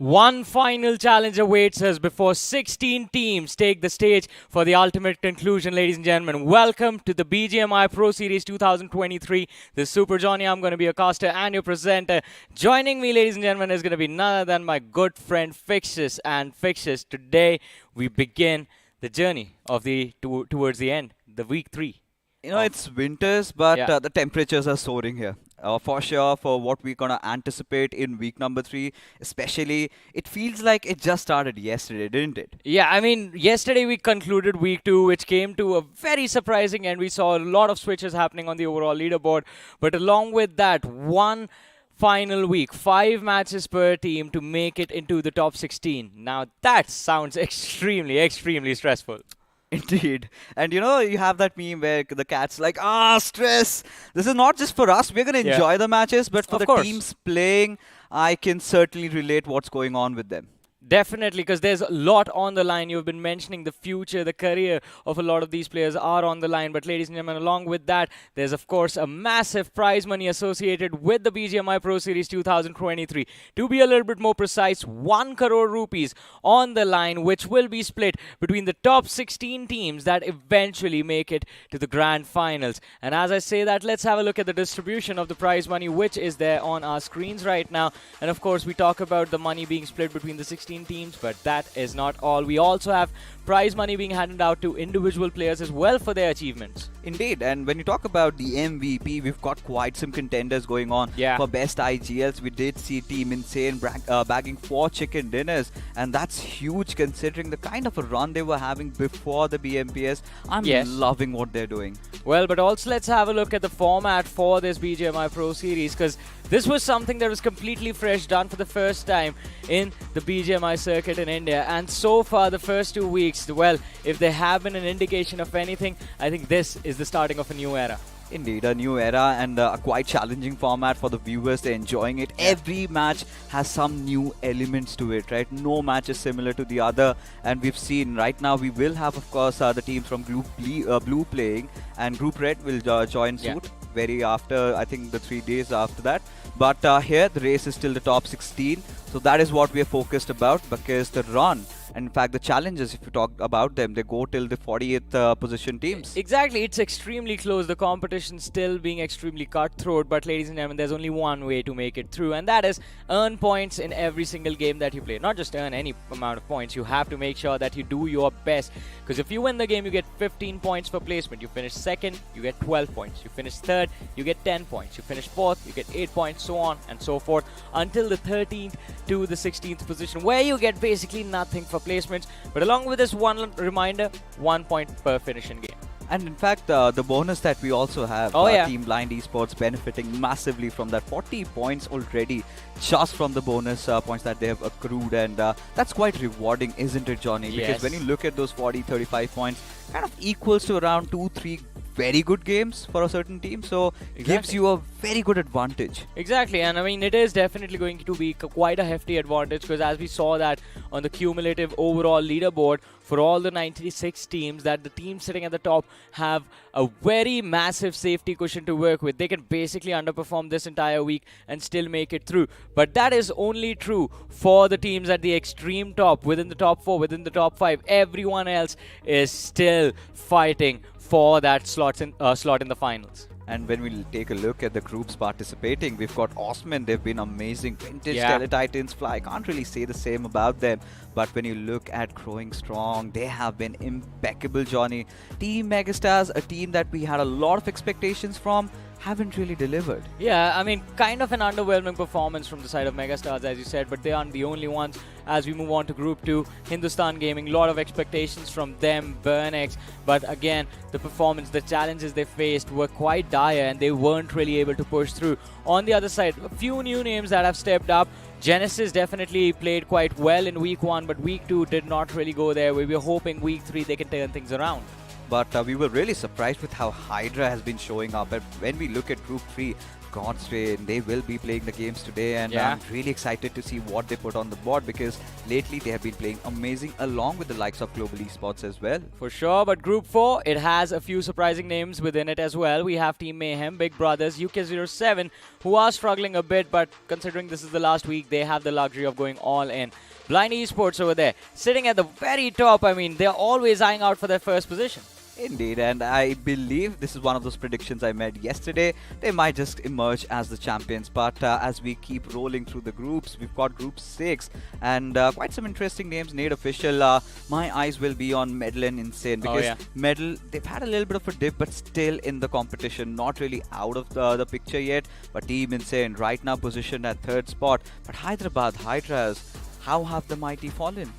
One final challenge awaits us before 16 teams take the stage for the ultimate conclusion, ladies and gentlemen. Welcome to the BGMI Pro Series 2023. This is Super Johnny. I'm going to be your caster and your presenter. Joining me, ladies and gentlemen, is going to be none other than my good friend Fixus. And Fixus, today we begin the journey of towards the end, the week 3. It's winters, but Yeah. the temperatures are soaring here. For sure, for what we're gonna anticipate in week number 3, especially, it feels like it just started yesterday, didn't it? Yeah, I mean, yesterday we concluded week 2, which came to a very surprising end. We saw a lot of switches happening on the overall leaderboard. But along with that, one final week, 5 matches per team to make it into the top 16. Now, that sounds extremely stressful. Indeed. And you have that meme where the cat's like, stress. This is not just for us. We're going to Yeah. enjoy the matches, but for Of the course. teams playing, I can certainly relate what's going on with them. Definitely, because there's a lot on the line. You've been mentioning the future, the career of a lot of these players are on the line. But ladies and gentlemen, along with that, there's of course a massive prize money associated with the BGMI Pro Series 2023. To be a little bit more precise, 1 crore rupees on the line, which will be split between the top 16 teams that eventually make it to the grand finals. And as I say that, let's have a look at the distribution of the prize money, which is there on our screens right now. And of course, we talk about the money being split between the 16 teams, but that is not all. We also have prize money being handed out to individual players as well for their achievements. Indeed, and when you talk about the MVP, we've got quite some contenders going on. Yeah. For best IGLs, we did see Team Insane bagging 4 chicken dinners, and that's huge considering the kind of a run they were having before the BMPS. I'm Yes. loving what they're doing. Well, but also let's have a look at the format for this BGMI Pro Series, because this was something that was completely fresh, done for the first time in the BGMI circuit in India. And so far, the first 2 weeks, well, if there have been an indication of anything, I think this is the starting of a new era. Indeed, a new era and a quite challenging format for the viewers. They're enjoying it. Every match has some new elements to it, right? No match is similar to the other. And we've seen right now, we will have, of course, the teams from Group Blue playing, and Group Red will join Yeah. suit very after, I think, the 3 days after that. But here, the race is still the top 16. So that is what we are focused about, because the run, and in fact, the challenges, if you talk about them, they go till the 40th position teams. Exactly, it's extremely close. The competition still being extremely cutthroat. But ladies and gentlemen, there's only one way to make it through, and that is earn points in every single game that you play. Not just earn any amount of points. You have to make sure that you do your best. Because if you win the game, you get 15 points for placement. You finish second, you get 12 points. You finish third, you get 10 points. You finish fourth, you get 8 points, so on and so forth, until the 13th to the 16th position, where you get basically nothing for placements. But along with this, one reminder, 1 point per finish in game. And in fact, the bonus that we also have, Oh, yeah. Team Blind Esports benefiting massively from that 40 points already, just from the bonus points that they have accrued. And that's quite rewarding, isn't it, Johnny? Because Yes. when you look at those 40, 35 points, kind of equals to around 2-3 very good games for a certain team. So it gives Exactly. you a very good advantage. Exactly, and I mean, it is definitely going to be quite a hefty advantage, because as we saw that on the cumulative overall leaderboard for all the 96 teams, that the teams sitting at the top have a very massive safety cushion to work with. They can basically underperform this entire week and still make it through. But that is only true for the teams at the extreme top, within the top 4, within the top 5. Everyone else is still fighting for that slot in the finals. And when we take a look at the groups participating, we've got Osman. They've been amazing. Vintage Yeah. Teletitans Fly. I can't really say the same about them. But when you look at Growing Strong, they have been impeccable, Johnny. Team Megastars, a team that we had a lot of expectations from, haven't really delivered. Yeah, I mean, kind of an underwhelming performance from the side of Megastars, as you said, but they aren't the only ones. As we move on to Group 2, Hindustan Gaming, a lot of expectations from them, Burnex, but again, the performance, the challenges they faced were quite dire, and they weren't really able to push through. On the other side, a few new names that have stepped up. Genesis definitely played quite well in week 1, but week 2 did not really go there. We were hoping week 3 they can turn things around. but we were really surprised with how Hydra has been showing up. And when we look at Group 3, God's way, they will be playing the games today, and Yeah. I'm really excited to see what they put on the board, because lately they have been playing amazing along with the likes of Global Esports as well. For sure, but Group 4, it has a few surprising names within it as well. We have Team Mayhem, Big Brothers, UK07, who are struggling a bit, but considering this is the last week, they have the luxury of going all in. Blind Esports over there, sitting at the very top. I mean, they're always eyeing out for their first position. Indeed, and I believe this is one of those predictions I made yesterday. They might just emerge as the champions, but as we keep rolling through the groups, we've got Group 6, and quite some interesting names made official. My eyes will be on Medal and Insane, because Medal, they've had a little bit of a dip, but still in the competition, not really out of the picture yet. But Team Insane right now positioned at 3rd spot. But Hyderabad Hydras, how have the mighty fallen?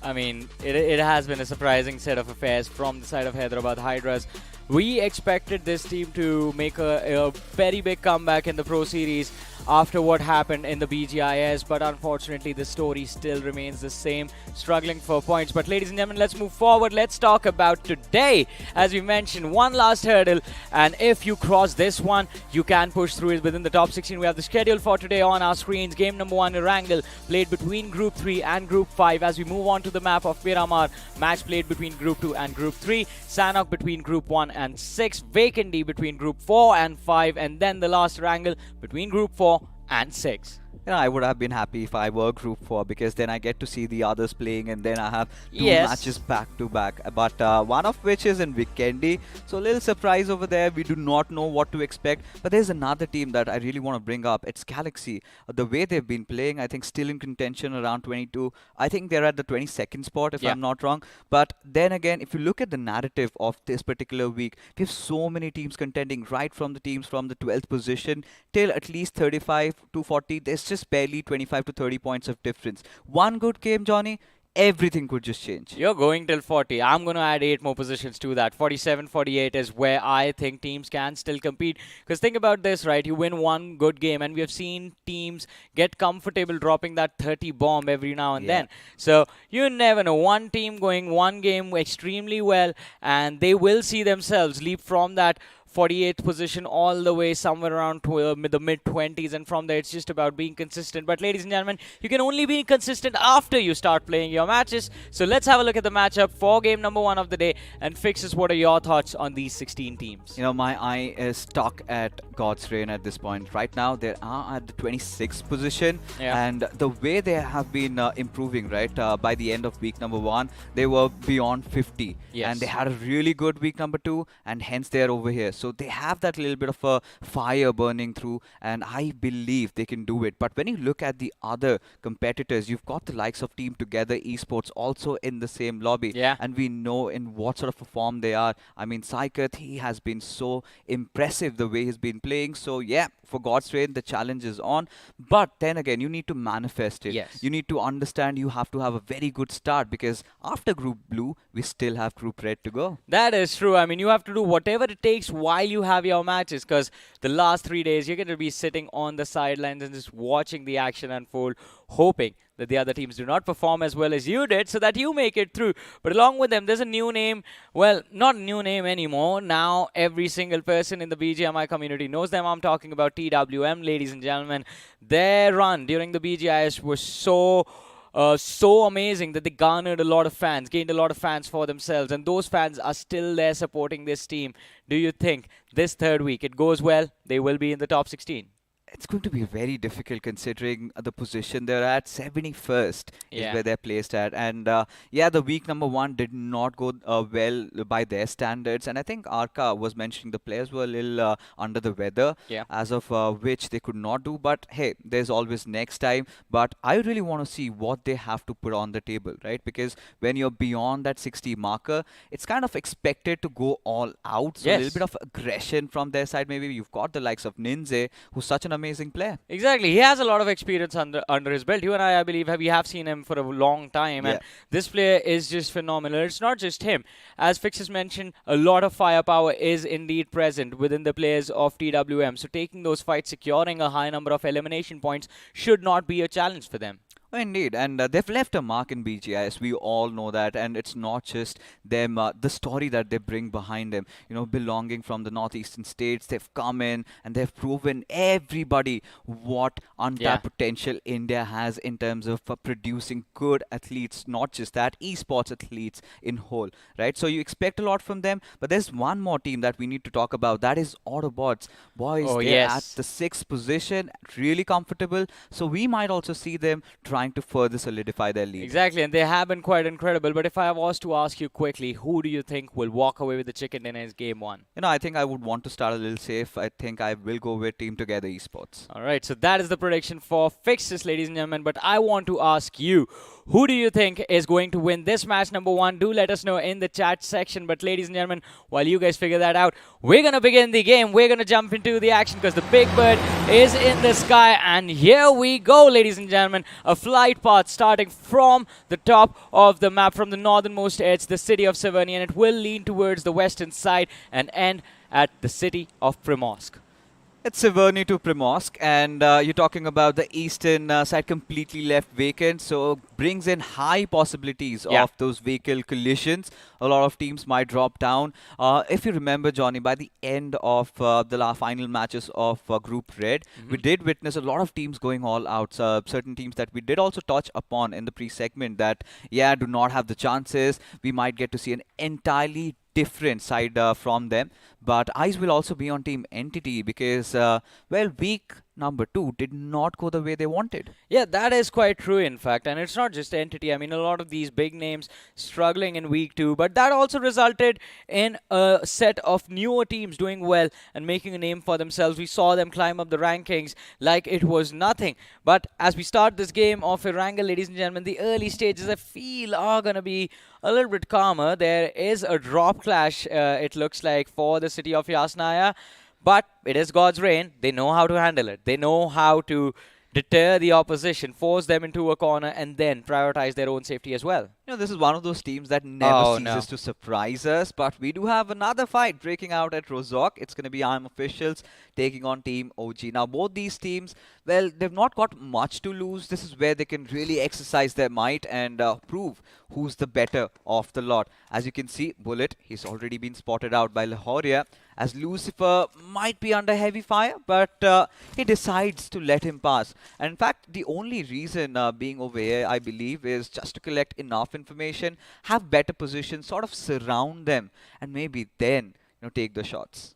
I mean, it has been a surprising set of affairs from the side of Hyderabad Hydras. We expected this team to make a very big comeback in the Pro Series after what happened in the BGIS, but unfortunately the story still remains the same, struggling for points. But ladies and gentlemen, let's move forward. Let's talk about today. As we mentioned, one last hurdle, and if you cross this one, you can push through it within the top 16. We have the schedule for today on our screens. Game number 1, Erangel, played between Group 3 and Group 5. As we move on to the map of Miramar, match played between Group 2 and Group 3. Sanok between Group 1 and 6. Vacandi between Group 4 and 5. And then the last Erangel between Group 4 and 6. I would have been happy if I were Group 4, because then I get to see the others playing, and then I have two matches back to back. But one of which is in Vikendi, so a little surprise over there. We do not know what to expect. But there's another team that I really want to bring up. It's Galaxy. The way they've been playing, I think still in contention around 22. I think they're at the 22nd spot, if I'm not wrong. But then again, if you look at the narrative of this particular week, we have so many teams contending, right from the teams from the 12th position till at least 35 to 40. There's just barely 25 to 30 points of difference. One good game, Johnny, everything could just change. You're going till 40. I'm going to add 8 more positions to that. 47, 48 is where I think teams can still compete. Because think about this, right? You win one good game, and we have seen teams get comfortable dropping that 30 bomb every now and then. So you never know. One team going one game extremely well, and they will see themselves leap from that 48th position all the way somewhere around the mid-20s, and from there it's just about being consistent. But ladies and gentlemen, you can only be consistent after you start playing your matches. So let's have a look at the matchup for game number 1 of the day. And Fixes, what are your thoughts on these 16 teams? My eye is stuck at God's Reign at this point. Right now they are at the 26th position, and the way they have been improving, right, by the end of week number 1, they were beyond 50, and they had a really good week number 2, and hence they're over here. So they have that little bit of a fire burning through, and I believe they can do it. But when you look at the other competitors, you've got the likes of Team Together Esports also in the same lobby, and we know in what sort of a form they are. I mean, Saikat, he has been so impressive the way he's been playing. So for God's Reign, the challenge is on. But then again, you need to manifest it. You need to understand you have to have a very good start, because after Group Blue, we still have Group Red to go. That is true. I mean, you have to do whatever it takes while you have your matches, because the last 3 days, you're going to be sitting on the sidelines and just watching the action unfold, hoping that the other teams do not perform as well as you did so that you make it through. But along with them, there's a new name. Well, not a new name anymore. Now every single person in the BGMI community knows them. I'm talking about TWM, ladies and gentlemen. Their run during the BGIS was so amazing that they garnered a lot of fans, gained a lot of fans for themselves, and those fans are still there supporting this team. Do you think this 3rd week it goes well, they will be in the top 16? It's going to be very difficult considering the position they're at. 71st is where they're placed at. And the week number 1 did not go well by their standards. And I think Arka was mentioning the players were a little under the weather, as of which they could not do. But hey, there's always next time. But I really want to see what they have to put on the table, right? Because when you're beyond that 60 marker, it's kind of expected to go all out. So a little bit of aggression from their side. Maybe you've got the likes of Ninze, who's such an amazing player. Exactly. He has a lot of experience under his belt. You and I believe, we have seen him for a long time. And this player is just phenomenal. It's not just him. As Fixes mentioned, a lot of firepower is indeed present within the players of TWM. So taking those fights, securing a high number of elimination points should not be a challenge for them. Oh, indeed, and they've left a mark in BGIS. We all know that, and it's not just them. The story that they bring behind them, belonging from the northeastern states, they've come in and they've proven everybody what Yeah. untapped potential India has in terms of producing good athletes. Not just that, esports athletes in whole, right? So you expect a lot from them, but there's one more team that we need to talk about. That is Autobots. Boys, Oh, they're at yes. the sixth position, really comfortable. So we might also see them trying to further solidify their lead. Exactly, and they have been quite incredible. But if I was to ask you quickly, who do you think will walk away with the chicken dinner in game one? I think I would want to start a little safe. I think I will go with Team Together Esports. All right, so that is the prediction for fixes, ladies and gentlemen. But I want to ask you, who do you think is going to win this match number one? Do let us know in the chat section. But ladies and gentlemen, while you guys figure that out, we're going to begin the game. We're going to jump into the action because the big bird is in the sky. And here we go, ladies and gentlemen. A flight path starting from the top of the map, from the northernmost edge, the city of Severny, and it will lean towards the western side and end at the city of Primorsk. It's Severny to Primorsk, and you're talking about the eastern side completely left vacant, so brings in high possibilities Yeah. of those vehicle collisions. A lot of teams might drop down. If you remember, Johnny, by the end of the final matches of Group Red, we did witness a lot of teams going all out. Certain teams that we did also touch upon in the pre-segment that, yeah, do not have the chances. We might get to see an entirely different side from them. But eyes will also be on Team Entity because, week number 2 did not go the way they wanted. Yeah, that is quite true, in fact. And it's not just Entity. I mean, a lot of these big names struggling in week 2, but that also resulted in a set of newer teams doing well and making a name for themselves. We saw them climb up the rankings like it was nothing. But as we start this game of Erangel, ladies and gentlemen, the early stages I feel are going to be a little bit calmer. There is a drop clash, it looks like, for the city of Yasnaya. But it is God's reign. They know how to handle it. They know how to deter the opposition, force them into a corner, and then prioritize their own safety as well. This is one of those teams that never Oh, no. ceases to surprise us, but we do have another fight breaking out at Rozok. It's going to be IM Officials taking on Team OG. Now, both these teams, well, they've not got much to lose. This is where they can really exercise their might and prove who's the better of the lot. As you can see, Bullet, he's already been spotted out by Lahoria, as Lucifer might be under heavy fire, but he decides to let him pass. And in fact, the only reason being over here, I believe, is just to collect enough information, have better positions, sort of surround them, and maybe then, take the shots.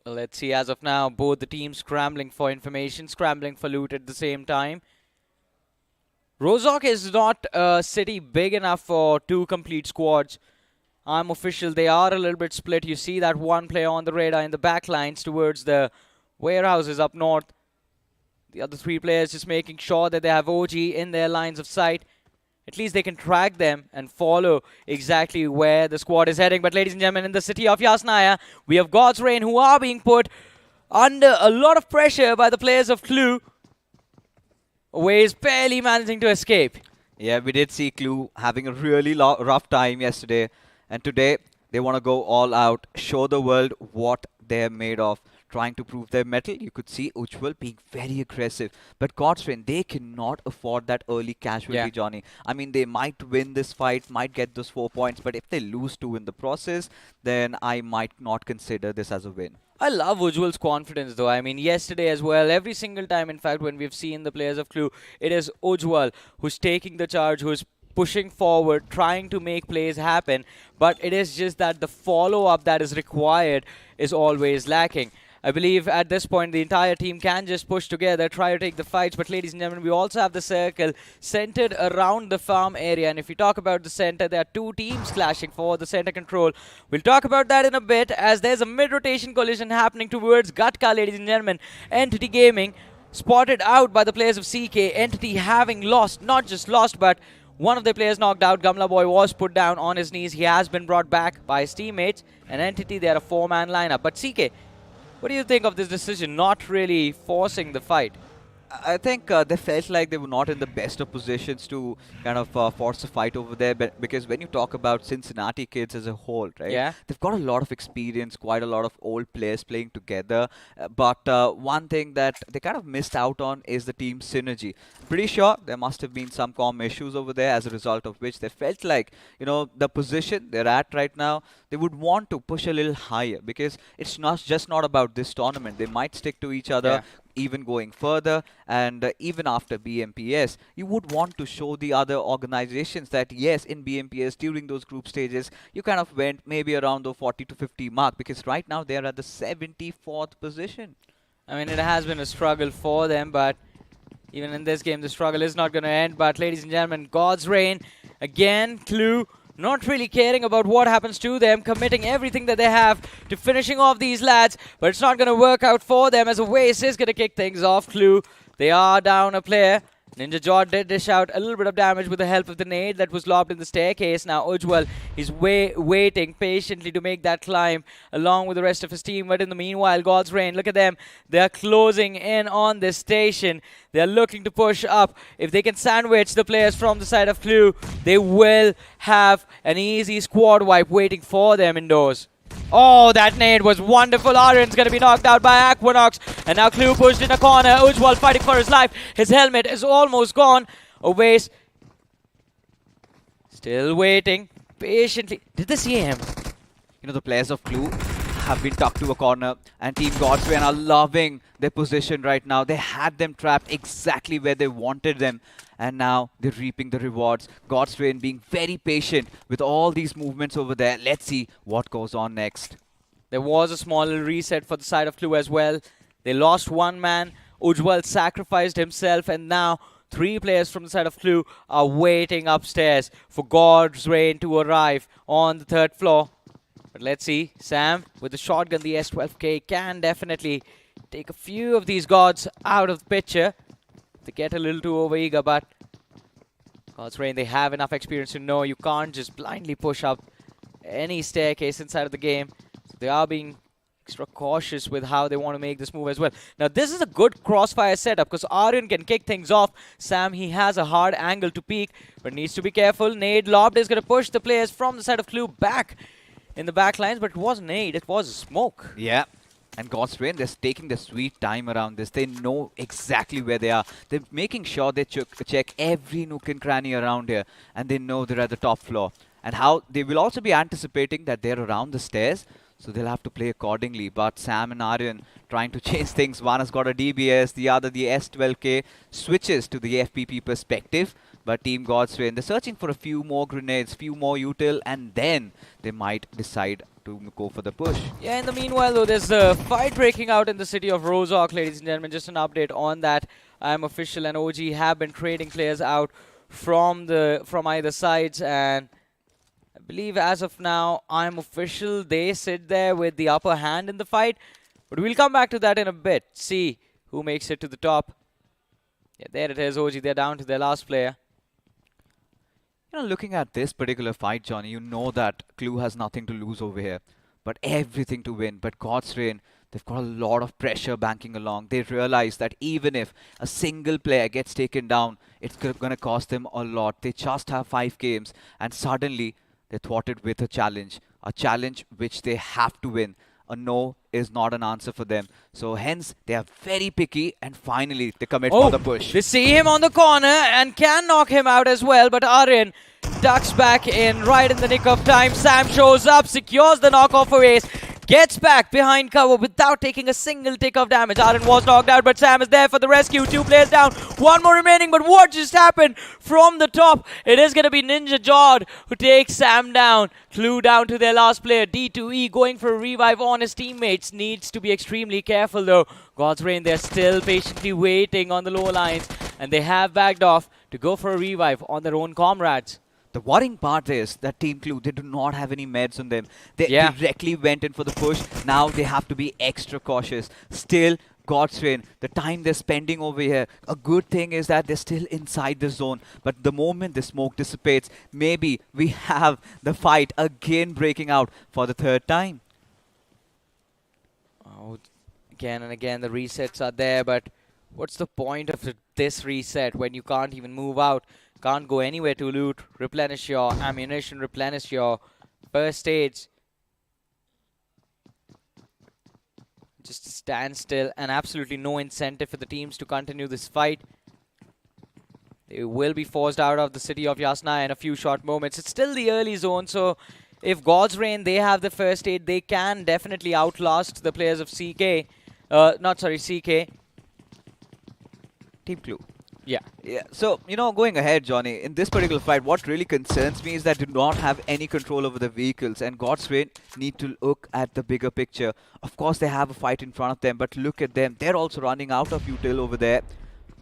Let's see, as of now, both the teams scrambling for information, scrambling for loot at the same time. Rozok is not a city big enough for 2 complete squads. I'm official, they are a little bit split. You see that one player on the radar in the back lines towards the warehouses up north. The other 3 players just making sure that they have OG in their lines of sight. At least they can track them and follow exactly where the squad is heading. But ladies and gentlemen, in the city of Yasnaya, we have God's Reign, who are being put under a lot of pressure by the players of Clue. Away is barely managing to escape. Yeah, we did see Clue having a really rough time yesterday. And today, they want to go all out, show the world what they're made of, trying to prove their mettle. You could see Ujjwal being very aggressive. But God's Reign, they cannot afford that early casualty, Johnny. I mean, they might win this fight, might get those 4 points, but if they lose 2 in the process, then I might not consider this as a win. I love Ujjwal's confidence, though. I mean, yesterday as well, every single time, in fact, when we've seen the players of Clue, it is Ujjwal who's taking the charge, who's pushing forward, trying to make plays happen, but it is just that the follow-up that is required is always lacking. I believe at this point the entire team can just push together, try to take the fights, but ladies and gentlemen, we also have the circle centered around the farm area, and if you talk about the center, there are 2 teams clashing for the center control. We'll talk about that in a bit, as there's a mid-rotation collision happening towards Gatka, ladies and gentlemen. Entity Gaming spotted out by the players of CK, Entity having lost, not just lost, but one of the players knocked out. Gamla Boy was put down on his knees. He has been brought back by his teammates. An Entity, they're a 4-man lineup. But CK, what do you think of this decision, not really forcing the fight? I think they felt like they were not in the best of positions to kind of force a fight over there. But because when you talk about Cincinnati kids as a whole, right, Yeah. they've got a lot of experience, quite a lot of old players playing together. But one thing that they kind of missed out on is the team synergy. Pretty sure there must have been some comm issues over there, as a result of which they felt like, the position they're at right now, they would want to push a little higher because it's not just not about this tournament. They might stick to each other Yeah. even going further, and even after BMPS, you would want to show the other organizations that yes, in BMPS during those group stages, you kind of went maybe around the 40 to 50 mark, because right now they are at the 74th position. I mean, it has been a struggle for them, but even in this game, the struggle is not going to end. But ladies and gentlemen, God's reign again. Clue not really caring about what happens to them, committing everything that they have to finishing off these lads. But it's not going to work out for them, as Oasis is going to kick things off. Clue, they are down a player. Ninja Jod did dish out a little bit of damage with the help of the nade that was lobbed in the staircase. Now Ujwal is waiting patiently to make that climb along with the rest of his team. But in the meanwhile, God's Reign, look at them. They are closing in on this station. They are looking to push up. If they can sandwich the players from the side of Clue, they will have an easy squad wipe waiting for them indoors. Oh, that nade was wonderful. Aryan's going to be knocked out by Aquanox. And now Clue pushed in a corner. Ujwal fighting for his life. His helmet is almost gone. Owace still waiting patiently. Did they see him? The players of Clue have been tucked to a corner, and Team Godswain are loving their position right now. They had them trapped exactly where they wanted them, and now they're reaping the rewards. Godswain being very patient with all these movements over there. Let's see what goes on next. There was a small little reset for the side of Clue as well. They lost one man. Ujwal sacrificed himself, and now 3 players from the side of Clue are waiting upstairs for God's Reign to arrive on the 3rd floor. But let's see. Sam, with the shotgun, the S12K, can definitely take a few of these gods out of the picture. They get a little too overeager, but God's Reign, they have enough experience to know you can't just blindly push up any staircase inside of the game. So they are being extra cautious with how they want to make this move as well. Now, this is a good crossfire setup because Aryan can kick things off. Sam, he has a hard angle to peek, but needs to be careful. Nade lobbed is going to push the players from the side of Clue back in the back lines, but it wasn't nade, it was smoke. Yeah. And God's Reign, they're taking their sweet time around this. They know exactly where they are. They're making sure they check every nook and cranny around here. And they know they're at the top floor. And how they will also be anticipating that they're around the stairs. So they'll have to play accordingly. But Sam and Aryan trying to change things. One has got a DBS, the other the S12K. Switches to the FPP perspective. But Team God's Reign, they're searching for a few more grenades, few more util, and then they might decide to go for the push. Yeah, in the meanwhile, though, there's a fight breaking out in the city of Rozhok, ladies and gentlemen. Just an update on that. I'm Official and OG have been trading players out from either sides, and I believe as of now, I'm Official. They sit there with the upper hand in the fight, but we'll come back to that in a bit. See who makes it to the top. Yeah, there it is, OG. They're down to their last player. Looking at this particular fight, Johnny, you know that Clue has nothing to lose over here, but everything to win. But God's Reign, they've got a lot of pressure banking along. They realize that even if a single player gets taken down, it's going to cost them a lot. They just have 5 games, and suddenly they're thwarted with a challenge which they have to win. A no is not an answer for them. So hence, they are very picky, and finally they commit for the push. They see him on the corner and can knock him out as well, but Aryan ducks back in right in the nick of time. Sam shows up, secures the knockoff for Ace, gets back behind cover without taking a single tick of damage. Aryan was knocked out, but Sam is there for the rescue. 2 players down, 1 more remaining, but what just happened from the top? It is going to be Ninja Jod who takes Sam down. Clue down to their last player. D2E going for a revive on his teammates. Needs to be extremely careful though. God's Reign, they're still patiently waiting on the low lines, and they have backed off to go for a revive on their own comrades. The worrying part is that Team Clue, they do not have any meds on them. They directly went in for the push. Now they have to be extra cautious. Still, God's Reign, the time they're spending over here, a good thing is that they're still inside the zone. But the moment the smoke dissipates, maybe we have the fight again breaking out for the 3rd time. Oh, again and again, the resets are there, but What's the point of this reset when you can't even move out, can't go anywhere to loot, replenish your ammunition, replenish your first aids, just stand still, and absolutely no incentive for the teams to continue this fight. They will be forced out of the city of Yasna in a few short moments. It's still the early zone, so if God's Reign, they have the first aid, they can definitely outlast the players of CK. Not sorry, CK. Team Clue. Yeah. Yeah, so, going ahead, Johnny, in this particular fight, what really concerns me is that they do not have any control over the vehicles, and God's Reign need to look at the bigger picture. Of course, they have a fight in front of them, but look at them. They're also running out of util over there.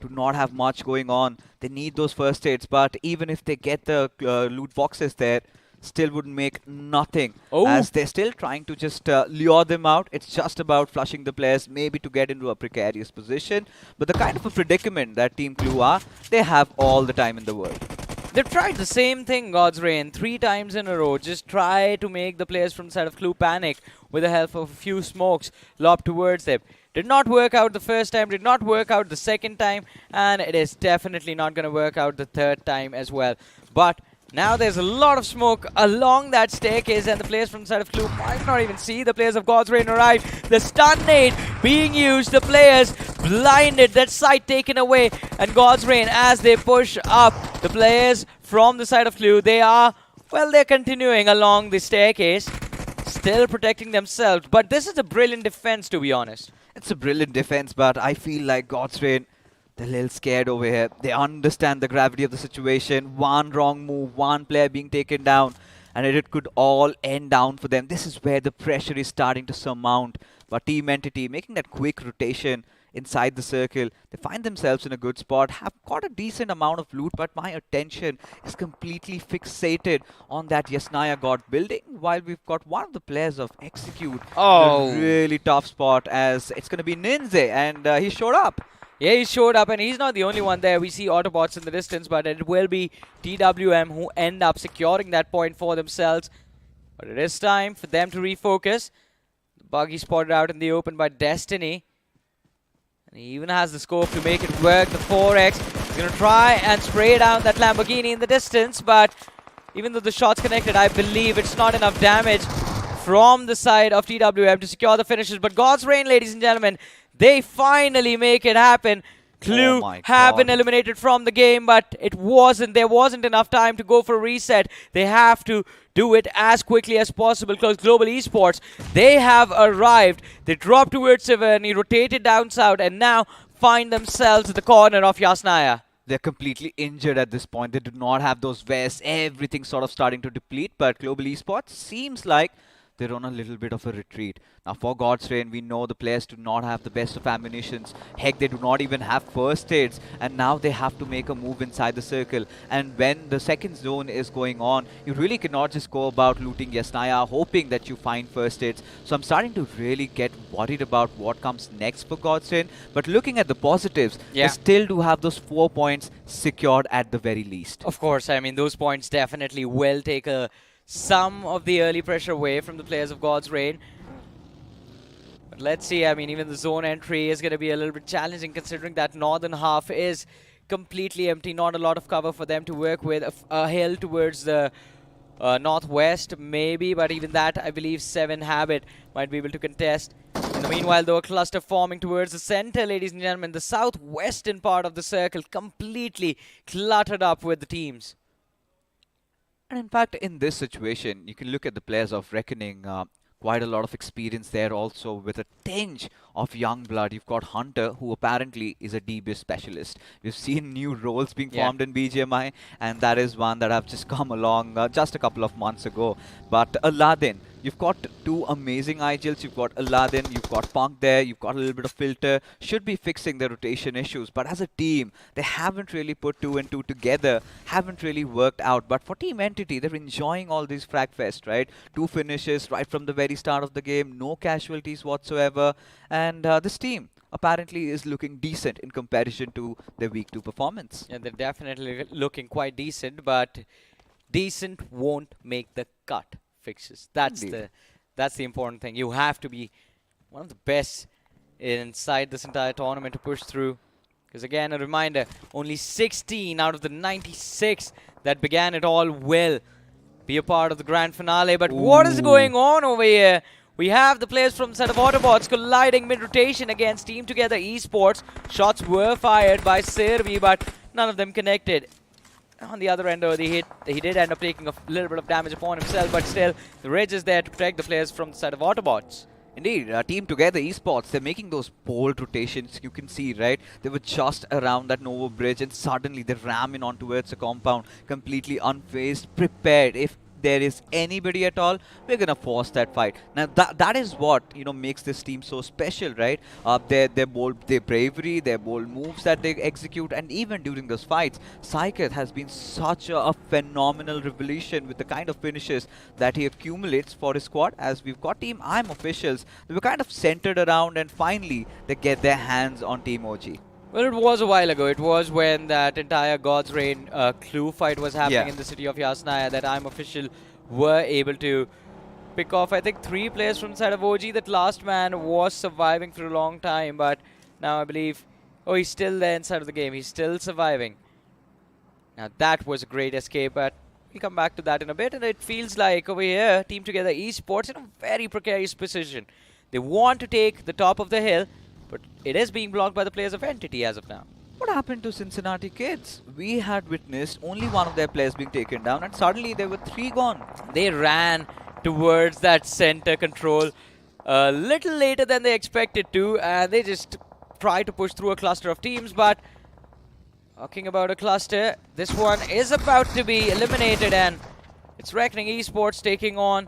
Do not have much going on. They need those first aids, but even if they get the loot boxes there, still wouldn't make nothing, Oh, as they're still trying to just lure them out. It's just about flushing the players, maybe to get into a precarious position. But the kind of a predicament that Team Clue are, they have all the time in the world. they've tried the same thing, God's Reign, 3 times in a row. Just try to make the players from the side of Clue panic with the help of a few smokes lobbed towards them. Did not work out the first time, did not work out the second time, and it is definitely not going to work out the third time as well. But now there's a lot of smoke along that staircase, and the players from the side of Clue might not even see the players of God's Reign arrive. The stun nade being used, the players blinded, that sight taken away, and God's Reign, as they push up, the players from the side of Clue, they're continuing along the staircase, still protecting themselves. But this is a brilliant defense, to be honest. It's a brilliant defense, but I feel like God's Reign, they're a little scared over here. They understand the gravity of the situation. One wrong move, one player being taken down, and it could all end down for them. This is where the pressure is starting to surmount. But Team Entity, making that quick rotation inside the circle, they find themselves in a good spot, have got a decent amount of loot, but my attention is completely fixated on that Yasnaya God building, while we've got one of the players of Execute Oh, in a really tough spot, as it's going to be Ninze, and he showed up. yeah, he showed up, and he's not the only one there. We see Autobots in the distance, but it will be TWM who end up securing that point for themselves. But it is time for them to refocus. The buggy spotted out in the open by Destiny. And he even has the scope to make it work. The 4X is going to try and spray down that Lamborghini in the distance, but even though the shot's connected, I believe it's not enough damage from the side of TWM to secure the finishes. But God's Reign, ladies and gentlemen, they finally make it happen. Clue my have been God. eliminated from the game, but there wasn't enough time to go for a reset. They have to do it as quickly as possible, because Global Esports, they have arrived. They dropped towards Severny, rotated down south, and now find themselves at the corner of Yasnaya. They're completely injured at this point. They do not have those vests. Everything's sort of starting to deplete, but Global Esports seems like they're on a little bit of a retreat. Now, for God's Reign, we know the players do not have the best of ammunitions. Heck, they do not even have first aids. And now they have to make a move inside the circle. And when the second zone is going on, you really cannot just go about looting Yasnaya, hoping that you find first aids. So I'm starting to really get worried about what comes next for God's Reign. But looking at the positives, Yeah. they still do have those 4 points secured at the very least. Of course, I mean, those points definitely will take some of the early pressure away from the players of God's Reign. But let's see, I mean, even the zone entry is going to be a little bit challenging, considering that northern half is completely empty. Not a lot of cover for them to work with. A hill towards the northwest, maybe, but even that, I believe, 7 Habit might be able to contest. In the meanwhile, though, a cluster forming towards the center, ladies and gentlemen. The southwestern part of the circle completely cluttered up with the teams. And in fact, in this situation, you can look at the players of Reckoning. Quite a lot of experience there also, with a tinge of young blood. You've got Hunter, who apparently is a DBS specialist. We've seen new roles being formed in BGMI, and that is one that have just come along just a couple of months ago. But Aladdin, you've got 2 amazing IGLs. You've got Aladdin, you've got Punk there, you've got a little bit of Filter. Should be fixing the rotation issues. But as a team, they haven't really put 2 and 2 together, haven't really worked out. But for Team Entity, they're enjoying all these frag fest, right? 2 finishes right from the very start of the game, no casualties whatsoever. And this team apparently is looking decent in comparison to their week 2 performance. Yeah, they're definitely looking quite decent, but decent won't make the cut. Fixes. Indeed. That's the important thing. You have to be one of the best inside this entire tournament to push through. Because again, a reminder, only 16 out of the 96 that began it all will be a part of the grand finale. But what is going on over here? We have the players from the set of Autobots colliding mid-rotation against Team Together Esports. Shots were fired by Sirvi, but none of them connected. On the other end of the hit, he did end up taking a little bit of damage upon himself, but still, the Ridge is there to protect the players from the set of Autobots. Indeed, Team Together Esports, they're making those bold rotations, you can see, right? They were just around that Novo bridge and suddenly they ram in on towards the compound, completely unfazed, prepared. If there is anybody at all, we're gonna force that fight. Now that is what makes this team so special, right? Their bold, their bravery, their bold moves that they execute, and even during those fights, Psychic has been such a phenomenal revelation with the kind of finishes that he accumulates for his squad. As we've got Team IM officials, they were kind of centered around, and finally they get their hands on Team OG. Well, it was a while ago. It was when that entire God's Reign clue fight was happening in the city of Yasnaya that I'm official were able to pick off, I think, 3 players from the side of OG. That last man was surviving for a long time, but now I believe, he's still there inside of the game. He's still surviving. Now that was a great escape, but we'll come back to that in a bit. And it feels like over here, Team Together Esports in a very precarious position. They want to take the top of the hill, but it is being blocked by the players of Entity as of now. What happened to Cincinnati Kids? We had witnessed only one of their players being taken down, and suddenly there were 3 gone. They ran towards that center control a little later than they expected to, and they just tried to push through a cluster of teams. But talking about a cluster, this one is about to be eliminated, and it's Reckoning Esports taking on,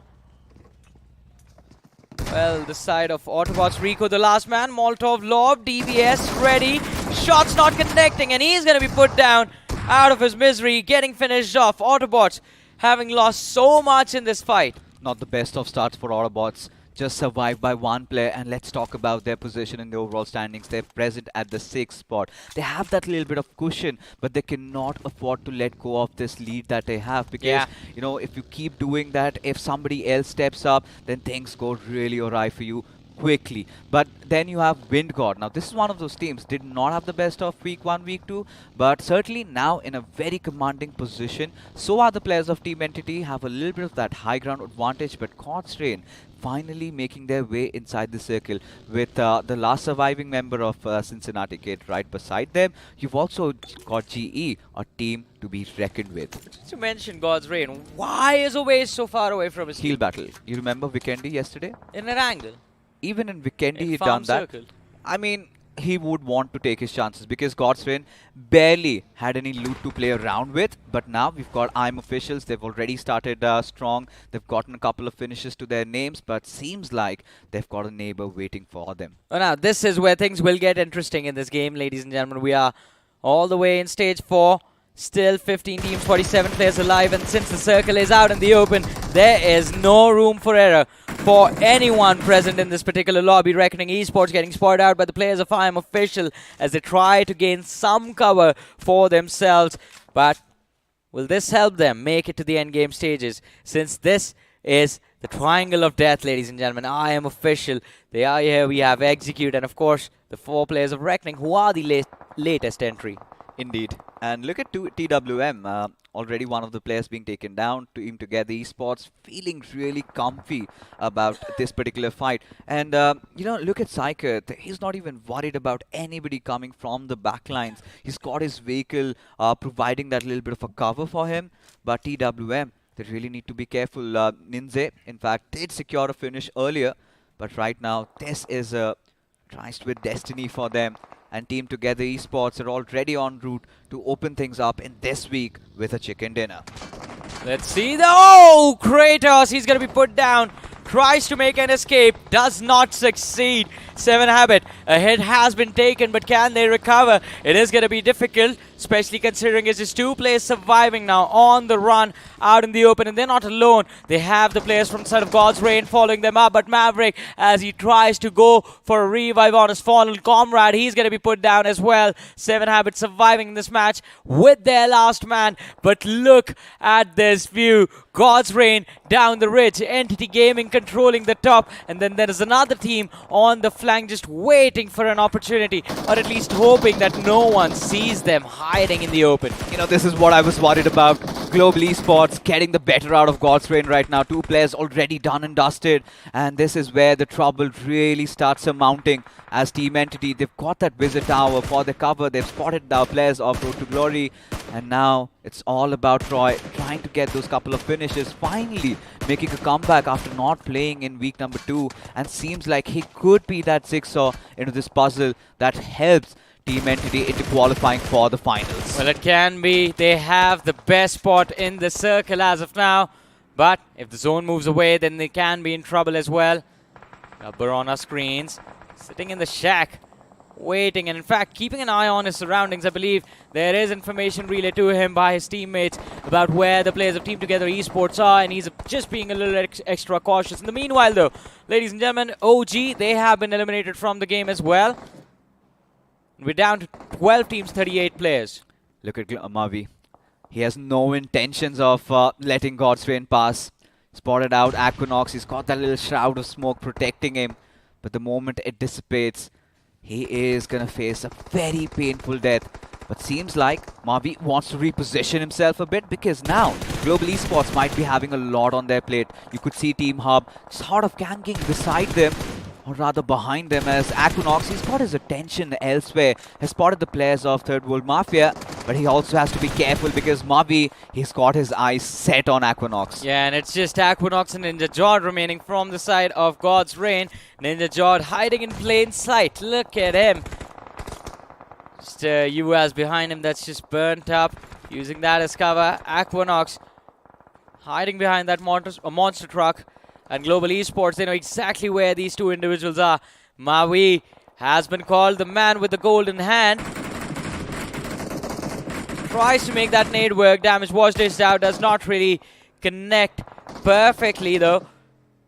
well, the side of Autobots. Rico, the last man, Molotov lob, DBS ready, shots not connecting, and he's going to be put down out of his misery, getting finished off. Autobots having lost so much in this fight. Not the best of starts for Autobots. Just survived by 1 player, and let's talk about their position in the overall standings. They're present at the 6th spot. They have that little bit of cushion, but they cannot afford to let go of this lead that they have, because if you keep doing that, if somebody else steps up, then things go really awry for you quickly. But then you have Wind God. Now this is one of those teams, did not have the best of week 1, week 2, but certainly now in a very commanding position. So are the players of Team Entity, have a little bit of that high ground advantage, but God's Reign finally making their way inside the circle with the last surviving member of Cincinnati Kid right beside them. You've also got GE, a team to be reckoned with. Just to mention God's Reign, why is Owace so far away from his Heel team? battle. You remember Vikendi yesterday? In an angle. Even in Vikendi, In he'd farm done that. circle. I mean, he would want to take his chances because God's Reign barely had any loot to play around with. But now we've got IM officials. They've already started strong. They've gotten a couple of finishes to their names, but seems like they've got a neighbor waiting for them. Well, now this is where things will get interesting in this game, ladies and gentlemen. We are all the way in stage 4. Still 15 teams, 47 players alive, and since the circle is out in the open, there is no room for error for anyone present in this particular lobby. Reckoning Esports getting spotted out by the players of IM official as they try to gain some cover for themselves. But will this help them make it to the end game stages? Since this is the triangle of death, ladies and gentlemen, IM official, they are here. We have Execute, and of course the 4 players of Reckoning, who are the latest entry. Indeed. And look at TWM, already one of the players being taken down. Team Together Esports feeling really comfy about this particular fight. And, look at Psychic. He's not even worried about anybody coming from the backlines. He's got his vehicle providing that little bit of a cover for him. But TWM, they really need to be careful. Ninze, in fact, did secure a finish earlier. But right now, this is a tryst with destiny for them. And Team Together Esports are already en route to open things up in this week with a chicken dinner. Let's see the... Oh, Kratos, he's going to be put down. Tries to make an escape, does not succeed. 7 Habit, a hit has been taken, but can they recover? It is going to be difficult. especially considering it's just 2 players surviving now on the run out in the open, and they're not alone. They have the players from the side of God's Reign following them up, but Maverick, as he tries to go for a revive on his fallen comrade, he's going to be put down as well. 7 Habits surviving this match with their last man, but look at this view. God's Reign down the ridge, Entity Gaming controlling the top, and then there is another team on the flank just waiting for an opportunity, or at least hoping that no one sees them hiding in the open. You know, this is what I was worried about. Global Esports getting the better out of God's Reign right now. 2 players already done and dusted, and this is where the trouble really starts mounting. As Team Entity, they've got that Wizard Tower for the cover. They've spotted the players of Road to Glory, and now it's all about Troy trying to get those couple of finishes, finally making a comeback after not playing in week number 2, and seems like he could be that jigsaw into this puzzle that helps Team Entity into qualifying for the finals. Well, it can be. They have the best spot in the circle as of now, but if the zone moves away, then they can be in trouble as well. Gabbar on our screens, sitting in the shack, waiting, and in fact keeping an eye on his surroundings. I believe there is information relayed to him by his teammates about where the players of Team Together Esports are, and he's just being a little extra cautious. In the meanwhile though, ladies and gentlemen, OG, they have been eliminated from the game as well. We're down to 12 teams, 38 players. Look at Mavi. He has no intentions of letting God's Reign pass. Spotted out Aquinox. He's got that little shroud of smoke protecting him. But the moment it dissipates, he is going to face a very painful death. But seems like Mavi wants to reposition himself a bit, because now Global Esports might be having a lot on their plate. You could see Team Hub sort of ganking beside them, or rather behind them, as Aquinox, he's got his attention elsewhere, has spotted the players of Third World Mafia, but he also has to be careful because Mavi, he's got his eyes set on Aquinox. Yeah, and it's just Aquinox and Ninja Jod remaining from the side of God's Reign. Ninja Jod hiding in plain sight. Look at him. Just UAS behind him that's just burnt up, using that as cover. Aquinox hiding behind that monster truck. And Global Esports, they know exactly where these 2 individuals are. Mavi has been called the man with the golden hand. Tries to make that nade work. Damage was dished out. Does not really connect perfectly though.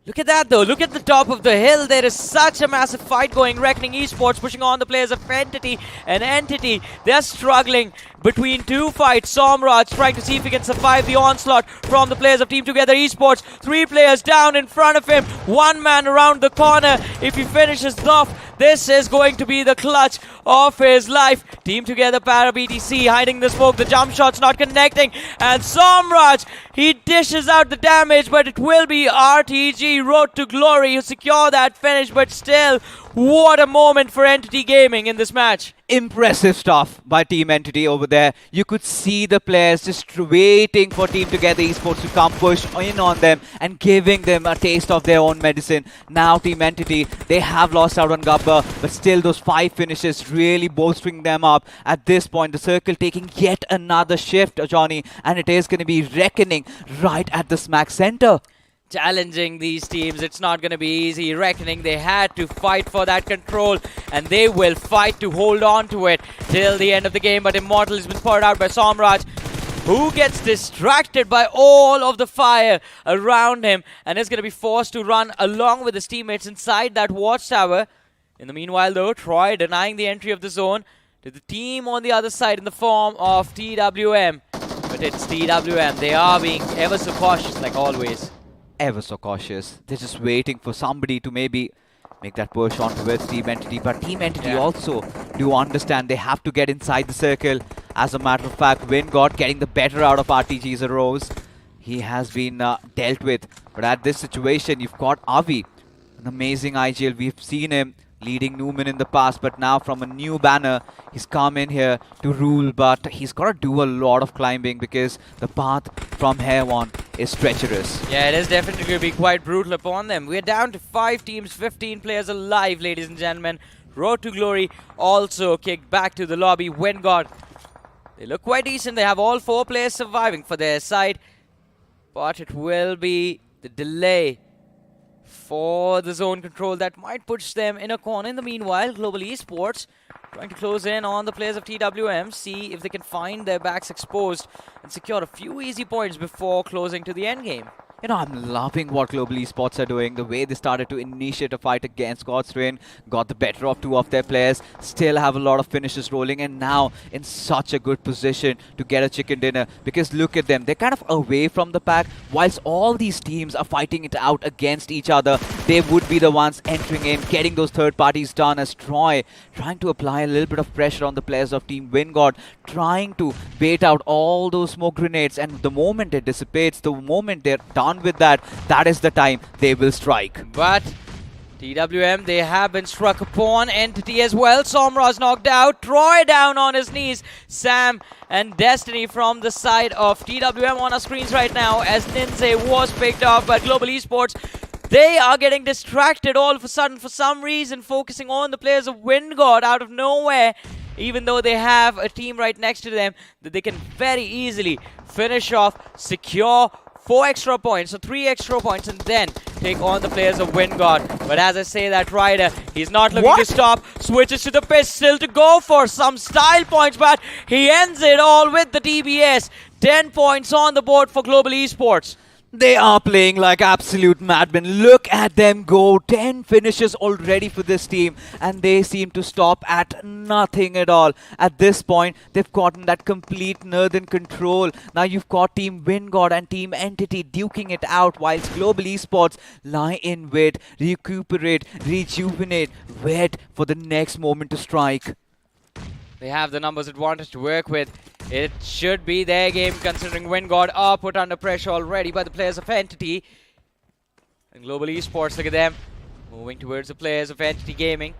Look at that though. Look at the top of the hill. There is such a massive fight going. Reckoning Esports pushing on the players of Entity. And Entity, they're struggling between 2 fights. Somraj trying to see if he can survive the onslaught from the players of Team Together Esports. 3 players down in front of him. 1 man around the corner. If he finishes off, this is going to be the clutch of his life. Team Together Para BTC hiding the smoke. The jump shot's not connecting. And Somraj, he dishes out the damage, but it will be RTG Road to Glory who secure that finish. But still, what a moment for Entity Gaming in this match. Impressive stuff by Team Entity over there. You could see the players just waiting for Team Together Esports to come push in on them and giving them a taste of their own medicine. Now Team Entity, they have lost out on Gabbar, but still those 5 finishes really bolstering them up. At this point, the circle taking yet another shift, Johnny, and it is going to be Reckoning right at the smack center. Challenging these teams, it's not going to be easy. Reckoning, they had to fight for that control, and they will fight to hold on to it till the end of the game. But Immortal has been poured out by Somraj, who gets distracted by all of the fire around him and is going to be forced to run along with his teammates inside that watchtower. In the meanwhile though, Troy denying the entry of the zone to the team on the other side in the form of TWM. But it's TWM, they are being ever so cautious like always. Ever so cautious. They're just waiting for somebody to maybe make that push on towards Team Entity. But Team Entity also do understand they have to get inside the circle. As a matter of fact, Wingod getting the better out of RTG's Rose. He has been dealt with. But at this situation, you've got Avi, an amazing IGL. We've seen him leading Newman in the past, but now from a new banner, he's come in here to rule, but he's got to do a lot of climbing because the path from here on is treacherous. Yeah, it is definitely going to be quite brutal upon them. We're down to 5 teams, 15 players alive, ladies and gentlemen. Road to Glory also kicked back to the lobby. Wingod, they look quite decent. They have all 4 players surviving for their side, but it will be the delay for the zone control that might push them in a corner. In the meanwhile, Global Esports trying to close in on the players of TWM, see if they can find their backs exposed and secure a few easy points before closing to the end game. You know, I'm loving what Global Esports are doing, the way they started to initiate a fight against God's Reign, got the better of two of their players, still have a lot of finishes rolling, and now in such a good position to get a chicken dinner. Because look at them, they're kind of away from the pack, whilst all these teams are fighting it out against each other. They would be the ones entering in, getting those third parties done, as Troy trying to apply a little bit of pressure on the players of Team Wingod, trying to bait out all those smoke grenades, and the moment it dissipates, the moment they're done with that, that is the time they will strike. But TWM, they have been struck upon. Entity as well. Somra's knocked out. Troy down on his knees. Sam and Destiny from the side of TWM on our screens right now as Ninze was picked off by Global Esports. They are getting distracted all of a sudden for some reason, focusing on the players of Wingod out of nowhere, even though they have a team right next to them that they can very easily finish off, secure 4 extra points, so 3 extra points, and then take on the players of Wingod. But as I say that, Ryder, he's not looking to stop, switches to the pistol to go for some style points, but he ends it all with the TBS. 10 points on the board for Global Esports. They are playing like absolute madmen. Look at them go. 10 finishes already for this team, and they seem to stop at nothing at all. At this point, they've gotten that complete northern control. Now you've got Team Wingod and Team Entity duking it out, whilst Global Esports lie in wait, recuperate, rejuvenate, wait for the next moment to strike. They have the numbers advantage to work with. It should be their game, considering Wingod are put under pressure already by the players of Entity. And Global Esports, look at them, moving towards the players of Entity Gaming.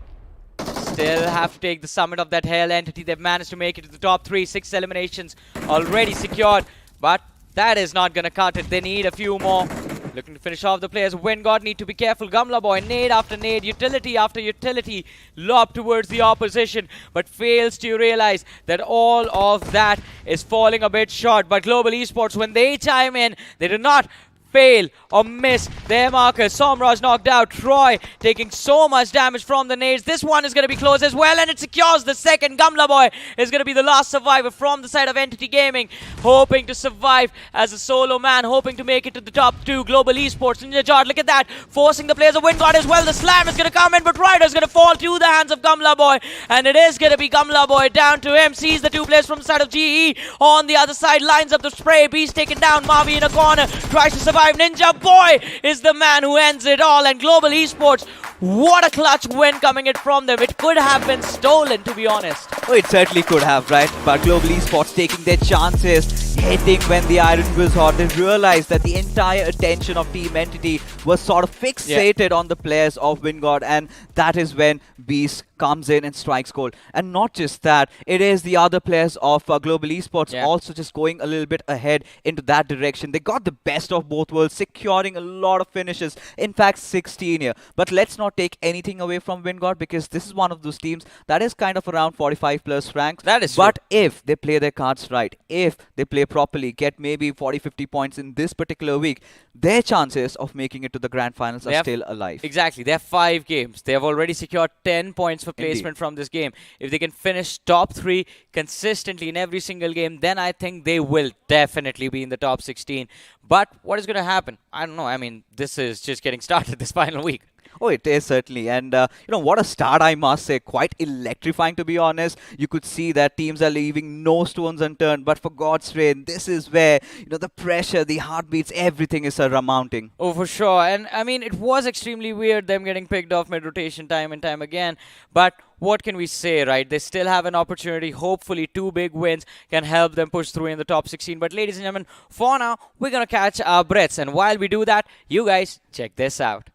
Still have to take the summit of that hell. Entity, they've managed to make it to the top 3, 6 eliminations already secured. But that is not going to cut it. They need a few more. Looking to finish off the players. Wingod need to be careful. Gamla Boy, nade after nade, utility after utility, lob towards the opposition, but fails to realize that all of that is falling a bit short. But Global Esports, when they chime in, they do not fail or miss their markers. Somra's knocked out. Troy taking so much damage from the nades. This one is going to be close as well, and it secures the second. Gamla Boy is going to be the last survivor from the side of Entity Gaming, hoping to survive as a solo man, hoping to make it to the top 2. Global Esports, Ninja Jard, look at that, forcing the players of Wingod as well. The slam is going to come in, but Ryder is going to fall to the hands of Gamla Boy, and it is going to be Gamla Boy down to him. Sees the 2 players from the side of GE on the other side, lines up the spray. Beast taken down. Mavi in a corner, tries to survive. Ninja Boy is the man who ends it all, and Global Esports, what a clutch win coming in from them. It could have been stolen, to be honest. Oh, it certainly could have, right? But Global Esports taking their chances, hitting when the iron was hot. They realized that the entire attention of Team Entity was sort of fixated on the players of Wingod, and that is when Beast comes in and strikes gold. And not just that, it is the other players of Global Esports also just going a little bit ahead into that direction. They got the best of both worlds, securing a lot of finishes. In fact, 16 here. But let's not take anything away from Wingod, because this is one of those teams that is kind of around 45 plus ranks. That is But if they play their cards right, if they play properly, get maybe 40-50 points in this particular week, their chances of making it to the grand finals are still alive. Exactly. They have 5 games. They have already secured 10 points for placement from this game. If they can finish top 3 consistently in every single game, then I think they will definitely be in the top 16. But what is going to happen? I don't know. I mean, this is just getting started this final week. Oh, it is certainly. And, you know, what a start, I must say. Quite electrifying, to be honest. You could see that teams are leaving no stones unturned. But for God's reign, this is where, you know, the pressure, the heartbeats, everything is mounting. Oh, for sure. And, I mean, it was extremely weird, them getting picked off mid-rotation time and time again. But what can we say, right? They still have an opportunity. Hopefully, 2 big wins can help them push through in the top 16. But, ladies and gentlemen, for now, we're going to catch our breaths. And while we do that, you guys, check this out.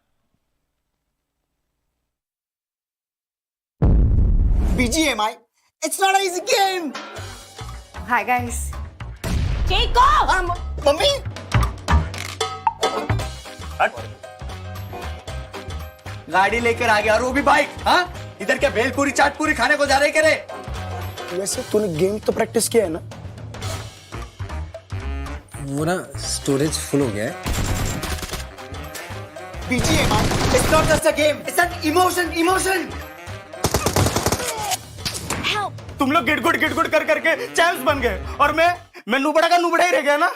BGMI, it's not an easy game. Hi guys. Chico! Mummy? गाड़ी लेकर आ गया और वो भी bike. हाँ, इधर क्या भेलपूरी चाट पूरी खाने को जा रहे करे? वैसे तूने गेम तो प्रैक्टिस किया है ना? वो ना स्टोरेज फुल हो गया है। BGMI, it's not just a game. It's an emotion. तुम लोग गिट गुट कर करके चैंप्स बन गए और मैं नुबड़ा का नुबड़ा ही रह गया ना.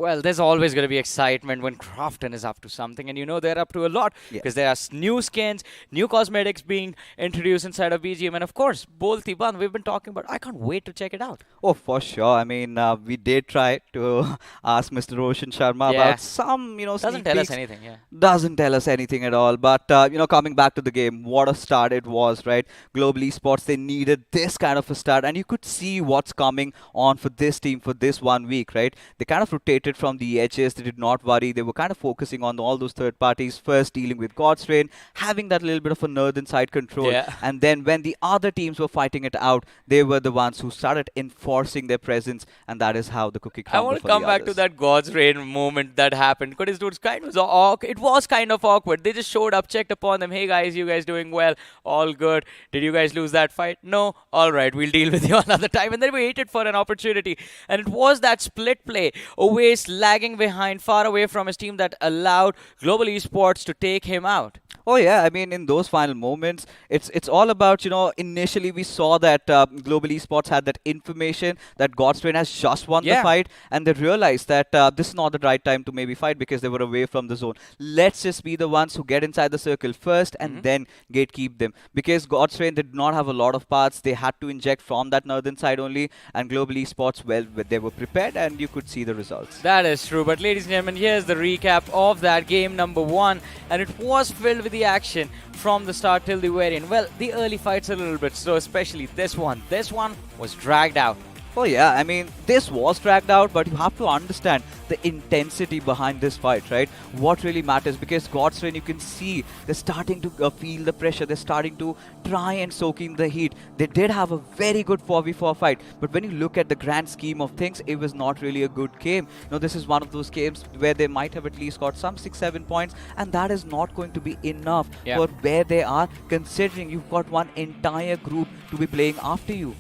Well, there's always going to be excitement when Crofton is up to something, and you know they're up to a lot because there are new skins, new cosmetics being introduced inside of BGM, and of course, Bol Tiban, we've been talking about. I can't wait to check it out. Oh, for sure. I mean, we did try to ask Mr. Roshan Sharma Yeah. about some, Doesn't sneak tell us peeks. anything, yeah. Doesn't tell us anything at all. But, coming back to the game, what a start it was, right? Global Esports, they needed this kind of a start. And you could see what's coming on for this team for this 1 week, right? They kind of rotated from the edges. They did not worry. They were kind of focusing on all those third parties. First, dealing with God's Reign, having that little bit of a northern side control. Yeah. And then when the other teams were fighting it out, they were the ones who started enforcing their presence. And that is how the cookie I crumbled want to for come the back to others. that God's Reign moment that happened because dude's kind of awkward. It was kind of awkward. They just showed up, checked upon them. Hey guys, you guys doing well? All good. Did you guys lose that fight? No. All right, we'll deal with you another time. And then we waited for an opportunity, and it was that split play, always lagging behind, far away from his team, that allowed Global Esports to take him out. Oh yeah, I mean in those final moments, it's all about initially we saw that Global Esports had that information that Godstrain has just won the Yeah. fight, and they realized that this is not the right time to maybe fight because they were away from the zone. Let's just be the ones who get inside the circle first and then gatekeep them, because Godstrain did not have a lot of parts. They had to inject from that northern side only, and Global Esports, well, they were prepared and you could see the results. That is true. But ladies and gentlemen, here's the recap of that game number 1, and it was filled with the action from the start till the very end. Well, the early fights a little bit slow, especially this one. This one was dragged out. Oh yeah, I mean, this was dragged out, but you have to understand the intensity behind this fight, right? What really matters, because God's Reign, you can see they're starting to feel the pressure. They're starting to try and soak in the heat. They did have a very good 4v4 fight, but when you look at the grand scheme of things, it was not really a good game. This is one of those games where they might have at least got some 6-7 points, and that is not going to be enough for where they are, considering you've got one entire group to be playing after you.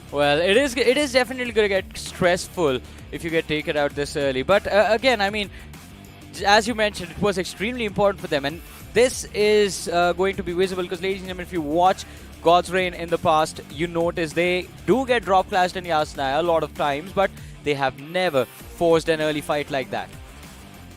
Well, it is definitely going to get stressful if you get taken out this early. But again, I mean, as you mentioned, it was extremely important for them. And this is going to be visible because, ladies and gentlemen, if you watch God's Reign in the past, you notice they do get drop clashed in Yasnaya a lot of times, but they have never forced an early fight like that.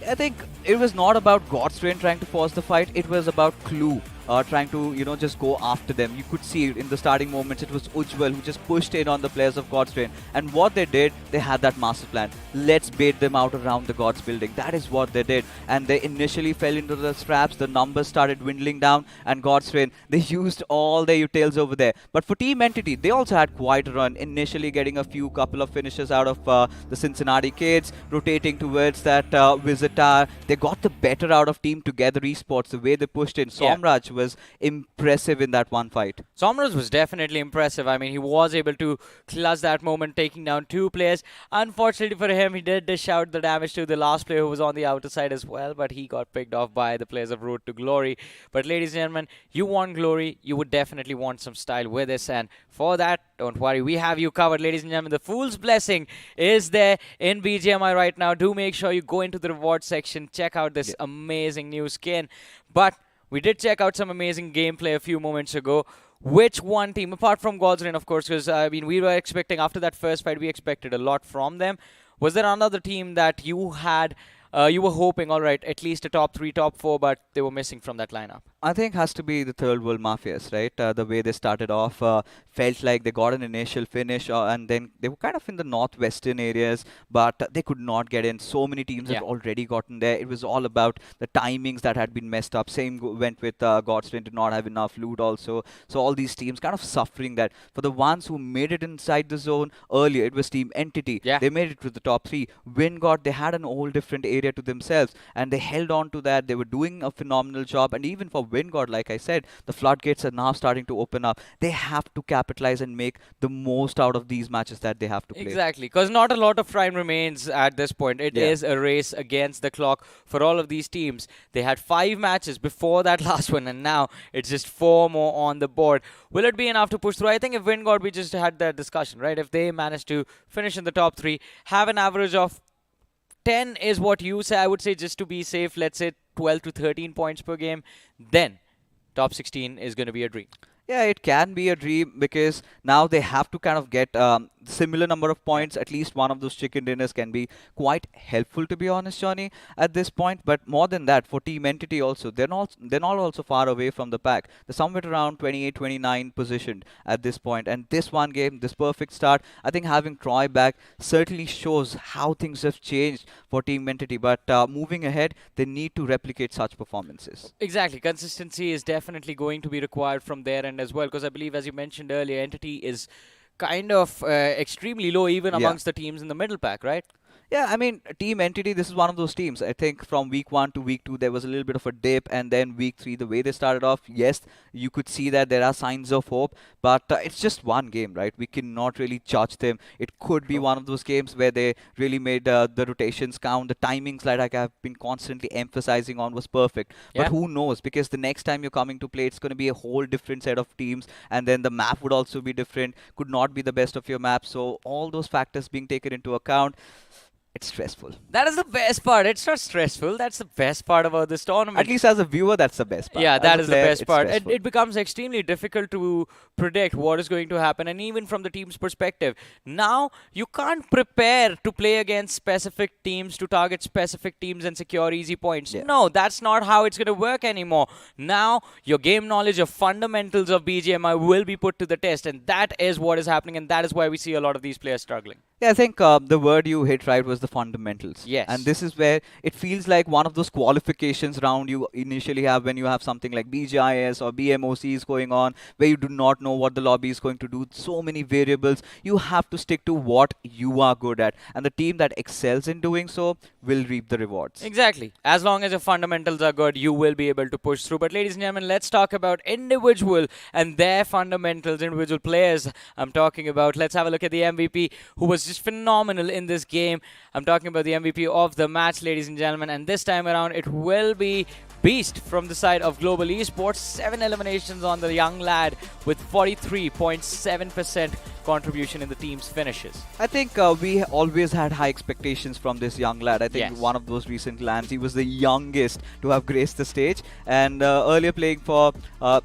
I think it was not about God's Reign trying to force the fight. It was about Clue trying to, just go after them. You could see in the starting moments, it was Ujjwal who just pushed in on the players of God's Reign. And what they did, they had that master plan. Let's bait them out around the God's building. That is what they did. And they initially fell into the traps. The numbers started dwindling down. And God's Reign, they used all their utils over there. But for Team Entity, they also had quite a run. Initially getting a couple of finishes out of the Cincinnati kids, rotating towards that Visitar. They got the better out of Team Together Esports. The way they pushed in. Somraj was impressive in that one fight. Somraj was definitely impressive. I mean, he was able to clutch that moment, taking down 2 players. Unfortunately for him, he did dish out the damage to the last player who was on the outer side as well, but he got picked off by the players of Road to Glory. But ladies and gentlemen, you want glory, you would definitely want some style with this, and for that, don't worry, we have you covered, ladies and gentlemen. The Fool's Blessing is there in BGMI right now. Do make sure you go into the reward section, check out this amazing new skin. But we did check out some amazing gameplay a few moments ago. Which one team, apart from God's Reign, of course, because we were expecting, after that first fight, we expected a lot from them. Was there another team that you had, you were hoping, all right, at least a top 3, top 4, but they were missing from that lineup? I think has to be the Third World Mafias, right? The way they started off felt like they got an initial finish, and then they were kind of in the northwestern areas, but they could not get in. So many teams have already gotten there. It was all about the timings that had been messed up. Same went with Godstrain, did not have enough loot also. So all these teams kind of suffering that. For the ones who made it inside the zone earlier, it was Team Entity. They made it to the top 3. Wingod, they had an whole different area to themselves, and they held on to that. They were doing a phenomenal job, and even for WinGod, like I said, the floodgates are now starting to open up. They have to capitalize and make the most out of these matches that they have to play. Exactly, because not a lot of time remains at this point. It is a race against the clock for all of these teams. They had 5 matches before that last one, and now it's just 4 more on the board. Will it be enough to push through? I think if WinGod, we just had that discussion, right? If they manage to finish in the top 3, have an average of 10 is what you say. I would say just to be safe, let's say 12 to 13 points per game. Then top 16 is going to be a dream. Yeah, it can be a dream because now they have to kind of get similar number of points. At least one of those chicken dinners can be quite helpful, to be honest, Johnny, at this point. But more than that, for Team Entity also, they're not also far away from the pack. They're somewhere around 28, 29 positioned at this point. And this one game, this perfect start, I think having Troy back certainly shows how things have changed for Team Entity. But moving ahead, they need to replicate such performances. Exactly. Consistency is definitely going to be required from their end as well, because I believe, as you mentioned earlier, Entity is kind of extremely low even amongst the teams in the middle pack, right? Yeah, I mean, Team Entity, this is one of those teams. I think from week 1 to week 2, there was a little bit of a dip, and then week 3, the way they started off, yes, you could see that there are signs of hope, but it's just one game, right? We cannot really judge them. It could be one of those games where they really made the rotations count. The timings, like I've been constantly emphasizing on, was perfect. But who knows? Because the next time you're coming to play, it's going to be a whole different set of teams, and then the map would also be different, could not be the best of your map. So all those factors being taken into account, it's stressful. That is the best part. It's not stressful. That's the best part about this tournament. At least as a viewer, that's the best part. Yeah, As that a is player, the best it's part. stressful. It becomes extremely difficult to predict what is going to happen, and even from the team's perspective. Now, you can't prepare to play against specific teams, to target specific teams and secure easy points. Yeah. No, that's not how it's going to work anymore. Now, your game knowledge of fundamentals of BGMI will be put to the test, and that is what is happening, and that is why we see a lot of these players struggling. Yeah, I think the word you hit right was the fundamentals. Yes. And this is where it feels like one of those qualifications round you initially have when you have something like BGIS or BMOCs going on, where you do not know what the lobby is going to do. So many variables. You have to stick to what you are good at. And the team that excels in doing so will reap the rewards. Exactly. As long as your fundamentals are good, you will be able to push through. But ladies and gentlemen, let's talk about individual and their fundamentals, individual players I'm talking about. Let's have a look at the MVP, who was just phenomenal in this game. I'm talking about the MVP of the match, ladies and gentlemen. And this time around, it will be Beast from the side of Global Esports. 7 eliminations on the young lad with 43.7% contribution in the team's finishes. I think we always had high expectations from this young lad. I think one of those recent lands, he was the youngest to have graced the stage. And earlier playing for,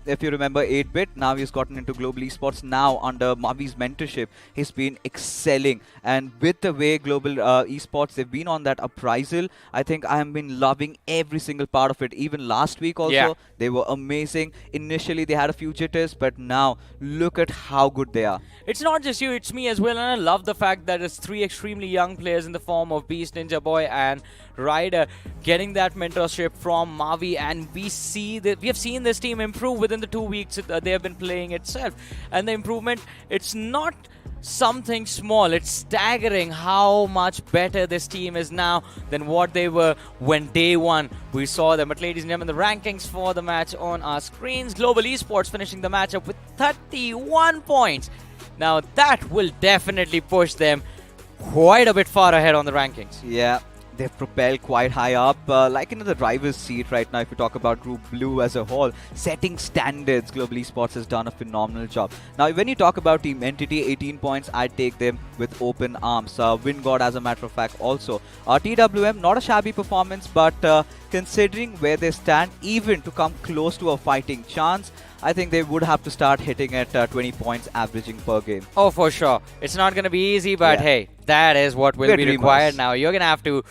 if you remember, 8-Bit, now he's gotten into Global Esports. Now under Mavi's mentorship, he's been excelling. And with the way Global Esports, they've been on that appraisal, I think I have been loving every single part of it. Even last week also, they were amazing. Initially, they had a few jitters, but now look at how good they are. It's not just you, it's me as well, and I love the fact that it's 3 extremely young players in the form of Beast, Ninja Boy, and Ryder getting that mentorship from Mavi, and we have seen this team improve within the 2 weeks they have been playing itself. And the improvement, it's not something small. It's staggering how much better this team is now than what they were when day one we saw them. But ladies and gentlemen, the rankings for the match on our screens. Global Esports finishing the matchup with 31 points. Now that will definitely push them quite a bit far ahead on the rankings. Yeah. They've propelled quite high up, like in the driver's seat right now. If you talk about Group Blue as a whole, setting standards, Global Esports has done a phenomenal job. Now, when you talk about Team Entity, 18 points, I take them with open arms. WinGod, as a matter of fact, also. TWM, not a shabby performance, but considering where they stand, even to come close to a fighting chance, I think they would have to start hitting at 20 points averaging per game. Oh, for sure. It's not going to be easy, but hey, that is what will be required now. You're going to have to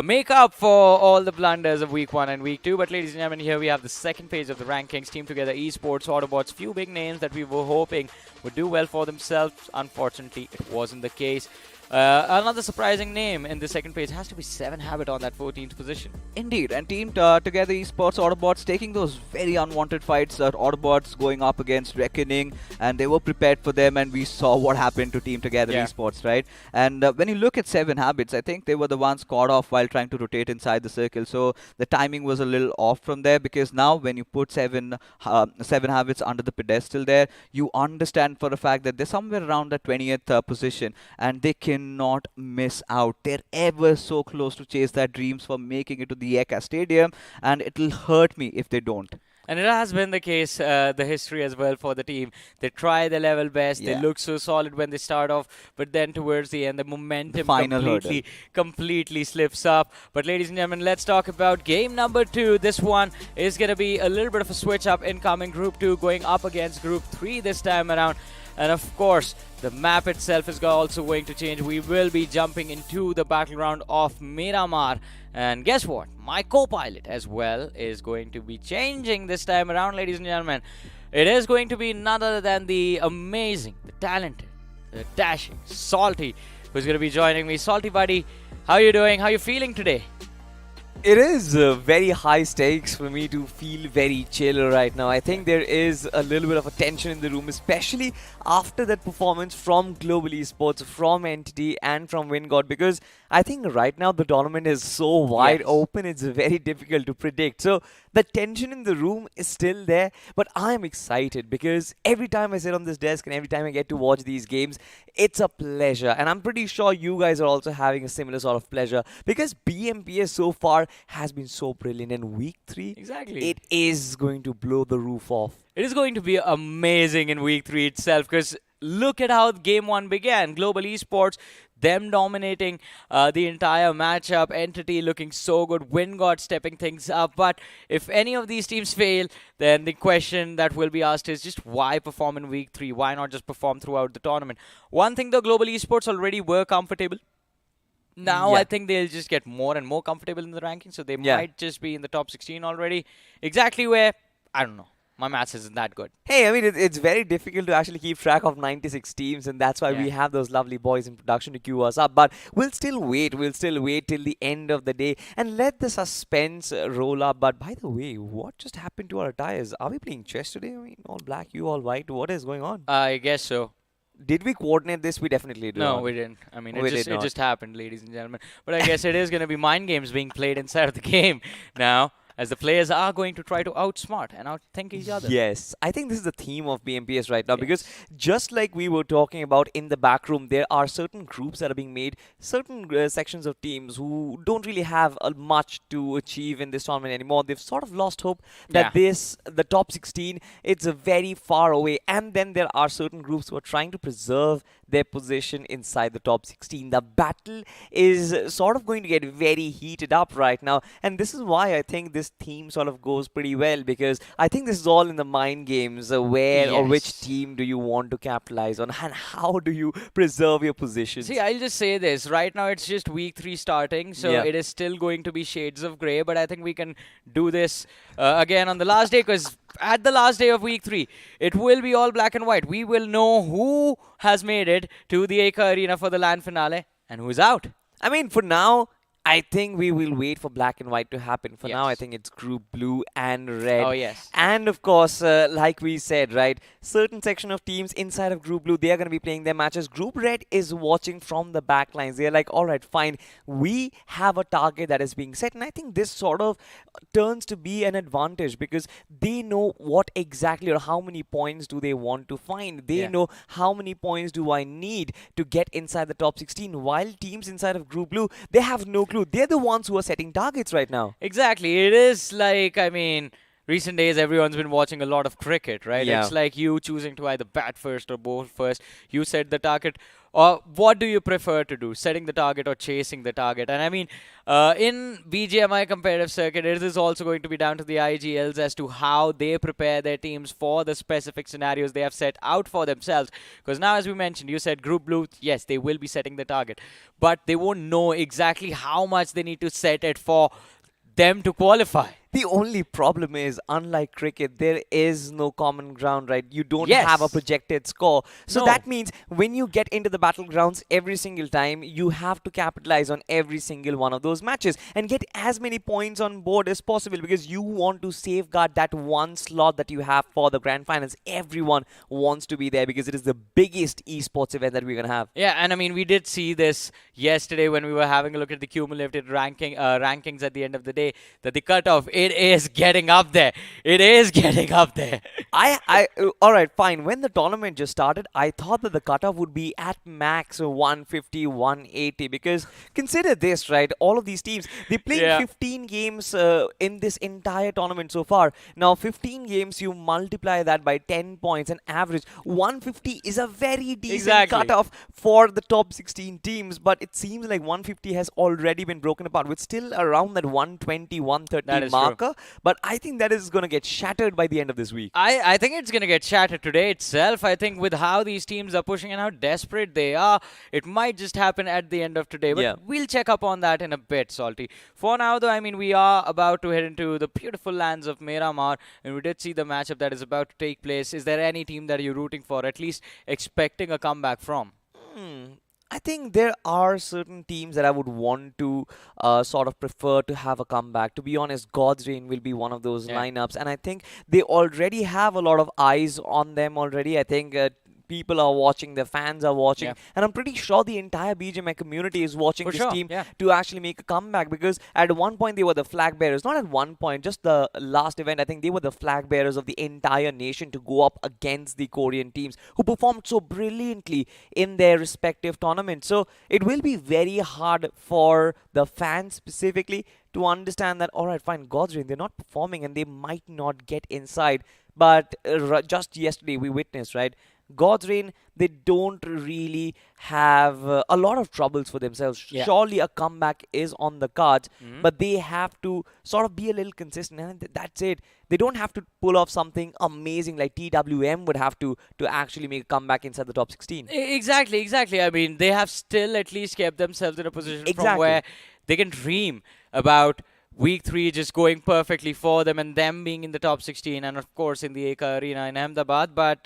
make up for all the blunders of week 1 and week 2. But ladies and gentlemen, here we have the second page of the rankings. Team Together Esports, Autobots, few big names that we were hoping would do well for themselves. Unfortunately, it wasn't the case. Another surprising name in the second page has to be Seven Habit on that 14th position. Indeed, and Team Together Esports Autobots taking those very unwanted fights, Autobots going up against Reckoning, and they were prepared for them, and we saw what happened to Team Together Yeah. Esports, right? And when you look at Seven Habits, I think they were the ones caught off while trying to rotate inside the circle, so the timing was a little off from there, because now when you put Seven Habits under the pedestal there, you understand for a fact that they're somewhere around the 20th position, and they cannot miss out. They're ever so close to chase their dreams for making it to the Eka Stadium, and it'll hurt me if they don't. And it has been the case, the history as well for the team. They try their level best. They Yeah. look so solid when they start off, but then towards the end, the momentum Final completely slips up. But ladies and gentlemen, let's talk about game number 2. This one is going to be a little bit of a switch up incoming Group 2, going up against Group 3 this time around. And of course, the map itself is also going to change. We will be jumping into the battleground of Miramar. And guess what? My co-pilot as well is going to be changing this time around, ladies and gentlemen. It is going to be none other than the amazing, the talented, the dashing, Salty, who's going to be joining me. Salty buddy, how are you doing? How are you feeling today? It is very high stakes for me to feel very chill right now. I think there is a little bit of a tension in the room, especially after that performance from Global Esports, from Entity, and from WinGod, because I think right now the tournament is so wide Yes. open, it's very difficult to predict. So the tension in the room is still there, but I am excited because every time I sit on this desk and every time I get to watch these games, it's a pleasure. And I'm pretty sure you guys are also having a similar sort of pleasure because BMPS so far has been so brilliant. And week 3, Exactly. it is going to blow the roof off. It is going to be amazing in week 3 itself because look at how game 1 began. Global Esports, them dominating the entire matchup, Entity looking so good, WinGod stepping things up. But if any of these teams fail, then the question that will be asked is just why perform in week 3? Why not just perform throughout the tournament? One thing, the Global Esports already were comfortable. Now Yeah. I think they'll just get more and more comfortable in the rankings, so they Yeah. might just be in the top 16 already. Exactly where? I don't know. My maths isn't that good. Hey, I mean, it's very difficult to actually keep track of 96 teams, and that's why Yeah. we have those lovely boys in production to queue us up. But we'll still wait. We'll still wait till the end of the day and let the suspense roll up. But by the way, what just happened to our attires? Are we playing chess today? I mean, all black, you all white. What is going on? I guess so. Did we coordinate this? We definitely did. No, not. we didn't. I mean, We did it not. just happened, ladies and gentlemen. But I guess it is going to be mind games being played inside of the game now, as the players are going to try to outsmart and outthink each other. Yes, I think this is the theme of BMPS right now because just like we were talking about in the back room, there are certain groups that are being made, certain sections of teams who don't really have much to achieve in this tournament anymore. They've sort of lost hope that the top 16, it's very far away. And then there are certain groups who are trying to preserve their position inside the top 16. The battle is sort of going to get very heated up right now. And this is why I think this theme sort of goes pretty well because I think this is all in the mind games. Where or which Yes. team do you want to capitalize on and how do you preserve your positions? See, I'll just say this. Right now, it's just week 3 starting, so Yeah. it is still going to be shades of grey. But I think we can do this again on the last day, because at the last day of week 3, it will be all black and white. We will know who has made it to the Eka Arena for the LAN finale and who's out. I mean, for now, I think we will wait for black and white to happen. For now, I Yes. think it's group blue and red. Oh, yes. And of course, like we said, right, certain section of teams inside of group blue, they are going to be playing their matches. Group red is watching from the back lines. They're like, all right, fine. We have a target that is being set. And I think this sort of turns to be an advantage because they know what exactly or how many points do they want to find. They Yeah. know how many points do I need to get inside the top 16. While teams inside of group blue, they have no clue. They're the ones who are setting targets right now. Exactly. It is like, I mean, recent days everyone's been watching a lot of cricket, right? Yeah. It's like you choosing to either bat first or bowl first. You set the target. Or what do you prefer to do? Setting the target or chasing the target? And I mean, in BGMI competitive circuit, it is also going to be down to the IGLs as to how they prepare their teams for the specific scenarios they have set out for themselves. Because now, as we mentioned, you said group blue, yes, they will be setting the target. But they won't know exactly how much they need to set it for them to qualify. The only problem is, unlike cricket, there is no common ground, right? You don't Yes. have a projected score. So No. that means when you get into the battlegrounds every single time, you have to capitalize on every single one of those matches and get as many points on board as possible, because you want to safeguard that one slot that you have for the grand finals. Everyone wants to be there because it is the biggest esports event that we're going to have. Yeah, and I mean, we did see this yesterday when we were having a look at the cumulative rankings at the end of the day, that the cutoff, it is getting up there. It is getting up there. All right, fine. When the tournament just started, I thought that the cutoff would be at max 150, 180, because consider this, right? All of these teams, they played Yeah. 15 games in this entire tournament so far. Now, 15 games, you multiply that by 10 points, an average 150 is a very decent Exactly. cutoff for the top 16 teams, but it seems like 150 has already been broken apart with still around that 120, That 130 is true. marker. But I think that is going to get shattered by the end of this week. I think it's going to get shattered today itself. I think with how these teams are pushing and how desperate they are, it might just happen at the end of today. But Yeah. we'll check up on that in a bit, Salty. For now, though, I mean, we are about to head into the beautiful lands of Miramar, and we did see the matchup that is about to take place. Is there any team that you're rooting for, at least expecting a comeback from? I think there are certain teams that I would want to sort of prefer to have a comeback. To be honest, God's Reign will be one of those Yeah. lineups, and I think they already have a lot of eyes on them already. I think people are watching, the fans are watching, Yeah. and I'm pretty sure the entire BGMI community is watching For this sure, team yeah. to actually make a comeback, because at one point they were the flag bearers. Not at one point, just the last event, I think they were the flag bearers of the entire nation to go up against the Korean teams who performed so brilliantly in their respective tournaments. So it will be very hard for the fans specifically to understand that, all right, fine, God's Reign, they're not performing and they might not get inside. But just yesterday we witnessed, right? God's Reign, they don't really have a lot of troubles for themselves. Yeah. Surely a comeback is on the cards, but they have to sort of be a little consistent, and that's it. They don't have to pull off something amazing like TWM would have to actually make a comeback inside the top 16. Exactly. I mean, they have still at least kept themselves in a position from Exactly. where they can dream about week 3 just going perfectly for them and them being in the top 16 and of course in the Eka Arena in Ahmedabad. But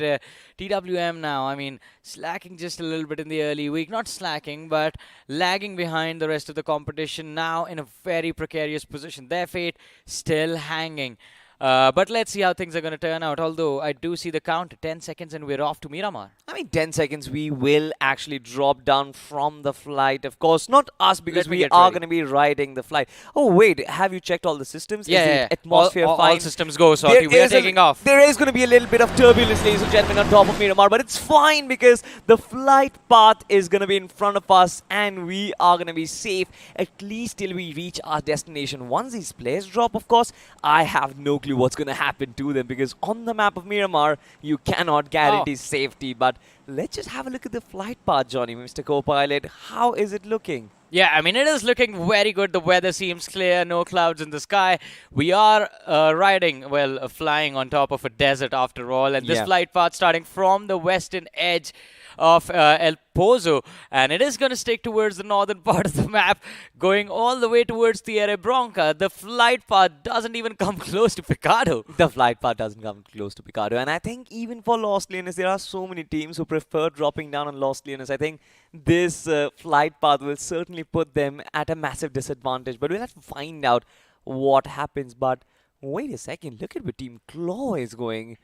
TWM now, I mean, slacking just a little bit in the early week. Not slacking, but lagging behind the rest of the competition, now in a very precarious position. Their fate still hanging. But let's see how things are going to turn out. Although I do see the count, 10 seconds and we're off to Miramar. I mean, 10 seconds, we will actually drop down from the flight. Of course, not us, because Let me we get are ready. going to be riding the flight. Oh, wait, have you checked all the systems? Is Yeah, the yeah. atmosphere all fine? systems go, Salty. We are taking off. There is going to be a little bit of turbulence, ladies and gentlemen, on top of Miramar, but it's fine because the flight path is going to be in front of us and we are going to be safe at least till we reach our destination. Once these players drop, of course, I have no clue what's going to happen to them, because on the map of Miramar, you cannot guarantee safety. But let's just have a look at the flight path, Johnny, Mr. Co-Pilot. How is it looking? Yeah, I mean, it is looking very good. The weather seems clear, no clouds in the sky. We are flying on top of a desert after all. And this Yeah. flight path starting from the western edge of El Pozo, and it is going to stick towards the northern part of the map, going all the way towards Tierra Bronca. The flight path doesn't even come close to Picado. The flight path doesn't come close to Picado. And I think even for Lost Leonis, there are so many teams who prefer dropping down on Lost Leonis. I think this flight path will certainly put them at a massive disadvantage. But we'll have to find out what happens. But wait a second, look at where Team Claw is going.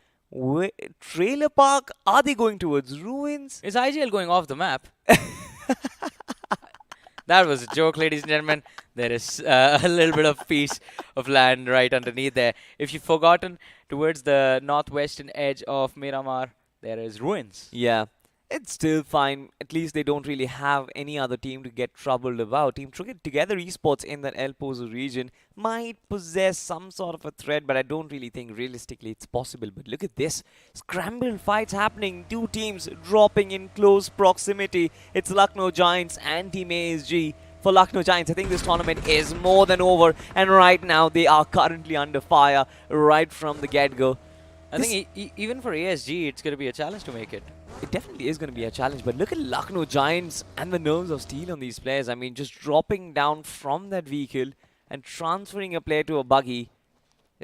Trailer Park? Are they going towards ruins? Is IGL going off the map? That was a joke, ladies and gentlemen. There is a little bit of piece of land right underneath there. If you've forgotten, towards the northwestern edge of Miramar, there is ruins. Yeah, it's still fine. At least they don't really have any other team to get troubled about. Team Together Esports in that El Pozo region might possess some sort of a threat, but I don't really think realistically it's possible. But look at this. Scramble fights happening. Two teams dropping in close proximity. It's Lucknow Giants and Team ASG. For Lucknow Giants, I think this tournament is more than over. And right now, they are currently under fire right from the get-go. I think even for ASG, it's going to be a challenge to make it. It definitely is going to be a challenge, but look at Lucknow Giants and the nerves of steel on these players. I mean, just dropping down from that vehicle and transferring a player to a buggy.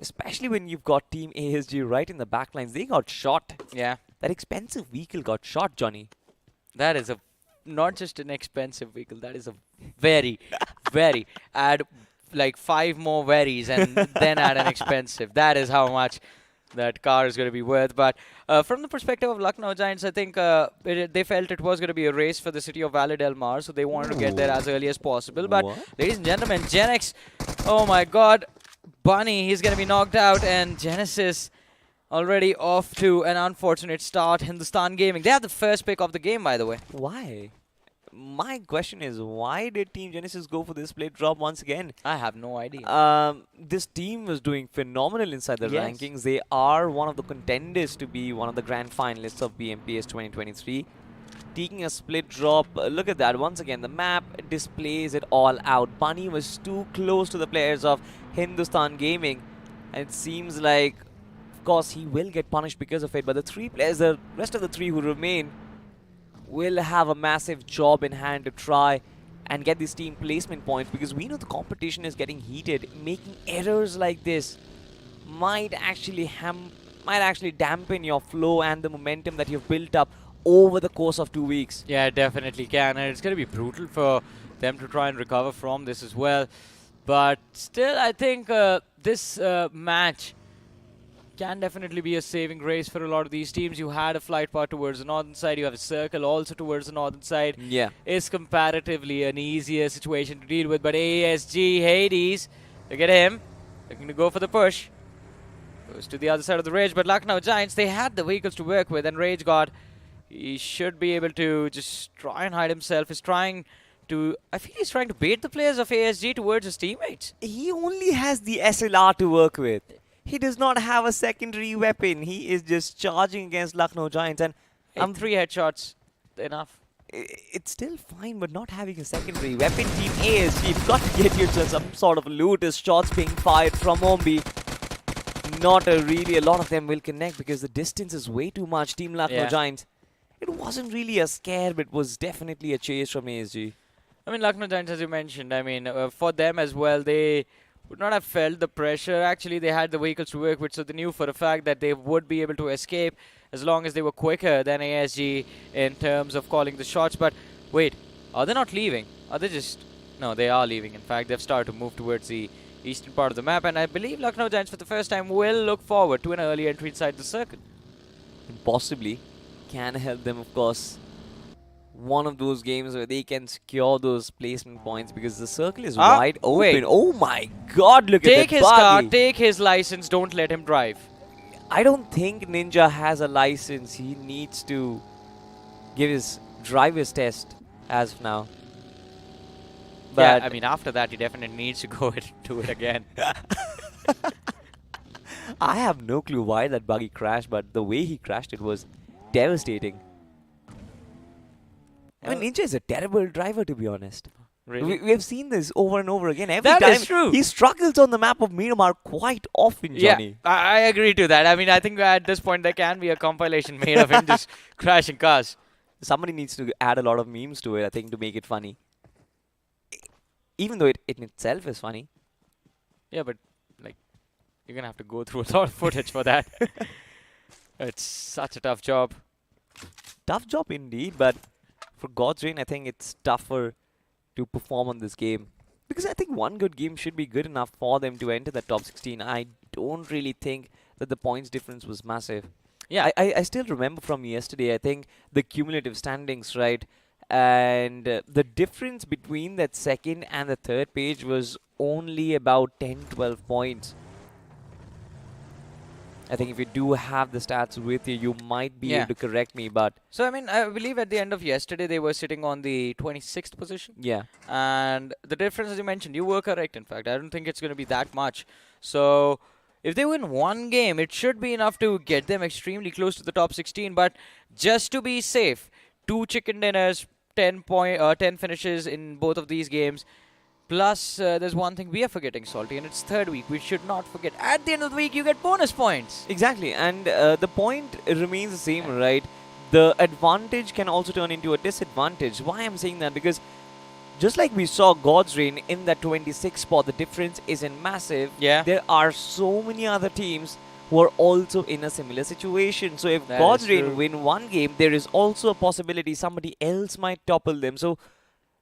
Especially when you've got Team ASG right in the backlines. They got shot. Yeah, That expensive vehicle got shot, Johnny. that is a not just an expensive vehicle. That is a very, very add like 5 more veries and then add an expensive. That is how much that car is going to be worth. But from the perspective of Lucknow Giants, I think they felt it was going to be a race for the city of Valle del Mar, so they wanted to get there as early as possible. But What? ladies and gentlemen, Genex, oh my God, Bunny, he's going to be knocked out, and Genesis already off to an unfortunate start. Hindustan Gaming, they have the first pick of the game, by the way. Why? My question is, why did Team Genesis go for this split drop once again? I have no idea. This team was doing phenomenal inside the Yes. rankings. They are one of the contenders to be one of the grand finalists of BMPS 2023. Taking a split drop, look at that. Once again, the map displays it all out. Bunny was too close to the players of Hindustan Gaming. And it seems like, of course, he will get punished because of it. But the three players, the rest of the three who remain, will have a massive job in hand to try and get these team placement points, because we know the competition is getting heated. Making errors like this might actually dampen your flow and the momentum that you've built up over the course of 2 weeks. Yeah, it definitely can, and it's going to be brutal for them to try and recover from this as well. But still, I think this match can definitely be a saving grace for a lot of these teams. You had a flight path towards the northern side, you have a circle also towards the northern side. Yeah. Is comparatively an easier situation to deal with, but ASG, Hades, look at him, looking to go for the push. Goes to the other side of the ridge, but Lucknow Giants, they had the vehicles to work with, and Rage God, he should be able to just try and hide himself. He's trying to, I feel he's trying to bait the players of ASG towards his teammates. He only has the SLR to work with. He does not have a secondary weapon. He is just charging against Lucknow Giants, and Hey, 3 headshots, enough. it's still fine, but not having a secondary weapon. Team ASG, you've got to get yourself some sort of loot as shots being fired from Ombi. Not really a lot of them will connect because the distance is way too much. Team Lucknow Yeah. Giants, it wasn't really a scare, but it was definitely a chase from ASG. I mean, Lucknow Giants, as you mentioned, I mean, for them as well, they would not have felt the pressure. Actually, they had the vehicles to work with, so they knew for a fact that they would be able to escape as long as they were quicker than ASG in terms of calling the shots. But wait, are they not leaving? Are they just... No, they are leaving. In fact, they've started to move towards the eastern part of the map, and I believe Lucknow Giants for the first time will look forward to an early entry inside the circle. And possibly can help them, of course. One of those games where they can secure those placement points because the circle is wide open. wait. Oh my god, look Take at that his car, buggy. take his license, don't let him drive. I don't think Ninja has a license. He needs to give his driver's test as of now. Yeah, But I mean, after that, he definitely needs to go do it again. I have no clue why that buggy crashed, but the way he crashed it was devastating. I mean, Ninja is a terrible driver, to be honest. Really? We have seen this over and over again. Every That time is true. he struggles on the map of Miramar quite often, Johnny. Yeah, I agree to that. I mean, I think at this point there can be a compilation made of him just crashing cars. Somebody needs to add a lot of memes to it, I think, to make it funny. Even though it in itself is funny. Yeah, but like, you're gonna have to go through a lot of footage for that. It's such a tough job. Tough job indeed, but for God's reign, I think it's tougher to perform on this game. Because I think one good game should be good enough for them to enter the top 16. I don't really think that the points difference was massive. Yeah, I still remember from yesterday, I think, the cumulative standings, right? And the difference between that second and the third page was only about 10-12 points. I think if you do have the stats with you, you might be Yeah. able to correct me, but So, I mean, I believe at the end of yesterday they were sitting on the 26th position. yeah. And the difference, as you mentioned, you were correct, in fact. I don't think it's going to be that much. So, if they win one game, it should be enough to get them extremely close to the top 16. But just to be safe, 2 chicken dinners, 10 finishes in both of these games. Plus, there's one thing we are forgetting, Salty, and it's third week. We should not forget. At the end of the week, you get bonus points. Exactly, and the point remains the same, right? The advantage can also turn into a disadvantage. Why I'm saying that? Because just like we saw God's Reign in that 26 spot, the difference isn't massive. Yeah. There are so many other teams who are also in a similar situation. So if That God's is Reign true. win one game, there is also a possibility somebody else might topple them. So,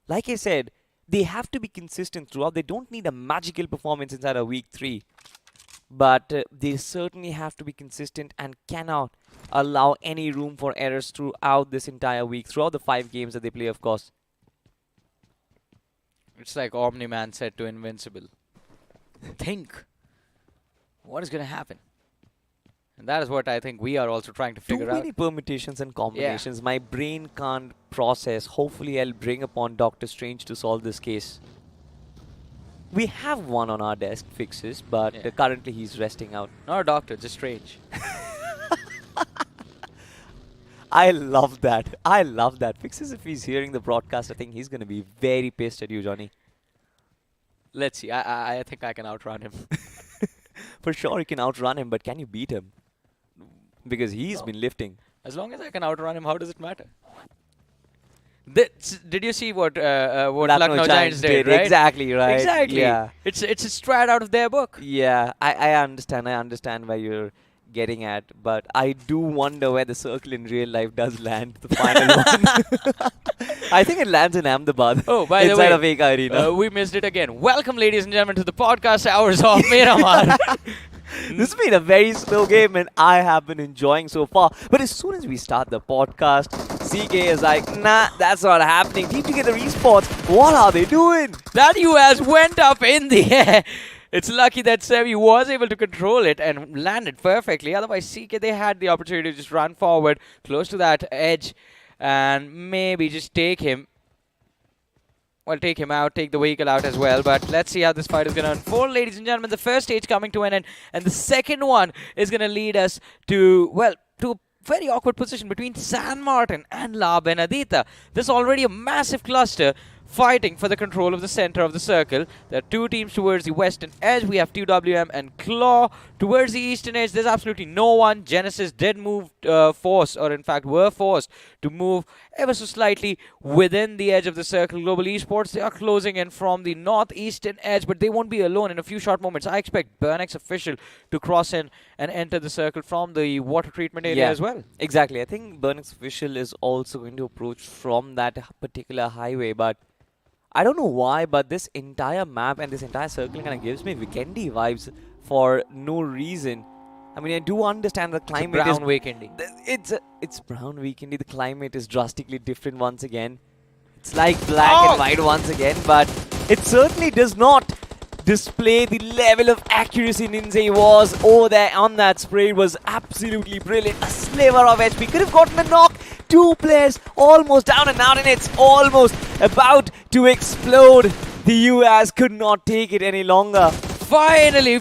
like I said, they have to be consistent throughout. They don't need a magical performance inside a week 3. But they certainly have to be consistent and cannot allow any room for errors throughout this entire week, throughout the 5 games that they play, of course. It's like Omni-Man said to Invincible. Think. What is going to happen? And that is what I think we are also trying to Too figure out. many permutations and combinations. My brain can't process. Hopefully, I'll bring upon Doctor Strange to solve this case. We have one on our desk, Fixes, but Yeah. currently he's resting out. Not a doctor, just Strange. I love that. I love that. Fixes, if he's hearing the broadcast, I think he's going to be very pissed at you, Johnny. Let's see. I think I can outrun him. For sure, you can outrun him, but can you beat him? Because he's been lifting. As long as I can outrun him, how does it matter? Did you see what Lucknow Giants did, right? Exactly, right. Exactly. Yeah. It's straight out of their book. Yeah, I understand. I understand where you're getting at, but I do wonder where the circle in real life does land, the final one. I think it lands in Ahmedabad. Oh, by the inside way, of Eka Arena. we missed it again. Welcome, ladies and gentlemen, to the podcast hours of Miramar. This has been a very slow game and I have been enjoying so far. But as soon as we start the podcast, CK is like, nah, that's not happening. Team Together Esports, what are they doing? That US went up in the air. It's lucky that Sevi was able to control it and landed perfectly. Otherwise, CK, they had the opportunity to just run forward close to that edge and maybe just take him. Well, take him out, take the vehicle out as well. But let's see how this fight is going to unfold, ladies and gentlemen. The first stage coming to an end. And the second one is going to lead us to, well, to a very awkward position between San Martin and La Benedita. There's already a massive cluster fighting for the control of the center of the circle. There are two teams towards the western edge. We have TWM and Claw. Towards the eastern edge, there's absolutely no one. Genesis did move were forced to move ever so slightly within the edge of the circle. Global Esports, they are closing in from the northeastern edge, but they won't be alone in a few short moments. I expect Burnex Official to cross in and enter the circle from the water treatment area as well. Exactly. I think Burnex Official is also going to approach from that particular highway, but I don't know why, but this entire map and this entire circle kind of gives me Weekendy vibes for no reason. I mean, I do understand the climate Brown is Weekendy. It's brown Weekendy. The climate is drastically different once again. It's like black and white once again, but it certainly does not display the level of accuracy Ninja was over there on that spray. It was absolutely brilliant. A sliver of HP. Could have gotten a knock. 2 players almost down and out, and it's almost about to explode. The US could not take it any longer. Finally,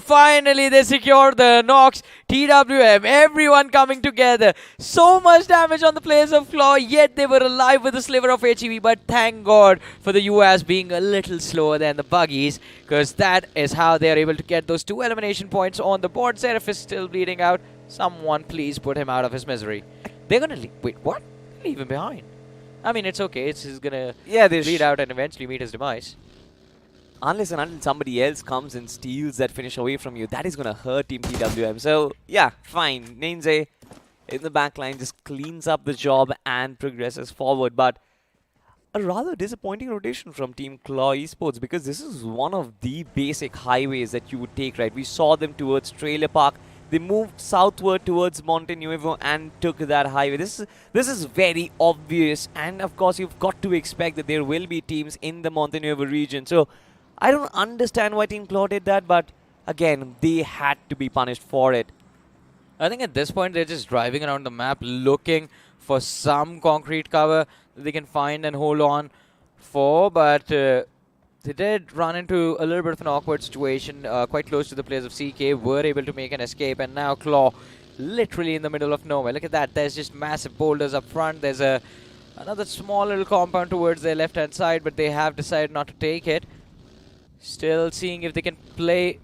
they secured the knocks. TWM, everyone coming together. So much damage on the players of Claw, yet they were alive with a sliver of HEV. But thank God for the US being a little slower than the Buggies, because that is how they are able to get those 2 elimination points on the board. Seraph is still bleeding out. Someone please put him out of his misery. They're gonna wait, what? Leave him behind. I mean, it's okay. He's gonna bleed out and eventually meet his demise. Unless and until somebody else comes and steals that finish away from you, that is going to hurt Team TWM. So, yeah, fine. Ninja in the backline just cleans up the job and progresses forward. But a rather disappointing rotation from Team Claw Esports, because this is one of the basic highways that you would take, right? We saw them towards Trailer Park. They moved southward towards Monte Nuevo and took that highway. This is very obvious. And, of course, you've got to expect that there will be teams in the Monte Nuevo region. So, I don't understand why Team Claw did that, but again, they had to be punished for it. I think at this point, they're just driving around the map looking for some concrete cover that they can find and hold on for, but they did run into a little bit of an awkward situation quite close to the players of CK, were able to make an escape, and now Claw literally in the middle of nowhere. Look at that, there's just massive boulders up front. There's another small little compound towards their left-hand side, but they have decided not to take it. Still seeing if they can play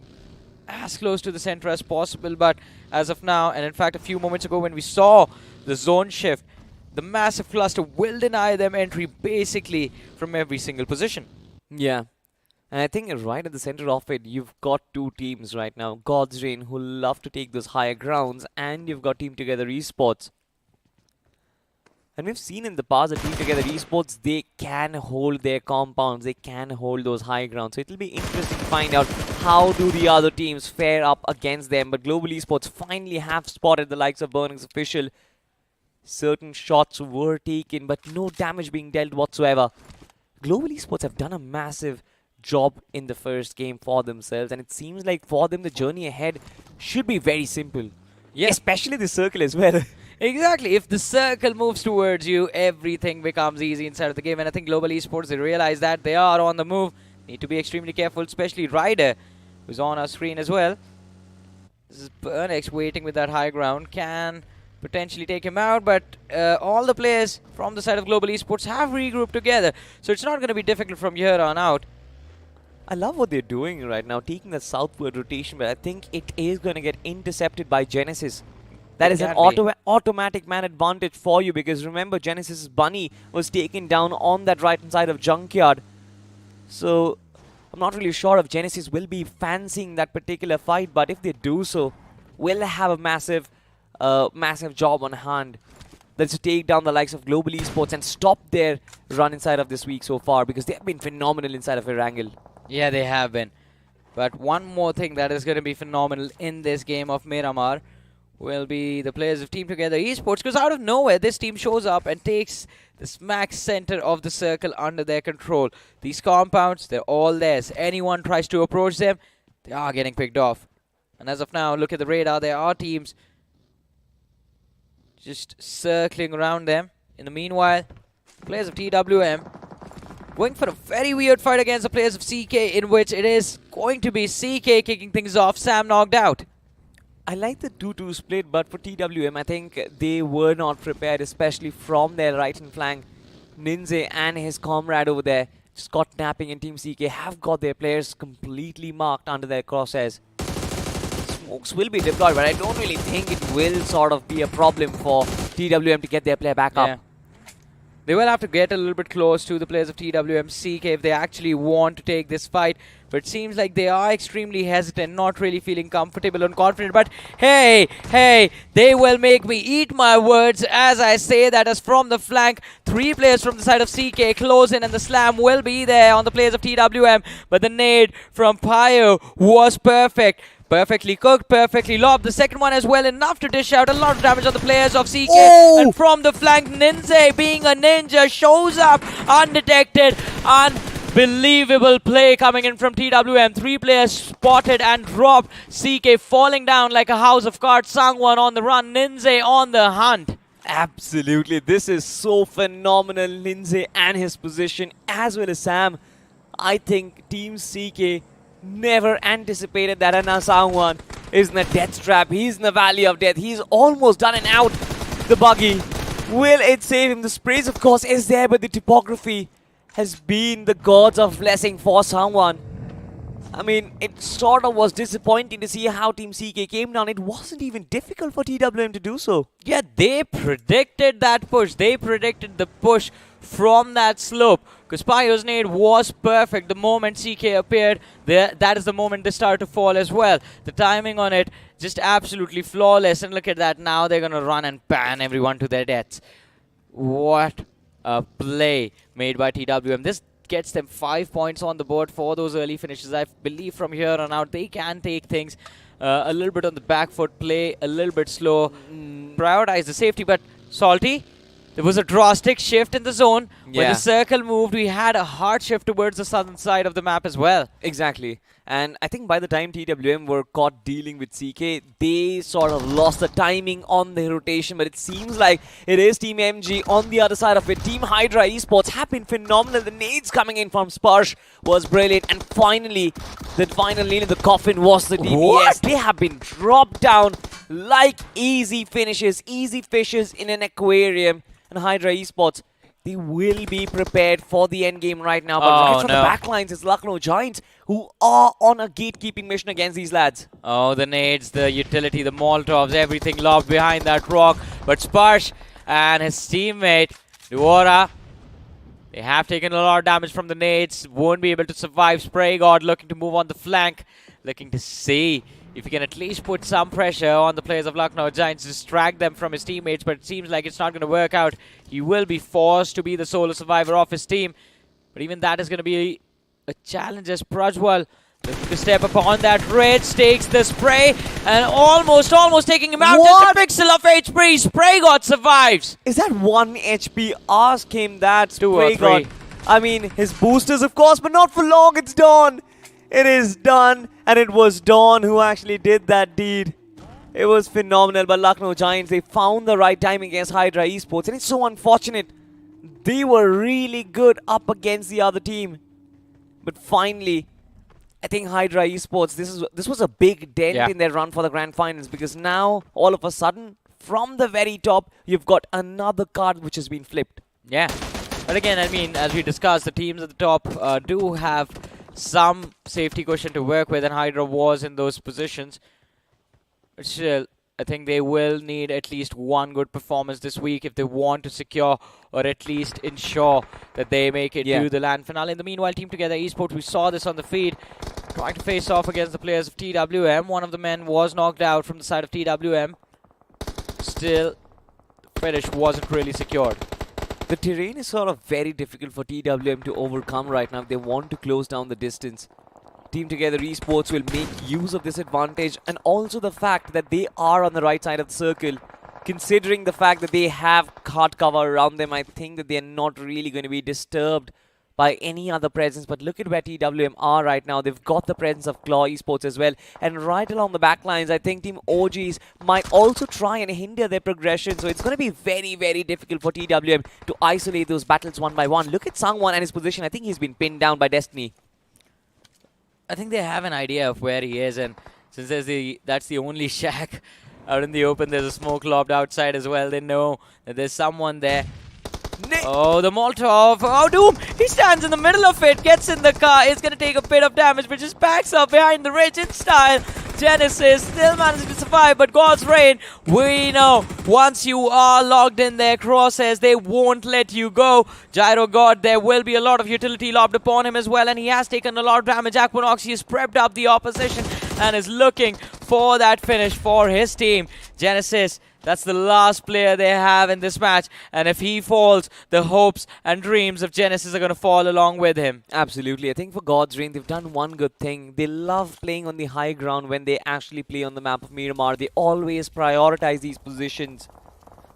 as close to the center as possible, but as of now, and in fact a few moments ago when we saw the zone shift, the massive cluster will deny them entry basically from every single position. Yeah. And I think right at the center of it, you've got two teams right now. God's Reign, who love to take those higher grounds, and you've got Team Together Esports. And we've seen in the past that Team Together Esports, they can hold their compounds, they can hold those high grounds. So it'll be interesting to find out how do the other teams fare up against them. But Global Esports finally have spotted the likes of Burning's official. Certain shots were taken, but no damage being dealt whatsoever. Global Esports have done a massive job in the first game for themselves, and it seems like for them the journey ahead should be very simple. Yeah. Especially the circle as well. Exactly. If the circle moves towards you, everything becomes easy inside of the game. And I think Global Esports, they realize that they are on the move. Need to be extremely careful, especially Ryder, who's on our screen as well. This is Burnix waiting with that high ground. Can potentially take him out, but all the players from the side of Global Esports have regrouped together. So it's not going to be difficult from here on out. I love what they're doing right now, taking the southward rotation, but I think it is going to get intercepted by Genesis. That is an automatic man advantage for you, because remember, Genesis's bunny was taken down on that right-hand side of Junkyard. So I'm not really sure if Genesis will be fancying that particular fight, but if they do so, we'll have a massive job on hand. That's to take down the likes of Global Esports and stop their run inside of this week so far, because they have been phenomenal inside of Erangel. Yeah, they have been. But one more thing that is going to be phenomenal in this game of Miramar will be the players of Team Together Esports, because out of nowhere this team shows up and takes the smack center of the circle under their control. These compounds, they're all theirs. Anyone tries to approach them, they are getting picked off. And as of now, look at the radar, there are teams just circling around them. In the meanwhile, players of TWM going for a very weird fight against the players of CK, in which it is going to be CK kicking things off, Sam knocked out. I like the 2-2 split, but for TWM, I think they were not prepared, especially from their right-hand flank. Ninze and his comrade over there, Scott Napping and Team CK, have got their players completely marked under their crosshairs. Smokes will be deployed, but I don't really think it will sort of be a problem for TWM to get their player back up. They will have to get a little bit close to the players of TWM CK if they actually want to take this fight. But it seems like they are extremely hesitant, not really feeling comfortable and confident. But hey, they will make me eat my words as I say that, as from the flank, 3 players from the side of CK close in, and the slam will be there on the players of TWM. But the nade from Pio was perfect. Perfectly cooked, perfectly lobbed. The second one as well, enough to dish out a lot of damage on the players of CK. Oh! And from the flank, Ninze, being a ninja, shows up undetected. Unbelievable play coming in from TWM. 3 players spotted and dropped. CK falling down like a house of cards. Sangwon on the run, Ninze on the hunt. Absolutely, this is so phenomenal. Ninze and his position, as well as Sam. I think Team CK never anticipated that Sangwon is in the death trap. He's in the valley of death. He's almost done and out. The buggy, will it save him? The sprays, of course, is there, but the topography has been the gods of blessing for Sangwon. I mean, it sort of was disappointing to see how Team CK came down. It wasn't even difficult for TWM to do so. Yeah, they predicted that push. They predicted the push from that slope. Because Pio's nade was perfect. The moment CK appeared, that is the moment they started to fall as well. The timing on it, just absolutely flawless. And look at that, now they're going to run and ban everyone to their deaths. What a play made by TWM. This gets them 5 points on the board for those early finishes. I believe from here on out, they can take things a little bit on the back foot, play a little bit slow, prioritize the safety. But Salty, there was a drastic shift in the zone. When the circle moved, we had a hard shift towards the southern side of the map as well. Exactly. And I think by the time TWM were caught dealing with CK, they sort of lost the timing on the rotation. But it seems like it is Team MG on the other side of it. Team Hydra Esports have been phenomenal. The nades coming in from Sparsh was brilliant. And finally, the final nail in the coffin was the DPS. What? They have been dropped down like easy finishes, easy fishes in an aquarium. And Hydra Esports, they will be prepared for the end game right now. But right from the back lines is Lucknow Giants, who are on a gatekeeping mission against these lads. Oh, the nades, the utility, the Molotovs, everything lobbed behind that rock. But Sparsh and his teammate, Duora, They have taken a lot of damage from the nades. Won't be able to survive. Spray God looking to move on the flank. Looking to see if he can at least put some pressure on the players of Lucknow Giants, distract them from his teammates, but it seems like it's not going to work out. He will be forced to be the solo survivor of his team. But even that is going to be a challenge as Prajwal looking to step upon that ridge, takes the spray, and almost taking him out. What? Just a pixel of HP. Spray God survives. Is that 1 HP? Ask him that. 2 or Spray God. 3. I mean, his boosters, of course, but not for long. It's done. It is done. And it was Dawn who actually did that deed. It was phenomenal. But Lucknow Giants, they found the right timing against Hydra Esports. And it's so unfortunate. They were really good up against the other team. But finally, I think Hydra Esports, this was a big dent in their run for the grand finals, because now, all of a sudden, from the very top, you've got another card which has been flipped. Yeah. But again, I mean, as we discussed, the teams at the top do have some safety cushion to work with, and Hydra was in those positions. But still, I think they will need at least one good performance this week if they want to secure or at least ensure that they make it to the LAN finale. In the meanwhile, Team Together Esports, we saw this on the feed, trying to face off against the players of TWM. One of the men was knocked out from the side of TWM. Still, the finish wasn't really secured. The terrain is sort of very difficult for TWM to overcome right now if they want to close down the distance. Team Together Esports will make use of this advantage, and also the fact that they are on the right side of the circle. Considering the fact that they have hard cover around them, I think that they are not really going to be disturbed by any other presence. But look at where TWM are right now. They've got the presence of Claw Esports as well. And right along the back lines, I think Team OGs might also try and hinder their progression. So it's going to be very, very difficult for TWM to isolate those battles one by one. Look at Sangwon and his position. I think he's been pinned down by Destiny. I think they have an idea of where he is, and since that's the only shack out in the open, there's a smoke lobbed outside as well. They know that there's someone there. Oh, the Molotov. Oh, Doom! He stands in the middle of it, gets in the car. It's going to take a bit of damage, but just backs up behind the ridge in style. Genesis still managing to survive, but God's Reign, we know once you are logged in their crosshairs, they won't let you go. Gyro God, there will be a lot of utility lobbed upon him as well, and he has taken a lot of damage. Aquanox, he has prepped up the opposition and is looking for that finish for his team. Genesis, that's the last player they have in this match, and if he falls, the hopes and dreams of Genesis are going to fall along with him. Absolutely. I think for God's Reign, they've done one good thing. They love playing on the high ground when they actually play on the map of Miramar. They always prioritize these positions.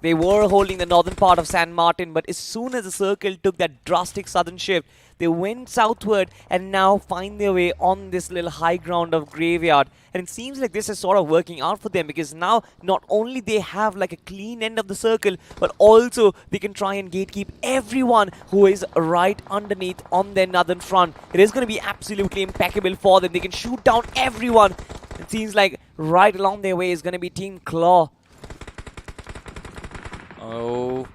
They were holding the northern part of San Martin, but as soon as the circle took that drastic southern shift, they went southward and now find their way on this little high ground of Graveyard. And it seems like this is sort of working out for them, because now not only they have like a clean end of the circle, but also they can try and gatekeep everyone who is right underneath on their northern front. It is going to be absolutely impeccable for them. They can shoot down everyone. It seems like right along their way is going to be Team Claw. Oh,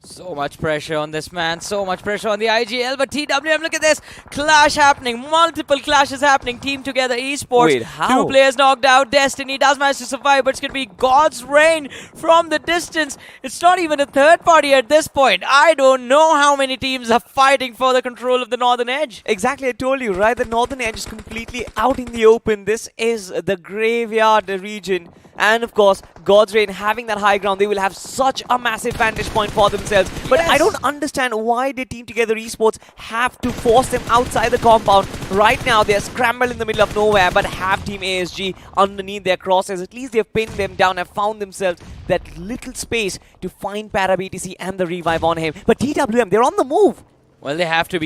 so much pressure on this man, so much pressure on the IGL, but TWM, look at this, clash happening, multiple clashes happening. Team Together Esports, Wait, how? 2 players knocked out. Destiny does manage to survive, but it's going to be God's Reign from the distance. It's not even a third party at this point. I don't know how many teams are fighting for the control of the northern edge. Exactly, I told you, right? The northern edge is completely out in the open. This is the Graveyard region. And of course, God's Reign having that high ground, they will have such a massive vantage point for themselves. But I don't understand why did Team Together Esports have to force them outside the compound. Right now, they're scrambled in the middle of nowhere, but have Team ASG underneath their crosses. At least they've pinned them down and found themselves that little space to find Para BTC and the revive on him. But TWM, they're on the move. Well, they have to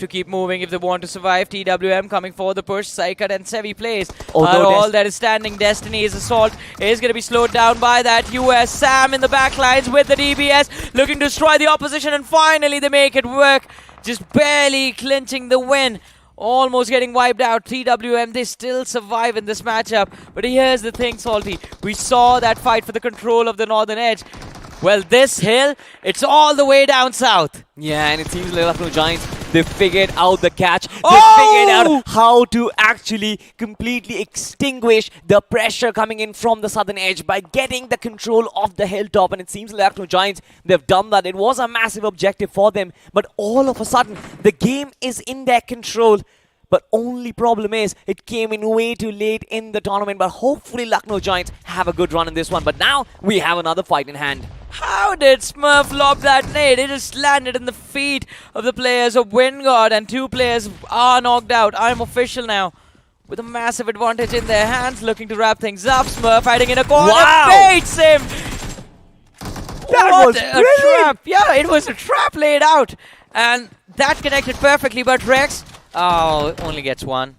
keep moving if they want to survive. TWM coming for the push. Saikat and Sevi plays are all that is standing. Destiny's assault is going to be slowed down by that US. Sam in the backlines with the DBS looking to destroy the opposition, and finally they make it work. Just barely clinching the win. Almost getting wiped out. TWM, they still survive in this matchup. But here's the thing, Salty. We saw that fight for the control of the northern edge. Well, this hill, it's all the way down south. Yeah, and it seems like Lucknow Giants They figured out the catch. They Oh! figured out how to actually completely extinguish the pressure coming in from the southern edge by getting the control of the hilltop. And it seems like Lucknow Giants, they've done that. It was a massive objective for them. But all of a sudden, the game is in their control. But only problem is, it came in way too late in the tournament. But hopefully Lucknow Giants have a good run in this one. But now, we have another fight in hand. How did Smurf lob that nade? It just landed in the feet of the players of Wingard, and 2 players are knocked out. I'm official now. With a massive advantage in their hands, looking to wrap things up. Smurf hiding in a corner, Wow! baits him! That What was a brilliant! trap! Yeah, it was a trap laid out. And that connected perfectly, but Rex, oh, only gets 1.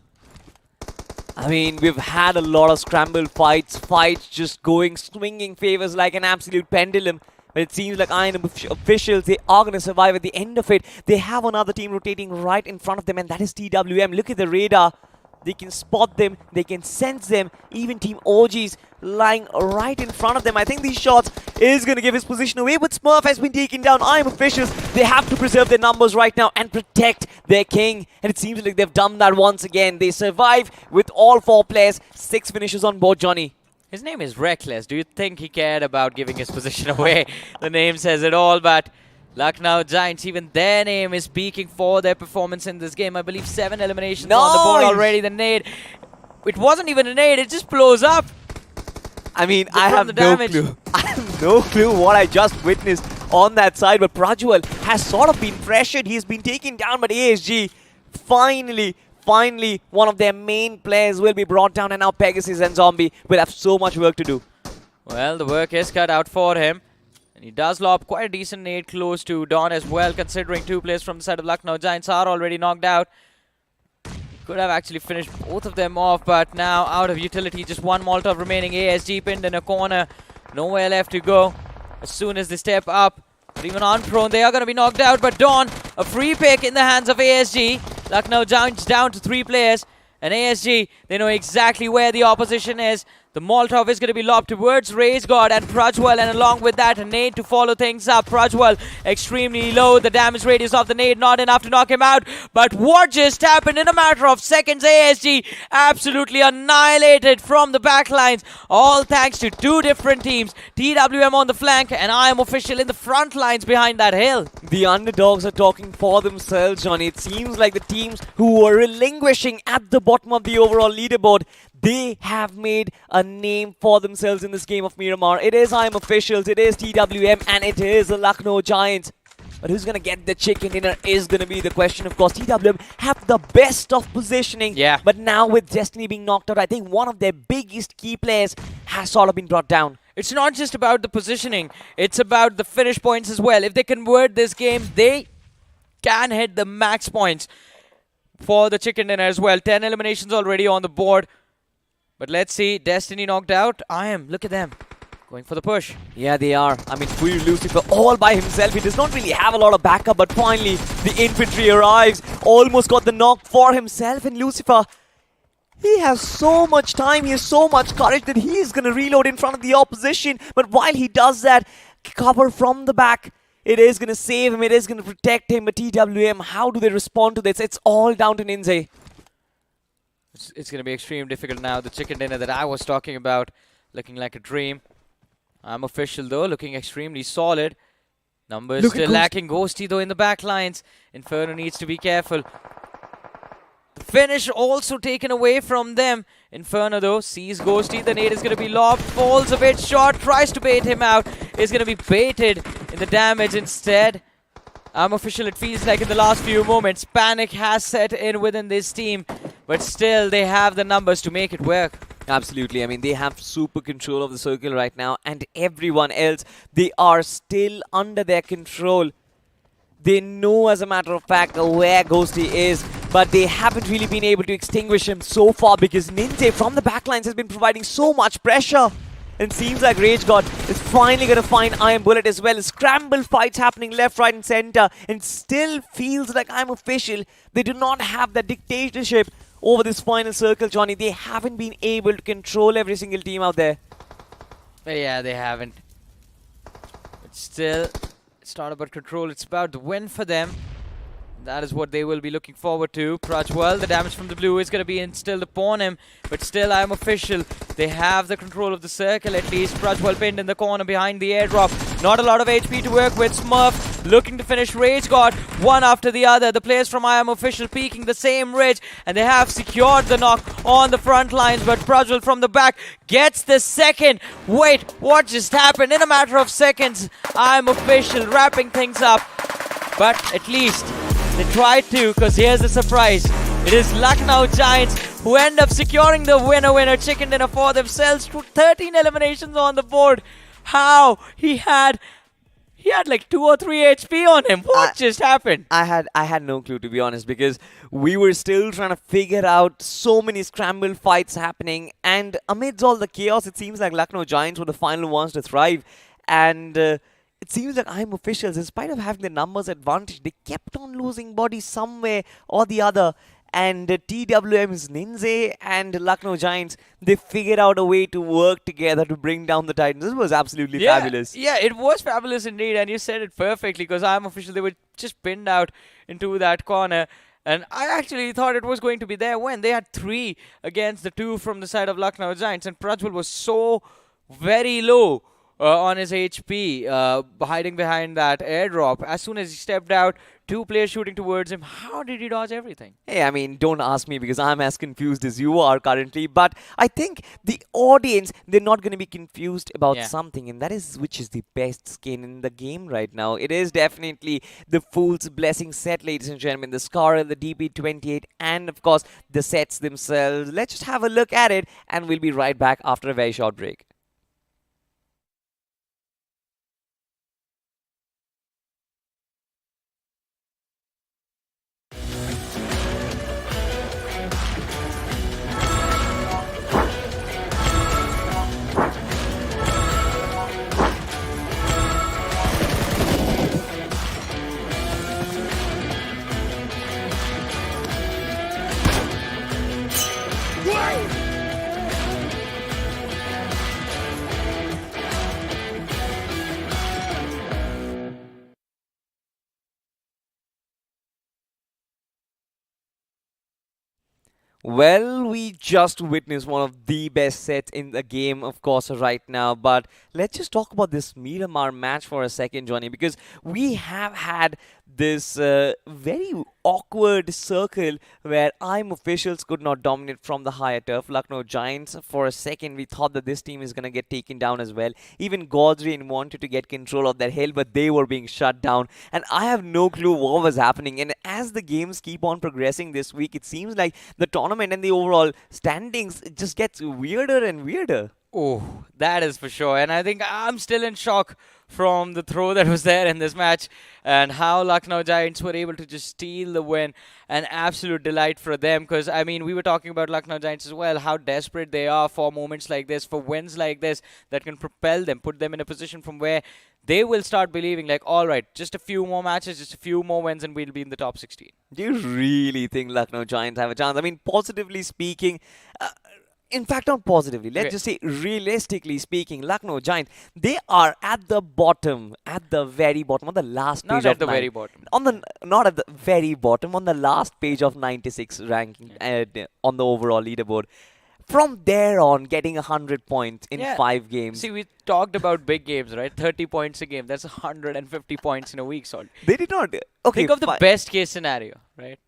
I mean, we've had a lot of scramble fights just going, swinging favors like an absolute pendulum. But it seems like INR officials, they are going to survive at the end of it. They have another team rotating right in front of them, and that is TWM. Look at the radar. They can spot them, they can sense them. Even Team OGs lying right in front of them. I think these shots is going to give his position away, but Smurf has been taken down. INR officials, they have to preserve their numbers right now and protect their king. And it seems like they've done that once again. They survive with all 4 players. 6 finishes on board, Johnny. His name is Reckless. Do you think he cared about giving his position away? The name says it all, but Lucknow Giants, even their name is speaking for their performance in this game. I believe 7 eliminations on the board Nice! already. The nade, it wasn't even a nade, it just blows up. I mean, Look I from have the no damage. clue. I have no clue what I just witnessed on that side. But Prajwal has sort of been pressured. He's been taken down, but ASG finally, one of their main players will be brought down. And now Pegasus and Zombie will have so much work to do. Well, the work is cut out for him. And he does lob quite a decent nade close to Dawn as well, considering 2 players from the side of Lucknow Giants are already knocked out. Could have actually finished both of them off, but now out of utility, just 1 Molotov remaining. ASG pinned in a corner, nowhere left to go. As soon as they step up, but even on prone, they are going to be knocked out. But Dawn, a free pick in the hands of ASG. Lucknow Giants down to 3 players, and ASG, they know exactly where the opposition is. The Molotov is going to be lobbed towards RazeGod and Prajwal, and along with that, a nade to follow things up. Prajwal extremely low. The damage radius of the nade not enough to knock him out. But what just happened in a matter of seconds? ASG absolutely annihilated from the backlines, all thanks to 2 different teams. TWM on the flank, and I am official in the front lines behind that hill. The underdogs are talking for themselves, Johnny. It seems like the teams who were relinquishing at the bottom of the overall leaderboard, they have made a name for themselves in this game of Miramar. It is IM officials, it is TWM, and it is the Lucknow Giants. But who's going to get the chicken dinner is going to be the question. Of course, TWM have the best of positioning. Yeah. But now with Destiny being knocked out, I think one of their biggest key players has sort of been brought down. It's not just about the positioning, it's about the finish points as well. If they convert this game, they can hit the max points for the chicken dinner as well. 10 eliminations already on the board. But let's see, Destiny knocked out. Look at them, going for the push. Yeah, they are. I mean, Queer Lucifer all by himself. He does not really have a lot of backup, but finally the infantry arrives. Almost got the knock for himself, and Lucifer, he has so much time, he has so much courage that he is going to reload in front of the opposition. But while he does that, cover from the back, it is going to save him, it is going to protect him. But TWM, how do they respond to this? It's all down to Ninja. It's going to be extremely difficult now. The chicken dinner that I was talking about, looking like a dream. I'm official though, looking extremely solid. Numbers Look at still lacking. Ghosty though in the back lines. Inferno needs to be careful. The finish also taken away from them. Inferno though sees Ghosty. The nade is going to be lobbed. Falls a bit short. Tries to bait him out. Is going to be baited in the damage instead. I'm official, it feels like in the last few moments, panic has set in within this team. But still, they have the numbers to make it work. Absolutely. I mean, they have super control of the circle right now. And everyone else, they are still under their control. They know, as a matter of fact, where Ghosty is. But they haven't really been able to extinguish him so far because Ninja from the backlines has been providing so much pressure. And seems like RageGod is finally going to find Iron Bullet as well. Scramble fights happening left, right and center. And still feels like I'm official. They do not have that dictatorship over this final circle, Johnny. They haven't been able to control every single team out there. Yeah, they haven't. But still, it's not about control. It's about the win for them. That is what they will be looking forward to. Prajwal, the damage from the blue is going to be instilled upon him. But still, I am official. They have the control of the circle at least. Prajwal pinned in the corner behind the airdrop. Not a lot of HP to work with. Smurf looking to finish Rage God one after the other. The players from I am official peeking the same ridge. And they have secured the knock on the front lines. But Prajwal from the back gets the second. Wait, what just happened? In a matter of seconds, I am official wrapping things up. But at least they tried to, because here's the surprise. It is Lucknow Giants who end up securing the winner chicken dinner for themselves through 13 eliminations on the board. How? He had like 2 or 3 HP on him. What just happened? I had no clue, to be honest, because we were still trying to figure out so many scramble fights happening, and amidst all the chaos, it seems like Lucknow Giants were the final ones to thrive. And it seems like I'm officials, in spite of having the numbers advantage, they kept on losing bodies somewhere or the other. And TWM's Ninja and Lucknow Giants, they figured out a way to work together to bring down the Titans. This was absolutely fabulous. Yeah, it was fabulous indeed, and you said it perfectly, because I'm official. They were just pinned out into that corner. And I actually thought it was going to be there when they had 3 against the 2 from the side of Lucknow Giants. And Prajwal was so very low on his HP, hiding behind that airdrop. As soon as he stepped out, 2 players shooting towards him. How did he dodge everything? Hey, I mean, don't ask me, because I'm as confused as you are currently. But I think the audience, they're not going to be confused about something, and that is which is the best skin in the game right now. It is definitely the Fool's Blessing set, ladies and gentlemen. The Scar, the DP28, and of course, the sets themselves. Let's just have a look at it, and we'll be right back after a very short break. Well, we just witnessed one of the best sets in the game, of course, right now. But let's just talk about this Miramar match for a second, Johnny, because we have had this very awkward circle where IM officials could not dominate from the higher turf. Lucknow Giants, for a second, we thought that this team is going to get taken down as well. Even Godrian wanted to get control of that hill, but they were being shut down. And I have no clue what was happening. And as the games keep on progressing this week, it seems like the tournament and the overall standings just gets weirder and weirder. Oh, that is for sure. And I think I'm still in shock from the throw that was there in this match and how Lucknow Giants were able to just steal the win. An absolute delight for them, because, I mean, we were talking about Lucknow Giants as well, how desperate they are for moments like this, for wins like this that can propel them, put them in a position from where they will start believing, like, all right, just a few more matches, just a few more wins, and we'll be in the top 16. Do you really think Lucknow Giants have a chance? I mean, positively speaking, in fact, not positively. Let's just say, realistically speaking, Lucknow Giants, they are at the bottom, at the very bottom, on the last page Not at the very bottom. Not at the very bottom, on the last page of 96 ranking on the overall leaderboard. From there on, getting 100 points in 5 games. See, we talked about big games, right? 30 points a game. That's 150 points in a week, Salt. They did not. Okay, think of the best case scenario, right?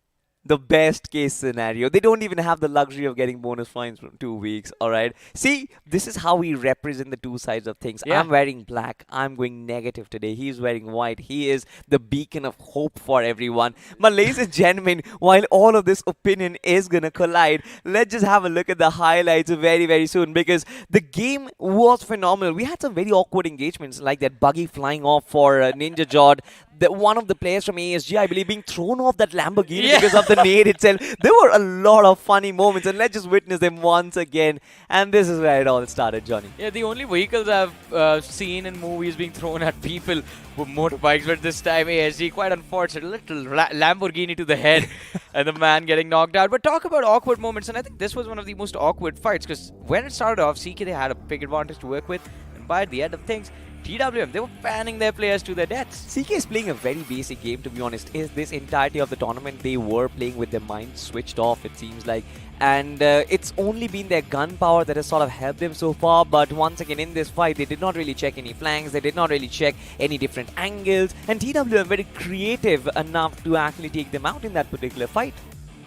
The best case scenario. They don't even have the luxury of getting bonus points from 2 weeks, alright? See, this is how we represent the two sides of things. Yeah. I'm wearing black. I'm going negative today. He's wearing white. He is the beacon of hope for everyone. But ladies and gentlemen, while all of this opinion is going to collide, let's just have a look at the highlights very, very soon, because the game was phenomenal. We had some very awkward engagements, like that buggy flying off for Ninja Jod. One of the players from ASG, I believe, being thrown off that Lamborghini because of the nade itself. There were a lot of funny moments, and let's just witness them once again. And this is where it all started, Johnny. Yeah, the only vehicles I've seen in movies being thrown at people were motorbikes, but this time ASG, quite unfortunate. Little Lamborghini to the head and the man getting knocked out. But talk about awkward moments, and I think this was one of the most awkward fights, because when it started off, CK, they had a big advantage to work with, and by the end of things, TWM, they were fanning their players to their deaths. CK is playing a very basic game, to be honest. Is this entirety of the tournament they were playing with their minds switched off, it seems like. And it's only been their gun power that has sort of helped them so far. But once again, in this fight, they did not really check any flanks. They did not really check any different angles. And TWM very creative enough to actually take them out in that particular fight.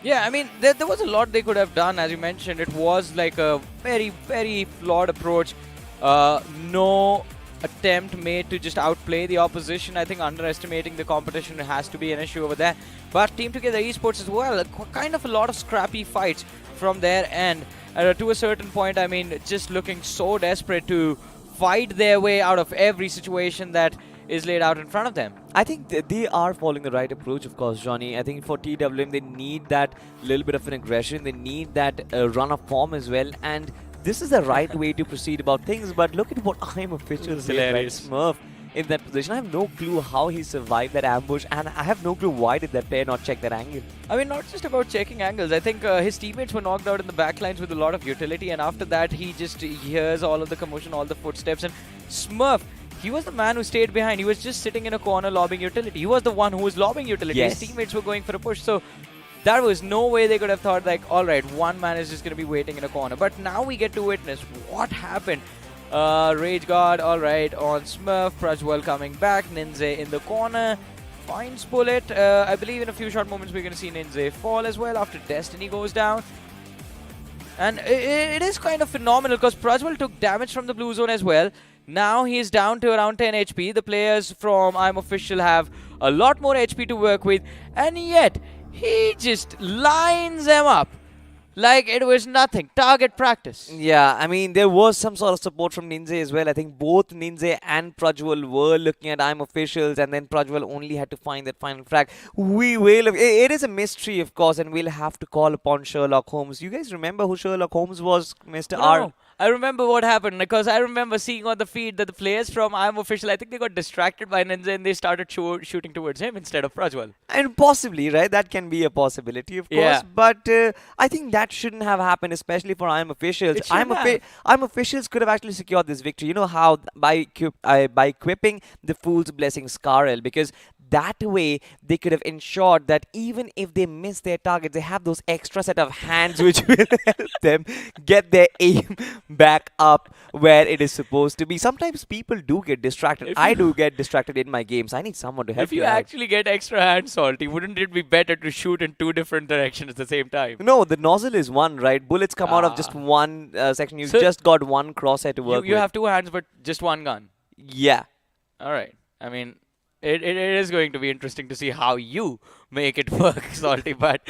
Yeah, I mean, there was a lot they could have done. As you mentioned, it was like a very, very flawed approach. No attempt made to just outplay the opposition. I think underestimating the competition has to be an issue over there. But Team Together Esports as well, kind of a lot of scrappy fights from their end. To a certain point, I mean, just looking so desperate to fight their way out of every situation that is laid out in front of them. I think they are following the right approach, of course, Johnny. I think for TWM, they need that little bit of an aggression. They need that run of form as well. And this is the right way to proceed about things. But look at what I'm officials did, right? Smurf in that position. I have no clue how he survived that ambush. And I have no clue why did that player not check that angle. I mean, not just about checking angles. I think his teammates were knocked out in the backlines with a lot of utility. And after that, he just hears all of the commotion, all the footsteps. And Smurf, he was the man who stayed behind. He was just sitting in a corner lobbing utility. He was the one who was lobbing utility. Yes. His teammates were going for a push. So there was no way they could have thought like, all right, one man is just going to be waiting in a corner. But now we get to witness what happened. Rage Guard, all right, on Smurf. Prajwal coming back. Ninja in the corner. Finds Bullet. I believe in a few short moments we're going to see Ninja fall as well after Destiny goes down. And it is kind of phenomenal because Prajwal took damage from the blue zone as well. Now he is down to around 10 HP. The players from I'm Official have a lot more HP to work with. And yet, he just lines them up like it was nothing. Target practice. Yeah, I mean, there was some sort of support from Ninja as well. I think both Ninja and Prajwal were looking at I'm Officials, and then Prajwal only had to find that final frag. We will. It is a mystery, of course, and we'll have to call upon Sherlock Holmes. You guys remember who Sherlock Holmes was, Mr. R? No. I remember what happened because I remember seeing on the feed that the players from I'm Official, I think they got distracted by Ninja and they started shooting towards him instead of Prajwal. And possibly, right? That can be a possibility, of course. Yeah. But I think that shouldn't have happened, especially for I'm Officials. It shouldn't have. I'm Officials could have actually secured this victory. You know how by equipping the Fool's Blessing Scarel, because that way they could have ensured that even if they miss their targets, they have those extra set of hands which will help them get their aim back up where it is supposed to be. Sometimes people do get distracted. I do get distracted in my games. I need someone to help If you me out. actually get extra hand salty, wouldn't it be better to shoot in two different directions at the same time? No, the nozzle is one, right? Bullets come out of just one section. You've So just got one crosshair to work You with. have two hands but just one gun. Yeah. Alright. I mean, it is going to be interesting to see how you make it work, Salty. But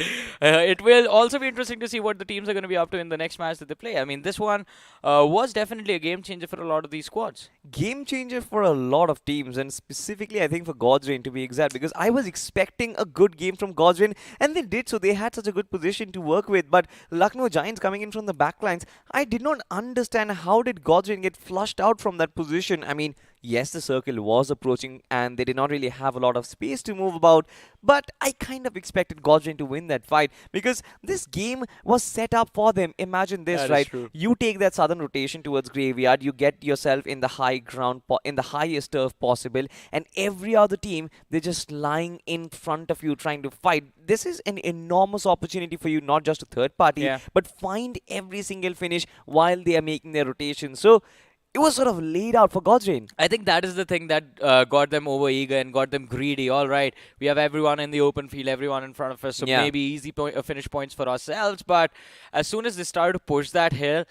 it will also be interesting to see what the teams are going to be up to in the next match that they play. I mean, this one was definitely a game changer for a lot of these squads. Game changer for a lot of teams, and specifically I think for God's Reign to be exact, because I was expecting a good game from God's Reign, and they did, so they had such a good position to work with. But Lucknow Giants coming in from the backlines, I did not understand how did God's Reign get flushed out from that position. I mean, yes, the circle was approaching and they did not really have a lot of space to move about, but I kind of expected God's Reign to win that fight because this game was set up for them. Imagine this, That is right? true. You take that southern rotation towards Graveyard, you get yourself in the high ground, in the highest turf possible, and every other team, they're just lying in front of you trying to fight. This is an enormous opportunity for you, not just a third party, Yeah. but find every single finish while they are making their rotation. So it was sort of laid out for God's Reign. I think that is the thing that got them over eager and got them greedy. All right, we have everyone in the open field, everyone in front of us, so Yeah. maybe easy finish points for ourselves. But as soon as they started to push that hill,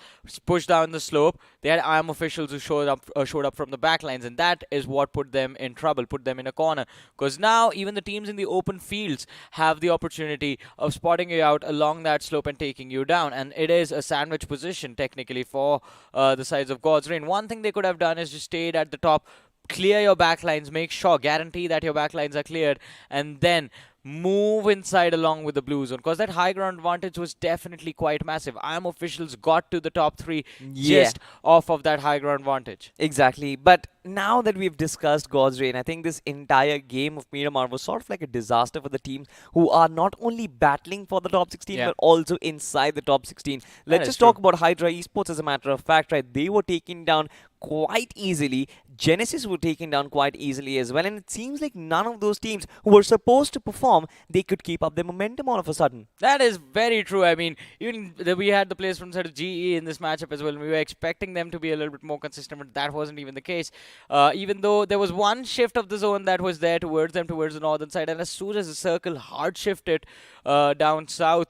push down the slope, they had IM officials who showed up from the backlines, and that is what put them in trouble, put them in a corner. Because now even the teams in the open fields have the opportunity of spotting you out along that slope and taking you down, and it is a sandwich position technically for the sides of God's Reign. One thing they could have done is just stayed at the top, clear your backlines, make sure, guarantee that your backlines are cleared, and then move inside along with the blue zone, because that high ground advantage was definitely quite massive. IM officials got to the top three Yeah. just off of that high ground advantage. Exactly. But now that we've discussed God's Reign, I think this entire game of Miramar was sort of like a disaster for the teams who are not only battling for the top 16 Yeah. but also inside the top 16. Let's is just true. talk about Hydra Esports as a matter of fact, right? They were taken down quite easily. Genesis were taken down quite easily as well, and it seems like none of those teams who were supposed to perform, they could keep up their momentum all of a sudden. That is very true. I mean, even we had the players from the side of GE in this matchup as well. We were expecting them to be a little bit more consistent, but that wasn't even the case. Even though there was one shift of the zone that was there towards them, towards the northern side, and as soon as the circle hard shifted down south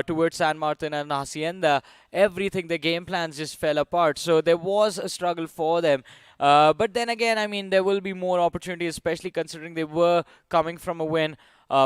towards San Martin and Hacienda, everything, the game plans just fell apart. So there was a struggle for them. But then again, I mean, there will be more opportunities, especially considering they were coming from a win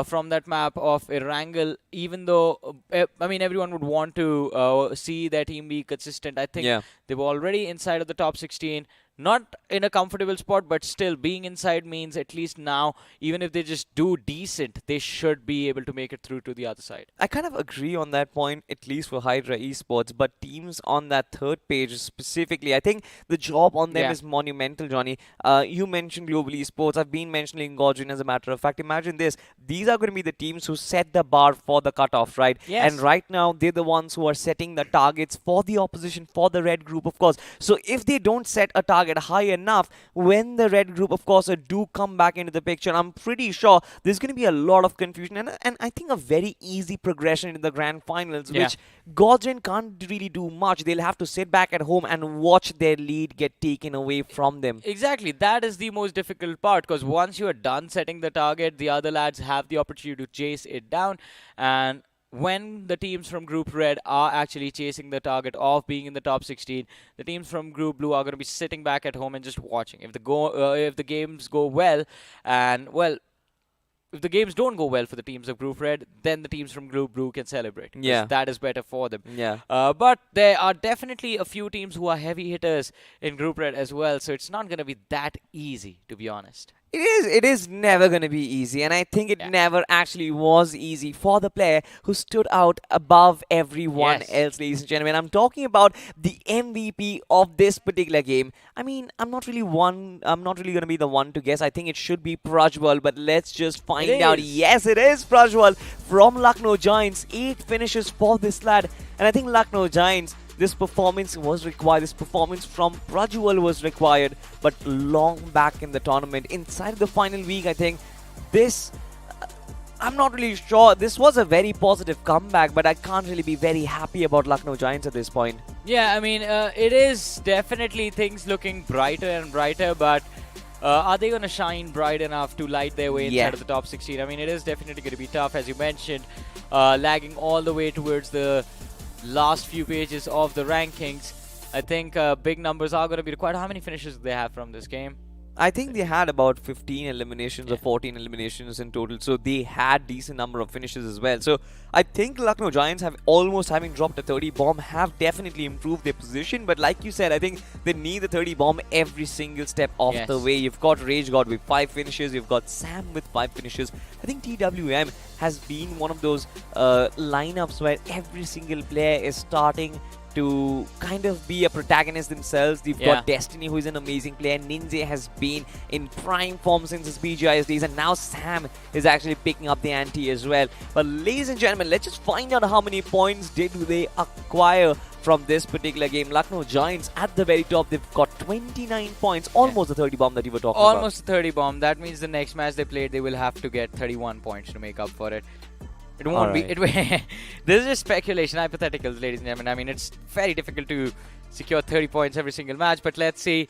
from that map of Erangel. Even though, I mean, everyone would want to see their team be consistent. I think Yeah. they were already inside of the top 16. Not in a comfortable spot, but still being inside means at least now, even if they just do decent, they should be able to make it through to the other side. I kind of agree on that point, at least for Hydra Esports, but teams on that third page specifically, I think the job on them Yeah. is monumental, Johnny. You mentioned Global Esports. I've been mentioning Godwin as a matter of fact. Imagine this. These are going to be the teams who set the bar for the cutoff, right? Yes. And right now, they're the ones who are setting the targets for the opposition, for the red group, of course. So if they don't set a target high enough, when the red group, of course, do come back into the picture, I'm pretty sure there's going to be a lot of confusion and I think a very easy progression in the grand finals, Yeah. which Godwin can't really do much. They'll have to sit back at home and watch their lead get taken away from them. Exactly. That is the most difficult part, because once you are done setting the target, the other lads have the opportunity to chase it down. And when the teams from Group Red are actually chasing the target of being in the top 16, the teams from Group Blue are going to be sitting back at home and just watching. If the games go well, and well, if the games don't go well for the teams of Group Red, then the teams from Group Blue can celebrate. 'Cause Yeah. that is better for them. Yeah. But there are definitely a few teams who are heavy hitters in Group Red as well, so it's not going to be that easy, to be honest. It is never going to be easy, and I think it Yeah. never actually was easy for the player who stood out above everyone Yes. else, ladies and gentlemen. I'm talking about the MVP of this particular game. I mean, I'm not really going to be the one to guess. I think it should be Prajwal, but let's just find out. is. Yes, it is Prajwal from Lucknow Giants. 8 finishes for this lad, and I think Lucknow Giants, this performance was required. This performance from Prajwal was required, but long back in the tournament, inside the final week, I think this. I'm not really sure. This was a very positive comeback, but I can't really be very happy about Lucknow Giants at this point. Yeah, I mean, it is definitely things looking brighter and brighter, but are they going to shine bright enough to light their way inside Yeah. of the top 16? I mean, it is definitely going to be tough, as you mentioned, lagging all the way towards the last few pages of the rankings. I think big numbers are going to be required. How many finishes do they have from this game? I think they had about 15 eliminations or 14 eliminations in total, so they had decent number of finishes as well. So I think Lucknow Giants, have almost having dropped a 30 bomb, have definitely improved their position. But like you said, I think they need the 30 bomb every single step of Yes. the way. You've got Rage God with 5 finishes, you've got Sam with 5 finishes. I think TWM has been one of those lineups where every single player is starting to kind of be a protagonist themselves. They've Yeah. got Destiny, who is an amazing player. Ninja has been in prime form since his BGIS days, and now Sam is actually picking up the ante as well. But ladies and gentlemen, let's just find out how many points did they acquire from this particular game. Lucknow Giants at the very top, they've got 29 points, almost the 30 bomb that you were talking about. Almost a 30 bomb. That means the next match they played, they will have to get 31 points to make up for it. It won't be. Alright. This is just speculation, hypotheticals, ladies and gentlemen. I mean, it's very difficult to secure 30 points every single match, but let's see.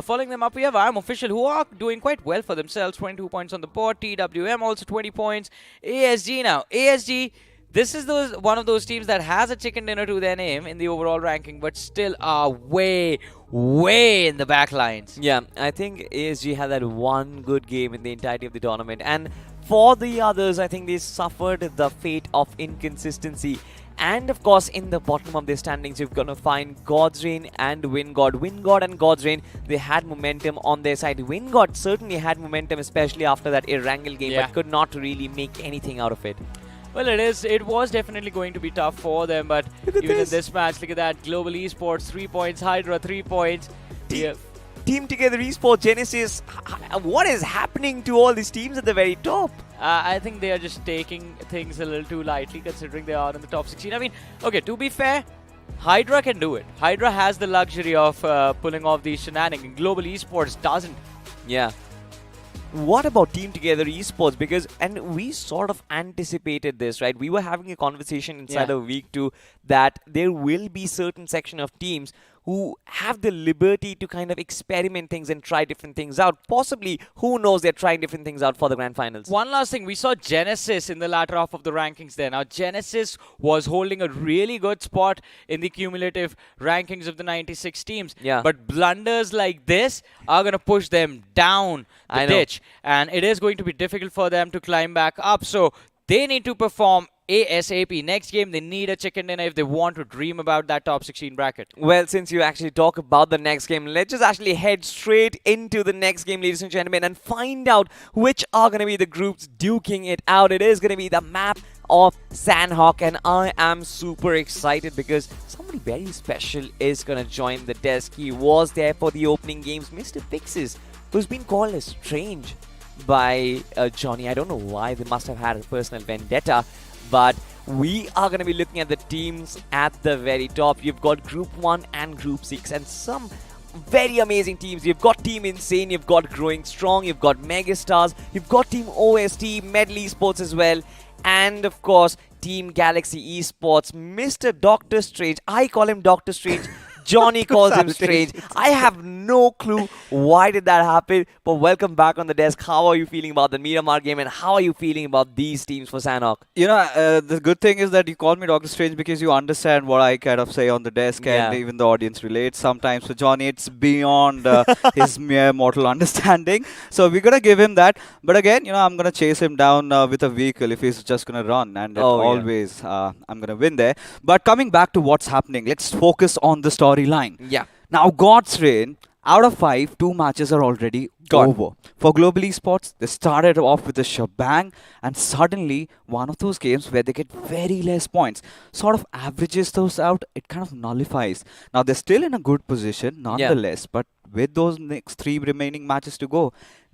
Following them up, we have I'm Official, who are doing quite well for themselves. 22 points on the board. TWM also 20 points. ASG now. ASG, this is one of those teams that has a chicken dinner to their name in the overall ranking, but still are way, way in the back lines. Yeah, I think ASG had that one good game in the entirety of the tournament, and for the others, I think they suffered the fate of inconsistency. And of course, in the bottom of their standings, you're going to find God's Reign and Wingod. Wingod and God's Reign, they had momentum on their side. Wingod certainly had momentum, especially after that Erangel game, Yeah. but could not really make anything out of it. Well, it was definitely going to be tough for them, but Look at even this. in this match, look at that. Global Esports, 3 points. Hydra, 3 points. Yeah. Team Together Esports, Genesis, what is happening to all these teams at the very top? I think they are just taking things a little too lightly considering they are in the top 16. I mean, okay, to be fair, Hydra can do it. Hydra has the luxury of pulling off these shenanigans. Global Esports doesn't. Yeah. What about Team Together Esports? Because, and we sort of anticipated this, right? We were having a conversation inside of week 2 that there will be certain section of teams who have the liberty to kind of experiment things and try different things out. Possibly, who knows, they're trying different things out for the grand finals. One last thing, we saw Genesis in the latter half of the rankings there. Now, Genesis was holding a really good spot in the cumulative rankings of the 96 teams. Yeah. But blunders like this are going to push them down the ditch. And it is going to be difficult for them to climb back up. So they need to perform ASAP. Next game, they need a chicken dinner if they want to dream about that top 16 bracket. Well, since you actually talk about the next game, let's just actually head straight into the next game, ladies and gentlemen, and find out which are going to be the groups duking it out. It is going to be the map of Sandhawk, and I am super excited because somebody very special is going to join the desk. He was there for the opening games, Mr. Fixes, who's been called as strange by Johnny. I don't know why. They must have had a personal vendetta. But we are going to be looking at the teams at the very top. You've got Group 1 and Group 6 and some very amazing teams. You've got Team Insane, you've got Growing Strong, you've got Megastars, you've got Team OST, Medley Esports as well, and of course Team Galaxy Esports. Mr. Doctor Strange, I call him Doctor Strange. Johnny calls him strange. I have no clue why did that happen. But welcome back on the desk. How are you feeling about the Miramar game and how are you feeling about these teams for Sandhawk? You know, the good thing is that you call me Doctor Strange because you understand what I kind of say on the desk, and even the audience relates. Sometimes for Johnny, it's beyond his mere mortal understanding. So we're gonna give him that. But again, you know, I'm gonna chase him down with a vehicle if he's just gonna run, and always I'm gonna win there. But coming back to what's happening, let's focus on the storyline. Yeah. Now, God's Reign, out of 5, 2 matches are already over. For Global Esports, they started off with a shebang, and suddenly one of those games where they get very less points sort of averages those out. It kind of nullifies. Now, they're still in a good position, nonetheless, but with those next 3 remaining matches to go,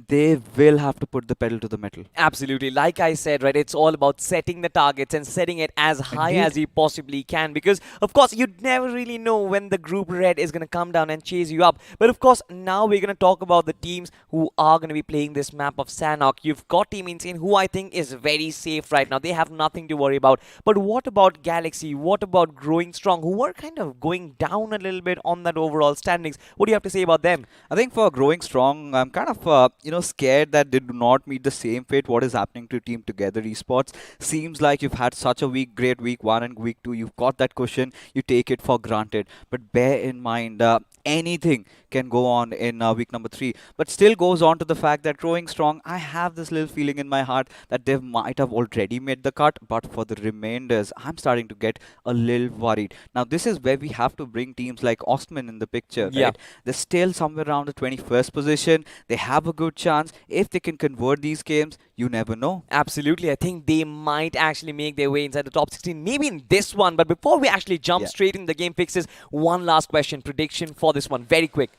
they will have to put the pedal to the metal. Absolutely. Like I said, right, it's all about setting the targets and setting it as high as you possibly can, because, of course, you never really know when the group red is going to come down and chase you up. But, of course, now we're going to talk about the teams who are going to be playing this map of Sandhawk. You've got Team Insane, who I think is very safe right now. They have nothing to worry about. But what about Galaxy? What about Growing Strong, who are kind of going down a little bit on that overall standings? What do you have to say about them? I think for Growing Strong, I'm kind of, scared that they do not meet the same fate. What is happening to Team Together Esports? Seems like you've had such a great week 1 and week 2. You've got that cushion. You take it for granted. But bear in mind, anything can go on in week number 3, but still goes on to the fact that Growing Strong, I have this little feeling in my heart that they might have already made the cut, but for the remainders, I'm starting to get a little worried. Now, this is where we have to bring teams like Ostman in the picture, right? They're still somewhere around the 21st position. They have a good chance. If they can convert these games, you never know. Absolutely. I think they might actually make their way inside the top 16, maybe in this one. But before we actually jump straight in the game fixes, one last question, prediction for this one, very quick.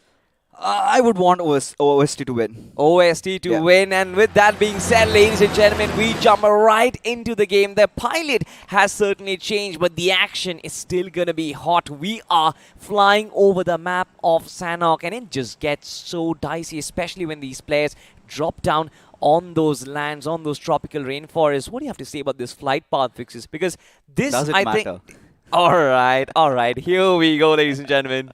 I would want OST to win. OST to win. And with that being said, ladies and gentlemen, we jump right into the game. The pilot has certainly changed, but the action is still going to be hot. We are flying over the map of Sandhawk, and it just gets so dicey, especially when these players drop down on those lands, on those tropical rainforests. What do you have to say about this flight path fixes? Because this, Doesn't I matter. think... All right. Here we go, ladies and gentlemen.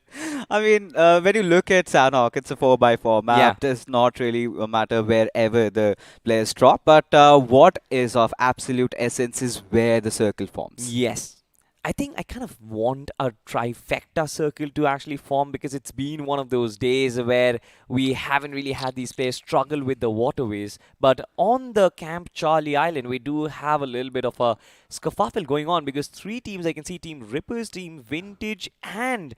I mean, when you look at Sandhawk, it's a 4x4 map. It does not really matter wherever the players drop. But what is of absolute essence is where the circle forms. Yes. I think I kind of want a trifecta circle to actually form, because it's been one of those days where we haven't really had these players struggle with the waterways. But on the Camp Charlie Island, we do have a little bit of a scuffle going on, because 3 teams, I can see Team Rippers, Team Vintage, and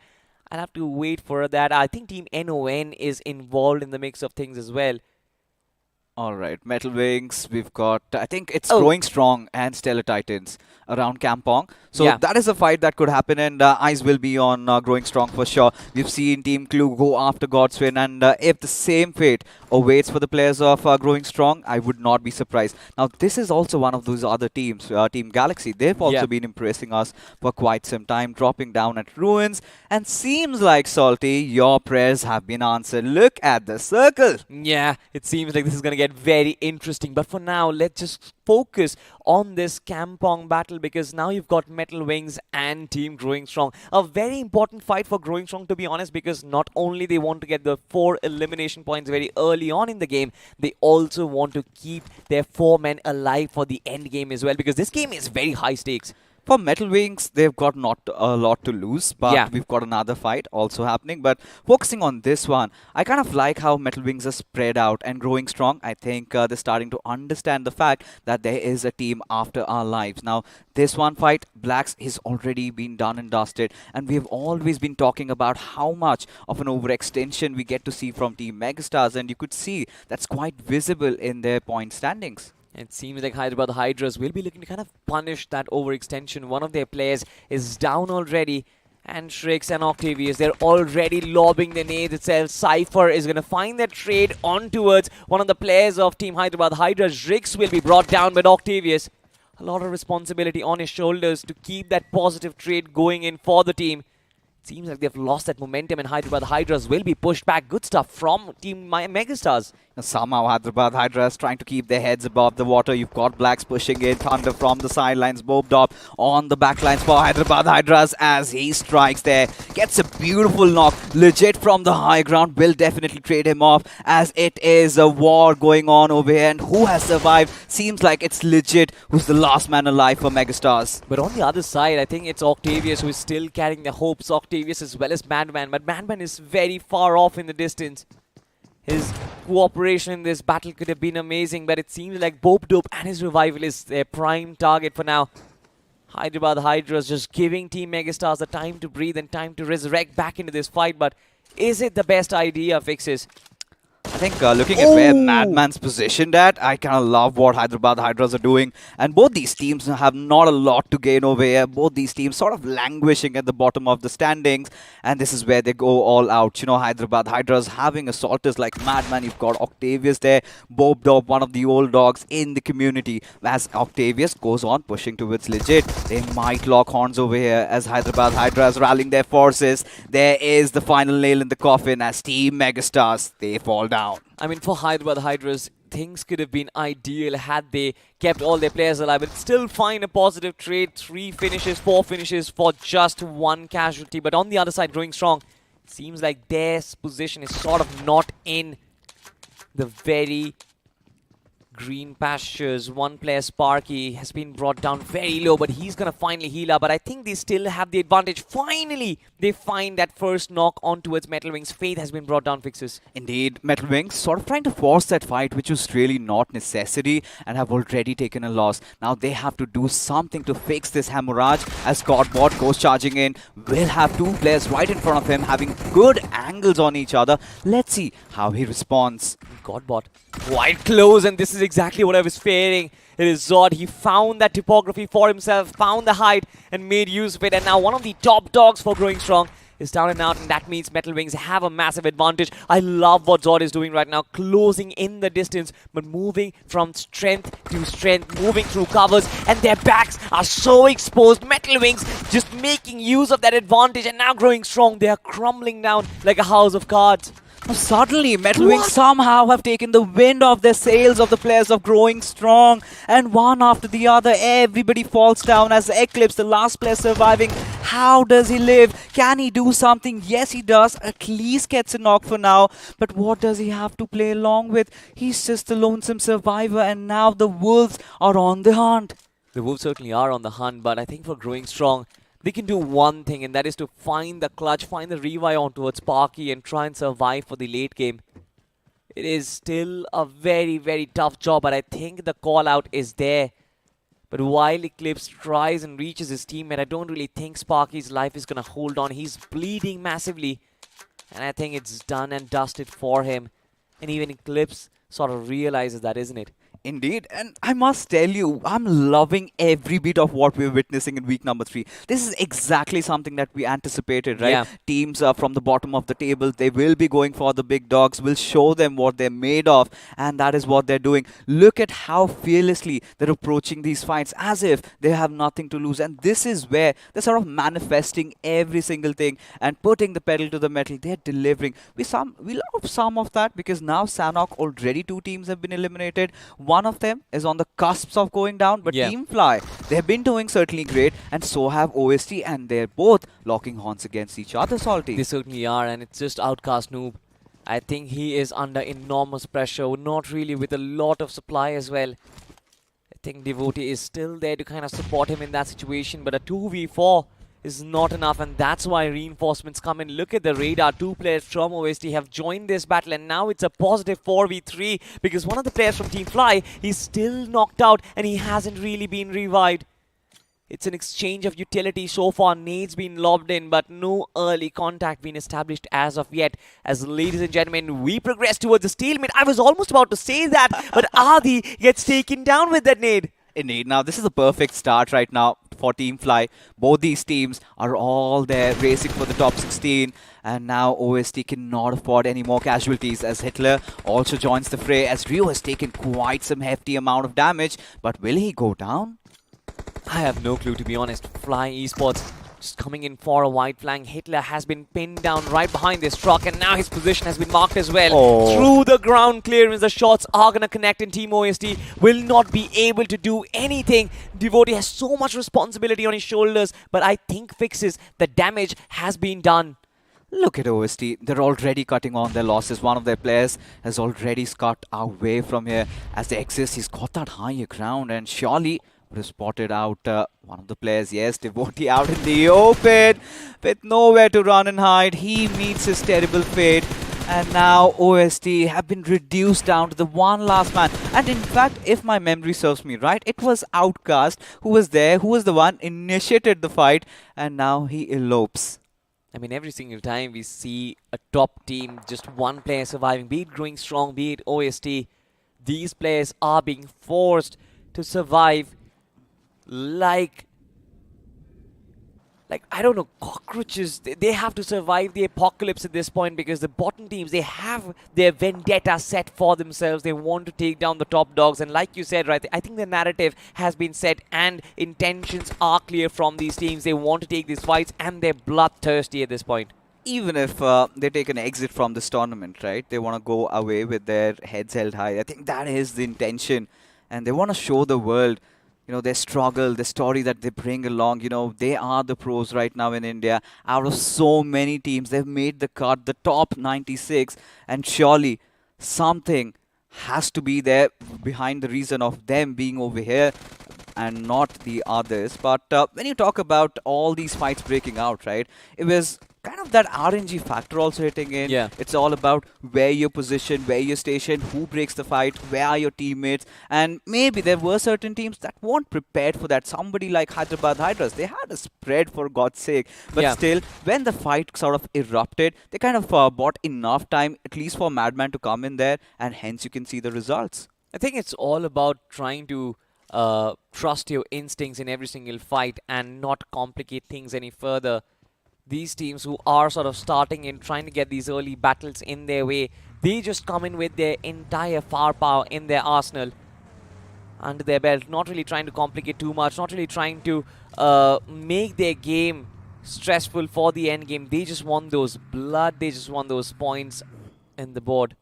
I'll have to wait for that. I think Team NON is involved in the mix of things as well. All right, Metal Wings. We've got, I think it's Oh, Growing Strong and Stellar Titans around Kampong. So yeah. that is a fight that could happen, and eyes will be on Growing Strong for sure. We've seen Team Clue go after Godswin, and if the same fate awaits for the players of Growing Strong, I would not be surprised. Now, this is also one of those other teams, Team Galaxy. They've Yeah. also been impressing us for quite some time, dropping down at Ruins, and seems like, Salty, your prayers have been answered. Look at the circle. Yeah, it seems like this is going to get very interesting. But for now, let's just focus on this Kampong battle because now you've got Metal Wings and Team Growing Strong. A very important fight for Growing Strong, to be honest, because not only they want to get the 4 elimination points very early on in the game, they also want to keep their 4 men alive for the end game as well because this game is very high stakes. For Metal Wings, they've got not a lot to lose, but Yeah. we've got another fight also happening. But focusing on this one, I kind of like how Metal Wings are spread out and growing strong. I think they're starting to understand the fact that there is a team after our lives. Now, this one fight, Blacks, is already been done and dusted, and we've always been talking about how much of an overextension we get to see from Team Megastars, and you could see that's quite visible in their point standings. It seems like Hyderabad Hydras will be looking to kind of punish that overextension. One of their players is down already. And Shrix and Octavius, they're already lobbing the nades itself. Cypher is going to find that trade on towards one of the players of Team Hyderabad Hydras. Shrix will be brought down, but Octavius, a lot of responsibility on his shoulders to keep that positive trade going in for the team. Seems like they've lost that momentum and Hyderabad Hydras will be pushed back. Good stuff from Team Megastars. Somehow Hyderabad Hydras trying to keep their heads above the water. You've got Blacks pushing in, Thunder from the sidelines, Bobdop on the backlines for Hyderabad Hydras as he strikes there. Gets a beautiful knock, legit from the high ground. Will definitely trade him off as it is a war going on over here. And who has survived? Seems like it's legit. Who's the last man alive for Megastars? But on the other side, I think it's Octavius who is still carrying the hopes. Octavius as well as Madman. But Madman is very far off in the distance. His cooperation in this battle could have been amazing, but it seems like Bobdope and his revival is their prime target for now. Hyderabad Hydras just giving Team Megastars the time to breathe and time to resurrect back into this fight, but is it the best idea, Fixes? I think looking at where Madman's positioned at, I kind of love what Hyderabad Hydras are doing. And both these teams have not a lot to gain over here. Both these teams sort of languishing at the bottom of the standings. And this is where they go all out. You know, Hyderabad Hydras having assaulters like Madman. You've got Octavius there. Bobdop, one of the old dogs in the community. As Octavius goes on pushing towards legit, they might lock horns over here as Hyderabad Hydras rallying their forces. There is the final nail in the coffin as Team Megastars, they fall down. I mean, for Hyderabad Hydras, things could have been ideal had they kept all their players alive, but still find a positive trade. 3 finishes, 4 finishes for just 1 casualty. But on the other side, Growing Strong, seems like their position is sort of not in the very green pastures. One player, Sparky, has been brought down very low, but he's going to finally heal up. But I think they still have the advantage. Finally, they find that first knock on towards Metal Wings. Faith has been brought down, Fixes. Indeed, Metal Wings sort of trying to force that fight, which was really not necessity, and have already taken a loss. Now they have to do something to fix this hemorrhage as Godbot goes charging in. Will have 2 players right in front of him, having good angles on each other. Let's see how he responds. Godbot quite close, and this is exactly what I was fearing. It is Zod. He found that topography for himself, found the height, and made use of it. And now one of the top dogs for Growing Strong is down and out, and that means Metal Wings have a massive advantage. I love what Zod is doing right now, closing in the distance, but moving from strength to strength, moving through covers, and their backs are so exposed. Metal Wings just making use of that advantage, and now Growing Strong, they are crumbling down like a house of cards. Suddenly, Metal Wings somehow have taken the wind off their sails of the players of Growing Strong, and one after the other, everybody falls down as Eclipse, the last player surviving. How does he live? Can he do something? Yes, he does. At least gets a knock for now. But what does he have to play along with? He's just a lonesome survivor, and now the Wolves are on the hunt. The Wolves certainly are on the hunt, but I think for Growing Strong, they can do one thing, and that is to find the clutch, find the revive on towards Sparky and try and survive for the late game. It is still a very, very tough job, but I think the call out is there. But while Eclipse tries and reaches his teammate, I don't really think Sparky's life is going to hold on. He's bleeding massively, and I think it's done and dusted for him. And even Eclipse sort of realizes that, isn't it? Indeed, and I must tell you, I'm loving every bit of what we're witnessing in week number 3. This is exactly something that we anticipated, right? Yeah. Teams from the bottom of the table, they will be going for the big dogs. We'll show them what they're made of, and that is what they're doing. Look at how fearlessly they're approaching these fights as if they have nothing to lose, and this is where they're sort of manifesting every single thing and putting the pedal to the metal. They're delivering. We love some of that because now Sanok already 2 teams have been eliminated. One of them is on the cusps of going down, but Yeah. Team Fly, they have been doing certainly great, and so have OST, and they're both locking horns against each other, Salty. They certainly are, and it's just Outcast Noob. I think he is under enormous pressure, not really with a lot of supply as well. I think Devotee is still there to kind of support him in that situation, but a 2v4 is not enough, and that's why reinforcements come in. Look at the radar. 2 players from OST have joined this battle, and now it's a positive 4v3 because one of the players from Team Fly, he's still knocked out and he hasn't really been revived. It's an exchange of utility so far. Nades been lobbed in, but no early contact been established as of yet. As ladies and gentlemen, we progress towards the stalemate. I was almost about to say that, but Adi gets taken down with that nade. Indeed. Now, this is a perfect start right now for Team Fly. Both these teams are all there racing for the top 16. And now OST cannot afford any more casualties as Hitler also joins the fray as Rio has taken quite some hefty amount of damage. But will he go down? I have no clue, to be honest. Fly Esports just coming in for a wide flank. Hitler has been pinned down right behind this truck, and now his position has been marked as well. Oh. Through the ground clearance, the shots are going to connect, and Team OST will not be able to do anything. Devotee has so much responsibility on his shoulders, but I think fixes the damage has been done. Look at OST. They're already cutting on their losses. One of their players has already got away from here. As they exist, he's got that higher ground, and surely would have spotted out one of the players. Yes, Devotee out in the open with nowhere to run and hide. He meets his terrible fate. And now OST have been reduced down to the one last man. And in fact, if my memory serves me right, it was Outcast who was there, who was the one initiated the fight. And now he elopes. I mean, every single time we see a top team, just one player surviving, be it growing strong, be it OST, these players are being forced to survive like I don't know, cockroaches. They have to survive the apocalypse at this point because the bottom teams, they have their vendetta set for themselves. They want to take down the top dogs, and like you said, right, I think the narrative has been set and intentions are clear from these teams. They want to take these fights and they're bloodthirsty at this point. Even if they take an exit from this tournament, right, they want to go away with their heads held high. I think that is the intention, and they want to show the world, you know, their struggle, the story that they bring along. You know, they are the pros right now in India. Out of so many teams, they've made the cut, the top 96, and surely something has to be there behind the reason of them being over here and not the others. But when you talk about all these fights breaking out, right, it was kind of that RNG factor also hitting in. Yeah. It's all about where you're positioned, where you're stationed, who breaks the fight, where are your teammates. And maybe there were certain teams that weren't prepared for that. Somebody like Hyderabad Hydras, they had a spread for God's sake. But Yeah. still, when the fight sort of erupted, they kind of bought enough time, at least for Madman to come in there, and hence you can see the results. I think it's all about trying to trust your instincts in every single fight and not complicate things any further. These teams who are sort of starting in trying to get these early battles in their way, they just come in with their entire firepower in their arsenal under their belt, not really trying to complicate too much, not really trying to make their game stressful for the end game. They just want those blood, they just want those points in the board.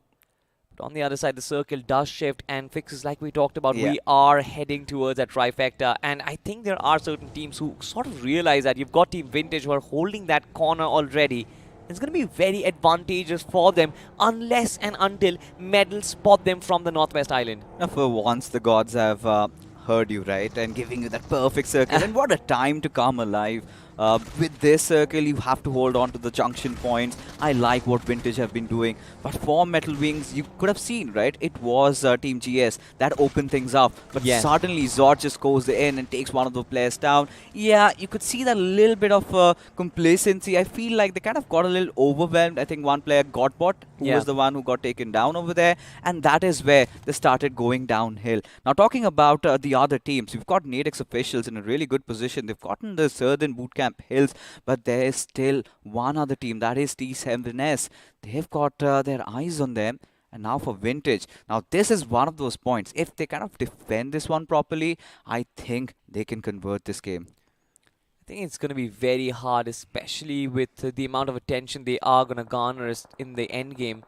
But on the other side, the circle does shift and fixes, like we talked about. Yeah. We are heading towards a trifecta, and I think there are certain teams who sort of realize that. You've got Team Vintage who are holding that corner already. It's going to be very advantageous for them unless and until medals spot them from the Northwest Island. Now, for once, the gods have heard you, right? And giving you that perfect circle. And what a time to come alive. With this circle, you have to hold on to the junction points. I like what Vintage have been doing. But for Metal Wings, you could have seen, right? It was Team GS that opened things up. But Yeah. suddenly, Zord just goes in and takes one of the players down. Yeah, you could see that little bit of complacency. I feel like they kind of got a little overwhelmed. I think one player got bought, who Yeah. was the one who got taken down over there. And that is where they started going downhill. Now, talking about the other teams, we've got Nadex officials in a really good position. They've gotten the Southern Bootcamp Hills, but there is still one other team, that is T7S. They've got their eyes on them. And now for Vintage. Now, this is one of those points. If they kind of defend this one properly, I think they can convert this game. I think it's going to be very hard, especially with the amount of attention they are going to garner in the end game.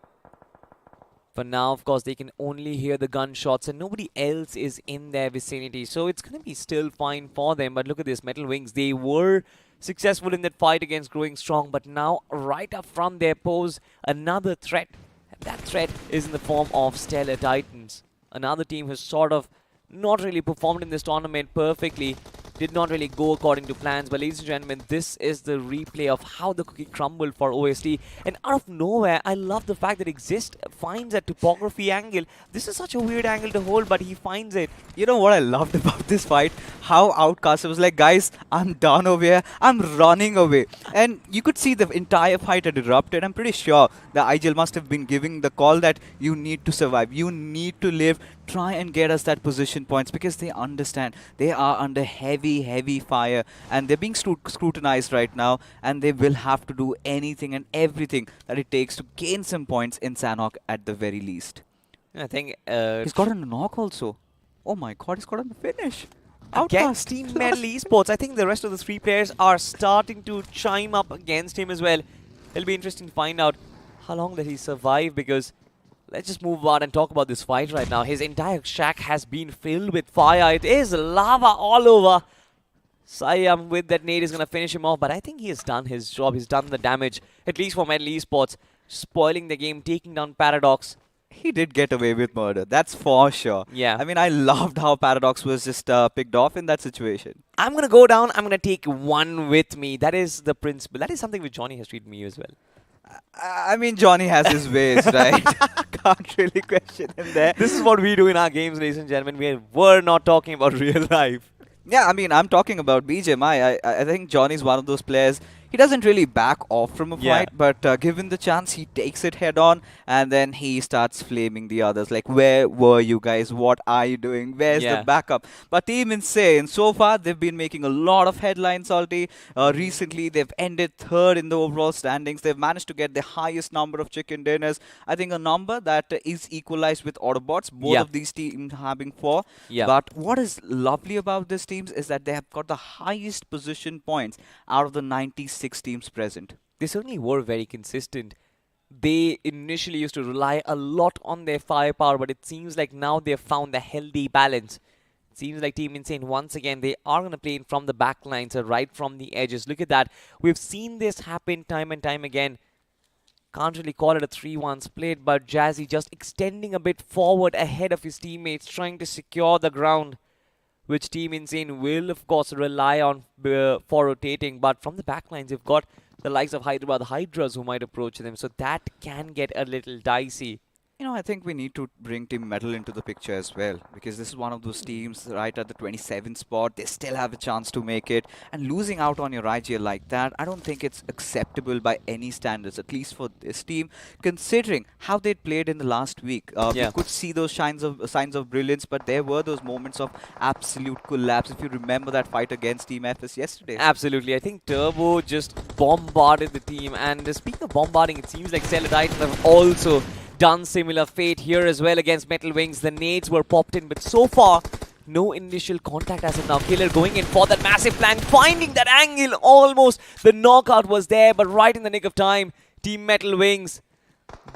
For now, of course, they can only hear the gunshots and nobody else is in their vicinity. So it's going to be still fine for them. But look at this, Metal Wings. They were successful in that fight against Growing Strong. But now, right up front, they pose another threat. And that threat is in the form of Stellar Titans. Another team who's sort of not really performed in this tournament perfectly. Did not really go according to plans. But ladies and gentlemen, this is the replay of how the cookie crumbled for OST. And out of nowhere, I love the fact that Exist finds a topography angle. This is such a weird angle to hold, but he finds it. You know what I loved about this fight? How Outcast was like, guys, I'm done over here. I'm running away. And you could see the entire fight had erupted. I'm pretty sure the IGL must have been giving the call that you need to survive. You need to live. Try and get us that position points, because they understand they are under heavy fire and they're being scrutinized right now, and they will have to do anything and everything that it takes to gain some points in Sanhok at the very least. I think He's got a knock also. Oh my god, he's got a finish. against Outcast. Team Metal Esports. I think the rest of the three players are starting to chime up against him as well. It'll be interesting to find out how long that he survived, because let's just move on and talk about this fight right now. His entire shack has been filled with fire. It is lava all over. Siam with that nade is going to finish him off, but I think he has done his job. He's done the damage, at least for Metal Esports, spoiling the game, taking down Paradox. He did get away with murder, that's for sure. Yeah. I mean, I loved how Paradox was just picked off in that situation. I'm going to go down. I'm going to take one with me. That is the principle. That is something which Johnny has treated me as well. I mean, Johnny has his ways, right? Can't really question him there. This is what we do in our games, ladies and gentlemen. We're not talking about real life. Yeah, I mean, I'm talking about BJMI. I think Johnny's one of those players. He doesn't really back off from a fight, but given the chance, he takes it head on, and then he starts flaming the others. Like, where were you guys? What are you doing? Where's the backup? But Team Insane, so far, they've been making a lot of headlines, Salty. Recently, they've ended third in the overall standings. They've managed to get the highest number of chicken dinners. I think a number that is equalized with Autobots. Both of these teams having 4. But what is lovely about these teams is that they have got the highest position points out of the 96 teams present. They certainly were very consistent. They initially used to rely a lot on their firepower, but it seems like now they've found a healthy balance. It seems like Team Insane, once again, they are going to play in from the back lines, so right from the edges. Look at that. We've seen this happen time and time again. Can't really call it a 3-1 split, but Jazzy just extending a bit forward ahead of his teammates, trying to secure the ground, which Team Insane will, of course, rely on for rotating. But from the backlines, you've got the likes of Hyderabad Hydras who might approach them. So that can get a little dicey. You know, I think we need to bring Team Metal into the picture as well, because this is one of those teams right at the 27th spot. They still have a chance to make it, and losing out on your IGL like that, I don't think it's acceptable by any standards, at least for this team, considering how they played in the last week. We could see those signs of brilliance, but there were those moments of absolute collapse. If you remember that fight against Team FS yesterday. Absolutely. I think Turbo just bombarded the team, and speaking of bombarding, it seems like Stellar Titans have also done similar fate here as well against Metal Wings. The nades were popped in, but so far, no initial contact as of now. Killer going in for that massive flank, finding that angle almost. The knockout was there, but right in the nick of time, Team Metal Wings,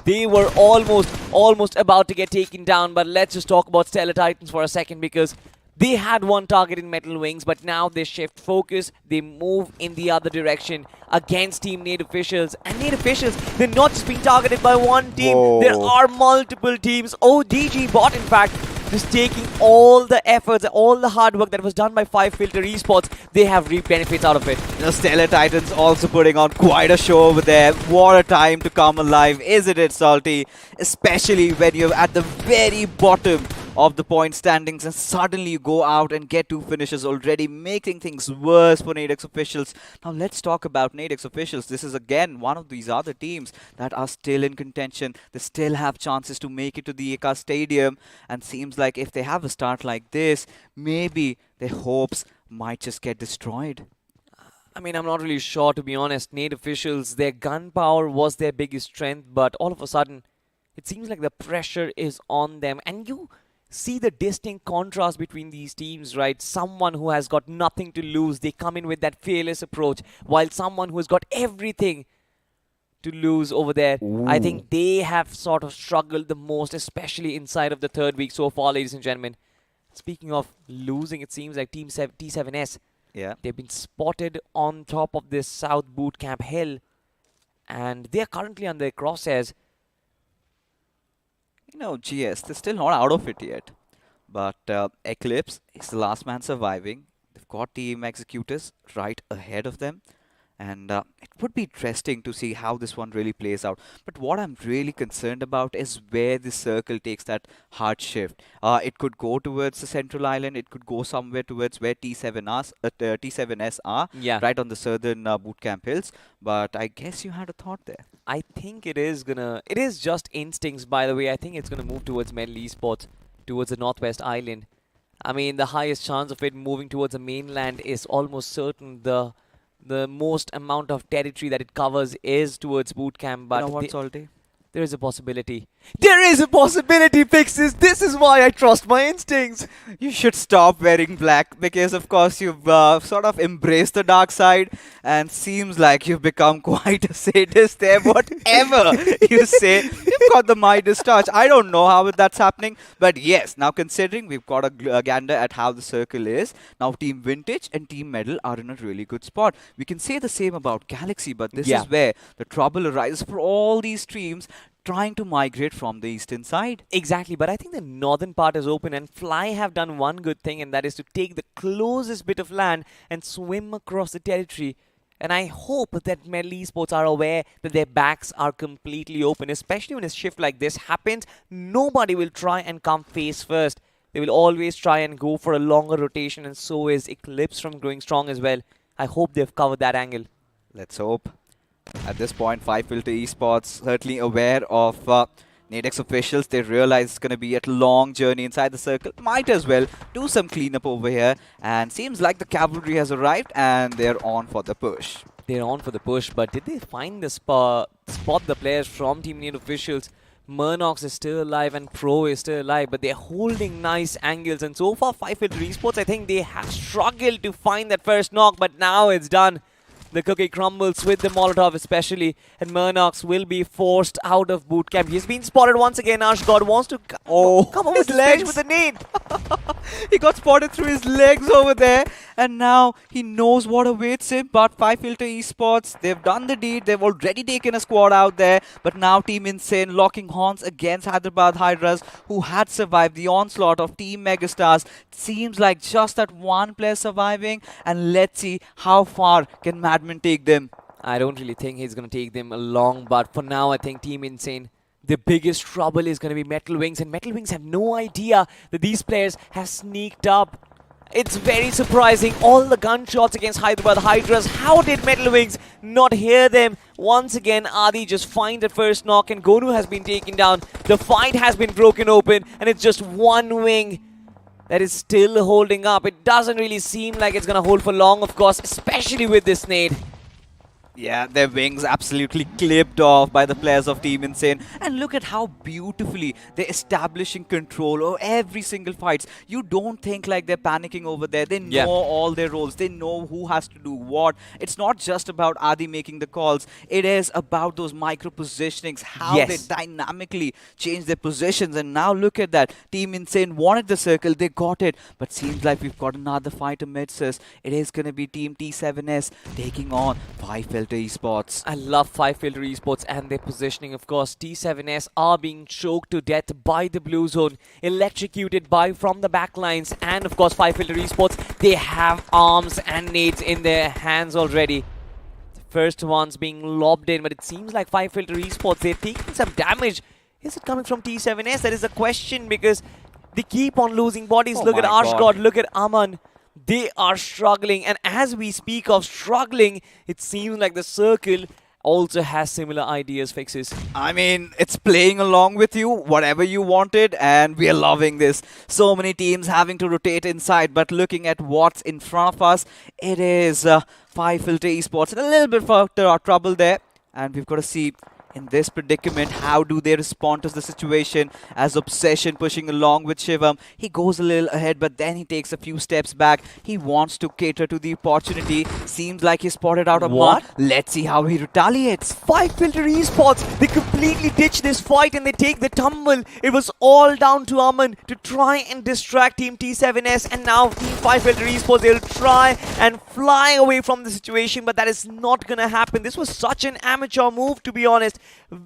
they were almost about to get taken down. But let's just talk about Stellar Titans for a second, because they had one target in Metal Wings, but now they shift focus. They move in the other direction against Team Nade Officials. And Nade Officials, they're not just being targeted by one team. Whoa. There are multiple teams. ODG Bot, in fact, just taking all the efforts, all the hard work that was done by 5Filter Esports, they have reaped benefits out of it. Stellar Titans also putting on quite a show over there. What a time to come alive, isn't it, Salty? Especially when you're at the very bottom of the point standings and suddenly you go out and get 2 finishes already, making things worse for Nadex officials. Now let's talk about Nadex officials. This is again one of these other teams that are still in contention. They still have chances to make it to the Eka Stadium, and seems like if they have a start like this, maybe their hopes might just get destroyed. I mean, I'm not really sure, to be honest. Nade officials, their gun power was their biggest strength, but all of a sudden, it seems like the pressure is on them. And you see the distinct contrast between these teams, right? Someone who has got nothing to lose, they come in with that fearless approach, while someone who has got everything to lose over there, I think they have sort of struggled the most, especially inside of the third week so far, ladies and gentlemen. Speaking of losing, it seems like Team T7S, Yeah. they've been spotted on top of this South Bootcamp hill, and they are currently under crosshairs. You know, GS, they're still not out of it yet. But Eclipse is the last man surviving. They've got Team Executors right ahead of them. And it would be interesting to see how this one really plays out. But what I'm really concerned about is where the circle takes that hard shift. It could go towards the central island. It could go somewhere towards where T7S are, Yeah. right on the southern bootcamp hills. But I guess you had a thought there. I think it is just instincts, by the way. I think it's gonna move towards Metal Esports, towards the Northwest Island. I mean, the highest chance of it moving towards the mainland is almost certain. The most amount of territory that it covers is towards bootcamp, but You know what, Salty? there is a possibility. There is a possibility, Pixis. This is why I trust my instincts. You should stop wearing black because, of course, you've sort of embraced the dark side and seems like you've become quite a sadist there. Whatever you say, you've got the Midas touch. I don't know how that's happening, but yes, now considering we've got a gander at how the circle is, now Team Vintage and Team Medal are in a really good spot. We can say the same about Galaxy, but this Yeah. is where the trouble arises for all these streams trying to migrate from the eastern side. Exactly, but I think the northern part is open, and Fly have done one good thing, and that is to take the closest bit of land and swim across the territory. And I hope that Metal Esports are aware that their backs are completely open, especially when a shift like this happens. Nobody will try and come face first. They will always try and go for a longer rotation, and so is Eclipse from Growing Strong as well. I hope they've covered that angle. Let's hope. At this point, 5Filter Esports certainly aware of Nadex officials. They realize it's going to be a long journey inside the circle. Might as well do some cleanup over here. And seems like the cavalry has arrived and they're on for the push. They're on for the push, but did they find the spot the players from Team Nade officials? Murnox is still alive and Pro is still alive, but they're holding nice angles. And so far, 5Filter Esports, I think they have struggled to find that first knock, but now it's done. The cookie crumbles with the Molotov especially, and Murnox will be forced out of bootcamp. He's been spotted once again. Ashgod wants to come over his his legs. legs with a nade. He got spotted through his legs over there, and now he knows what awaits him. But 5Filter Esports, they've done the deed. They've already taken a squad out there, but now Team Insane locking horns against Hyderabad Hydras, who had survived the onslaught of Team Megastars. Seems like just that one player surviving, and let's see how far can Madman take them. I don't really think he's going to take them along, but for now, I think Team Insane, the biggest trouble is going to be Metal Wings, and Metal Wings have no idea that these players have sneaked up. It's very surprising. All the gunshots against Hyderabad Hydras. How did Metal Wings not hear them? Once again, Adi just finds the first knock, and Gonu has been taken down. The fight has been broken open, and it's just one wing that is still holding up. It doesn't really seem like it's going to hold for long, of course, especially with this nade. Yeah, their wings absolutely clipped off by the players of Team Insane. And look at how beautifully they're establishing control over every single fights. You don't think like they're panicking over there. They know all their roles. They know who has to do what. It's not just about Adi making the calls. It is about those micro positionings, how they dynamically change their positions. And now look at that. Team Insane wanted the circle. They got it. But seems like we've got another fight amidst us. It is going to be Team T7S taking on 5Filter Filter Esports. I love 5-filter esports and their positioning, of course. T7S are being choked to death by the blue zone, electrocuted by from the backlines, and of course 5-filter esports, they have arms and nades in their hands already. The first one's being lobbed in, but it seems like 5-filter esports, they're taking some damage. Is it coming from T7S? That is a question, because they keep on losing bodies. Oh Look at my God. Ashgod, look at Aman. They are struggling, and as we speak of struggling, it seems like the circle also has similar ideas, fixes. I mean, it's playing along with you, whatever you wanted, and we are loving this. So many teams having to rotate inside, but looking at what's in front of us, it is 5-filter esports and a little bit of trouble there. And we've got to see in this predicament, how do they respond to the situation? As Obsession pushing along with Shivam, he goes a little ahead, but then he takes a few steps back. He wants to cater to the opportunity. Seems like he spotted out a What? mark. Let's see how he retaliates. 5-filter esports, they completely ditch this fight and they take the tumble. It was all down to Aman to try and distract Team T7S, and now Team 5-filter esports, they'll try and fly away from the situation, but that is not gonna happen. This was such an amateur move, to be honest.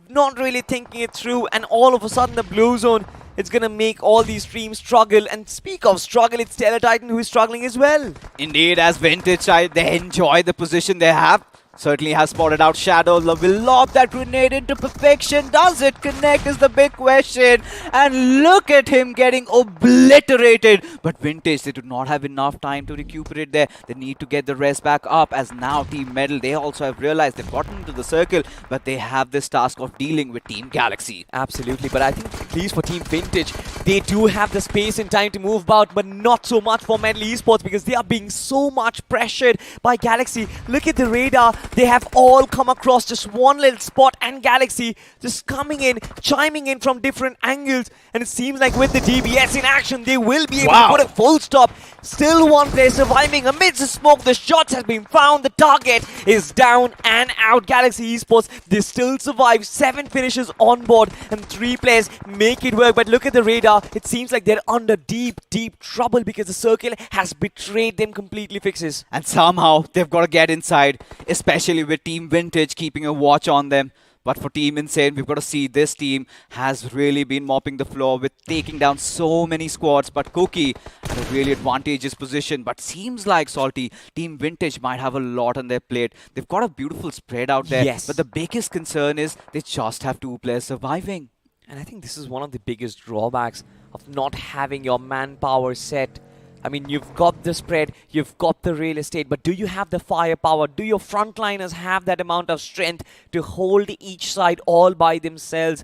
Not really thinking it through, and all of a sudden the blue zone, it's gonna make all these teams struggle. And speak of struggle, it's Stellar Titan who is struggling as well. Indeed, as Vintage, they enjoy the position they have. Certainly has spotted out Shadow. Will lob that grenade into perfection. Does it connect is the big question. And look at him getting obliterated. But Vintage, they do not have enough time to recuperate there. They need to get the rest back up, as now Team Metal, they also have realized they've gotten into the circle, but they have this task of dealing with Team Galaxy. Absolutely, but I think at least for Team Vintage, they do have the space and time to move about, but not so much for Metal Esports, because they are being so much pressured by Galaxy. Look at the radar. They have all come across just one little spot, and Galaxy just coming in, chiming in from different angles, and it seems like with the DBS in action, they will be able to put a full stop. Still one player surviving amidst the smoke. The shots has been found. The target is down and out. Galaxy Esports, they still survive. 7 finishes on board, and 3 players make it work. But look at the radar. It seems like they're under deep trouble, because the circle has betrayed them completely, fixes. And somehow they've got to get inside, especially with Team Vintage keeping a watch on them. But for Team Insane, we've got to see this team has really been mopping the floor with taking down so many squads. But Cookie had a really advantageous position. But seems like, Salty, Team Vintage might have a lot on their plate. They've got a beautiful spread out there. Yes. But the biggest concern is they just have 2 players surviving. And I think this is one of the biggest drawbacks of not having your manpower set. I mean, you've got the spread, you've got the real estate, but do you have the firepower? Do your frontliners have that amount of strength to hold each side all by themselves?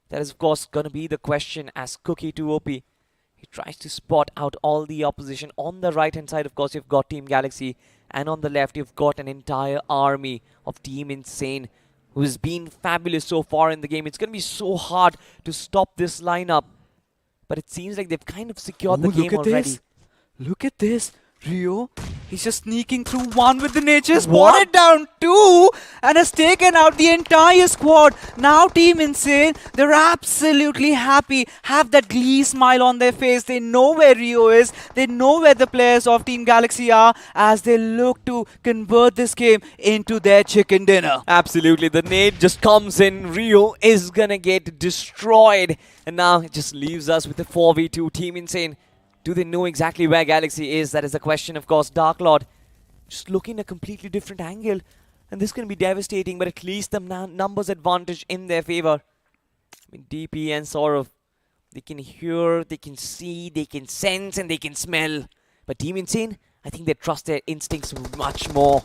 That is, of course, going to be the question as Cookie 2OP. He tries to spot out all the opposition. On the right-hand side, of course, you've got Team Galaxy, and on the left, you've got an entire army of Team Insane, who has been fabulous so far in the game. It's going to be so hard to stop this lineup, but it seems like they've kind of secured the game already. Look at this. Rio, he's just sneaking through one with the nature, spotted down 2, and has taken out the entire squad. Now Team Insane, they're absolutely happy, have that glee smile on their face. They know where Rio is, they know where the players of Team Galaxy are, as they look to convert this game into their chicken dinner. Absolutely, the nade just comes in. Rio is gonna get destroyed, and now it just leaves us with a 4v2. Team Insane, do they know exactly where Galaxy is? That is the question, of course. Dark Lord just looking at a completely different angle, and this can be devastating, but at least the numbers advantage in their favor. I mean, DP and Saurav, they can hear, they can see, they can sense, and they can smell. But Team Insane, I think they trust their instincts much more.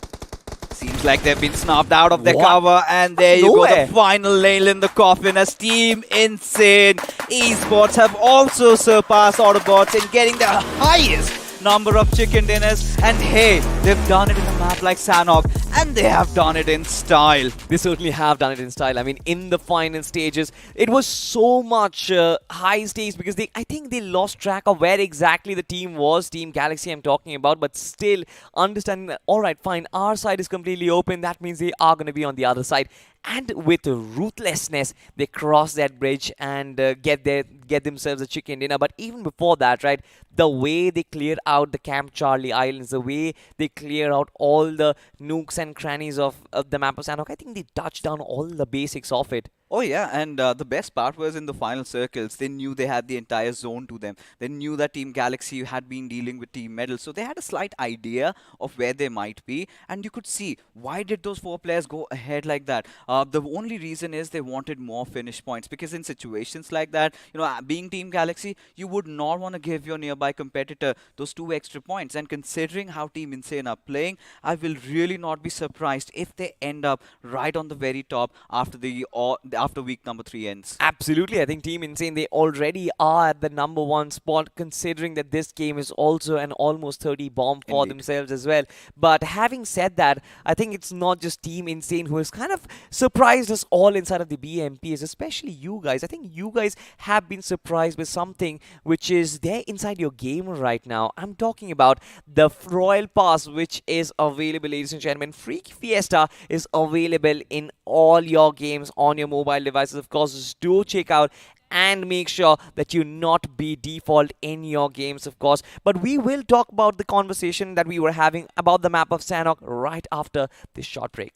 Seems like they've been snuffed out of their What? cover, and there you Nowhere. go, the final nail in the coffin as Team Insane Esports have also surpassed Autobots in getting the highest number of chicken dinners. And hey, they've done it in a map like Sanhok, and they have done it in style. They certainly have done it in style. I mean, in the final stages, it was so much high stakes, because I think they lost track of where exactly the team was. Team Galaxy I'm talking about, but still understanding that, all right, fine, our side is completely open. That means they are going to be on the other side. And with ruthlessness, they cross that bridge and get themselves a chicken dinner. But even before that, right, the way they clear out the Camp Charlie Islands, the way they clear out all the nooks and crannies of the map of Sanhok, I think they touched down all the basics of it. Oh yeah, and the best part was in the final circles, they knew they had the entire zone to them. They knew that Team Galaxy had been dealing with Team Medal, so they had a slight idea of where they might be, and you could see why did those four players go ahead like that. The only reason is they wanted more finish points, because in situations like that, being Team Galaxy, you would not want to give your nearby competitor those 2 extra points. And considering how Team Insane are playing, I will really not be surprised if they end up right on the very top after week number 3 ends. Absolutely. I think Team Insane, they already are at the #1 spot, considering that this game is also an almost 30 bomb for Indeed. themselves as well. But having said that, I think it's not just Team Insane who has kind of surprised us all inside of the BMPs, especially you guys. I think you guys have been surprised with something which is there inside your game right now. I'm talking about the Royal Pass, which is available, ladies and gentlemen. Freak Fiesta is available in all your games on your mobile devices. Of course, just do check out and make sure that you not be default in your games, of course. But we will talk about the conversation that we were having about the map of Sanhok right after this short break.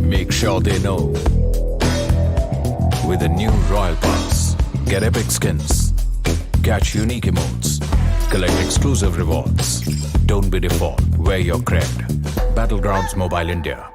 Make sure they know. With the new Royal Pass, get epic skins, catch unique emotes, collect exclusive rewards. Don't be default, wear your cred. Battlegrounds Mobile India.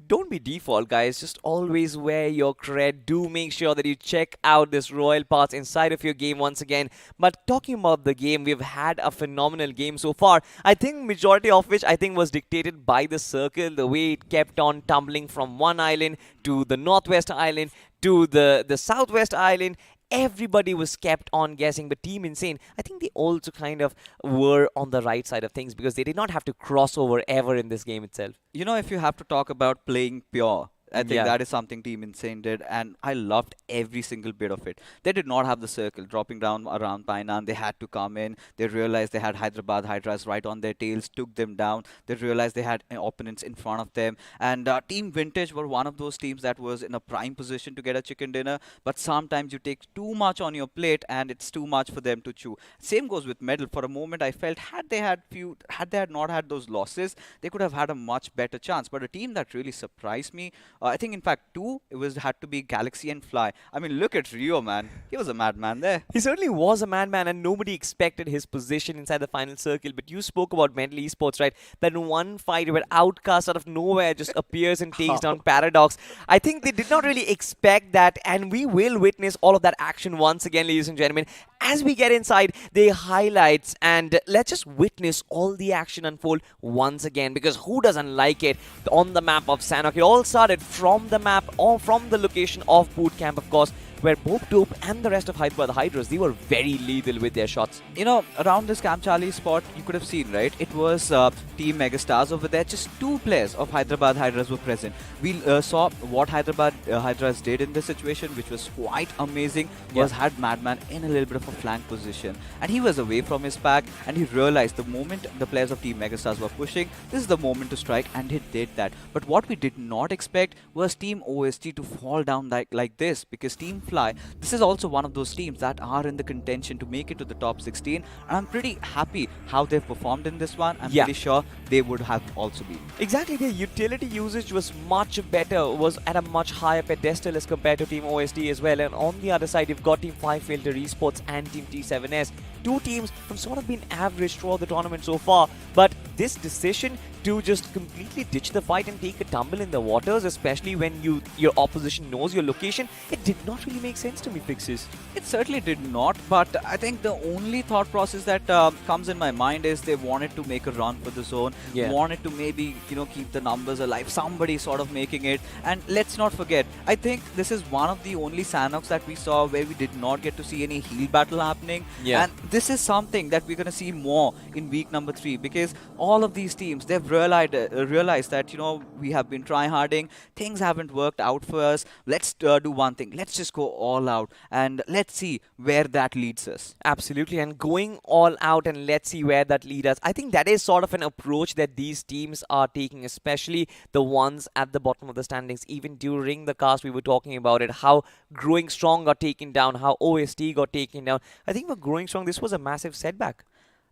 Don't be default, guys. Just always wear your cred. Do make sure that you check out this Royal Pass inside of your game once again. But talking about the game, we've had a phenomenal game so far. I think majority of which I think was dictated by the circle, the way it kept on tumbling from one island to the northwest island to the southwest island. Everybody was kept on guessing, but Team Insane, I think they also kind of were on the right side of things because they did not have to cross over ever in this game itself. If you have to talk about playing pure, I think Yeah. that is something Team Insane did, and I loved every single bit of it. They did not have the circle dropping down around Painan. They had to come in. They realized they had Hyderabad Hydras right on their tails, took them down. They realized they had opponents in front of them. And Team Vintage were one of those teams that was in a prime position to get a chicken dinner, but sometimes you take too much on your plate and it's too much for them to chew. Same goes with Medal. For a moment, I felt had they had not had those losses, they could have had a much better chance. But a team that really surprised me, I think in fact had to be Galaxy and Fly. I mean, look at Rio, man. He was a madman there. He certainly was a madman, and nobody expected his position inside the final circle. But you spoke about Medal Esports, right? That one fight where Outcast out of nowhere just appears and takes down Paradox. I think they did not really expect that, and we will witness all of that action once again, ladies and gentlemen. As we get inside the highlights, and let's just witness all the action unfold once again, because who doesn't like it on the map of Sanhok? It all started from the map, or from the location of Boot Camp, of course, where both Dope and the rest of Hyderabad Hydras, they were very lethal with their shots. Around this Camp Charlie spot, you could have seen, right? It was Team Megastars over there. Just 2 players of Hyderabad Hydras were present. We saw what Hyderabad Hydras did in this situation, which was quite amazing, was had Madman in a little bit of a flank position. And he was away from his pack, and he realized the moment the players of Team Megastars were pushing, this is the moment to strike, and he did that. But what we did not expect was Team OST to fall down like this, because Team Fly, this is also one of those teams that are in the contention to make it to the top 16, and I'm pretty happy how they've performed in this one. I'm pretty sure they would have also been. Exactly, their utility usage was much better, was at a much higher pedestal as compared to Team OST as well. And on the other side, you've got Team 5 Filter Esports and Team T7S. 2 teams have sort of been average throughout the tournament so far, but this decision to just completely ditch the fight and take a tumble in the waters, especially when your opposition knows your location. It did not really make sense to me, Fixes. It certainly did not, but I think the only thought process that comes in my mind is they wanted to make a run for the zone, wanted to maybe, keep the numbers alive, somebody sort of making it. And let's not forget, I think this is one of the only Sanox that we saw where we did not get to see any heal battle happening. And this is something that we're going to see more in week number 3, because all of these teams, they've realized that, we have been try-harding, things haven't worked out for us. Let's do one thing. Let's just go all out and let's see where that leads us. Absolutely, and going all out and let's see where that leads us. I think that is sort of an approach that these teams are taking, especially the ones at the bottom of the standings. Even during the cast, we were talking about it, how Growing Strong got taken down, how OST got taken down. I think for Growing Strong, this was a massive setback.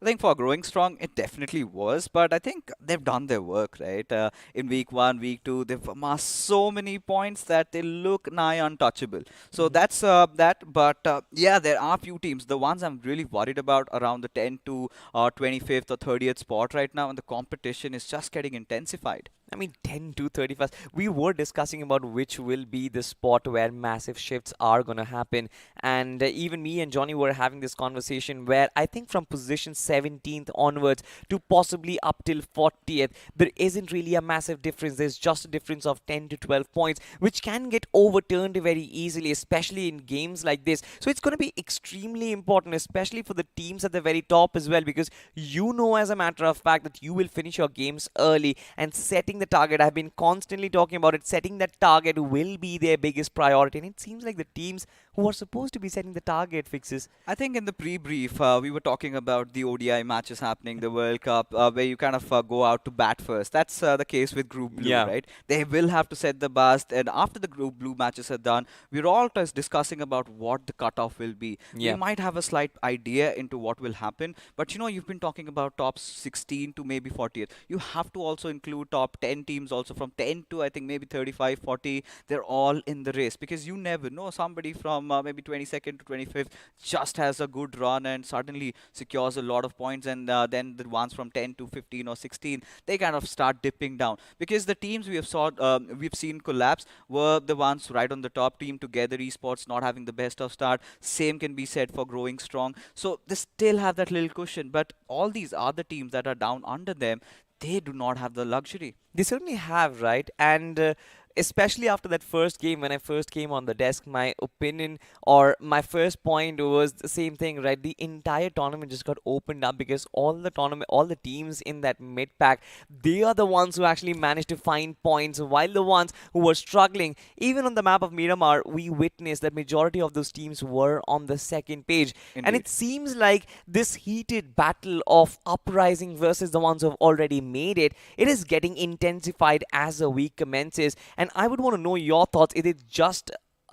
I think for Growing Strong, it definitely was, but I think they've done their work, right? In week 1, week 2, they've amassed so many points that they look nigh untouchable. So that's that. But yeah, there are few teams. The ones I'm really worried about around the 10 to 25th or 30th spot right now, and the competition is just getting intensified. I mean, 10 to 31st. We were discussing about which will be the spot where massive shifts are going to happen. And even me and Johnny were having this conversation where I think from position 17th onwards to possibly up till 40th, there isn't really a massive difference. There's just a difference of 10 to 12 points, which can get overturned very easily, especially in games like this. So it's going to be extremely important, especially for the teams at the very top as well, because as a matter of fact, that you will finish your games early and setting the target. I've been constantly talking about it. Setting that target will be their biggest priority, and it seems like the teams who are supposed to be setting the target, Fixes. I think in the pre-brief, we were talking about the ODI matches happening, the World Cup, where you kind of go out to bat first. That's the case with Group Blue, right? They will have to set the bars, and after the Group Blue matches are done, we're all just discussing about what the cutoff will be. We might have a slight idea into what will happen, but you've been talking about top 16 to maybe 40th. You have to also include top 10 teams also, from 10 to I think maybe 35, 40. They're all in the race, because you never know, somebody from maybe 22nd to 25th just has a good run and suddenly secures a lot of points, and then the ones from 10 to 15 or 16, they kind of start dipping down, because the teams we've seen collapse were the ones right on the top. Team Together Esports not having the best of start. Same can be said for Growing Strong. So they still have that little cushion, but all these other teams that are down under them, they do not have the luxury. They certainly have, right? And especially after that first game, when I first came on the desk, my opinion or my first point was the same thing, right? The entire tournament just got opened up because all the teams in that mid pack, they are the ones who actually managed to find points, while the ones who were struggling, even on the map of Miramar, we witnessed that majority of those teams were on the second page. Indeed. And it seems like this heated battle of Uprising versus the ones who have already made it is getting intensified as the week commences. And I would want to know your thoughts. Is it just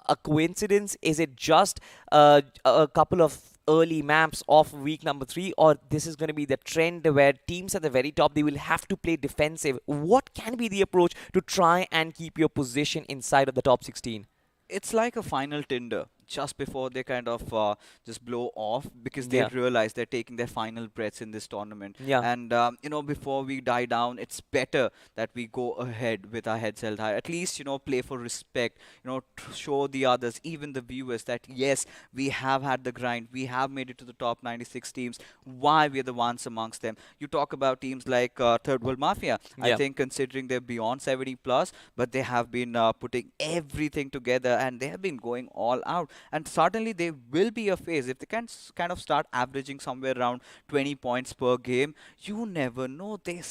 a coincidence? Is it just a couple of early maps of week number 3? Or this is going to be the trend where teams at the very top, they will have to play defensive? What can be the approach to try and keep your position inside of the top 16? It's like a final Tinder just before they kind of just blow off, because they realize they're taking their final breaths in this tournament. And before we die down, it's better that we go ahead with our heads held high. At least play for respect. Show the others, even the viewers, that yes, we have had the grind. We have made it to the top 96 teams. Why we're the ones amongst them? You talk about teams like Third World Mafia. I think considering they're beyond 70 plus, but they have been putting everything together and they have been going all out. And certainly there will be a phase, if they can kind of start averaging somewhere around 20 points per game, you never know, they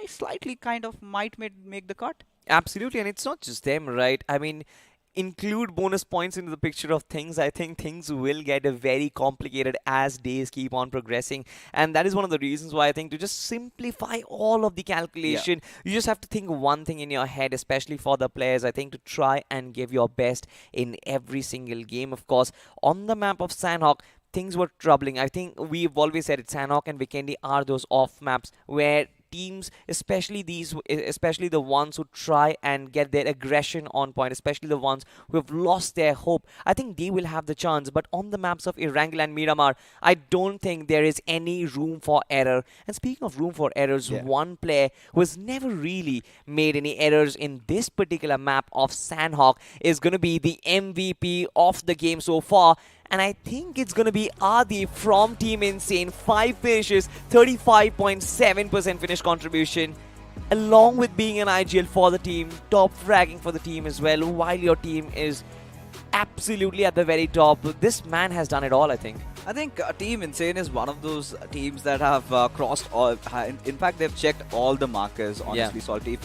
slightly kind of might make the cut. Absolutely, and it's not just them, right? I mean, include bonus points into the picture of things, I think things will get very complicated as days keep on progressing. And that is one of the reasons why I think to just simplify all of the calculation, you just have to think one thing in your head, especially for the players, I think, to try and give your best in every single game. Of course, on the map of Sandhawk, things were troubling. I think we've always said it, Sandhawk and Vikendi are those off maps where teams, especially the ones who try and get their aggression on point, especially the ones who have lost their hope, I think they will have the chance. But on the maps of Erangel and Miramar, I don't think there is any room for error. And speaking of room for errors, one player who has never really made any errors in this particular map of Sandhawk is going to be the MVP of the game so far. And I think it's going to be Adi from Team Insane. 5 finishes, 35.7% finish contribution. Along with being an IGL for the team, top fragging for the team as well, while your team is absolutely at the very top. This man has done it all, I think. I think Team Insane is one of those teams that have crossed all. In fact, they've checked all the markers. Honestly, Salty.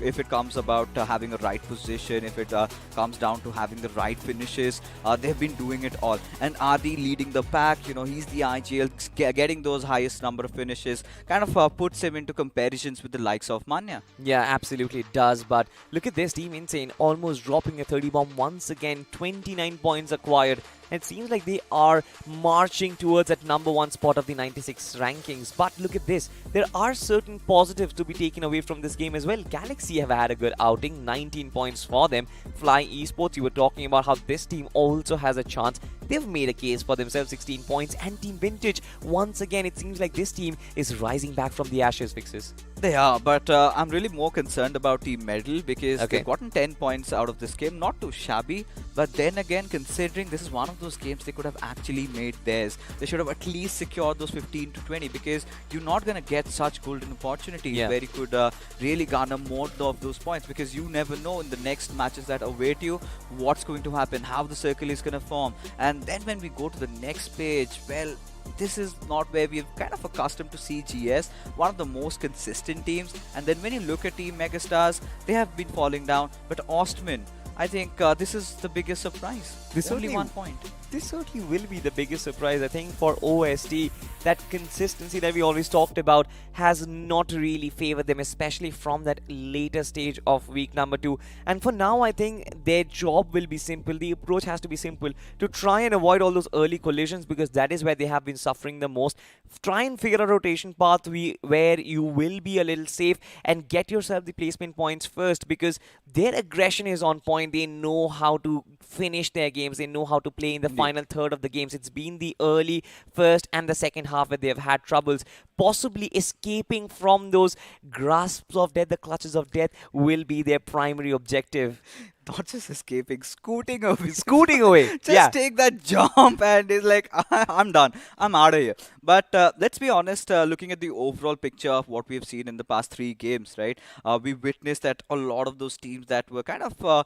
If it comes about having a right position, if it comes down to having the right finishes, they've been doing it all. And Adi leading the pack. You know, he's the IGL, getting those highest number of finishes. Kind of puts him into comparisons with the likes of Manya. Yeah, absolutely it does. But look at this, Team Insane almost dropping a 30 bomb once again. 29 points acquired. It seems like they are marching towards that #1 spot of the 96 rankings. But look at this. There are certain positives to be taken away from this game as well. Galaxy have had a good outing. 19 points for them. Fly Esports, you were talking about how this team also has a chance. They've made a case for themselves. 16 points. And Team Vintage, once again, it seems like this team is rising back from the ashes, Fixes. They are, but I'm really more concerned about Team Medal because they've gotten 10 points out of this game. Not too shabby, but then again, considering this is one of those games they could have actually made theirs, they should have at least secured those 15 to 20 because you're not going to get such golden opportunities where you could really garner more of those points, because you never know in the next matches that await you what's going to happen, how the circle is going to form. And then when we go to the next page, well, this is not where we're kind of accustomed to see GS, one of the most consistent teams. And then when you look at Team Megastars, they have been falling down. But Ostman, I think this is the biggest surprise. This only 1 point. This certainly will be the biggest surprise, I think, for OST. That consistency that we always talked about has not really favored them, especially from that later stage of week #2. And for now, I think their job will be simple. The approach has to be simple to try and avoid all those early collisions, because that is where they have been suffering the most. Try and figure a rotation path where you will be a little safe and get yourself the placement points first, because their aggression is on point. They know how to finish their games. They know how to play in the final third of the games. It's been the early first and the second half where they have had troubles. Possibly escaping from those grasps of death, the clutches of death, will be their primary objective. Not just escaping, scooting away. Scooting away. Just take that jump and it's like, I'm done. I'm out of here. But let's be honest, looking at the overall picture of what we've seen in the past 3 games, right? We witnessed that a lot of those teams that were kind of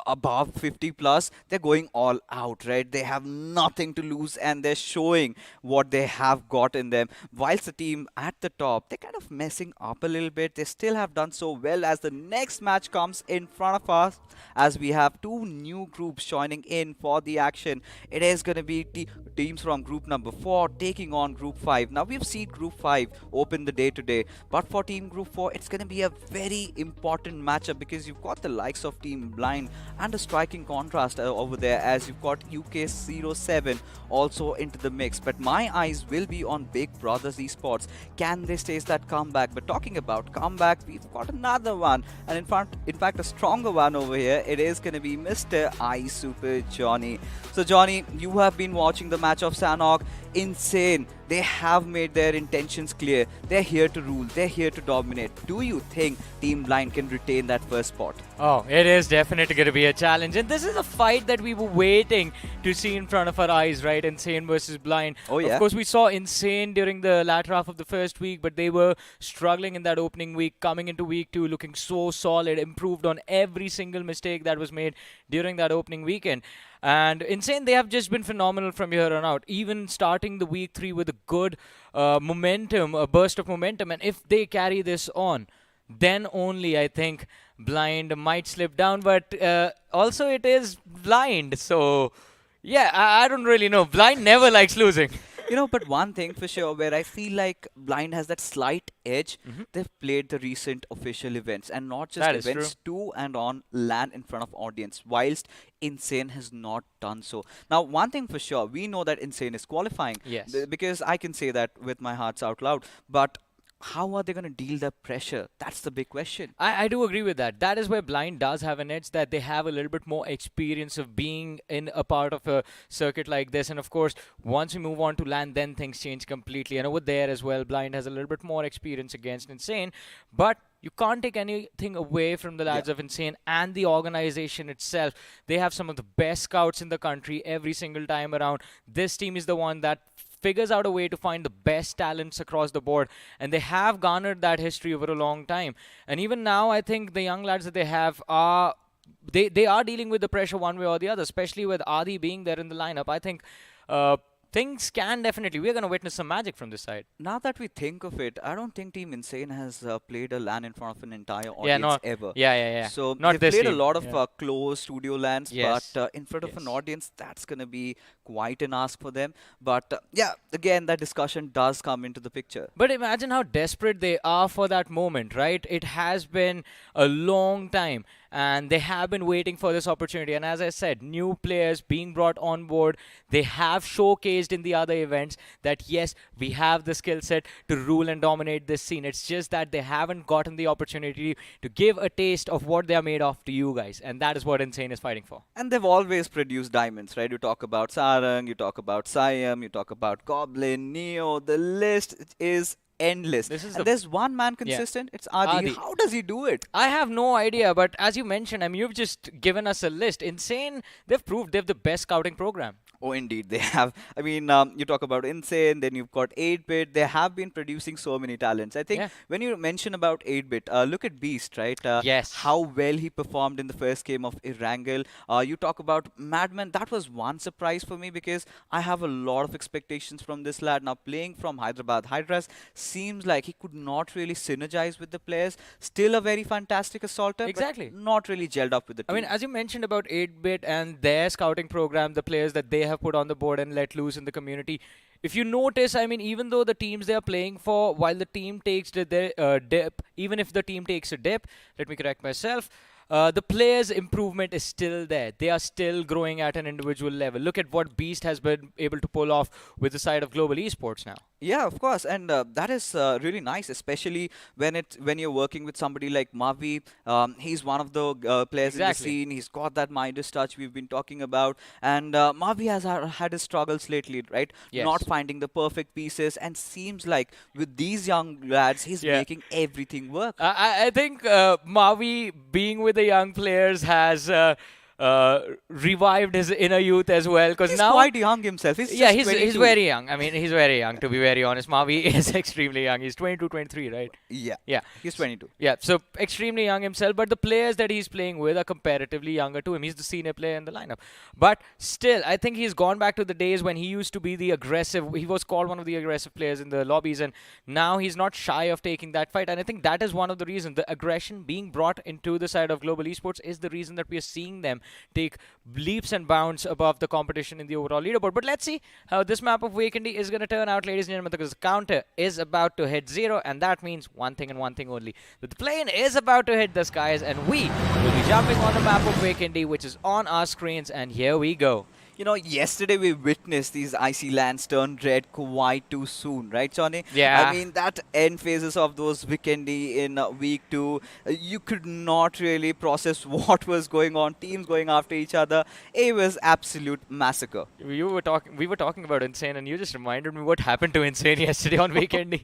above 50 plus, they're going all out, right? They have nothing to lose and they're showing what they have got in them. Whilst the team at the top, they're kind of messing up a little bit. They still have done so well as the next match comes in front of us, as we have 2 new groups joining in for the action. It is going to be teams from group #4 taking on group 5. Now we've seen group 5 open the day today, but for team group 4 it's going to be a very important matchup, because you've got the likes of Team Blind and a striking contrast over there, as you've got UK07 also into the mix. But my eyes will be on Big Brothers Esports. Can they stage that comeback? But talking about comeback, we've got another one, and in fact a stronger one over here. It is going to be Mr. I Super Johnny. So Johnny, you have been watching the match of Sandhawk. Insane. They have made their intentions clear. They're here to rule. They're here to dominate. Do you think Team Blind can retain that first spot? Oh, it is definitely going to be a challenge. And this is a fight that we were waiting to see in front of our eyes, right? Insane versus Blind. Oh, yeah. Of course, we saw Insane during the latter half of the first week, but they were struggling in that opening week. Coming into week 2, looking so solid, improved on every single mistake that was made during that opening weekend. And Insane, they have just been phenomenal from here on out, even starting the week 3 with a good momentum, a burst of momentum. And if they carry this on, then only I think Blind might slip down. But also it is Blind, so yeah, I don't really know. Blind never likes losing. You know, but one thing for sure where I feel like Blind has that slight edge, they've played the recent official events, and not just That is events to and on LAN in front of audience, whilst Insane has not done so. Now, one thing for sure, we know that Insane is qualifying. Yes. Because I can say that with my hearts out loud. But how are they going to deal that pressure? That's the big question. I do agree with that. That is where Blind does have an edge, that they have a little bit more experience of being in a part of a circuit like this. And of course, once we move on to land, then things change completely. And over there as well, Blind has a little bit more experience against Insane. But you can't take anything away from the lads of Insane and the organization itself. They have some of the best scouts in the country every single time around. This team is the one that figures out a way to find the best talents across the board, and they have garnered that history over a long time. And even now, I think the young lads that they have are they are dealing with the pressure one way or the other, especially with Adi being there in the lineup. I think things can definitely, we're going to witness some magic from this side. Now that we think of it, I don't think Team Insane has played a LAN in front of an entire Yeah, audience no, ever. yeah. So Not they've this played a team. lot of Yeah. closed studio LANs, Yes. but in front of an Yes. audience, that's going to be quite an ask for them. But yeah, again, that discussion does come into the picture. But imagine how desperate they are for that moment, right? It has been a long time, and they have been waiting for this opportunity. And as I said, new players being brought on board, they have showcased in the other events that yes, we have the skill set to rule and dominate this scene. It's just that they haven't gotten the opportunity to give a taste of what they are made of to you guys, and that is what Insane is fighting for. And they've always produced diamonds, right? You talk about Sarang, you talk about Siam, you talk about Goblin, Neo. The list is endless. This is And the- there's one man consistent. It's Adi. Adi. How does he do it? I have no idea, but as you mentioned, I mean, you've just given us a list. Insane, they've proved they've the best scouting program. Oh, indeed, they have. I mean, you talk about Insane, then you've got 8-Bit. They have been producing so many talents. I think Yeah. when you mention about 8-Bit, look at Beast, right? Yes. How well he performed in the first game of Erangel. You talk about Madman. That was one surprise for me because I have a lot of expectations from this lad. Now, playing from Hyderabad Hydras seems like he could not really synergize with the players. Still a very fantastic assaulter, Exactly. but not really gelled up with the I team. mean, as you mentioned about 8-Bit and their scouting program, the players that they have put on the board and let loose in the community. If you notice, I mean, even though the teams they are playing for, while the team takes their dip, even if the team takes a dip, let me correct myself, the players' improvement is still there. They are still growing at an individual level. Look at what Beast has been able to pull off with the side of global esports now. Yeah, of course, and that is really nice, especially when you're working with somebody like Mavi. He's one of the players in the Exactly. scene. He's got that Midas touch we've been talking about, and Mavi has had his struggles lately, right? Yes. Not finding the perfect pieces, and seems like with these young lads, he's Yeah. making everything work. I think Mavi being with the young players has revived his inner youth as well. Because He's now, quite young himself. He's yeah, just he's 22. very young. I mean, he's very young, to be very honest. Mavi is extremely young. He's 22, 23, right? Yeah, Yeah. he's 22. Yeah, so extremely young himself, but the players that he's playing with are comparatively younger to him. He's the senior player in the lineup. But still, I think he's gone back to the days when he used to be the aggressive, he was called one of the aggressive players in the lobbies, and now he's not shy of taking that fight. And I think that is one of the reasons. The aggression being brought into the side of global esports is the reason that we are seeing them take leaps and bounds above the competition in the overall leaderboard. But let's see how this map of Wakendy is going to turn out, ladies and gentlemen, because the counter is about to hit 0, and that means one thing and one thing only. That the plane is about to hit the skies, and we will be jumping on the map of Wakendy, which is on our screens, and here we go. You know, yesterday we witnessed these icy lands turn red quite too soon, right, Johnny? Yeah. I mean, that end phases of those Weekendy in week 2, you could not really process what was going on. Teams going after each other. It was absolute massacre. We were talking about Insane, and you just reminded me what happened to Insane yesterday on Wakendy.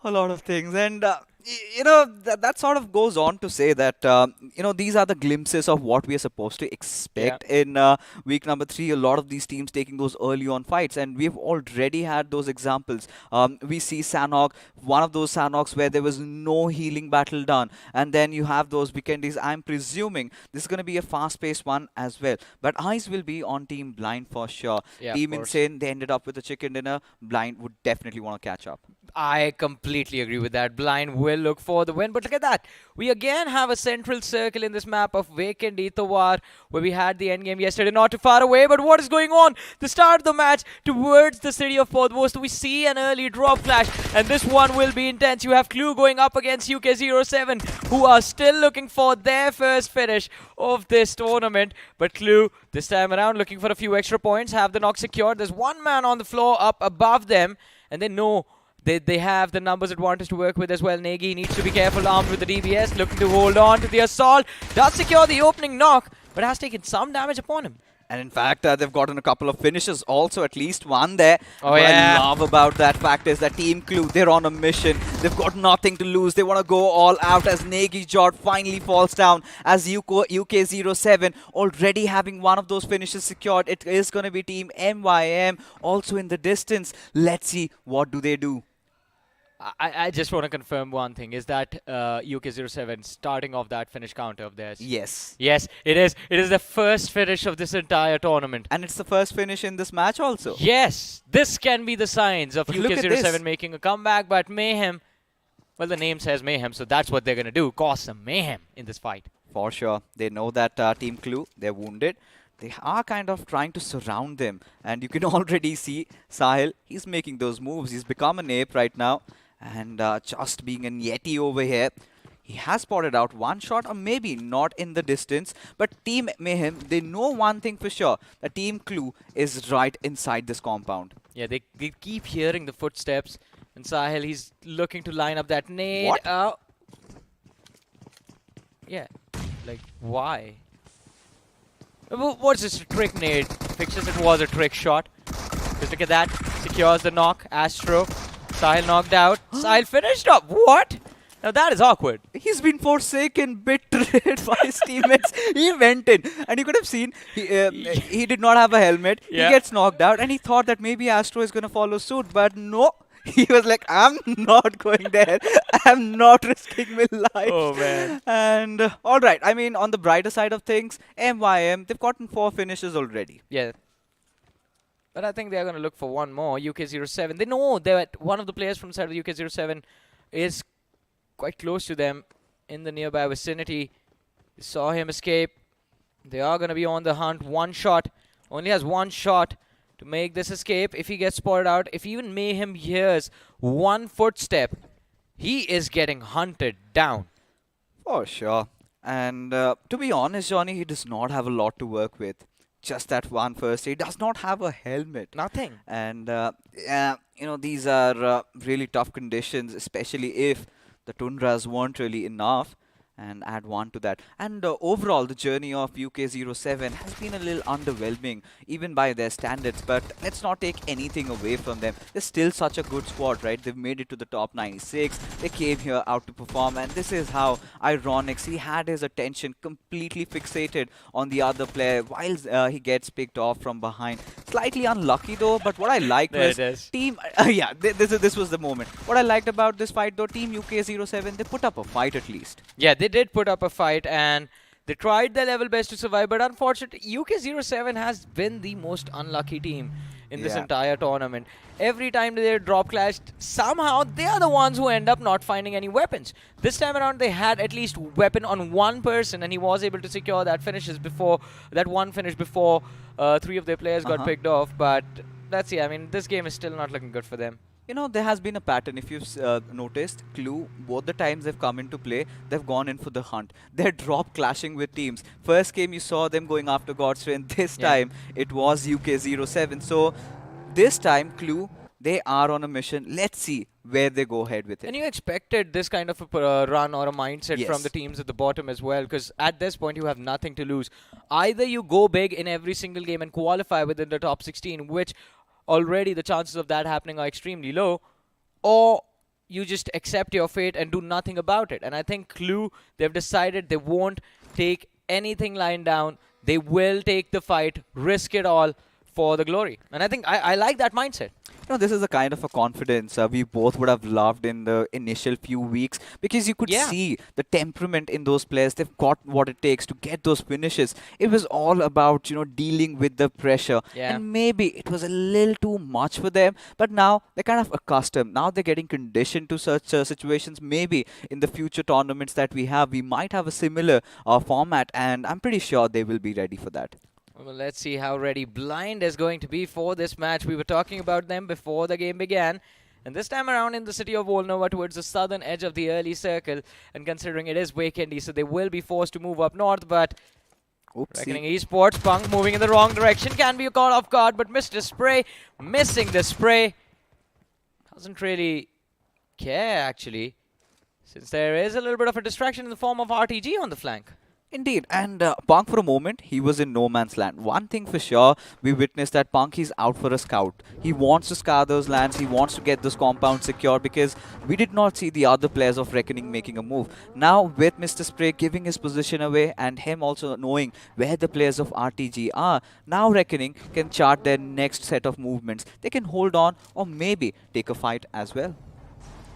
A lot of things, and that sort of goes on to say that these are the glimpses of what we are supposed to expect in week number 3. A lot of these teams taking those early on fights, and we've already had those examples. We see Sanhok, one of those Sanhoks where there was no healing battle done, and then you have those Weekendys. I'm presuming this is going to be a fast-paced one as well, but eyes will be on Team Blind for sure. Yeah, of Team course. Insane, they ended up with a chicken dinner. Blind would definitely want to catch up. I completely agree with that. Blind will look for the win. But look at that. We again have a central circle in this map of Vacant Itawar, where we had the endgame yesterday, not too far away. But what is going on? The start of the match towards the city of Podvost. We see an early drop clash, and this one will be intense. You have Clue going up against UK07, who are still looking for their first finish of this tournament. But Clue, this time around, looking for a few extra points, have the knock secured. There's one man on the floor up above them, and they know They have the numbers advantage to work with as well. Negi needs to be careful, armed with the DBS, looking to hold on to the assault. Does secure the opening knock, but has taken some damage upon him. And in fact, they've gotten a couple of finishes also, at least one there. Oh, what yeah. I love about that fact is that Team Clue, they're on a mission. They've got nothing to lose. They want to go all out as Negi Jot finally falls down as UK07 already having one of those finishes secured. It is going to be Team MYM also in the distance. Let's see what do they do. I just want to confirm one thing. Is that UK07 starting off that finish counter of theirs? Yes. Yes, it is. It is the first finish of this entire tournament. And it's the first finish in this match also. Yes, this can be the signs of But look at this. UK07 making a comeback, but Mayhem, well, the name says Mayhem, so that's what they're going to do, cause some mayhem in this fight. For sure. They know that Team Clue, they're wounded. They are kind of trying to surround them. And you can already see Sahil, he's making those moves. He's become an ape right now. And just being an Yeti over here. He has spotted out one shot, or maybe not in the distance. But Team Mayhem, they know one thing for sure. The Team Clue is right inside this compound. Yeah, they keep hearing the footsteps. And Sahil, he's looking to line up that nade. What? Yeah, like, why? What's this, a trick nade? Fixes it was a trick shot. Just look at that. Secures the knock. Astro. Sahil knocked out. Sahil finished up. What? Now that is awkward. He's been forsaken, betrayed by his teammates. He went in, and you could have seen he did not have a helmet. Yeah. He gets knocked out, and he thought that maybe Astro is going to follow suit, but no. He was like, I'm not going there. I'm not risking my life. Oh, man. And all right, I mean, on the brighter side of things, MYM, they've gotten 4 finishes already. Yeah. But I think they're going to look for one more. UK07. They know that one of the players from the side of UK07 is quite close to them in the nearby vicinity. They saw him escape. They are going to be on the hunt. One shot. Only has one shot to make this escape. If he gets spotted out, if even Mayhem hears one footstep, he is getting hunted down. For sure. And to be honest, Johnny, he does not have a lot to work with. Just that one first. He does not have a helmet. Nothing. And, you know, these are really tough conditions, especially if the Tundras weren't really enough. And add one to that. And overall, the journey of UK07 has been a little underwhelming, even by their standards. But let's not take anything away from them. They're still such a good squad, right? They've made it to the top 96. They came here out to perform. And this is how Ironix, he had his attention completely fixated on the other player while he gets picked off from behind. Slightly unlucky though, but what I liked There was it is. team... this was the moment. What I liked about this fight though, Team UK07, they put up a fight at least. Yeah, they did put up a fight and they tried their level best to survive, but unfortunately, UK07 has been the most unlucky team in this Yeah. entire tournament. Every time they drop clashed, somehow they are the ones who end up not finding any weapons. This time around, they had at least weapon on one person, and he was able to secure that one finish before 3 of their players got picked off. But let's see. I mean, this game is still not looking good for them. You know, there has been a pattern. If you've noticed, Clue, both the times they've come into play, they've gone in for the hunt. They're drop clashing with teams. First game, you saw them going after Godstrain. This time, it was UK07. So, this time, Clue, they are on a mission. Let's see where they go ahead with it. And you expected this kind of a run or a mindset from the teams at the bottom as well, because at this point you have nothing to lose. Either you go big in every single game and qualify within the top 16, which already the chances of that happening are extremely low, or you just accept your fate and do nothing about it. And I think Clue, they've decided they won't take anything lying down. They will take the fight, risk it all for the glory. And I think I like that mindset. You know, this is a kind of a confidence we both would have loved in the initial few weeks, because you could see the temperament in those players. They've got what it takes to get those finishes. It was all about, you know, dealing with the pressure. Yeah. And maybe it was a little too much for them, but now they're kind of accustomed. Now they're getting conditioned to such situations. Maybe in the future tournaments that we have, we might have a similar format, and I'm pretty sure they will be ready for that. Well, let's see how ready Blind is going to be for this match. We were talking about them before the game began. And this time around in the city of Volnova towards the southern edge of the early circle. And considering it is weekendy, so they will be forced to move up north. But reckoning esports, Punk moving in the wrong direction. Can be caught off guard, but Mr. Spray missing the spray. Doesn't really care actually, since there is a little bit of a distraction in the form of RTG on the flank. Indeed, and Punk for a moment, he was in no man's land. One thing for sure, we witnessed that Punk is out for a scout. He wants to scour those lands, he wants to get those compounds secure because we did not see the other players of Reckoning making a move. Now, with Mr. Spray giving his position away and him also knowing where the players of RTG are, now Reckoning can chart their next set of movements. They can hold on or maybe take a fight as well.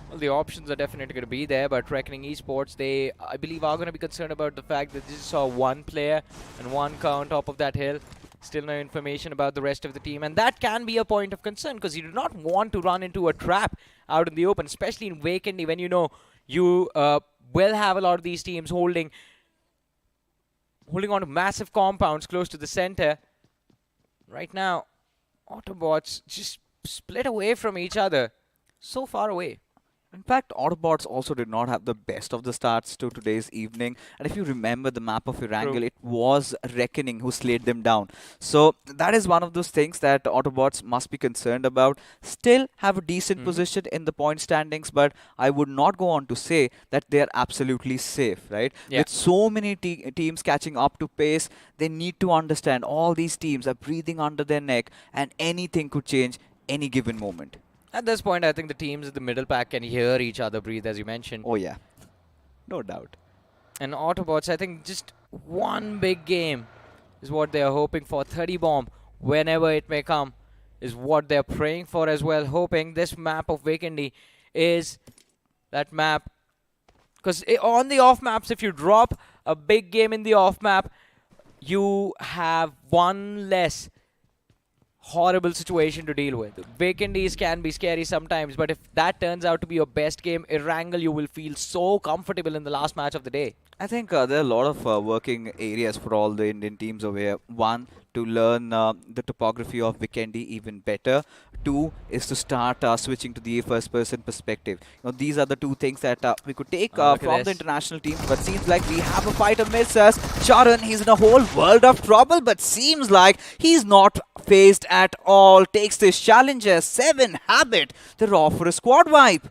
Well, the options are definitely going to be there, but Reckoning Esports, they, I believe, are going to be concerned about the fact that they just saw one player and one car on top of that hill. Still no information about the rest of the team, and that can be a point of concern because you do not want to run into a trap out in the open, especially in Vacandy when you know you will have a lot of these teams holding on to massive compounds close to the center. Right now, Autobots just split away from each other, so far away. In fact, Autobots also did not have the best of the starts to today's evening. And if you remember the map of Erangel, it was Reckoning who slayed them down. So that is one of those things that Autobots must be concerned about. Still have a decent position in the point standings, but I would not go on to say that they are absolutely safe, right? Yeah. With so many teams catching up to pace, they need to understand all these teams are breathing under their neck and anything could change any given moment. At this point, I think the teams in the middle pack can hear each other breathe, as you mentioned. Oh yeah, no doubt. And Autobots, I think just one big game is what they are hoping for. 30 bomb, whenever it may come, is what they're praying for as well. Hoping this map of Vacandy is that map. Because on the off maps, if you drop a big game in the off map, you have one less horrible situation to deal with. Vacandies can be scary sometimes, but if that turns out to be your best game, Erangel, you will feel so comfortable in the last match of the day. I think there are a lot of working areas for all the Indian teams over here. One, to learn the topography of Vikendi even better. Two is to start switching to the first-person perspective. These are the two things that we could take from the international teams. But seems like we have a fighter miss us. Charan, he's in a whole world of trouble, but seems like he's not phased at all. Takes this challenge as 7 habit. They're off for a squad wipe.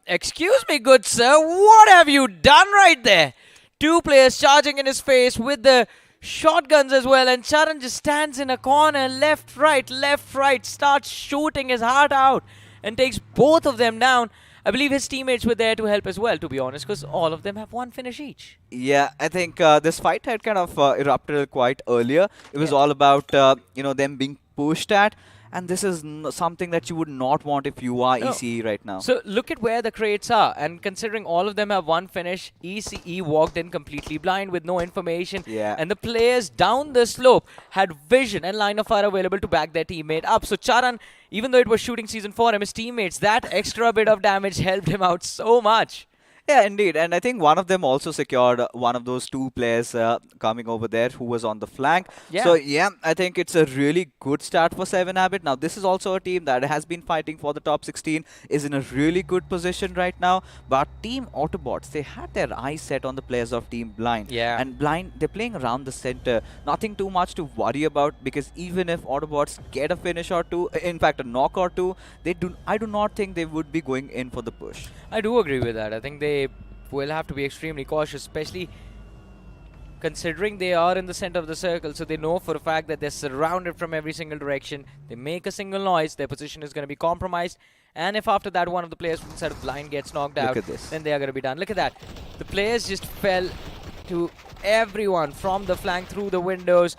Excuse me, good sir, what have you done right there? 2 players charging in his face with the shotguns as well, and Charan just stands in a corner, left, right, starts shooting his heart out and takes both of them down. I believe his teammates were there to help as well, to be honest, because all of them have 1 finish each. Yeah, I think this fight had kind of erupted quite earlier. It was all about, them being pushed at. And this is something that you would not want if you are ECE right now. So look at where the crates are. And considering all of them have 1 finish, ECE walked in completely blind with no information. Yeah. And the players down the slope had vision and line of fire available to back their teammate up. So Charan, even though it was shooting season for him, his teammates, that extra bit of damage helped him out so much. Yeah, indeed. And I think one of them also secured one of those 2 players coming over there who was on the flank. Yeah. So, yeah, I think it's a really good start for 7 Habit. Now, this is also a team that has been fighting for the top 16, is in a really good position right now. But Team Autobots, they had their eyes set on the players of Team Blind. Yeah. And Blind, they're playing around the center. Nothing too much to worry about because even if Autobots get a finish or 2, in fact, a knock or 2, I do not think they would be going in for the push. I do agree with that. I think they will have to be extremely cautious, especially considering they are in the center of the circle, so they know for a fact that they're surrounded from every single direction. They make a single noise, their position is going to be compromised, and if after that one of the players from inside of Blind gets knocked out, then they are going to be done. Look at that. The players just fell to everyone from the flank through the windows.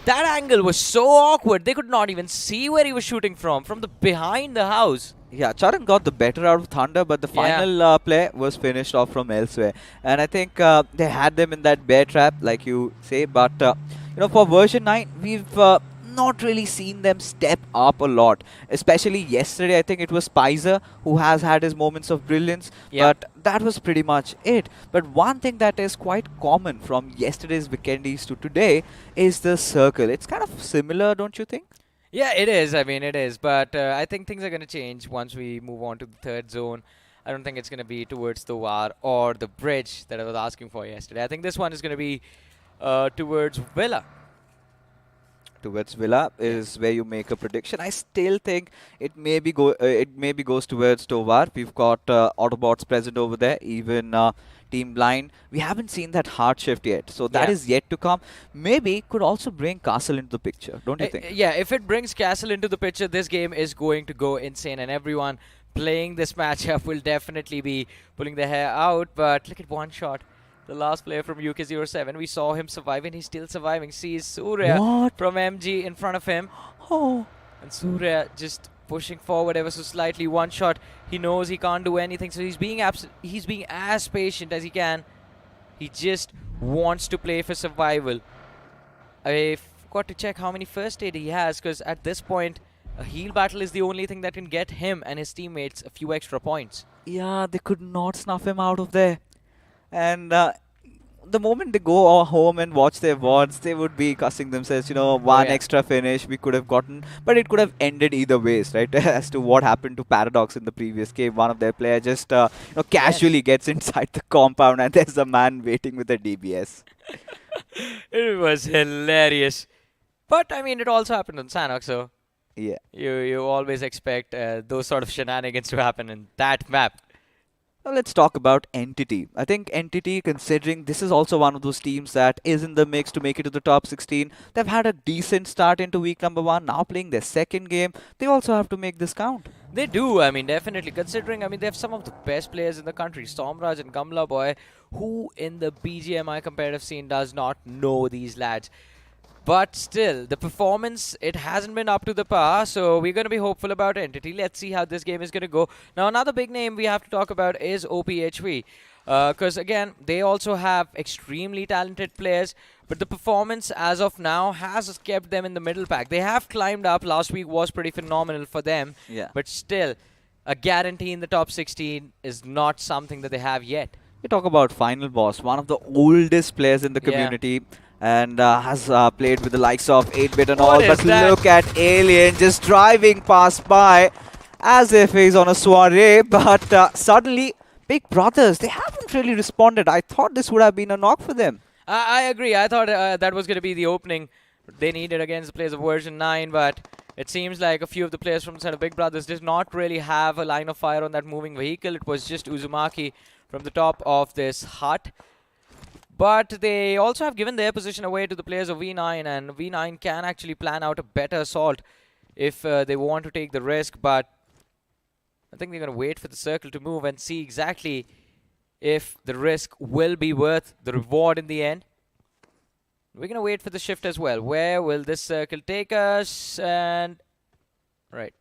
That angle was so awkward, they could not even see where he was shooting from the behind the house. Yeah, Charan got the better out of Thunder, but the final play was finished off from elsewhere. And I think they had them in that bear trap, like you say. But, for version 9, we've not really seen them step up a lot. Especially yesterday, I think it was Spicer who has had his moments of brilliance. Yeah. But that was pretty much it. But one thing that is quite common from yesterday's Weekendies to today is the circle. It's kind of similar, don't you think? Yeah, it is. I mean, it is. But I think things are going to change once we move on to the 3rd zone. I don't think it's going to be towards the War or the bridge that I was asking for yesterday. I think this one is going to be towards Villa. towards Villa is where you make a prediction. I still think it maybe goes towards Tovar. We've got Autobots present over there, even Team Blind. We haven't seen that hard shift yet, so that Yeah. is yet to come. Maybe could also bring Castle into the picture, don't you think? Yeah, if it brings Castle into the picture, this game is going to go insane, and everyone playing this matchup will definitely be pulling their hair out. But look at one shot. The last player from UK07, we saw him surviving. He's still surviving. Sees Surya What? from MG in front of him. Oh. And Surya just pushing forward ever so slightly. One shot. He knows he can't do anything, so he's being as patient as he can. He just wants to play for survival. I forgot to check how many first aid he has, because at this point, a heal battle is the only thing that can get him and his teammates a few extra points. Yeah, they could not snuff him out of there. And the moment they go home and watch their VODs, they would be cussing themselves, one yeah. extra finish we could have gotten. But it could have ended either ways, right? As to what happened to Paradox in the previous game. One of their players just casually gets inside the compound and there's a man waiting with a DBS. It was hilarious. But, I mean, it also happened on Sanok, so Yeah. you always expect those sort of shenanigans to happen in that map. Now let's talk about Entity. I think Entity, considering this is also one of those teams that is in the mix to make it to the top 16, they've had a decent start into week number 1, now playing their second game. They also have to make this count. They do, I mean, definitely. Considering, I mean, they have some of the best players in the country. Stormraj and Gamla Boy, who in the BGMI competitive scene does not know these lads. But still, the performance, it hasn't been up to the par, so we're going to be hopeful about Entity. Let's see how this game is going to go. Now, another big name we have to talk about is OPHV. Because, again, they also have extremely talented players, but the performance as of now has kept them in the middle pack. They have climbed up. Last week was pretty phenomenal for them. Yeah. But still, a guarantee in the top 16 is not something that they have yet. We talk about Final Boss, one of the oldest players in the Yeah. community. And has played with the likes of 8-Bit and What all. is But that? look at Alien just driving past by as if he's on a soiree. But suddenly, Big Brothers, they haven't really responded. I thought this would have been a knock for them. I agree. I thought that was going to be the opening they needed against the players of version 9, but it seems like a few of the players from the side of Big Brothers did not really have a line of fire on that moving vehicle. It was just Uzumaki from the top of this hut. But they also have given their position away to the players of V9, and V9 can actually plan out a better assault if they want to take the risk. But I think they're going to wait for the circle to move and see exactly if the risk will be worth the reward in the end. We're going to wait for the shift as well. Where will this circle take us? And right.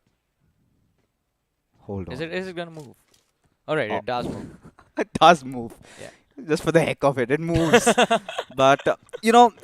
Hold on. Is it going to move? All right, it does move. It does move. Yeah. Just for the heck of it, it moves. But,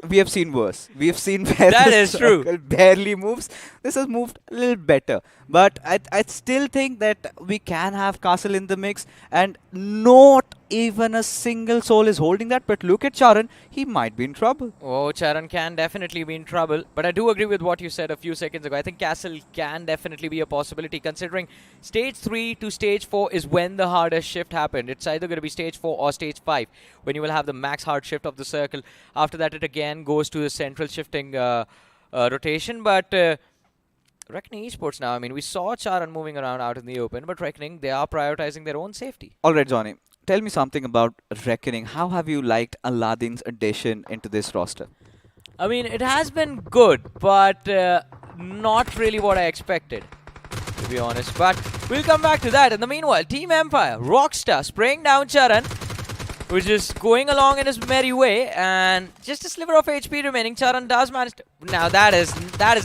we have seen worse. We have seen where That this is true. circle barely moves. This has moved a little better. But I still think that we can have Castle in the mix. And not even a single soul is holding that. But look at Charan. He might be in trouble. Oh, Charan can definitely be in trouble. But I do agree with what you said a few seconds ago. I think Castle can definitely be a possibility, considering stage 3 to stage 4 is when the hardest shift happened. It's either going to be stage 4 or stage 5, when you will have the max hard shift of the circle. After that, it again goes to the central shifting rotation. But Reckoning Esports now, I mean, we saw Charan moving around out in the open, but Reckoning, they are prioritizing their own safety. All right, Johnny. Tell me something about Reckoning. How have you liked Aladdin's addition into this roster? I mean, it has been good, but not really what I expected, to be honest. But we'll come back to that. In the meanwhile, Team Empire, Rockstar, spraying down Charan, who's just going along in his merry way, and just a sliver of HP remaining. Charan does manage to... Now, that is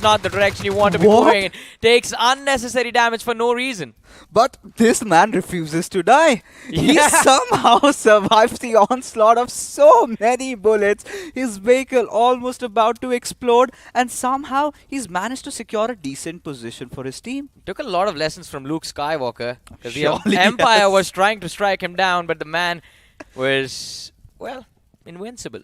not the direction you want to be What? moving in. Takes unnecessary damage for no reason. But this man refuses to die. He Yeah. somehow survives the onslaught of so many bullets. His vehicle almost about to explode, and somehow he's managed to secure a decent position for his team. Took a lot of lessons from Luke Skywalker, because the Surely Empire yes. was trying to strike him down, but the man was, well, invincible.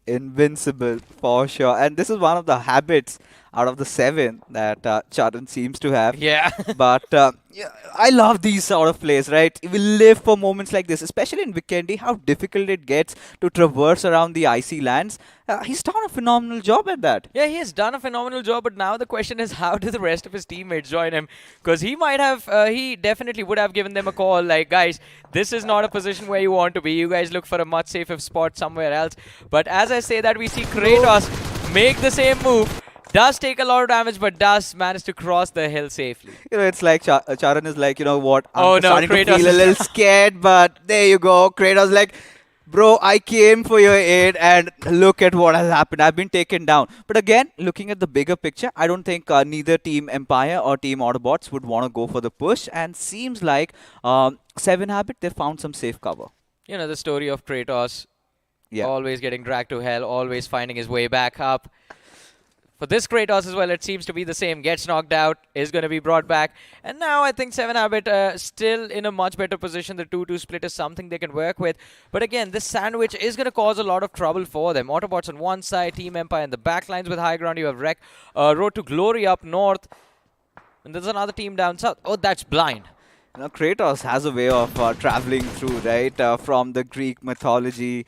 Invincible, for sure. And this is one of the habits out of the 7 that Charan seems to have. Yeah. But yeah, I love these sort of plays, right? We live for moments like this, especially in Vikendi, how difficult it gets to traverse around the icy lands. He's done a phenomenal job at that. Yeah, he has done a phenomenal job, but now the question is how do the rest of his teammates join him? Because he might have, he definitely would have given them a call like, guys, this is not a position where you want to be. You guys look for a much safer spot somewhere else. But as I say that, we see Kratos make the same move. Does take a lot of damage, but does manage to cross the hill safely. It's like Charan is like, you know what? I'm Oh, no, starting to Kratos feel a is- little scared, but there you go. Kratos like, bro, I came for your aid, and look at what has happened. I've been taken down. But again, looking at the bigger picture, I don't think neither Team Empire or Team Autobots would want to go for the push. And seems like 7 Habit, they found some safe cover. You know, the story of Kratos Yeah. always getting dragged to hell, always finding his way back up. For this Kratos as well, it seems to be the same. Gets knocked out, is going to be brought back. And now I think 7 Habit still in a much better position. The 2-2 split is something they can work with. But again, this sandwich is going to cause a lot of trouble for them. Autobots on one side, Team Empire in the backlines with high ground. You have Road to Glory up north. And there's another team down south. Oh, that's blind. You know, Kratos has a way of traveling through, right? From the Greek mythology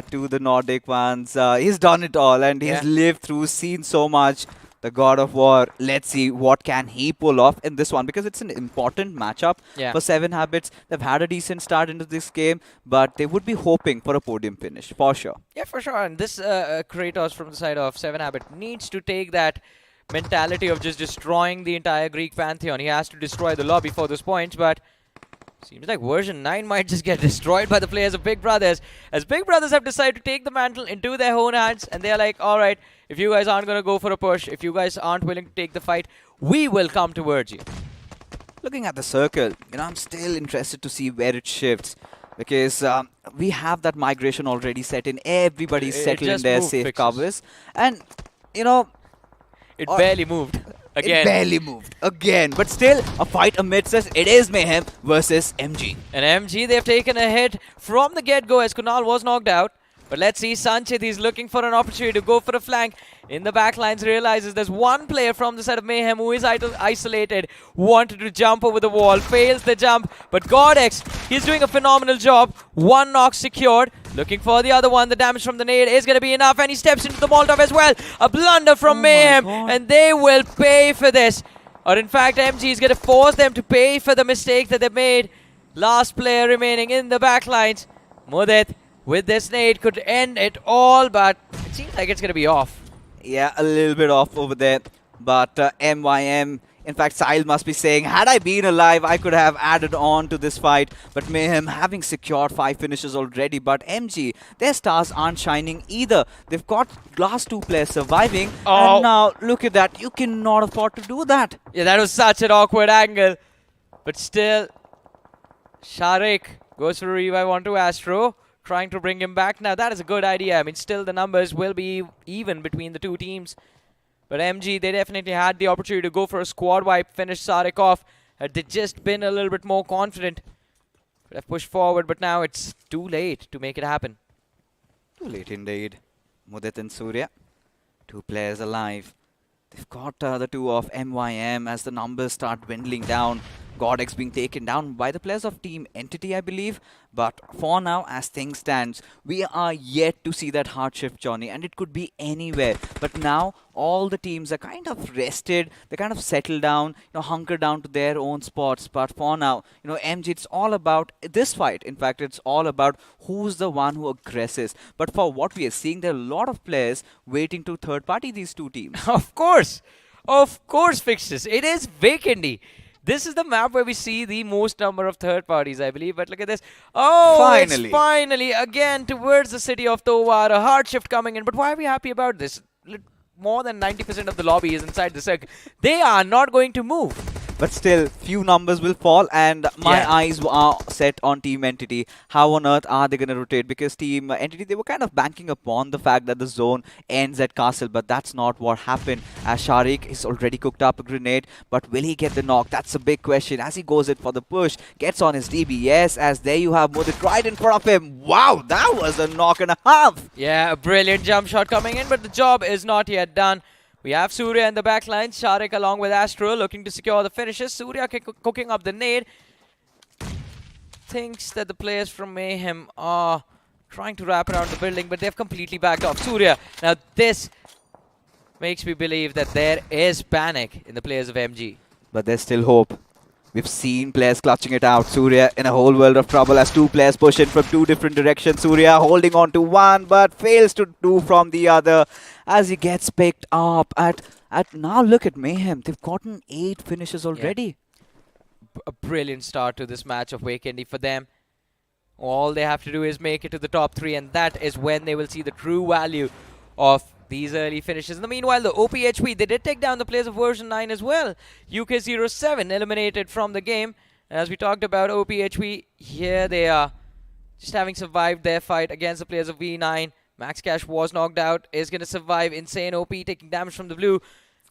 to the Nordic ones. He's done it all, and he's Yeah. lived through, seen so much. The God of War. Let's see what can he pull off in this one, because it's an important matchup Yeah. for 7 Habits. They've had a decent start into this game, but they would be hoping for a podium finish, for sure. Yeah, for sure. And this Kratos from the side of 7 Habit needs to take that mentality of just destroying the entire Greek pantheon. He has to destroy the lobby for those points, but seems like version 9 might just get destroyed by the players of Big Brothers, as Big Brothers have decided to take the mantle into their own hands, and they're like, alright, if you guys aren't going to go for a push, if you guys aren't willing to take the fight, we will come towards you. Looking at the circle, you know, I'm still interested to see where it shifts, because we have that migration already set in. Everybody's It settled in just their moved safe fixes. covers, and you know, It Or- barely moved. Again. it barely moved again. But still, a fight amidst us. It is Mayhem versus MG. And MG, they've taken a hit from the get-go as Kunal was knocked out. But let's see, Sanchit, he's looking for an opportunity to go for a flank. In the backlines, realizes there's one player from the side of Mayhem who is isolated, wanted to jump over the wall, fails the jump. But Godex, he's doing a phenomenal job. One knock secured. Looking for the other one. The damage from the nade is going to be enough, and he steps into the Molotov as well. A blunder from Oh my Mayhem, God. and they will pay for this. Or in fact, MG is going to force them to pay for the mistake that they made. Last player remaining in the backlines. Mudit with this nade could end it all, but it seems like it's going to be off. Yeah, a little bit off over there. But MYM, in fact, Sile must be saying, had I been alive, I could have added on to this fight. But Mayhem having secured 5 finishes already. But MG, their stars aren't shining either. They've got last 2 players surviving. Oh. And now, look at that. You cannot afford to do that. Yeah, that was such an awkward angle. But still, Sharik goes for a revive onto Astro, trying to bring him back. Now, that is a good idea. I mean, still the numbers will be even between the two teams. But MG, they definitely had the opportunity to go for a squad wipe, finish Sarek off. Had they just been a little bit more confident, could have pushed forward, but now it's too late to make it happen. Too late indeed. Mudit and Surya, 2 players alive. They've got the 2 of MYM as the numbers start dwindling down. Godex being taken down by the players of Team Entity, I believe. But for now, as things stands, we are yet to see that hard shift journey, and it could be anywhere. But now, all the teams are kind of rested. They kind of settle down, you know, hunker down to their own spots. But for now, you know, MG, it's all about this fight. In fact, it's all about who's the one who aggresses. But for what we are seeing, there are a lot of players waiting to third party these 2 teams. Of course, Fixes. It is Vacandy. This is the map where we see the most number of third parties, I believe. But look at this. Oh, Finally. it's finally again towards the city of Tovar. A hard shift coming in. But why are we happy about this? More than 90% of the lobby is inside the circle. They are not going to move. But still, few numbers will fall, and my Yeah. eyes are set on Team Entity. How on earth are they going to rotate? Because Team Entity, they were kind of banking upon the fact that the zone ends at Castle, but that's not what happened. As Sharik has already cooked up a grenade, but will he get the knock? That's a big question. As he goes in for the push, gets on his DBS, as there you have Mudit right in front of him. Wow, that was a knock and a half. Yeah, a brilliant jump shot coming in, but the job is not yet done. We have Surya in the back line. Sharik along with Astro looking to secure the finishes. Surya cooking up the nade. Thinks that the players from Mayhem are trying to wrap around the building, but they've completely backed off. Surya, now this makes me believe that there is panic in the players of MG. But there's still hope. We've seen players clutching it out. Surya in a whole world of trouble as two players push in from two different directions. Surya holding on to one but fails to do from the other as he gets picked up. At now look at Mayhem. They've gotten 8 finishes already. A brilliant start to this match of Weekendy for them. All they have to do is make it to the top 3, and that is when they will see the true value of these early finishes. In the meanwhile, the OPHP, they did take down the players of version 9 as well. UK07 eliminated from the game. As we talked about, OPHP, here they are, just having survived their fight against the players of V9. Max Cash was knocked out, is going to survive. Insane OP taking damage from the blue.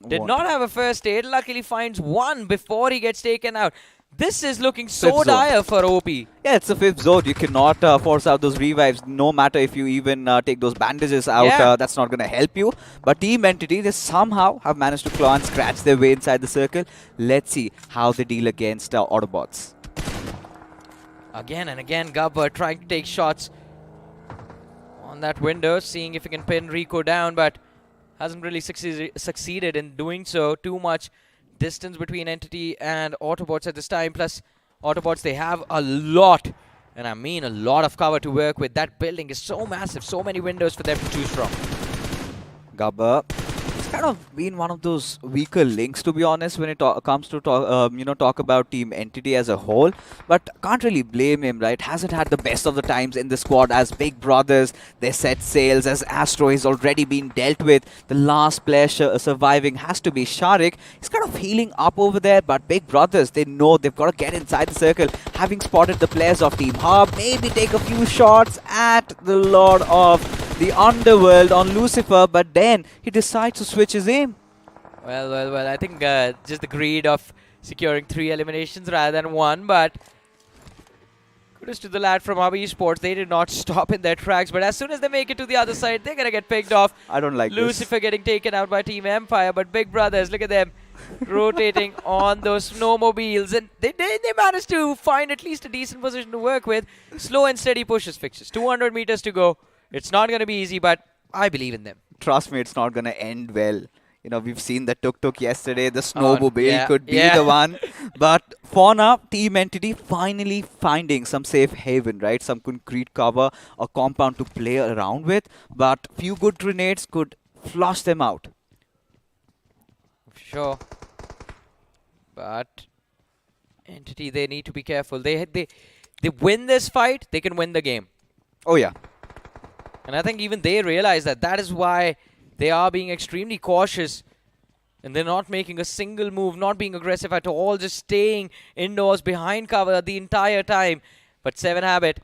Did not have a first aid, luckily finds one before he gets taken out. This is looking so dire for OP. Yeah, it's the 5th zone. You cannot force out those revives, no matter if you even take those bandages out. Yeah. That's not going to help you. But Team Entity, they somehow have managed to claw and scratch their way inside the circle. Let's see how they deal against Autobots. Again and again, Gabbar trying to take shots on that window, seeing if he can pin Rico down, but hasn't really succeeded in doing so. Too much distance between Entity and Autobots at this time. Plus, Autobots, they have a lot, and I mean a lot of cover to work with. That building is so massive, so many windows for them to choose from. Gabbar, it's kind of been one of those weaker links, to be honest, when it comes to talk about Team Entity as a whole. But can't really blame him, right? Hasn't had the best of the times in the squad as big brothers. They set sails as Astro is already been dealt with. The last player surviving has to be Sharik. He's kind of healing up over there, but big brothers, they know they've got to get inside the circle. Having spotted the players of Team Hub, maybe take a few shots at the Lord of the Underworld on Lucifer, but then he decides to switch his aim. Well, I think just the greed of securing 3 eliminations rather than 1, but kudos to the lad from Hub Esports. They did not stop in their tracks, but as soon as they make it to the other side, they're going to get picked off. I don't like Lucifer getting taken out by Team Empire, but Big Brothers, look at them rotating on those snowmobiles, and they managed to find at least a decent position to work with. Slow and steady pushes fixes. 200 meters to go. It's not going to be easy, but I believe in them. Trust me, it's not going to end well. You know, we've seen the tuk-tuk yesterday. The snowmobile could be the one. But for now, Team Entity finally finding some safe haven, right? Some concrete cover, a compound to play around with. But few good grenades could flush them out. Sure. But Entity, they need to be careful. They win this fight, they can win the game. Oh, yeah. And I think even they realize that. That is why they are being extremely cautious. And they're not making a single move, not being aggressive at all, just staying indoors behind cover the entire time. But 7 Habit,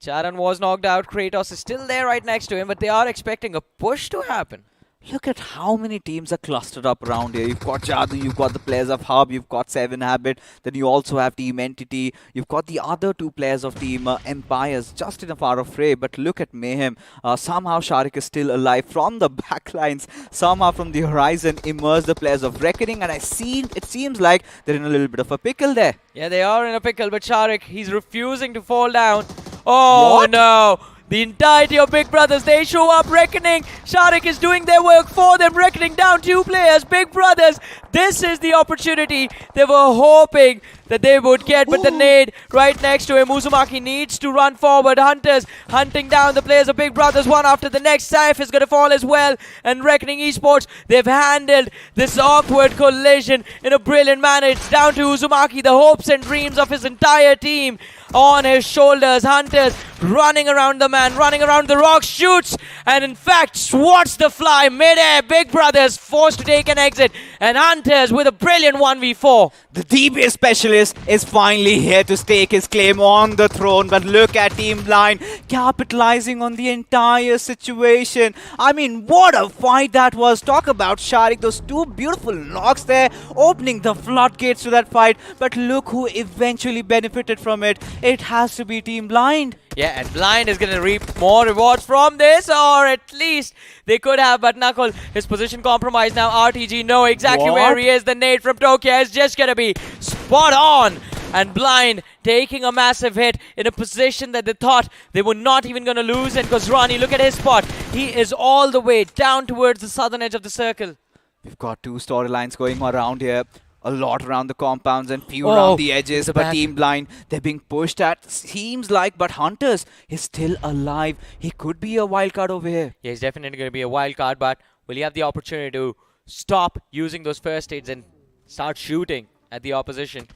Charan was knocked out. Kratos is still there right next to him, but they are expecting a push to happen. Look at how many teams are clustered up around here. You've got Jadu, you've got the players of Hub, you've got 7 Habit, then you also have Team Entity, you've got the other 2 players of Team Empires just in a far off fray. But look at Mayhem. Somehow Sharik is still alive from the backlines, somehow from the horizon, immerse the players of Reckoning, and it seems like they're in a little bit of a pickle there. Yeah, they are in a pickle, but Sharik, he's refusing to fall down. Oh, what? No! The entirety of Big Brothers, they show up. Reckoning, Sharik is doing their work for them. Reckoning down 2 players. Big Brothers, this is the opportunity they were hoping that they would get, but the nade right next to him. Uzumaki needs to run forward. Hunters hunting down the players of Big Brothers one after the next. Saif is going to fall as well, and Reckoning Esports, they've handled this awkward collision in a brilliant manner. It's down to Uzumaki, the hopes and dreams of his entire team on his shoulders. Hunters running around the man, running around the rock, shoots, and in fact swats the fly mid-air. Big Brothers forced to take an exit, and Hunters with a brilliant 1v4. The DBS specialist is finally here to stake his claim on the throne, but look at Team Blind capitalizing on the entire situation. I mean, what a fight that was. Talk about Sharik, those 2 beautiful knocks there, opening the floodgates to that fight, but look who eventually benefited from it. It has to be Team Blind. Yeah, and Blind is going to reap more rewards from this, or at least they could have. But Knuckle, his position compromised now. RTG know exactly where he is. The nade from Tokyo is just going to be spot on. And Blind taking a massive hit in a position that they thought they were not even going to lose. And Ronnie, look at his spot. He is all the way down towards the southern edge of the circle. We've got two storylines going around here. A lot around the compounds and few around the edges. But Team Blind, they're being pushed at, seems like. But Hunters is still alive. He could be a wild card over here. Yeah, he's definitely going to be a wild card. But will he have the opportunity to stop using those first aids and start shooting at the opposition?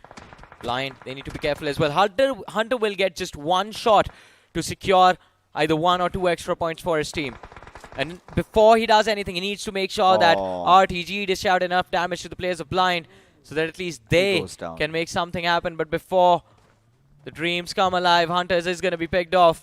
Blind, they need to be careful as well. Hunter will get just one shot to secure either 1 or 2 extra points for his team. And before he does anything, he needs to make sure that RTG dish out enough damage to the players of Blind so that at least they can make something happen. But before the dreams come alive, Hunters is going to be picked off.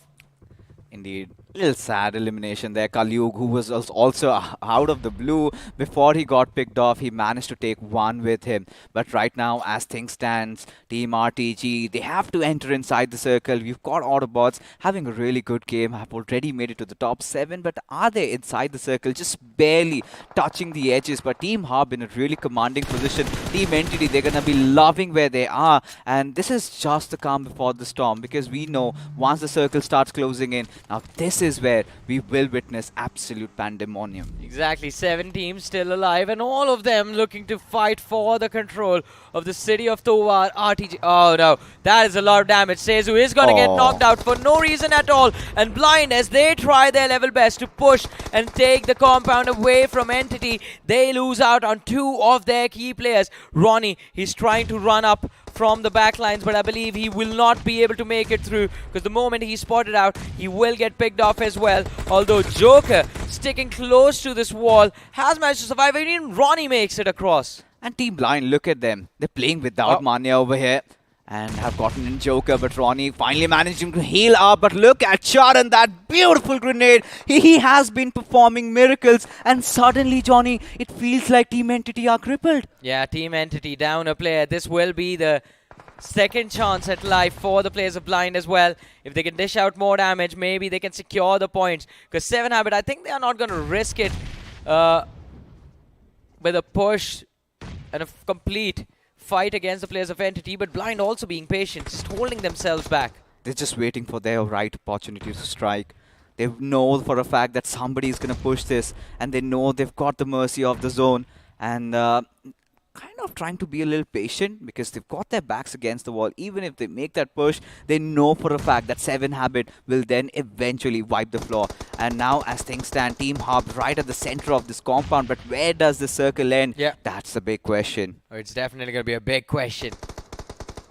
Indeed. Little sad elimination there. Kalyug, who was also out of the blue before he got picked off, he managed to take one with him. But right now, as things stands, Team RTG, they have to enter inside the circle. We've got Autobots having a really good game, have already made it to the top 7, but are they inside the circle, just barely touching the edges? But Team Hub in a really commanding position. Team Entity, they're going to be loving where they are. And this is just the calm before the storm, because we know once the circle starts closing in, now this is where we will witness absolute pandemonium. Exactly, 7 teams still alive and all of them looking to fight for the control of the city of Tovar. RTG, oh no, that is a lot of damage. Seizu is going to get knocked out for no reason at all. And Blind, as they try their level best to push and take the compound away from Entity, they lose out on 2 of their key players. Ronnie, he's trying to run up from the back lines, but I believe he will not be able to make it through, because the moment he's spotted out, he will get picked off as well. Although Joker, sticking close to this wall, has managed to survive, and even Ronnie makes it across. And Team Blind, look at them. They're playing without Manya over here and have gotten in Joker, but Ronnie finally managing to heal up. But look at Charan, that beautiful grenade. He has been performing miracles, and suddenly, Johnny, it feels like Team Entity are crippled. Yeah, Team Entity down a player. This will be the second chance at life for the players of Blind as well. If they can dish out more damage, maybe they can secure the points. Because 7 Habit, I think they are not going to risk it with a push and a complete fight against the players of Entity, but Blind also being patient, just holding themselves back. They're just waiting for their right opportunity to strike. They know for a fact that somebody is going to push this, and they know they've got the mercy of the zone, and kind of trying to be a little patient, because they've got their backs against the wall. Even if they make that push, they know for a fact that 7 Habit will then eventually wipe the floor. And now, as things stand, Team Hub right at the center of this compound, but where does the circle end? Yeah, that's the big question. Oh, it's definitely going to be a big question.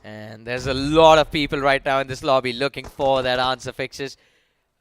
And there's a lot of people right now in this lobby looking for that answer fixes.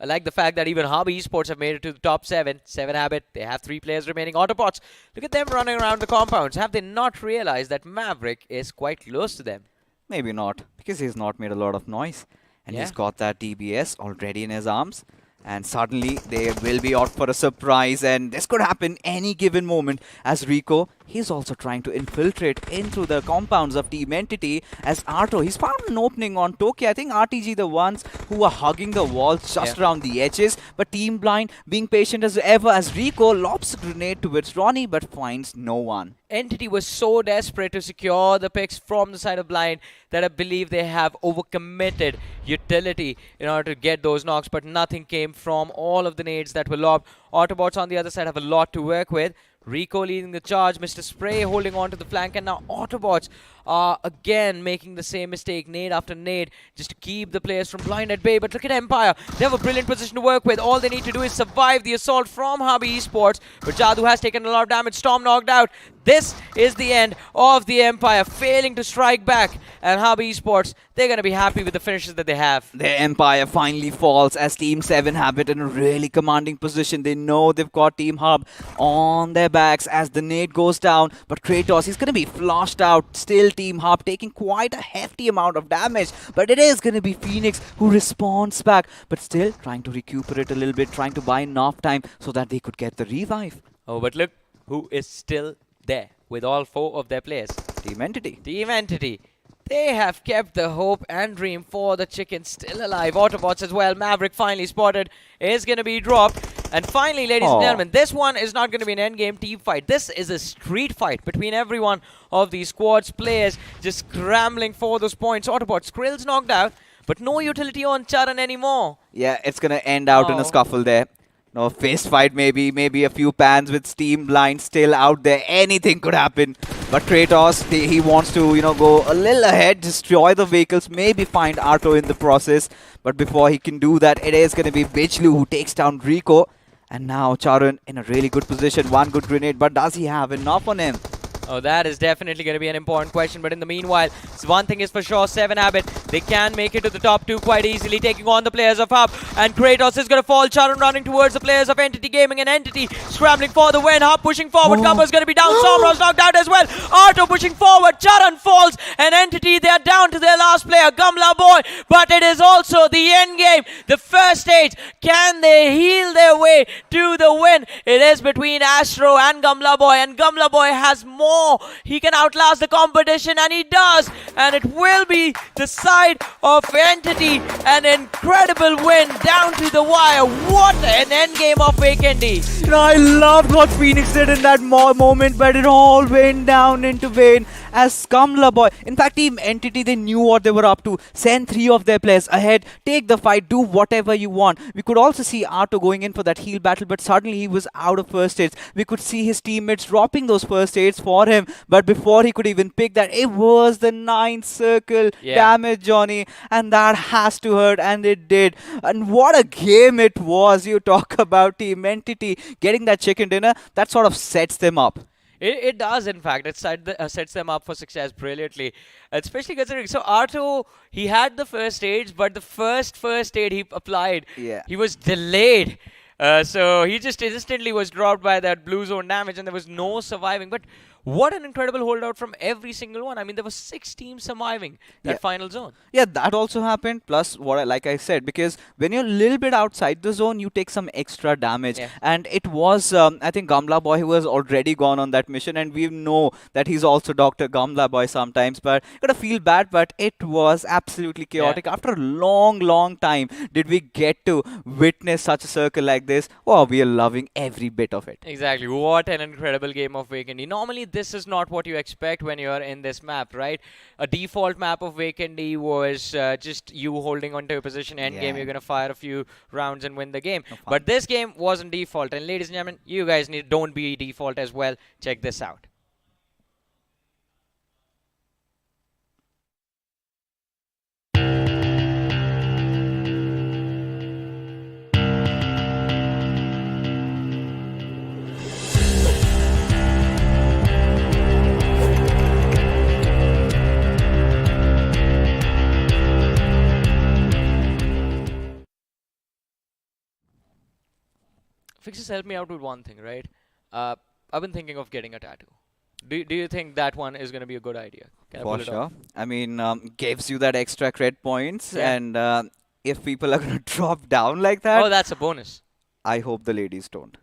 I like the fact that even Hobby Esports have made it to the top 7. 7 Habit, they have 3 players remaining. Autobots, look at them running around the compounds. Have they not realized that Maverick is quite close to them? Maybe not, because he's not made a lot of noise. And he's got that DBS already in his arms. And suddenly, they will be out for a surprise. And this could happen any given moment, as Rico, he's also trying to infiltrate into the compounds of Team Entity. As Arto, he's found an opening on Tokyo. I think RTG the ones who are hugging the walls just around the edges. But Team Blind being patient as ever, as Rico lobs a grenade towards Ronnie but finds no one. Entity was so desperate to secure the picks from the side of Blind that I believe they have overcommitted utility in order to get those knocks, but nothing came from all of the nades that were lobbed. Autobots on the other side have a lot to work with. Rico leading the charge, Mr. Spray holding on to the flank, and now Autobots are again making the same mistake, nade after nade, just to keep the players from Blind at bay. But look at Empire, they have a brilliant position to work with. All they need to do is survive the assault from Hobby Esports, but Jadoo has taken a lot of damage. Storm knocked out. This is the end of the Empire, failing to strike back, and Hobby Esports, they're going to be happy with the finishes that they have. Their Empire finally falls as Team 7 Habit in a really commanding position. They know they've got Team Hub on their backs as the nade goes down, but Kratos, he's going to be flushed out. Still Team Hub taking quite a hefty amount of damage, but it is going to be Phoenix who responds back, but still trying to recuperate a little bit, trying to buy enough time so that they could get the revive. Oh, but look who is still there with all 4 of their players. Team Entity. Team Entity. They have kept the hope and dream for the chicken still alive. Autobots as well. Maverick finally spotted. Is going to be dropped. And finally, ladies and gentlemen, this one is not going to be an endgame team fight. This is a street fight between every one of these squads players just scrambling for those points. Autobots, Krill's knocked out, but no utility on Charan anymore. Yeah, it's going to end out in a scuffle there. No, fist fight maybe a few pans with steam blind still out there. Anything could happen. But Kratos, he wants to, go a little ahead, destroy the vehicles, maybe find Arto in the process. But before he can do that, it is going to be Bijlu who takes down Rico. And now Charan in a really good position. One good grenade, but does he have enough on him? Oh, that is definitely going to be an important question. But in the meanwhile, one thing is for sure, 7 Abbott, they can make it to the top 2 quite easily, taking on the players of Hub. And Kratos is going to fall. Charan running towards the players of Entity Gaming, and Entity scrambling for the win. Hub pushing forward. Cover's going to be down. Somro's knocked out as well. Arto pushing forward. Charan falls. And Entity, they are down to their last player, Gamla Boy. But it is also the end game. The first stage. Can they heal their way to the win? It is between Astro and Gamla Boy. And Gamla Boy has more. He can outlast the competition, and he does. And it will be the side of Entity. An incredible win down to the wire. What an endgame of Vacandy. I loved what Phoenix did in that moment, but it all went down into vain as Kamla Boy. In fact, Team Entity, they knew what they were up to. Send 3 of their players ahead, take the fight, do whatever you want. We could also see Arto going in for that heal battle, but suddenly he was out of first aids. We could see his teammates dropping those first aids for him, but before he could even pick that, it was the 9th circle damage, Johnny, and that has to hurt, and it did. And what a game it was. You talk about Team Entity getting that chicken dinner, that sort of sets them up. It does, in fact. It sets them up for success brilliantly. Especially considering, so Arto, he had the first aid, but the first aid he applied, he was delayed. So he just instantly was dropped by that blue zone damage, and there was no surviving. But what an incredible holdout from every single one. I mean, there were 6 teams surviving that final zone. Yeah, that also happened. Plus, like I said, because when you're a little bit outside the zone, you take some extra damage. And it was, I think, Gamla Boy who was already gone on that mission. And we know that he's also Dr. Gamla Boy sometimes. But gotta feel bad, but it was absolutely chaotic. After a long time, did we get to witness such a circle like this? Oh, we are loving every bit of it. Exactly. What an incredible game of Vacandy. Normally, this is not what you expect when you're in this map, right? A default map of Vacandy was just you holding onto a position end game. You're going to fire a few rounds and win the game. But this game wasn't default. And ladies and gentlemen, you guys don't be default as well. Check this out. Fixes, help me out with one thing, right? I've been thinking of getting a tattoo. Do you think that one is going to be a good idea? Can I pull it off? I mean, gives you that extra cred points, and if people are going to drop down like that... Oh, that's a bonus. I hope the ladies don't.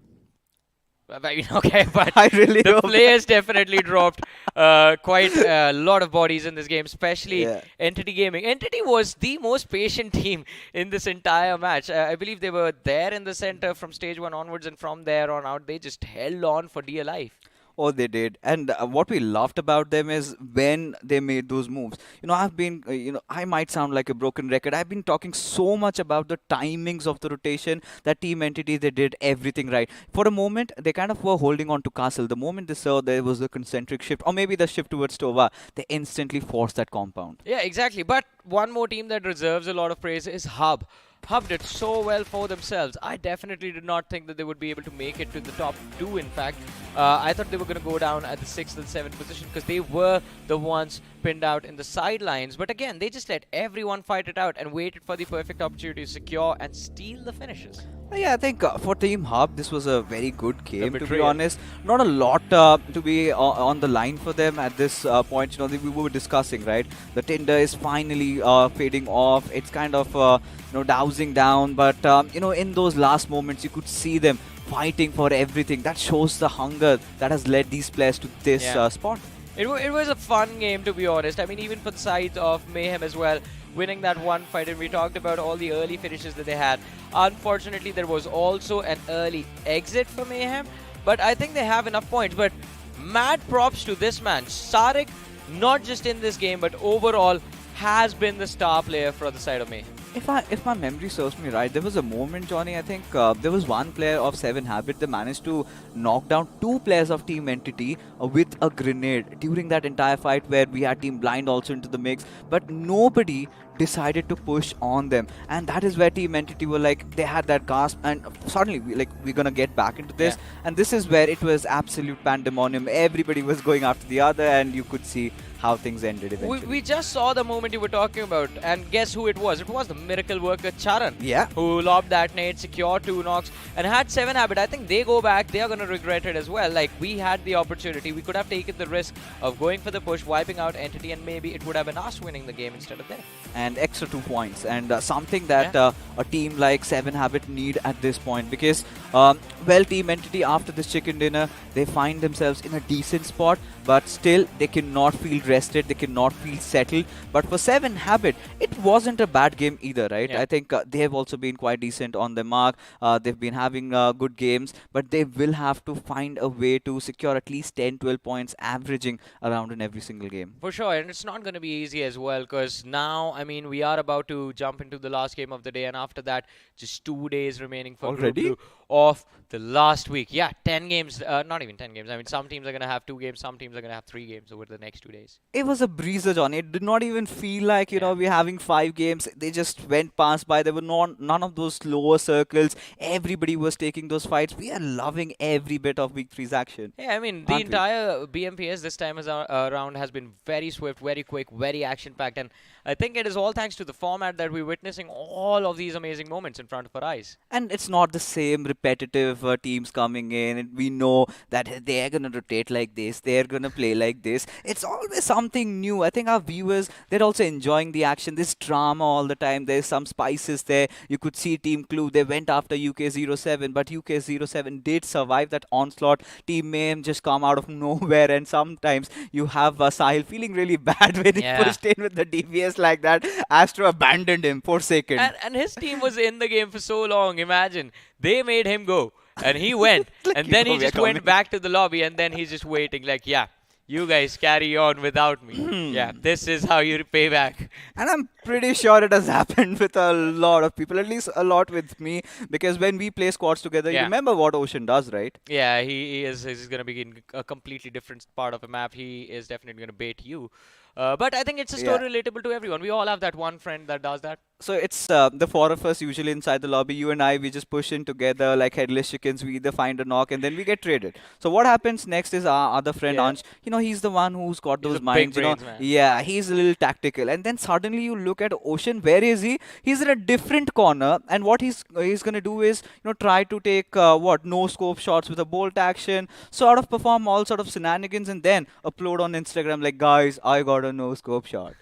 Okay, but I really the players definitely dropped quite a lot of bodies in this game, especially Entity Gaming. Entity was the most patient team in this entire match. I believe they were there in the center from stage 1 onwards, and from there on out, they just held on for dear life. Oh, they did. And what we loved about them is when they made those moves. I've been, I might sound like a broken record. I've been talking so much about the timings of the rotation that Team Entity, they did everything right. For a moment, they kind of were holding on to Castle. The moment they saw there was the concentric shift, or maybe the shift towards Tova, they instantly forced that compound. Yeah, exactly. But one more team that deserves a lot of praise is Hub. Hub did so well for themselves. I definitely did not think that they would be able to make it to the top 2, in fact. I thought they were going to go down at the 6th and 7th position because they were the ones pinned out in the sidelines. But again, they just let everyone fight it out and waited for the perfect opportunity to secure and steal the finishes. Yeah, I think for Team Hub, this was a very good game, to be honest. Not a lot to be on the line for them at this point. We were discussing, right? The Tinder is finally fading off. It's kind of, dousing down. But, in those last moments, you could see them fighting for everything. That shows the hunger that has led these players to this spot. It was a fun game, to be honest. I mean, even for the sides of Mayhem as well, winning that one fight, and we talked about all the early finishes that they had. Unfortunately, there was also an early exit for Mayhem, but I think they have enough points. But mad props to this man. Sarek, not just in this game, but overall, has been the star player for the side of Mayhem. If my memory serves me right, there was a moment, Johnny. I think there was one player of Seven Habit that managed to knock down two players of Team Entity with a grenade during that entire fight, where we had Team Blind also into the mix, but nobody decided to push on them, and that is where Team Entity were like, they had that gasp, and suddenly we're gonna get back into this, and this is where it was absolute pandemonium. Everybody was going after the other, and you could see how things ended eventually. We just saw the moment you were talking about, and guess who it was? It was the miracle worker Charan, Yeah. who lobbed that nade, secured 2 knocks, and had 7 habit. I think they go back, they are going to regret it as well. Like, we had the opportunity, we could have taken the risk of going for the push, wiping out Entity, and maybe it would have been us winning the game instead of them. And extra 2 points, and something that a team like Seven Habit need at this point, because well, Team Entity, after this chicken dinner, they find themselves in a decent spot, but still they cannot feel rested, they cannot feel settled. But for Seven Habit, it wasn't a bad game either, right? I think they have also been quite decent on the mark. They've been having good games, but they will have to find a way to secure at least 10-12 points, averaging around in every single game. For sure, and it's not going to be easy as well, because now, I mean, we are about to jump into the last game of the day, and after that, just 2 days remaining for Group Already? 2 of the last week. Yeah, 10 games, not even 10 games. I mean, some teams are going to have 2 games, some teams are going to have 3 games over the next 2 days. It was a breezer, John. It did not even feel like, you know, we're having 5 games. They just went past by. There were none of those slower circles. Everybody was taking those fights. We are loving every bit of Week 3's action. Yeah, I mean, the Aren't we? entire BMPS this time around has been very swift, very quick, very action-packed, and I think it is all thanks to the format that we're witnessing all of these amazing moments in front of our eyes. And it's not the same repetitive teams coming in. And we know that they're going to rotate like this, they're going to play like this. It's always something new. I think our viewers, they're also enjoying the action, this drama all the time. There's some spices there. You could see Team Clue, they went after UK07, but UK07 did survive that onslaught. Team Mayhem just come out of nowhere, and sometimes you have Sahil feeling really bad when he pushed in with the DPS like that. Astro abandoned him, forsaken. And his team was in the game for so long. Imagine, they made him go, and he went, and then he just went back to the lobby, and then he's just waiting like, yeah, you guys carry on without me. Yeah, this is how you pay back. And I'm pretty sure it has happened with a lot of people, at least a lot with me, because when we play squads together, you remember what Ocean does, right? Yeah, he's going to be in a completely different part of a map. He is definitely going to bait you. But I think it's a story relatable to everyone. We all have that one friend that does that. So it's the 4 of us usually inside the lobby. You and I, we just push in together like headless chickens. We either find a knock and then we get traded. So what happens next is our other friend Ansh. You know, he's the one who's got those minds. You know, yeah, he's a little tactical. And then suddenly you look at Ocean. Where is he? He's in a different corner. And what he's gonna do is, you know, try to take no scope shots with a bolt action, sort of perform all sort of shenanigans, and then upload on Instagram like, guys, I got a no scope shot.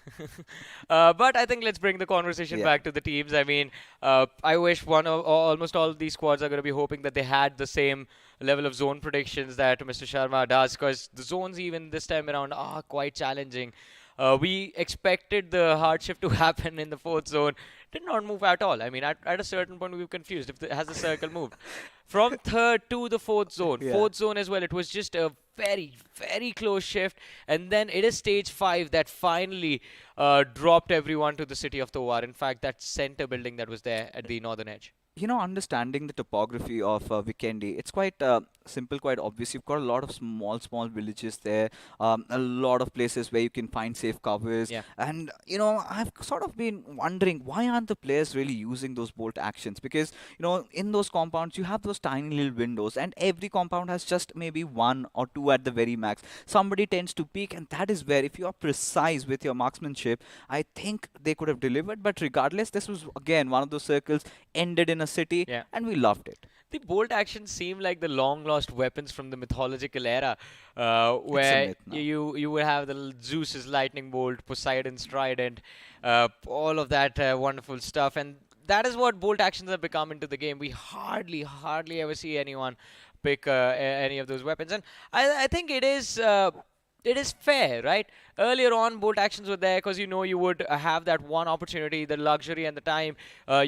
But I think let's bring the conversation back to the teams. I mean, I wish almost all of these squads are going to be hoping that they had the same level of zone predictions that Mr. Sharma does, because the zones even this time around are quite challenging. We expected the hard shift to happen in the 4th zone. Did not move at all. I mean, at a certain point we were confused if has the circle moved. From 3rd to the 4th zone. 4th zone as well. It was just a very, very close shift. And then it is stage 5 that finally dropped everyone to the city of Towar. In fact, that center building that was there at the northern edge. You know, understanding the topography of Vikendi, it's quite simple, quite obvious. You've got a lot of small villages there, a lot of places where you can find safe covers. And, you know, I've sort of been wondering, why aren't the players really using those bolt actions? Because, you know, in those compounds, you have those tiny little windows, and every compound has just maybe 1 or 2 at the very max. Somebody tends to peek, and that is where, if you are precise with your marksmanship, I think they could have delivered. But regardless, this was, again, one of those circles ended in a city, and we loved it. The bolt actions seem like the long-lost weapons from the mythological era, where you would have the Zeus's lightning bolt, Poseidon's trident, all of that wonderful stuff, and that is what bolt actions have become into the game. We hardly ever see anyone pick any of those weapons, and I think it is it is fair, right? Earlier on, bolt actions were there because you would have that one opportunity, the luxury and the time.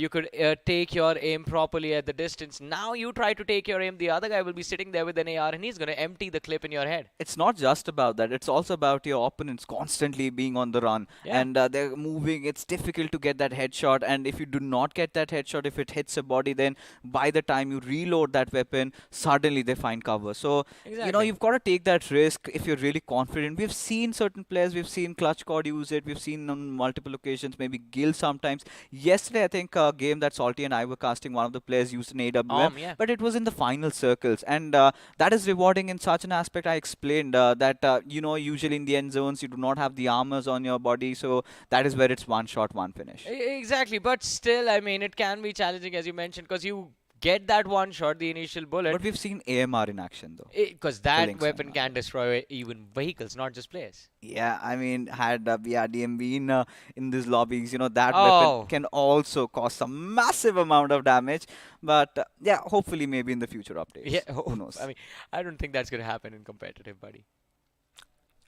You could take your aim properly at the distance. Now you try to take your aim, the other guy will be sitting there with an AR and he's going to empty the clip in your head. It's not just about that. It's also about your opponents constantly being on the run Yeah. and they're moving. It's difficult to get that headshot. And if you do not get that headshot, if it hits a body, then by the time you reload that weapon, suddenly they find cover. So, Exactly. you've got to take that risk if you're really confident. We've seen certain players, we've seen Clutch Cord use it, we've seen on multiple occasions, maybe Gil sometimes. Yesterday, I think a game that Salty and I were casting, one of the players used an AWM, Yeah. but it was in the final circles. And that is rewarding in such an aspect. I explained that, usually in the end zones, you do not have the armors on your body. So that is where it's one shot, one finish. Exactly, but still, I mean, it can be challenging as you mentioned because you get that one shot, the initial bullet, But we've seen AMR in action, though. because that killing weapon someone. can destroy even vehicles, not just players. Yeah, I mean, had BRDM been in these lobbies, that Oh. weapon can also cause some massive amount of damage. But yeah, hopefully, maybe in the future updates. Yeah, Who knows? I mean, I don't think that's going to happen in competitive, buddy.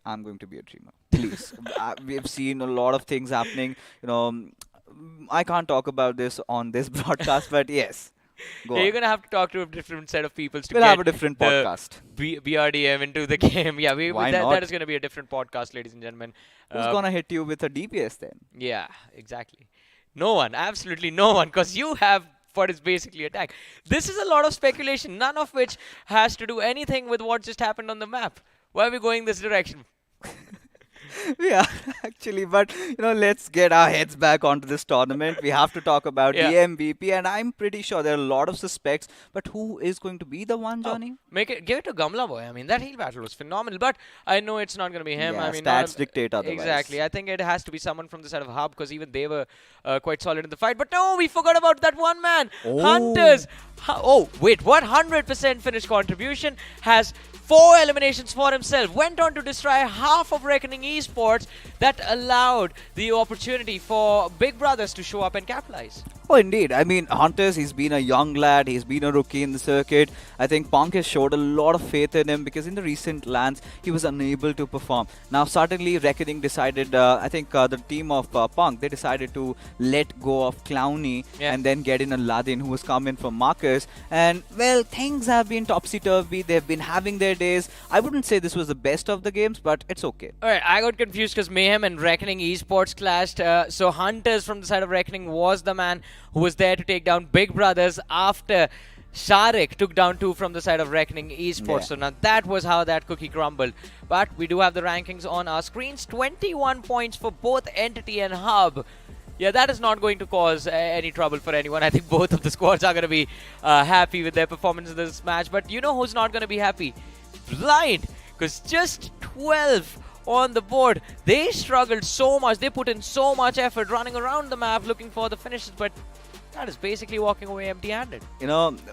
I'm going to be a dreamer. Please. We've seen a lot of things happening. I can't talk about this on this broadcast, but yes. Go Yeah, you're on. going to have to talk to a different set of people to We'll get have a different the podcast. BRDM into the game. Yeah, Why that not? is going to be a different podcast, ladies and gentlemen. Who's gonna hit you with a DPS then? Yeah, exactly. No one, absolutely no one, because you have what is basically attack. This is a lot of speculation, none of which has to do anything with what just happened on the map. Why are we going this direction? Yeah, actually, but let's get our heads back onto this tournament. We have to talk about Yeah. the MVP, and I'm pretty sure there are a lot of suspects. But who is going to be the one, Johnny? Give it to Gamla boy. I mean, that heal battle was phenomenal, but I know it's not going to be him. Yeah, I mean, stats dictate otherwise. Exactly. I think it has to be someone from the side of Hub because even they were quite solid in the fight. But no, we forgot about that one man, Oh. Hunters. Oh, wait, what? 100% finished contribution, has 4 eliminations for himself, went on to destroy half of Reckoning Esports. That allowed the opportunity for Big Brothers to show up and capitalize. Oh, indeed. I mean, Hunters, he's been a young lad. He's been a rookie in the circuit. I think Punk has showed a lot of faith in him because in the recent lands, he was unable to perform. Now, suddenly, Reckoning decided, I think the team of Punk, they decided to let go of Clowny Yeah. and then get in a Ladin who was come in from Marcus. And, well, things have been topsy-turvy. They've been having their days. I wouldn't say this was the best of the games, but it's okay. Alright, I got confused because Mayhem and Reckoning Esports clashed. So Hunters from the side of Reckoning was the man who was there to take down Big Brothers after Sharik took down 2 from the side of Reckoning Esports. Yeah. So now that was how that cookie crumbled. But we do have the rankings on our screens. 21 points for both Entity and Hub. Yeah, that is not going to cause any trouble for anyone. I think both of the squads are going to be happy with their performance in this match. But you know who's not going to be happy? Blind. Because just 12 on the board. They struggled so much. They put in so much effort running around the map looking for the finishes. But that is basically walking away empty-handed.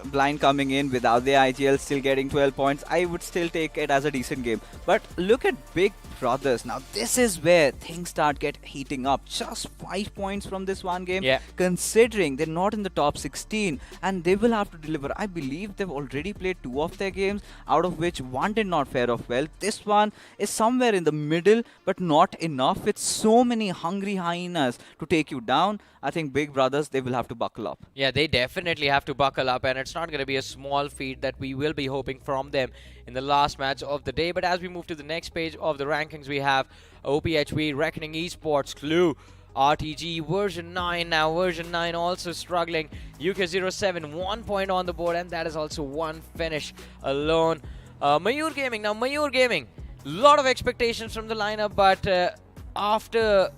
Blind coming in without the IGL, still getting 12 points. I would still take it as a decent game. But look at Big Brothers. Now, this is where things start get heating up. Just 5 points from this one game. Yeah. Considering they're not in the top 16 and they will have to deliver. I believe they've already played 2 of their games, out of which 1 did not fare off well. This one is somewhere in the middle, but not enough. With so many hungry hyenas to take you down, I think Big Brothers, they will have to buckle up. Yeah, they definitely have to buckle up, and it's not going to be a small feat that we will be hoping from them in the last match of the day. But as we move to the next page of the rankings, we have OPHV, Reckoning Esports, Clue, RTG, version 9 now. Version 9 also struggling. UK07, 1 point on the board, and that is also 1 finish alone. Mayur Gaming. Now, Mayur Gaming, lot of expectations from the lineup, but after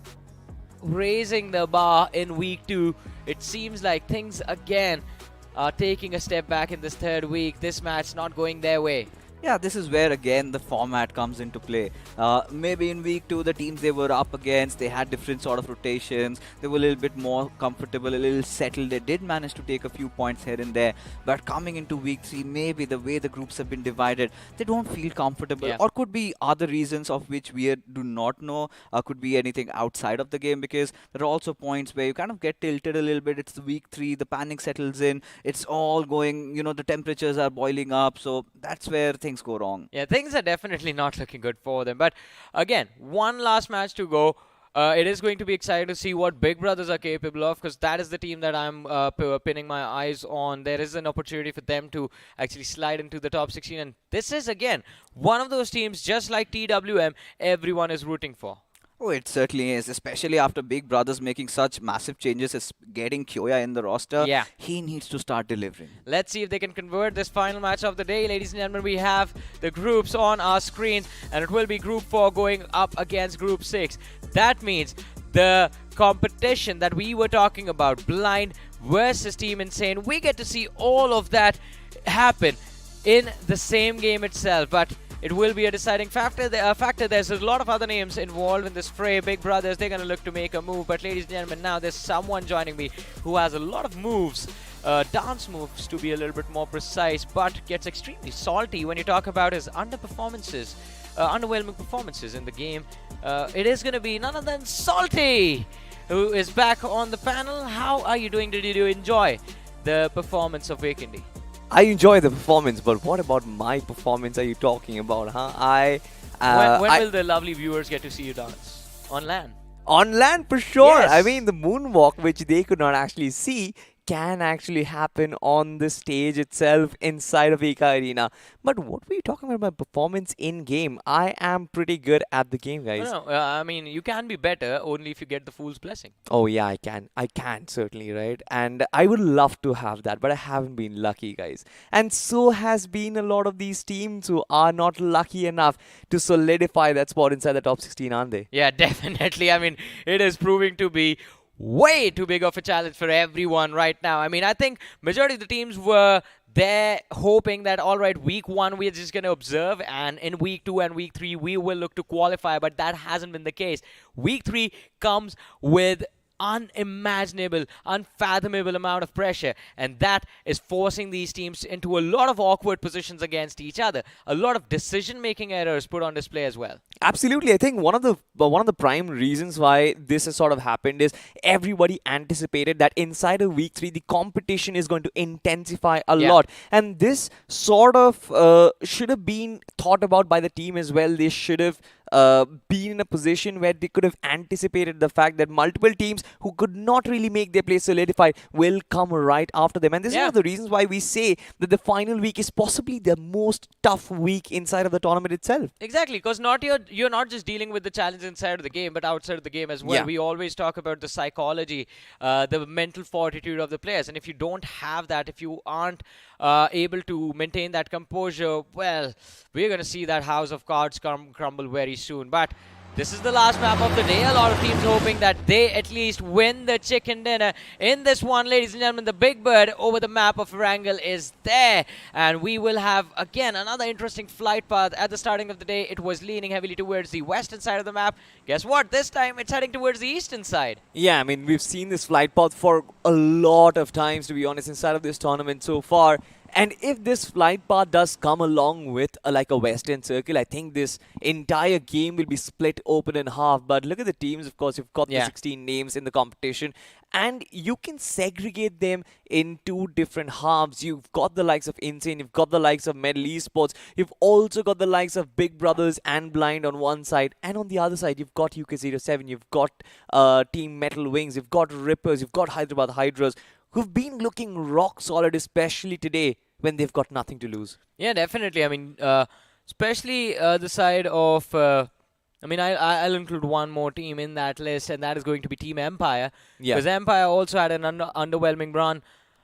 raising the bar in week 2, it seems like things again are taking a step back in this 3rd week. This match not going their way. Yeah, this is where again the format comes into play. Maybe in week 2, the teams they were up against, they had different sort of rotations. They were a little bit more comfortable, a little settled. They did manage to take a few points here and there. But coming into week 3, maybe the way the groups have been divided, they don't feel comfortable. Yeah. Or could be other reasons of which we do not know. Could be anything outside of the game, because there are also points where you kind of get tilted a little bit. It's the week 3, the panic settles in. It's all going, the temperatures are boiling up. So that's where things things go wrong. Yeah, things are definitely not looking good for them. But again, one last match to go. It is going to be exciting to see what Big Brothers are capable of, because that is the team that I'm pinning my eyes on. There is an opportunity for them to actually slide into the top 16. And this is, again, one of those teams, just like TWM, everyone is rooting for. Oh, it certainly is, especially after Big Brothers making such massive changes as getting Kyoya in the roster. Yeah. He needs to start delivering. Let's see if they can convert this final match of the day. Ladies and gentlemen, we have the groups on our screens, and it will be Group 4 going up against Group 6. That means the competition that we were talking about, Blind versus Team Insane, we get to see all of that happen in the same game itself. But it will be a deciding factor. There's a lot of other names involved in this fray. Big Brothers, they're going to look to make a move. But ladies and gentlemen, now there's someone joining me who has a lot of moves, dance moves to be a little bit more precise, but gets extremely salty when you talk about his underwhelming performances in the game. It is going to be none other than Salty, who is back on the panel. How are you doing? Did you enjoy the performance of Wakindi? I enjoy the performance, but what about my performance are you talking about, huh? When will the lovely viewers get to see you dance? On land? On land, for sure. Yes. I mean, the moonwalk, which they could not actually see, can actually happen on the stage itself inside of Eka Arena. But what were you talking about my performance in game? I am pretty good at the game, guys. No, I mean, you can be better only if you get the Fool's Blessing. Oh yeah, I can. I can, certainly, right? And I would love to have that, but I haven't been lucky, guys. And so has been a lot of these teams who are not lucky enough to solidify that spot inside the top 16, aren't they? Yeah, definitely. I mean, it is proving to be way too big of a challenge for everyone right now. I mean, I think majority of the teams were there hoping that, all right, week 1 we're just going to observe, and in week 2 and week 3 we will look to qualify, but that hasn't been the case. Week 3 comes with unimaginable, unfathomable amount of pressure, and that is forcing these teams into a lot of awkward positions against each other. A lot of decision-making errors put on display as well. Absolutely. I think one of the prime reasons why this has sort of happened is everybody anticipated that inside of week 3 the competition is going to intensify a lot, and this sort of should have been thought about by the team as well. They should have been in a position where they could have anticipated the fact that multiple teams who could not really make their place solidified will come right after them. And this is one of the reasons why we say that the final week is possibly the most tough week inside of the tournament itself. Exactly, because you're not just dealing with the challenge inside of the game, but outside of the game as well. Yeah. We always talk about the psychology, the mental fortitude of the players, and if you don't have that, if you aren't able to maintain that composure, well, we're going to see that house of cards crumble very soon. But this is the last map of the day. A lot of teams hoping that they at least win the chicken dinner in this one. Ladies and gentlemen, the Big Bird over the map of Wrangle is there. And we will have, again, another interesting flight path. At the starting of the day, it was leaning heavily towards the western side of the map. Guess what? This time, it's heading towards the eastern side. Yeah, I mean, we've seen this flight path for a lot of times, to be honest, inside of this tournament so far. And if this flight path does come along with like a western circle, I think this entire game will be split open in half. But look at the teams, of course, you've got the 16 names in the competition, and you can segregate them in 2 different halves. You've got the likes of Insane, you've got the likes of Medal Esports, you've also got the likes of Big Brothers and Blind on one side, and on the other side, you've got UK07, you've got Team Metal Wings, you've got Rippers, you've got Hyderabad Hydras, who've been looking rock solid, especially today when they've got nothing to lose. Yeah, definitely. I mean, especially the side of... I mean, I'll include one more team in that list, and that is going to be Team Empire. Yeah. Because Empire also had an underwhelming run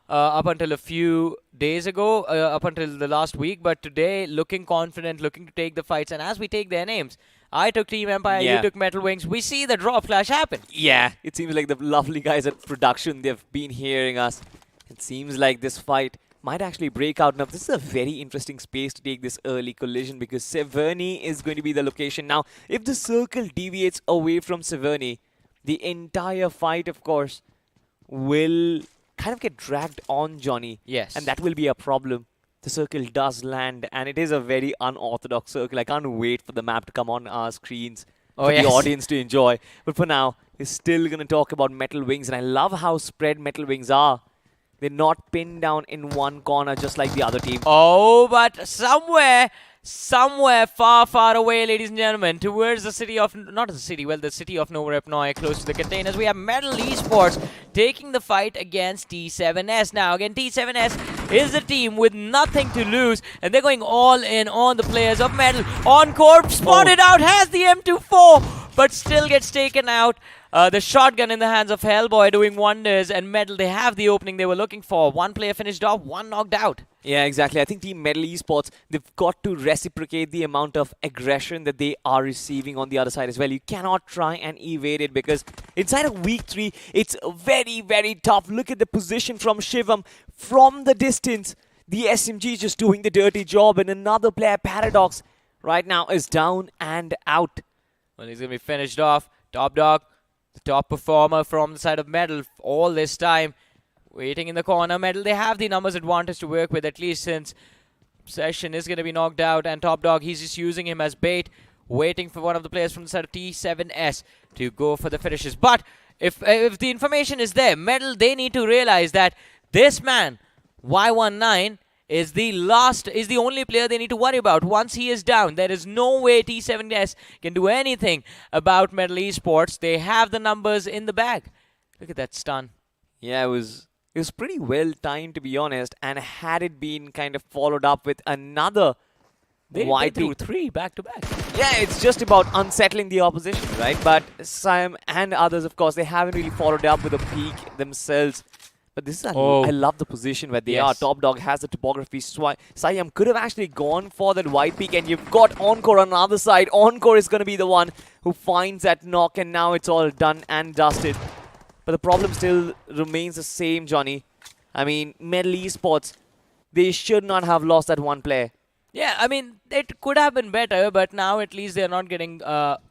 up until a few days ago, up until the last week. But today, looking confident, looking to take the fights. And as we take their names, I took Team Empire, you took Metal Wings. We see the drop clash happen. Yeah, it seems like the lovely guys at production, they've been hearing us. It seems like this fight might actually break out. Now, this is a very interesting space to take this early collision because Severny is going to be the location. Now, if the circle deviates away from Severny, the entire fight, of course, will kind of get dragged on Johnny. Yes. And that will be a problem. The circle does land, and it is a very unorthodox circle. I can't wait for the map to come on our screens for the audience to enjoy. But for now, we're still going to talk about Metal Wings, and I love how spread Metal Wings are. They're not pinned down in one corner just like the other team. Oh, but somewhere somewhere far, far away, ladies and gentlemen, towards the city of, not the city, well, the city of Novorepnoy, close to the containers, we have Metal Esports taking the fight against T7S. Now, again, T7S is a team with nothing to lose, and they're going all in on the players of Metal. Encore, spotted out, has the M24, but still gets taken out. The shotgun in the hands of Hellboy doing wonders, and Metal, they have the opening they were looking for. One player finished off, one knocked out. Yeah, exactly. I think Team Metal Esports, they've got to reciprocate the amount of aggression that they are receiving on the other side as well. You cannot try and evade it because inside of week 3, it's very, very tough. Look at the position from Shivam. From the distance, the SMG is just doing the dirty job, and another player, Paradox, right now is down and out. Well, he's going to be finished off. Top Dog, the top performer from the side of Metal all this time. Waiting in the corner. Metal, they have the numbers advantage to work with, at least since Session is going to be knocked out. And Top Dog, he's just using him as bait, waiting for one of the players from the side of T7S to go for the finishes. But if the information is there, Metal, they need to realize that this man, Y19, is the only player they need to worry about. Once he is down, there is no way T7S can do anything about Metal Esports. They have the numbers in the bag. Look at that stun. Yeah, it was pretty well timed, to be honest, and had it been kind of followed up with another They YP. threw 3 back to back. Yeah, it's just about unsettling the opposition, right? But Sam and others, of course, they haven't really followed up with a peak themselves. But this is I love the position where they are. Top Dog has the topography. Siam could have actually gone for that white peak, and you've got Encore on the other side. Encore is going to be the one who finds that knock, and now it's all done and dusted. But the problem still remains the same, Johnny. I mean, Metal Esports, they should not have lost that one player. Yeah, I mean, it could have been better, but now at least they're not getting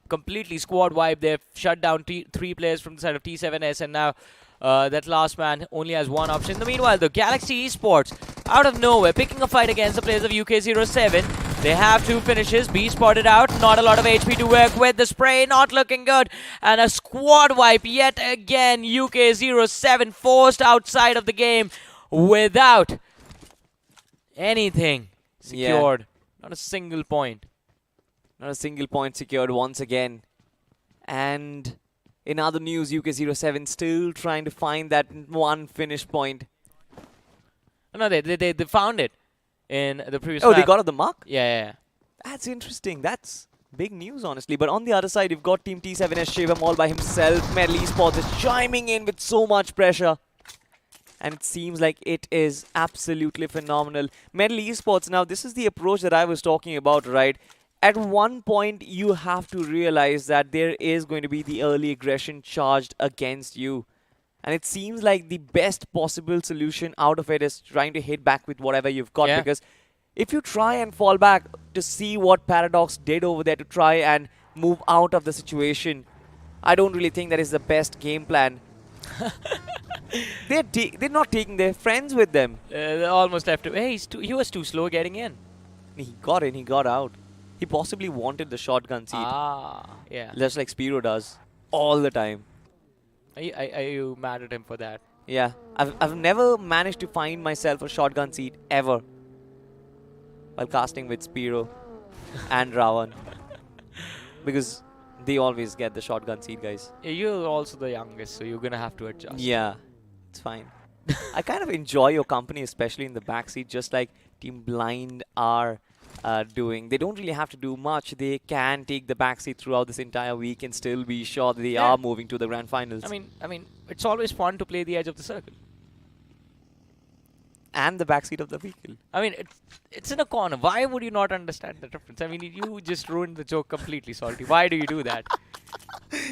completely squad wiped. They've shut down 3 players from the side of T7S, and now that last man only has one option. In the meanwhile, the Galaxy Esports, out of nowhere, picking a fight against the players of UK07. They have 2 finishes. B spotted out. Not a lot of HP to work with. The spray not looking good. And a squad wipe yet again. UK07 forced outside of the game without anything secured. Not a single point. Not a single point secured once again. And in other news, UK07 still trying to find that one finish point. No, they found it in the previous Oh, map. they got off the mark? Yeah. That's interesting. That's big news, honestly. But on the other side, you've got Team T7S Shivam all by himself. Metal Esports is chiming in with so much pressure. And it seems like it is absolutely phenomenal. Metal Esports, now this is the approach that I was talking about, right? At one point, you have to realize that there is going to be the early aggression charged against you. And it seems like the best possible solution out of it is trying to hit back with whatever you've got. Yeah. Because if you try and fall back to see what Paradox did over there to try and move out of the situation, I don't really think that is the best game plan. They're not taking their friends with them. They almost left him. Hey, he was too slow getting in. He got in, he got out. He possibly wanted the shotgun seat. Yeah. Just like Spiro does. All the time. Are you mad at him for that? Yeah. I've never managed to find myself a shotgun seat ever. While casting with Spiro and Ravan. Because they always get the shotgun seat, guys. Yeah, you're also the youngest, so you're gonna have to adjust. Yeah. It's fine. I kind of enjoy your company, especially in the backseat, just like Team Blind are doing. They don't really have to do much. They can take the backseat throughout this entire week and still be sure that they are moving to the grand finals. I mean, it's always fun to play the edge of the circle. And the backseat of the vehicle. I mean, it's in a corner. Why would you not understand the difference? I mean, you just ruined the joke completely, Salty. Why do you do that?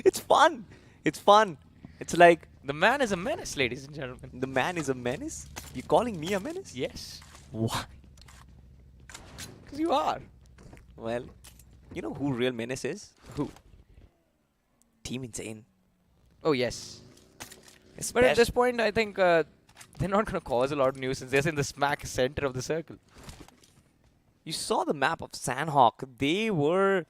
It's fun. It's fun. It's like... The man is a menace, ladies and gentlemen. The man is a menace? You calling me a menace? Yes. Why? Because you are. Well, you know who real menace is? Who? Team Insane. Oh, yes. But at this point, I think they're not going to cause a lot of nuisance. They're in the smack center of the circle. You saw the map of Sandhawk. They were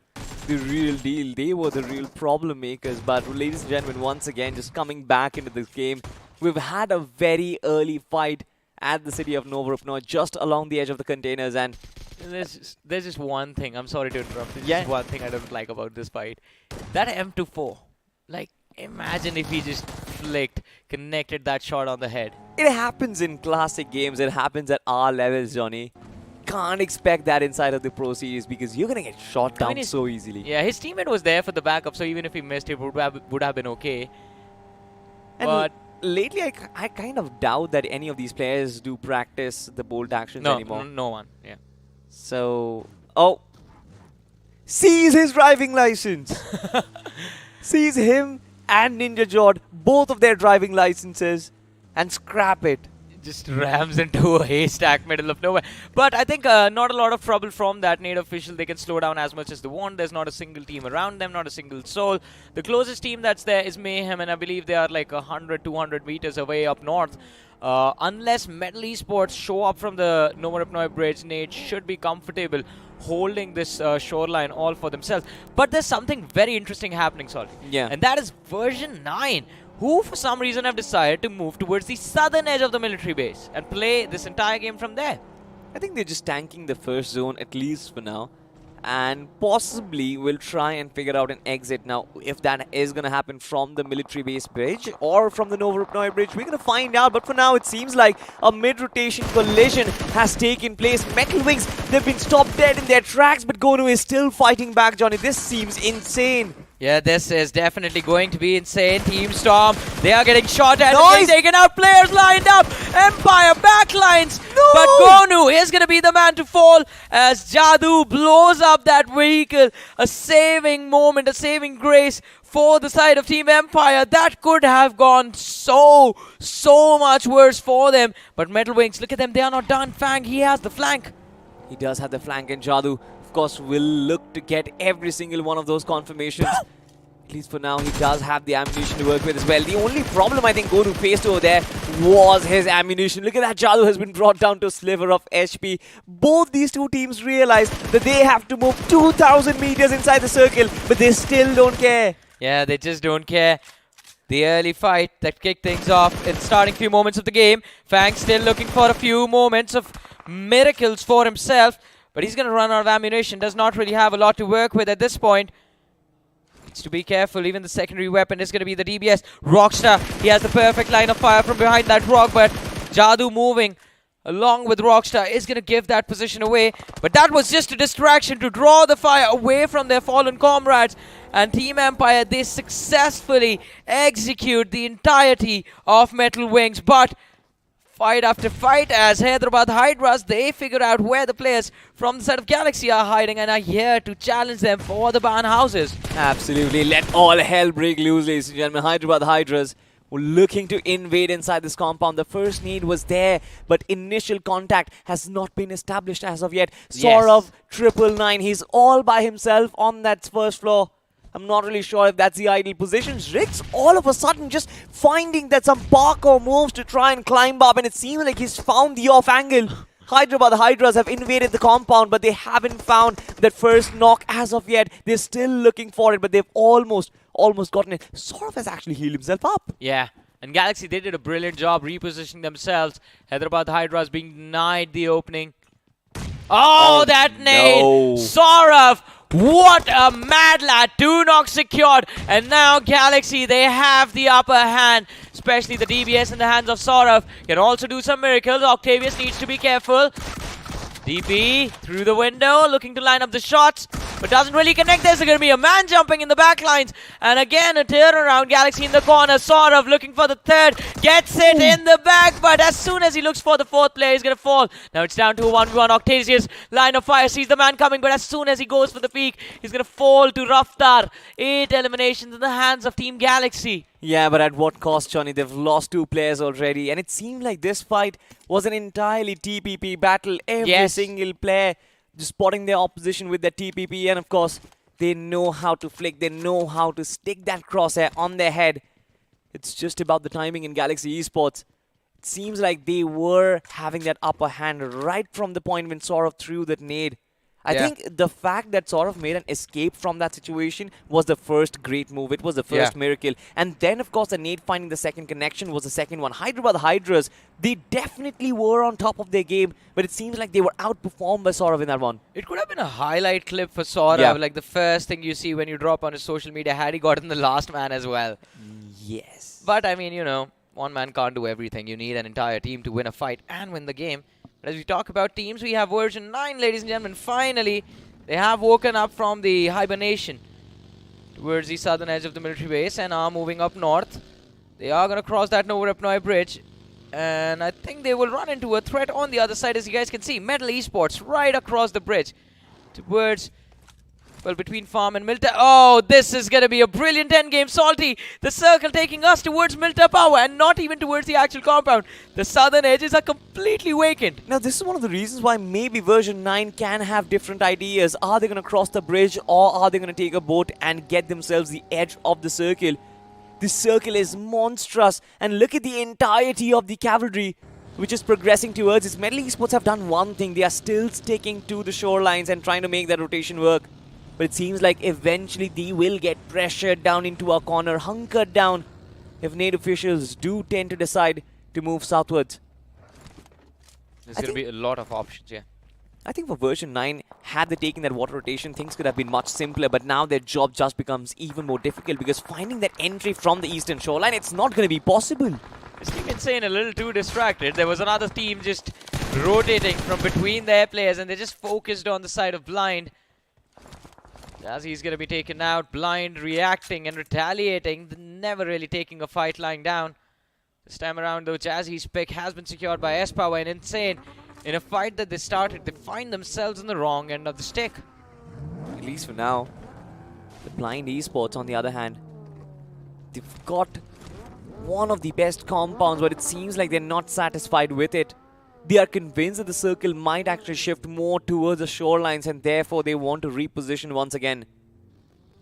the real deal. They were the real problem makers. But ladies and gentlemen, once again, just coming back into this game, we've had a very early fight at the city of Novorupno, just along the edge of the containers. And There's just one thing. I'm sorry to interrupt. There's Yeah. just one thing I don't like about this fight. That M24. Like, imagine if he just connected that shot on the head. It happens in classic games. It happens at our levels, Johnny. Can't expect that inside of the Pro Series because you're gonna get shot down so easily. Yeah, his teammate was there for the backup, so even if he missed, it would have been okay. And But lately, I kind of doubt that any of these players do practice the bolt actions anymore. no one. Yeah. So, oh, seize his driving license. Seize him and Ninja Jord, both of their driving licenses, and scrap it. Just rams into a haystack middle of nowhere. But I think not a lot of trouble from that Nade official. They can slow down as much as they want. There's not a single team around them, not a single soul. The closest team that's there is Mayhem, and I believe they are like 100, 200 meters away up north. Unless Metal Esports show up from the Novorupnoy Bridge, Nade should be comfortable holding this shoreline all for themselves. But there's something very interesting happening, Salt. Yeah. And that is version 9. Who for some reason have decided to move towards the southern edge of the military base and play this entire game from there. I think they're just tanking the first zone, at least for now. And possibly will try and figure out an exit. Now, if that is going to happen from the military base bridge or from the Novorupnoy bridge, we're going to find out. But for now, it seems like a mid-rotation collision has taken place. Metal Wings, they've been stopped dead in their tracks, but Gonu is still fighting back, Johnny. This seems insane. Yeah, this is definitely going to be insane. Team Storm, they are getting shot at. Nice. Taken out, players lined up. Empire backlines. No. But Gonu is going to be the man to fall as Jadoo blows up that vehicle. A saving moment, a saving grace for the side of Team Empire. That could have gone so much worse for them. But Metal Wings, look at them. They are not done. Fang, he has the flank. He does have the flank, and Jadoo, of course, will look to get every single one of those confirmations. At least for now, he does have the ammunition to work with as well. The only problem I think Gonu faced over there was his ammunition. Look at that, Jadoo has been brought down to a sliver of HP. Both these two teams realize that they have to move 2,000 meters inside the circle, but they still don't care. Yeah, they just don't care. The early fight that kicked things off in the starting few moments of the game. Fang still looking for a few moments of miracles for himself, but he's going to run out of ammunition. Does not really have a lot to work with at this point. Needs to be careful. Even the secondary weapon is going to be the DBS. Rockstar, he has the perfect line of fire from behind that rock, but Jadoo moving along with Rockstar is going to give that position away. But that was just a distraction to draw the fire away from their fallen comrades. And Team Empire, they successfully execute the entirety of Metal Wings. But fight after fight as Hyderabad Hydras, they figure out where the players from the side of Galaxy are hiding and are here to challenge them for the ban houses. Absolutely. Let all hell break loose, ladies and gentlemen. Hyderabad Hydras were looking to invade inside this compound. The first need was there, but initial contact has not been established as of yet. Saurav, 999, he's all by himself on that first floor. I'm not really sure if that's the ideal position. Rix all of a sudden just finding that some parkour moves to try and climb up, and it seems like he's found the off angle. Hyderabad Hydras have invaded the compound, but they haven't found that first knock as of yet. They're still looking for it, but they've almost gotten it. Saurav has actually healed himself up. Yeah, and Galaxy, they did a brilliant job repositioning themselves. Hyderabad Hydras being denied the opening. Oh, that nade! no. Saurav! What a mad lad. 2 knocks secured. And now Galaxy, they have the upper hand. Especially the DBS in the hands of Saurav. Can also do some miracles. Octavius needs to be careful. DP through the window, looking to line up the shots, but doesn't really connect. There's going to be a man jumping in the back lines. And again, a turnaround. Galaxy in the corner. Saurav looking for the third. Gets it in the back, but as soon as he looks for the fourth player, he's going to fall. Now it's down to a 1v1. Octavius, line of fire, sees the man coming, but as soon as he goes for the peak, he's going to fall to Raftar. 8 eliminations in the hands of Team Galaxy. Yeah, but at what cost, Johnny? They've lost 2 players already, and it seemed like this fight was an entirely TPP battle. Every single player just spotting their opposition with their TPP, and of course, they know how to flick, they know how to stick that crosshair on their head. It's just about the timing in Galaxy Esports. It seems like they were having that upper hand right from the point when Saurav threw that nade. I think the fact that sort of made an escape from that situation was the first great move. It was the first miracle. And then, of course, the nade finding the second connection was the second one. Hyderabad Hydras, they definitely were on top of their game, but it seems like they were outperformed by Saurav in that one. It could have been a highlight clip for Saurav, like the first thing you see when you drop on his social media, had he gotten the last man as well. Yes. But I mean, you know, one man can't do everything. You need an entire team to win a fight and win the game. But as we talk about teams, we have version 9, ladies and gentlemen. Finally, they have woken up from the hibernation towards the southern edge of the military base and are moving up north. They are going to cross that Novorapnoi bridge. And I think they will run into a threat on the other side, as you guys can see. Metal Esports right across the bridge towards, well, between Farm and Milta. Oh, this is going to be a brilliant endgame, Salty. The circle taking us towards Milta Power and not even towards the actual compound. The southern edges are completely vacant. Now, this is one of the reasons why maybe version 9 can have different ideas. Are they going to cross the bridge, or are they going to take a boat and get themselves the edge of the circle? This circle is monstrous, and look at the entirety of the cavalry which is progressing towards it. Metal Esports have done one thing. They are still sticking to the shorelines and trying to make that rotation work. But it seems like eventually they will get pressured down into a corner, hunkered down, if nade officials do tend to decide to move southwards. There's going to be a lot of options, I think for version 9, had they taken that water rotation, things could have been much simpler, but now their job just becomes even more difficult because finding that entry from the eastern shoreline, it's not going to be possible. This team Insane a little too distracted. There was another team just rotating from between their players and they just focused on the side of Blind. Jazzy's going to be taken out. Blind reacting and retaliating, never really taking a fight lying down. This time around though, Jazzy's pick has been secured by S-Power, and Insane, in a fight that they started, they find themselves on the wrong end of the stick. At least for now. The Blind Esports, on the other hand, they've got one of the best compounds, but it seems like they're not satisfied with it. They are convinced that the circle might actually shift more towards the shorelines, and therefore they want to reposition once again.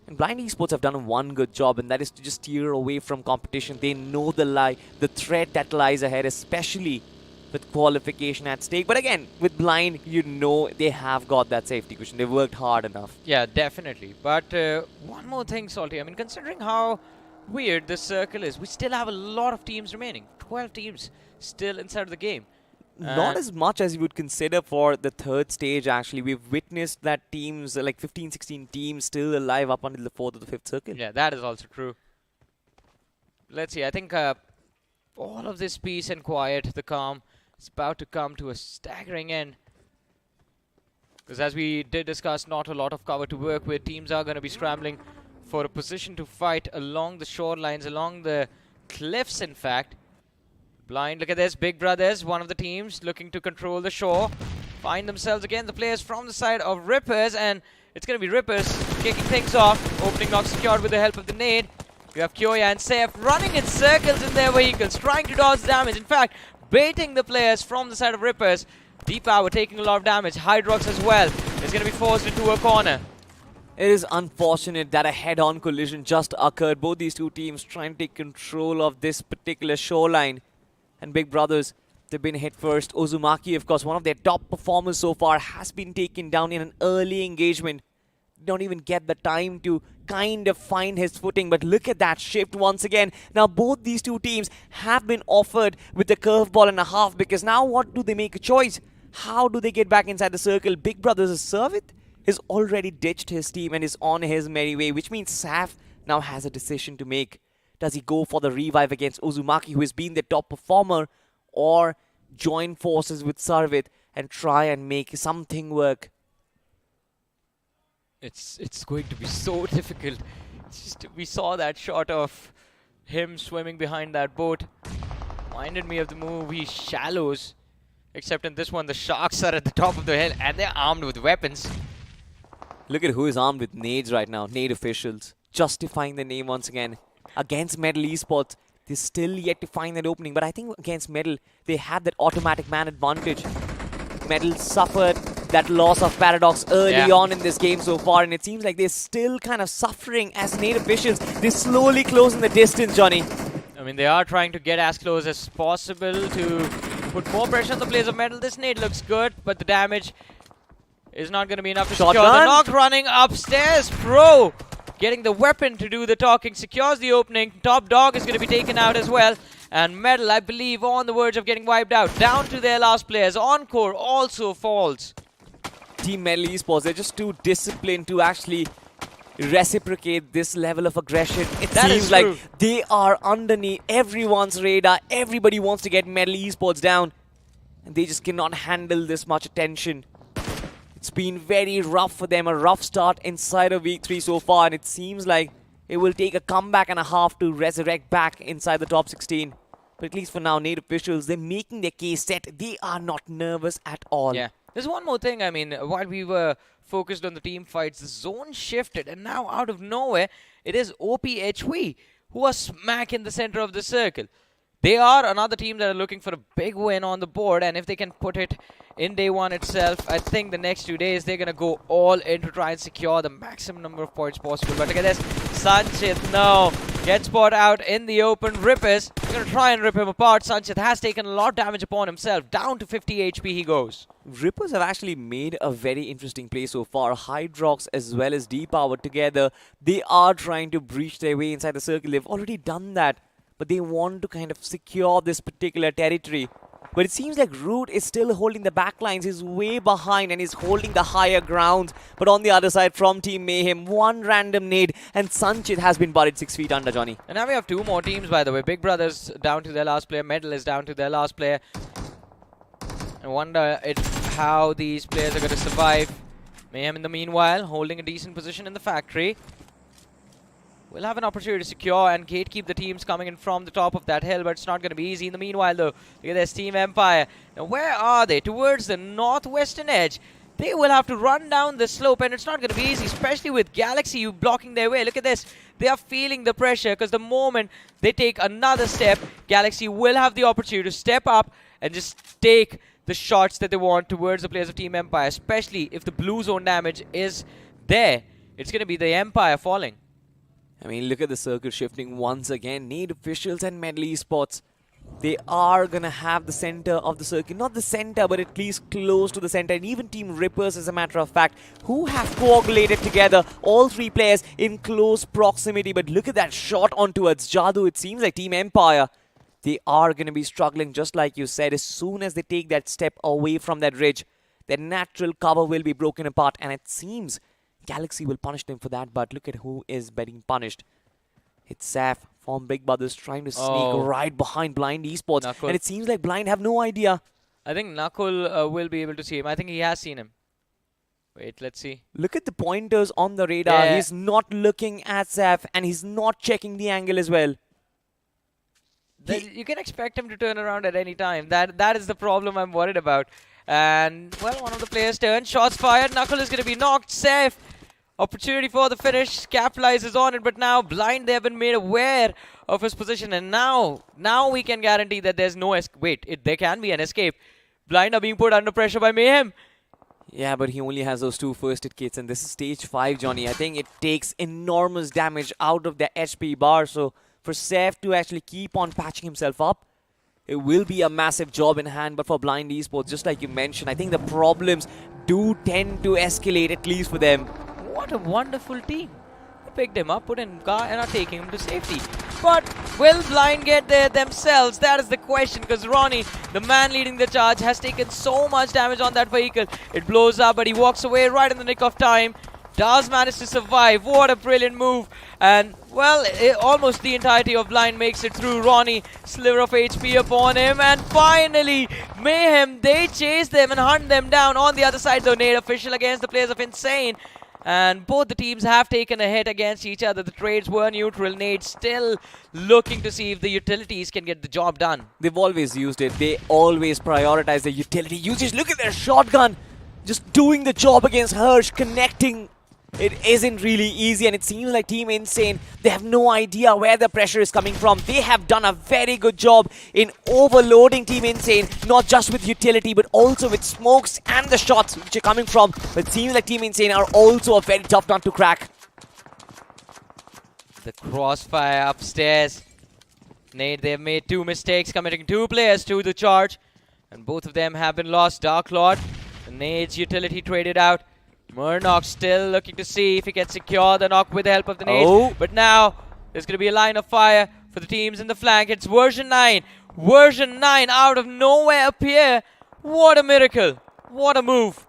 And Blind Esports have done one good job, and that is to just steer away from competition. They know the threat that lies ahead, especially with qualification at stake. But again, with Blind, you know they have got that safety cushion. They've worked hard enough. Yeah, definitely. But one more thing, Salty. I mean, considering how weird this circle is, we still have a lot of teams remaining. 12 teams still inside of the game. Not as much as you would consider for the third stage, actually. We've witnessed that teams, like 15, 16 teams, still alive up until the 4th or the 5th circle. Yeah, that is also true. Let's see. I think all of this peace and quiet, the calm, is about to come to a staggering end. Because as we did discuss, not a lot of cover to work with. Teams are going to be scrambling for a position to fight along the shorelines, along the cliffs, in fact. Blind, look at this. Big Brothers, one of the teams looking to control the shore. Find themselves again the players from the side of Rippers, and it's going to be Rippers kicking things off. Opening knock secured with the help of the nade. You have Kyoya and Saif running in circles in their vehicles, trying to dodge damage. In fact, baiting the players from the side of Rippers. Deep Power taking a lot of damage. Hydrox as well is going to be forced into a corner. It is unfortunate that a head-on collision just occurred. Both these two teams trying to take control of this particular shoreline. And Big Brothers, they've been hit first. Uzumaki, of course, one of their top performers so far, has been taken down in an early engagement. Don't even get the time to kind of find his footing. But look at that shift once again. Now, both these two teams have been offered with the curveball and a half, because now what do they make a choice? How do they get back inside the circle? Big Brothers' Servit has already ditched his team and is on his merry way, which means Saf now has a decision to make. Does he go for the revive against Uzumaki, who has been the top performer, or join forces with Sarvit and try and make something work? It's going to be so difficult. It's just, we saw that shot of him swimming behind that boat. Reminded me of the movie Shallows. Except in this one, the sharks are at the top of the hill and they're armed with weapons. Look at who is armed with nades right now. Nade officials. Justifying the name once again. Against Metal Esports, they're still yet to find that opening. But I think against Metal, they have that automatic man advantage. Metal suffered that loss of Paradox early on in this game so far. And it seems like they're still kind of suffering as Nade officials. They're slowly closing the distance, Johnny. I mean, they are trying to get as close as possible to put more pressure on the players of Metal. This nade looks good, but the damage is not going to be enough to secure the Shotgun. knock. Running upstairs, Pro getting the weapon to do the talking, secures the opening. Top Dog is going to be taken out as well. And Medal, I believe, on the verge of getting wiped out. Down to their last players. Encore also falls. Team Medal Esports, they're just too disciplined to actually reciprocate this level of aggression. It That is seems like true. they are underneath everyone's radar. Everybody wants to get Medal Esports down. And they just cannot handle this much attention. It's been very rough for them, a rough start inside of week 3 so far, and it seems like it will take a comeback and a half to resurrect back inside the top 16. But at least for now, Nate officials, they're making their case set. They are not nervous at all. Yeah. There's one more thing. I mean, while we were focused on the team fights, the zone shifted, and now out of nowhere, it is OPHV who are smack in the center of the circle. They are another team that are looking for a big win on the board, and if they can put it in day one itself, I think the next 2 days they're going to go all in to try and secure the maximum number of points possible. But look at this. Sanchit, no. Gets spot out in the open. Rippers going to try and rip him apart. Sanchit has taken a lot of damage upon himself. Down to 50 HP he goes. Rippers have actually made a very interesting play so far. Hydrox as well as D-Power together. They are trying to breach their way inside the circle. They've already done that. But they want to kind of secure this particular territory. But it seems like Root is still holding the backlines. He's way behind and he's holding the higher ground. But on the other side from Team Mayhem, one random nade and Sanchit has been buried 6 feet under, Johnny. And now we have 2 more teams, by the way. Big Brothers down to their last player. Medal is down to their last player. I wonder how these players are going to survive. Mayhem in the meanwhile holding a decent position in the factory. We'll have an opportunity to secure and gatekeep the teams coming in from the top of that hill, but it's not going to be easy. In the meanwhile, though, look at this Team Empire. Now, where are they? Towards the northwestern edge. They will have to run down the slope, and it's not going to be easy, especially with Galaxy blocking their way. Look at this. They are feeling the pressure because the moment they take another step, Galaxy will have the opportunity to step up and just take the shots that they want towards the players of Team Empire, especially if the blue zone damage is there. It's going to be the Empire falling. I mean, look at the circle shifting once again. Need officials and Medal Esports. They are going to have the center of the circle. Not the center, but at least close to the center. And even Team Rippers, as a matter of fact, who have coagulated together. All 3 players in close proximity. But look at that shot on towards Jadoo. It seems like Team Empire, they are going to be struggling, just like you said. As soon as they take that step away from that ridge, their natural cover will be broken apart. And it seems Galaxy will punish them for that, but look at who is getting punished. It's Saf from Big Brothers trying to sneak right behind Blind Esports. Knuckle. And it seems like Blind have no idea. I think Knuckle will be able to see him. I think he has seen him. Wait, let's see. Look at the pointers on the radar. Yeah. He's not looking at Saf and he's not checking the angle as well. You can expect him to turn around at any time. That is the problem I'm worried about. And, well, one of the players turned. Shots fired. Knuckle is going to be knocked safe. Opportunity for the finish. Capitalizes on it, but now Blind, they have been made aware of his position. And now we can guarantee that there's no escape. Wait, there can be an escape. Blind are being put under pressure by Mayhem. Yeah, but he only has those 2 first aid kits. And this is stage 5, Johnny. I think it takes enormous damage out of the HP bar. So for Seth to actually keep on patching himself up, it will be a massive job in hand. But for Blind Esports, just like you mentioned, I think the problems do tend to escalate, at least for them. What a wonderful team. They picked him up, put him in car, and are taking him to safety. But will Blind get there themselves? That is the question, because Ronnie, the man leading the charge, has taken so much damage on that vehicle. It blows up, but he walks away right in the nick of time. Does manage to survive. What a brilliant move. And, well, almost the entirety of Blind makes it through. Ronnie, sliver of HP upon him. And finally, Mayhem, they chase them and hunt them down. On the other side, though, Nade official against the players of Insane. And both the teams have taken a hit against each other. The trades were neutral. Nade still looking to see if the utilities can get the job done. They've always used it. They always prioritize the utility usage. Look at their shotgun. Just doing the job against Hirsch, connecting. It isn't really easy, and it seems like Team Insane, they have no idea where the pressure is coming from. They have done a very good job in overloading Team Insane, not just with utility, but also with smokes and the shots which are coming from. But it seems like Team Insane are also a very tough nut to crack. The crossfire upstairs. Nade, they've made 2 mistakes, committing 2 players to the charge. And both of them have been lost. Dark Lord The nades utility traded out. Murnock still looking to see if he can secure the knock with the help of the nades. Oh. But now there's going to be a line of fire for the teams in the flank. It's version 9. Version 9 out of nowhere appear. What a miracle. What a move.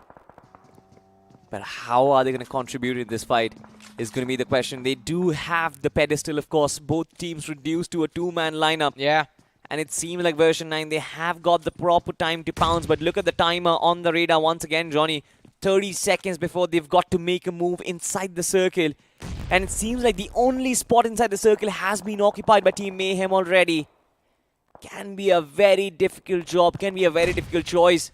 But how are they going to contribute in this fight is going to be the question. They do have the pedestal, of course. Both teams reduced to a two-man lineup. Yeah. And it seems like version 9, they have got the proper time to pounce. But look at the timer on the radar once again, Johnny. 30 seconds before they've got to make a move inside the circle. And it seems like the only spot inside the circle has been occupied by Team Mayhem already. Can be a very difficult job, can be a very difficult choice.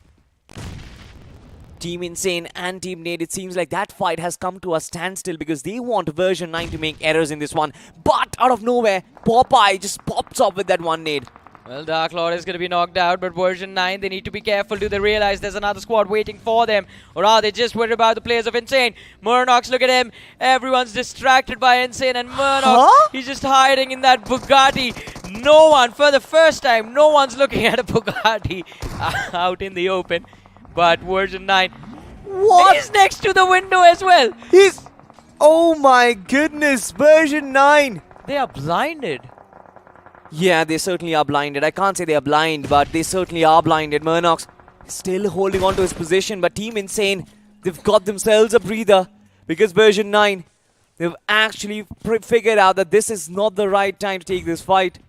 Team Insane and Team Nade, it seems like that fight has come to a standstill because they want version 9 to make errors in this one. But out of nowhere, Popeye just pops up with that one nade. Well, Dark Lord is going to be knocked out, but version 9, they need to be careful. Do they realize there's another squad waiting for them? Or are they just worried about the players of Insane? Murnox, look at him. Everyone's distracted by Insane, and Murnox, he's just hiding in that Bugatti. No one, for the first time, no one's looking at a Bugatti out in the open. But version 9, What? he's next to the window as well. He's... Oh my goodness, version 9. They are blinded. Yeah, they certainly are blinded. I can't say they are blind, but they certainly are blinded. Murnox still holding on to his position, but Team Insane, they've got themselves a breather because version 9, they've actually figured out that this is not the right time to take this fight.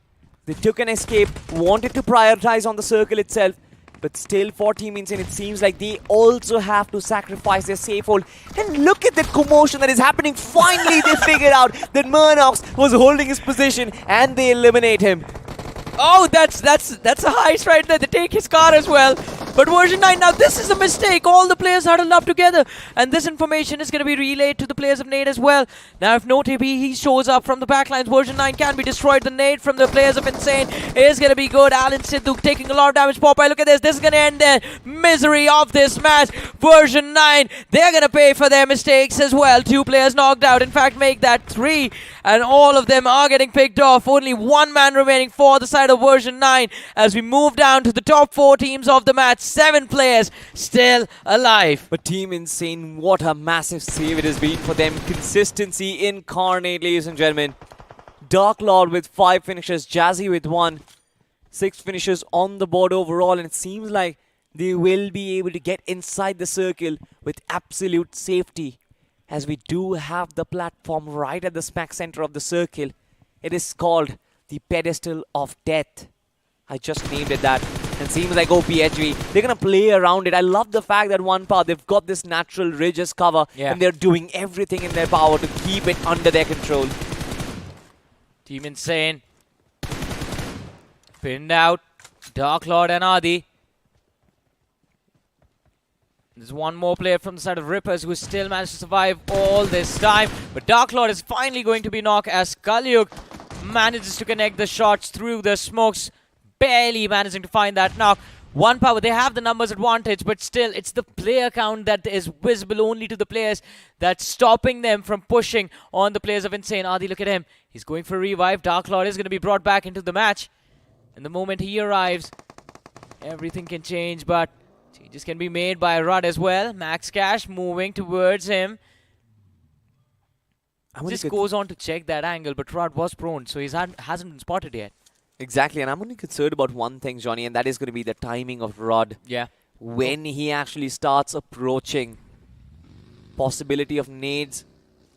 They took an escape, wanted to prioritize on the circle itself, but still for Team Insane, it seems like they also have to sacrifice their safe hold. And look at the commotion that is happening. Finally, they figured out that Murnox was holding his position and they eliminate him. Oh, that's a heist right there. They take his car as well. But version 9, now this is a mistake. All the players huddled up together. And this information is going to be relayed to the players of Nade as well. Now, if notably he shows up from the backlines, version 9 can be destroyed. The nade from the players of Insane is going to be good. Alan Sidhu taking a lot of damage. Popeye, look at this. This is going to end the misery of this match. Version 9, they're going to pay for their mistakes as well. 2 players knocked out. In fact, make that 3. And all of them are getting picked off. Only 1 man remaining for the side of version 9 as we move down to the top 4 teams of the match. 7 players still alive. But Team Insane, what a massive save it has been for them. Consistency incarnate, ladies and gentlemen. Dark Lord with 5 finishes, Jazzy with 1. 6 finishes on the board overall, and it seems like they will be able to get inside the circle with absolute safety. As we do have the platform right at the smack center of the circle. It is called the Pedestal of Death. I just named it that. And seems like OPHV, they're going to play around it. I love the fact that one part, they've got this natural ridge as cover. Yeah. And they're doing everything in their power to keep it under their control. Team Insane pinned out Dark Lord and Adi. There's one more player from the side of Rippers who still managed to survive all this time. But Dark Lord is finally going to be knocked as Kalyug manages to connect the shots through the smokes. Barely managing to find that knock. 1 power, they have the numbers advantage, but still, it's the player count that is visible only to the players that's stopping them from pushing on the players of Insane. Adi, look at him. He's going for a revive. Dark Lord is going to be brought back into the match. And the moment he arrives, everything can change, but changes can be made by Rudd as well. Max Cash moving towards him. Just goes on to check that angle, but Rudd was prone, so he hasn't been spotted yet. Exactly, and I'm only concerned about one thing, Johnny, and that is going to be the timing of Rod. Yeah. When he actually starts approaching. Possibility of nades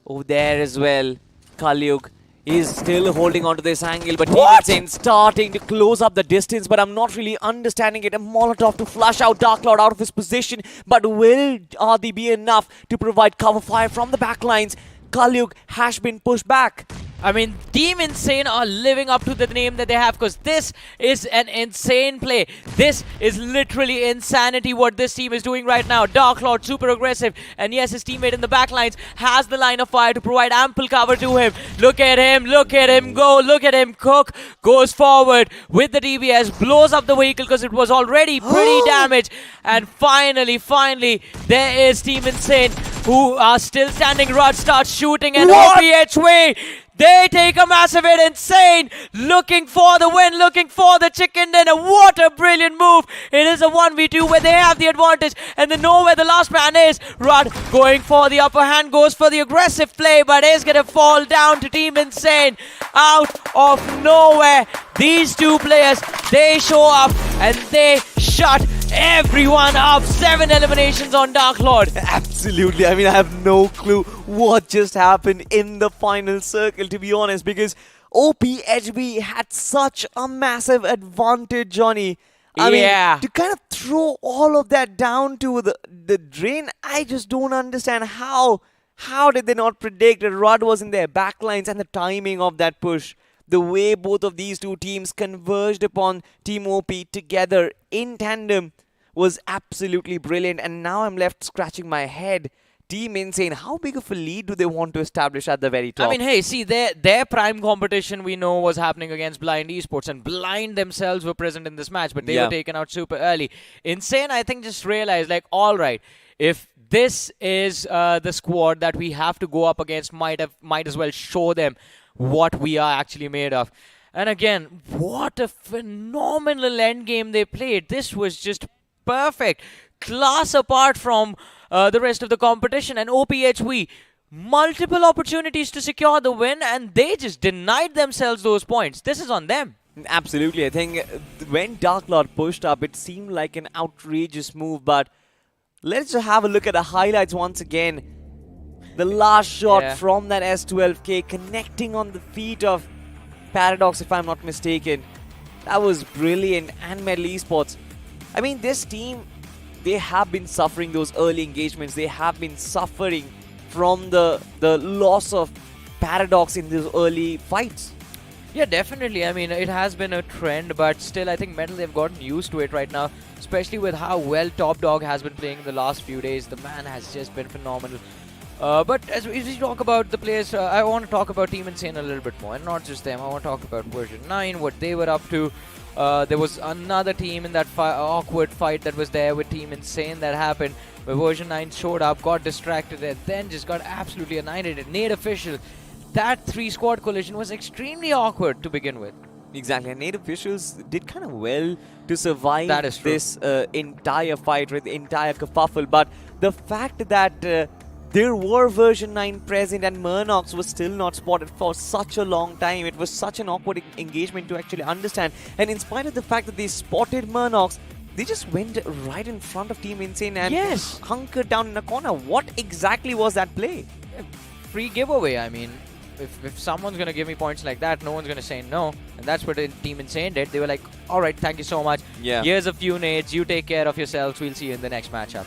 over there as well. Kalyug is still holding on to this angle, but Team Insane starting to close up the distance, but I'm not really understanding it. A Molotov to flush out Dark Lord out of his position, but will Adi be enough to provide cover fire from the backlines? Kalyug has been pushed back. I mean, Team Insane are living up to the name that they have because this is an insane play. This is literally insanity what this team is doing right now. Dark Lord super aggressive, and yes, his teammate in the backlines has the line of fire to provide ample cover to him. Look at him go, look at him cook. Goes forward with the DBS, blows up the vehicle because it was already pretty damaged. And finally, there is Team Insane who are still standing. Rod starts shooting and OPHV. They take a massive hit. Insane. Looking for the win. Looking for the chicken dinner. What a brilliant move. It is a 1v2 where they have the advantage. And they know where the last man is. Rod going for the upper hand. Goes for the aggressive play. But is going to fall down to Team Insane. Out of nowhere. These two players, they show up and they shut everyone up. 7 eliminations on Dark Lord. Absolutely. I mean, I have no clue what just happened in the final circle, to be honest, because OPHB had such a massive advantage, Johnny. I mean, to kind of throw all of that down to the drain, I just don't understand how. How did they not predict that Rod was in their backlines and the timing of that push? The way both of these two teams converged upon Team OP together in tandem was absolutely brilliant. And now I'm left scratching my head. Team Insane, how big of a lead do they want to establish at the very top? I mean, hey, see, their prime competition we know was happening against Blind Esports, and Blind themselves were present in this match, but they were taken out super early. Insane, I think, just realized, like, all right, if this is the squad that we have to go up against, might as well show them what we are actually made of. And again, what a phenomenal endgame they played. This was just perfect. Class apart from the rest of the competition. And OPHV, multiple opportunities to secure the win, and they just denied themselves those points. This is on them. Absolutely. I think when Dark Lord pushed up, it seemed like an outrageous move. But let's just have a look at the highlights once again. The last shot from that S12K connecting on the feet of Paradox, if I'm not mistaken. That was brilliant. And Metal Esports. I mean, this team, they have been suffering those early engagements. They have been suffering from the loss of Paradox in those early fights. Yeah, definitely. I mean, it has been a trend, but still, I think Metal, they've gotten used to it right now, especially with how well Top Dog has been playing in the last few days. The man has just been phenomenal. But as we talk about the players, I want to talk about Team Insane a little bit more, and not just them. I want to talk about version 9, what they were up to. There was another team in that awkward fight that was there with Team Insane that happened, where version 9 showed up, got distracted, and then just got absolutely annihilated. Nade Official, that 3-squad collision was extremely awkward to begin with. Exactly, and Native officials did kind of well to survive this entire fight, right, the entire kerfuffle. But the fact that there were version 9 present and Murnox was still not spotted for such a long time, it was such an awkward engagement to actually understand. And in spite of the fact that they spotted Murnox, they just went right in front of Team Insane and hunkered down in a corner. What exactly was that play? Free giveaway, I mean. If someone's going to give me points like that, no one's going to say no. And that's what Team Insane did. They were like, all right, thank you so much. Here's a few nades. You take care of yourselves. We'll see you in the next matchup.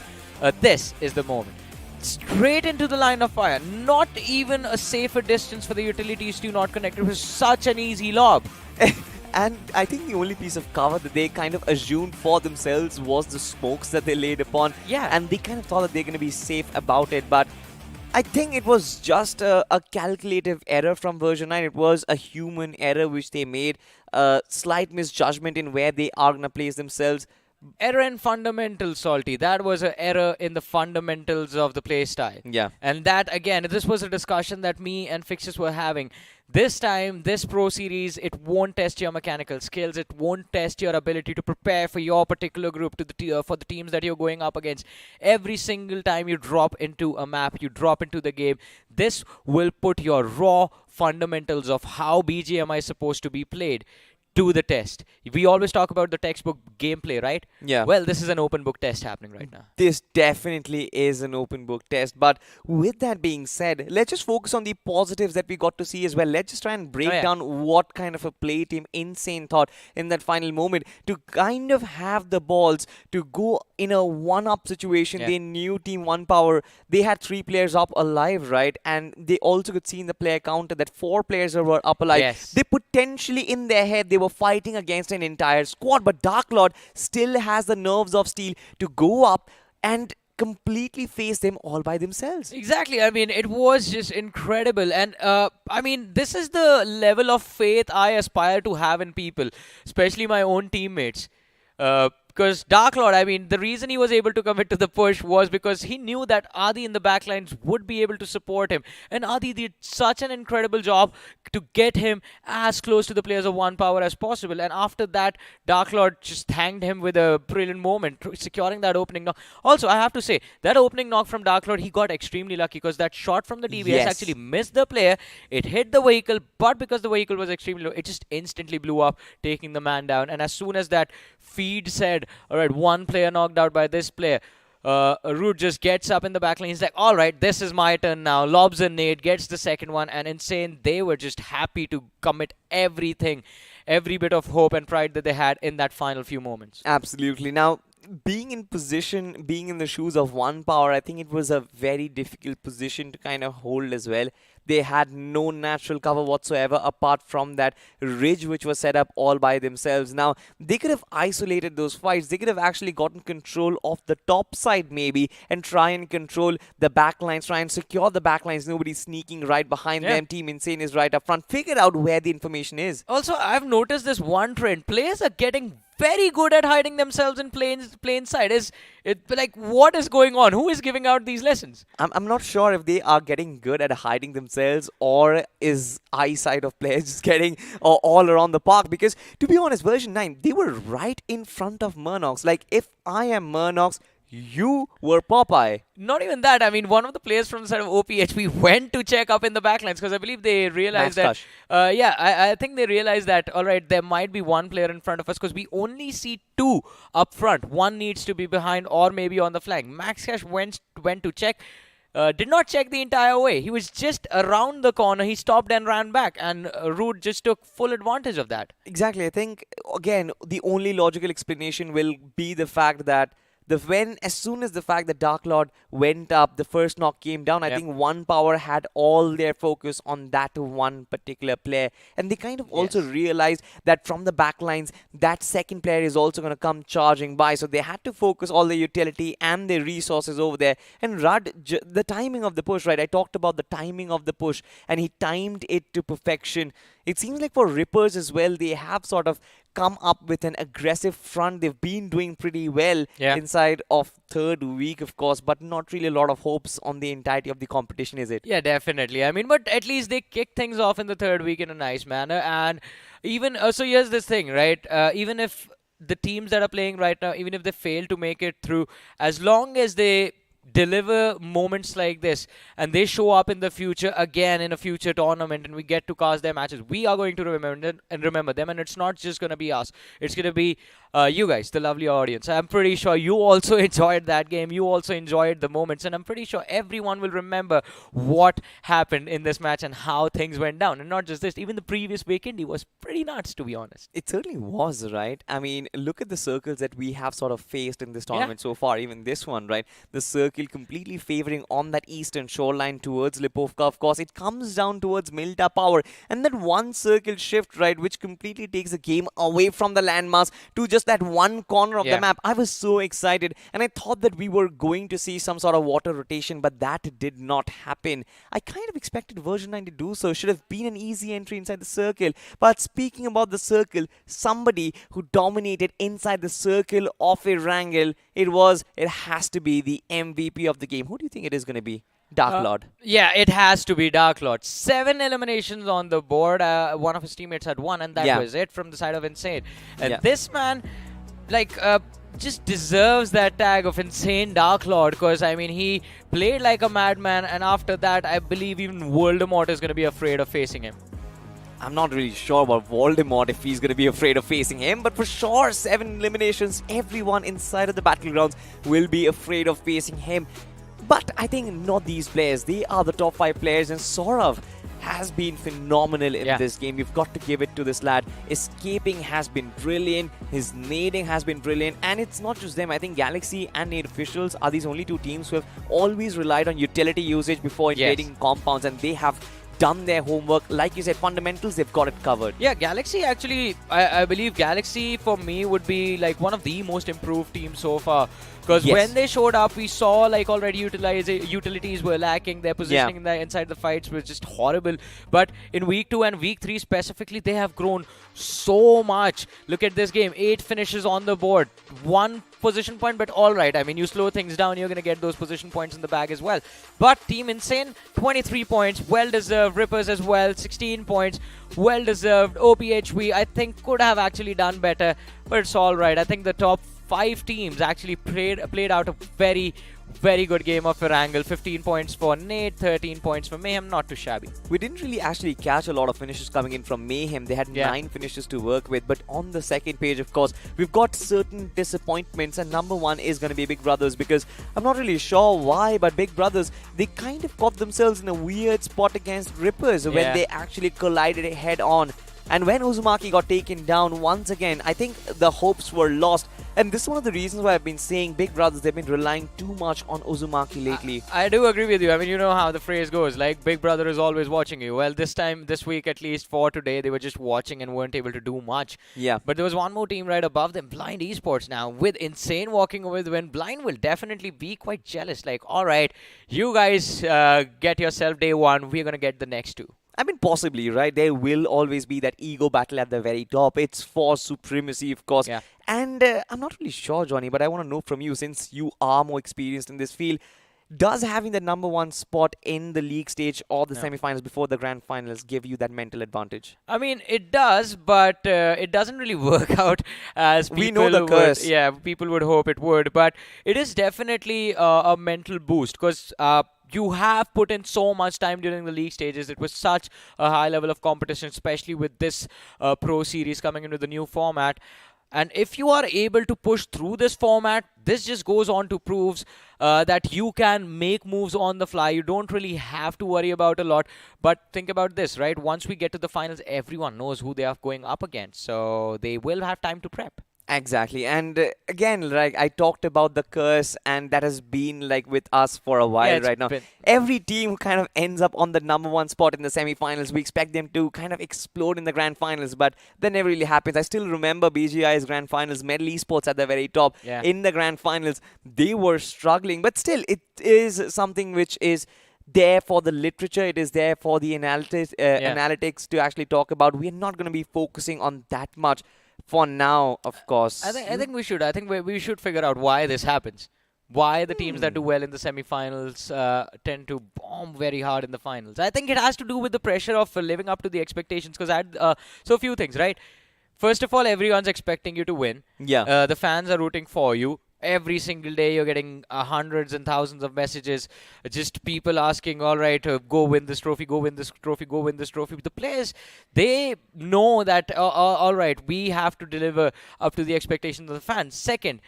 This is the moment. Straight into the line of fire. Not even a safer distance for the utilities to not connect. It was such an easy lob. And I think the only piece of cover that they kind of assumed for themselves was the smokes that they laid upon. And they kind of thought that they're going to be safe about it. But I think it was just a calculative error from version 9. It was a human error which they made. A slight misjudgment in where they are going to place themselves. Error in fundamentals, Salty. That was an error in the fundamentals of the playstyle. And that, again, this was a discussion that me and Fixes were having. This time, this Pro Series, it won't test your mechanical skills. It won't test your ability to prepare for your particular group, for the teams that you're going up against. Every single time you drop into a map, you drop into the game, this will put your raw fundamentals of how BGMI is supposed to be played to the test. We always talk about the textbook gameplay, right? Well, this is an open book test happening right now. This definitely is an open book test. But with that being said, let's just focus on the positives that we got to see as well. Let's just try and break down what kind of a play Team Insane thought in that final moment to kind of have the balls to go in a one-up situation. They knew Team One Power, they had 3 players up alive, right? And they also could see in the player counter that 4 players were up alive. They potentially, in their head, they were fighting against an entire squad, but Dark Lord still has the nerves of steel to go up and completely face them all by themselves. Exactly. I mean, it was just incredible. And I mean, this is the level of faith I aspire to have in people, especially my own teammates. because Dark Lord, I mean, the reason he was able to commit to the push was because he knew that Adi in the backlines would be able to support him. And Adi did such an incredible job to get him as close to the players of one power as possible. And after that, Dark Lord just thanked him with a brilliant moment, securing that opening knock. Also, I have to say, that opening knock from Dark Lord, he got extremely lucky because that shot from the DBS actually missed the player. It hit the vehicle, but because the vehicle was extremely low, it just instantly blew up, taking the man down. And as soon as that feed said, all right, one player knocked out by this player, Root just gets up in the backline. He's like, all right, this is my turn now. Lobs a nade, gets the second one, and Insane, they were just happy to commit everything, every bit of hope and pride that they had in that final few moments. Absolutely. Now, being in position, being in the shoes of one power, I think it was a very difficult position to kind of hold as well. They had no natural cover whatsoever apart from that ridge which was set up all by themselves. Now, they could have isolated those fights. They could have actually gotten control of the top side maybe and try and control the backlines, try and secure the backlines. Nobody's sneaking right behind them. Team Insane is right up front. Figure out where the information is. Also, I've noticed this one trend. Players are getting very good at hiding themselves in plain sight. Is it like, what is going on? Who is giving out these lessons? I'm not sure if they are getting good at hiding themselves or is eyesight of players just getting all around the park. Because to be honest, version 9, they were right in front of Murnox. Like, if I am Murnox, you were Popeye. Not even that. I mean, one of the players from the side of OPHP went to check up in the backlines because I believe they realized Max that. I think they realized that, all right, there might be one player in front of us because we only see two up front. One needs to be behind or maybe on the flank. Max Cash went to check. Did not check the entire way. He was just around the corner. He stopped and ran back, and Root just took full advantage of that. Exactly. I think, again, the only logical explanation will be the fact that as soon as the fact that Dark Lord went up, the first knock came down, I think one power had all their focus on that one particular player. And they kind of also realized that from the backlines, that second player is also going to come charging by. So they had to focus all their utility and their resources over there. And Rud, the timing of the push, right? I talked about the timing of the push, and he timed it to perfection. It seems like for Rippers as well, they have sort of come up with an aggressive front. They've been doing pretty well inside of third week, of course, but not really a lot of hopes on the entirety of the competition, is it? Yeah, definitely. I mean, but at least they kicked things off in the third week in a nice manner. And even, so here's this thing, right? Even if the teams that are playing right now, even if they fail to make it through, as long as they deliver moments like this and they show up in the future again in a future tournament and we get to cast their matches, we are going to remember them, and it's not just going to be us, it's going to be you guys, the lovely audience. I'm pretty sure you also enjoyed that game, you also enjoyed the moments, and I'm pretty sure everyone will remember what happened in this match and how things went down. And not just this, even the previous weekend, he was pretty nuts, to be honest. It certainly was, right? I mean, look at the circles that we have sort of faced in this tournament so far, even this one, right? The circle completely favoring on that eastern shoreline towards Lipovka. Of course, it comes down towards Milta Power, and that one circle shift, right, which completely takes the game away from the landmass to just that one corner of the map. I was so excited, and I thought that we were going to see some sort of water rotation, but that did not happen. I kind of expected version 9 to do so. Should have been an easy entry inside the circle. But speaking about the circle, somebody who dominated inside the circle of a wrangle, it has to be the MVP of the game. Who do you think it is going to be? Dark Lord. Yeah, it has to be Dark Lord. 7 eliminations on the board. One of his teammates had 1, and that was it from the side of Insane. And this man, like, just deserves that tag of Insane Dark Lord, because, I mean, he played like a madman, and after that, I believe even Voldemort is going to be afraid of facing him. I'm not really sure about Voldemort if he's going to be afraid of facing him, but for sure, 7 eliminations, everyone inside of the Battlegrounds will be afraid of facing him. But I think not these players. They are the top 5 players, and Saurav has been phenomenal in this game. You've got to give it to this lad. Escaping has been brilliant. His nading has been brilliant. And it's not just them. I think Galaxy and Nade Officials are these only 2 teams who have always relied on utility usage before invading compounds, and they have done their homework. Like you said, fundamentals, they've got it covered. Yeah, Galaxy actually, I believe Galaxy for me would be like one of the most improved teams so far. Because Yes. when they showed up, we saw like already utilities were lacking. Their positioning inside the fights was just horrible. But in week 2 and week 3 specifically, they have grown so much. Look at this game, 8 finishes on the board, 1 position point, but all right. I mean, you slow things down, you're going to get those position points in the bag as well. But Team Insane, 23 points, well-deserved. Rippers as well, 16 points, well-deserved. OPHV, I think, could have actually done better, but it's all right. I think the top 5 teams actually played out a very, very good game of Erangel. 15 points for Nate, 13 points for Mayhem, not too shabby. We didn't really actually catch a lot of finishes coming in from Mayhem. They had 9 finishes to work with. But on the second page, of course, we've got certain disappointments. And number 1 is going to be Big Brothers, because I'm not really sure why, but Big Brothers, they kind of got themselves in a weird spot against Rippers when they actually collided head on. And when Uzumaki got taken down once again, I think the hopes were lost. And this is one of the reasons why I've been saying Big Brothers, they've been relying too much on Uzumaki lately. I do agree with you. I mean, you know how the phrase goes, like, Big Brother is always watching you. Well, this week at least, for today, they were just watching and weren't able to do much. Yeah. But there was one more team right above them, Blind Esports now, with Insane walking away with the win. Blind will definitely be quite jealous. Like, all right, you guys get yourself day 1, we're going to get the next 2. I mean, possibly, right? There will always be that ego battle at the very top. It's for supremacy, of course. Yeah. And I'm not really sure, Johnny, but I want to know from you, since you are more experienced in this field, does having the number 1 spot in the league stage or the semi-finals before the grand finals give you that mental advantage? I mean, it does, but it doesn't really work out as people We know the curse. people would hope it would. But it is definitely a mental boost, because you have put in so much time during the league stages. It was such a high level of competition, especially with this Pro Series coming into the new format. And if you are able to push through this format, this just goes on to prove that you can make moves on the fly. You don't really have to worry about a lot. But think about this, right? Once we get to the finals, everyone knows who they are going up against. So they will have time to prep. Exactly. And again, like I talked about the curse, and that has been like with us for a while it's right now. been- Every team who kind of ends up on the number 1 spot in the semi-finals, we expect them to kind of explode in the grand finals, but that never really happens. I still remember BGI's grand finals, Medal Esports at the very top. Yeah. In the grand finals, they were struggling, but still, it is something which is there for the literature. It is there for the analytics to actually talk about. We are not going to be focusing on that much for now, of course. I think we should. I think we should figure out why this happens. Why the teams that do well in the semi-finals tend to bomb very hard in the finals. I think it has to do with the pressure of living up to the expectations. Because so a few things, right? First of all, everyone's expecting you to win. Yeah. The fans are rooting for you. Every single day you're getting hundreds and thousands of messages, just people asking, all right, go win this trophy, go win this trophy, go win this trophy. The players, they know that, all right, we have to deliver up to the expectations of the fans. Second,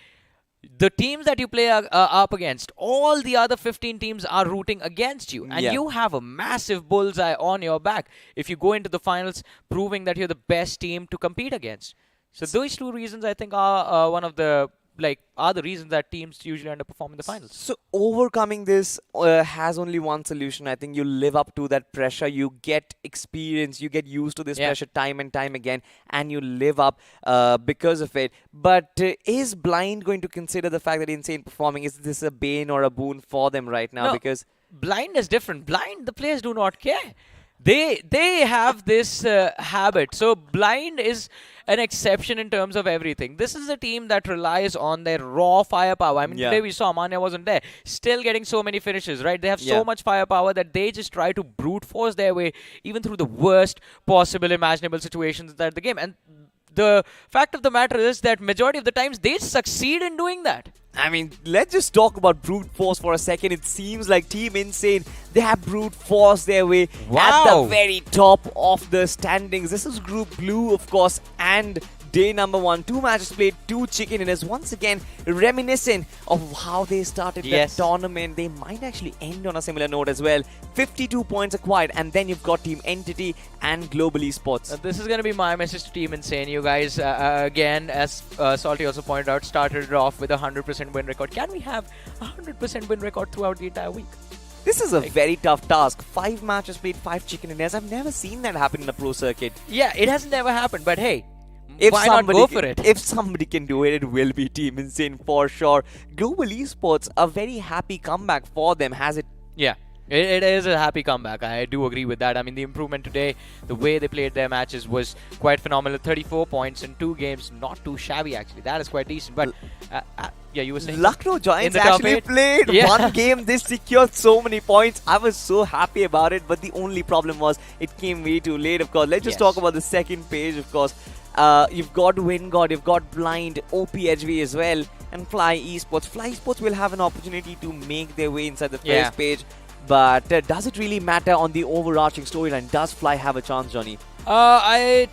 the teams that you play up against, all the other 15 teams are rooting against you. And you have a massive bullseye on your back if you go into the finals proving that you're the best team to compete against. So those 2 reasons, I think, are one of the are the reasons that teams usually underperform in the finals. So overcoming this has only one solution. I think you live up to that pressure. You get experience. You get used to this pressure time and time again, and you live up because of it. But is Blind going to consider the fact that Insane performing, is this a bane or a boon for them right now? No, because Blind is different. Blind, the players do not care. They have this habit. So Blind is an exception in terms of everything. This is a team that relies on their raw firepower. I mean, today we saw Amanya wasn't there, still getting so many finishes, right? They have so much firepower that they just try to brute force their way even through the worst possible imaginable situations that the game. And the fact of the matter is that majority of the times they succeed in doing that. I mean, let's just talk about brute force for a second. It seems like Team Insane, they have brute force their way at the very top of the standings. This is Group Blue, of course, and day number 1. 2 matches played, 2 chicken dinners. Once again, reminiscent of how they started the tournament. They might actually end on a similar note as well. 52 points acquired, and then you've got Team Entity and Global Esports. This is going to be my message to Team Insane. You guys, again, as Salty also pointed out, started off with a 100% win record. Can we have a 100% win record throughout the entire week? This is a very tough task. 5 matches played, 5 chicken dinners. I've never seen that happen in a pro circuit. Yeah, it has never happened, but hey, Why not go for it? If somebody can do it, it will be Team Insane for sure. Global Esports, a very happy comeback for them, has it? Yeah. It is a happy comeback. I do agree with that. I mean, the improvement today, the way they played their matches was quite phenomenal. 34 points in 2 games, not too shabby actually. That is quite decent. But yeah, you were saying Lucknow Giants the top actually 8? played Yeah. one game. They secured so many points. I was so happy about it. But the only problem was it came way too late, of course. Let's just talk about the second page, of course. You've got Wingod, you've got Blind, OPHV as well, and Fly Esports. Fly Esports will have an opportunity to make their way inside the first page. But does it really matter on the overarching storyline? Does Fly have a chance, Johnny? I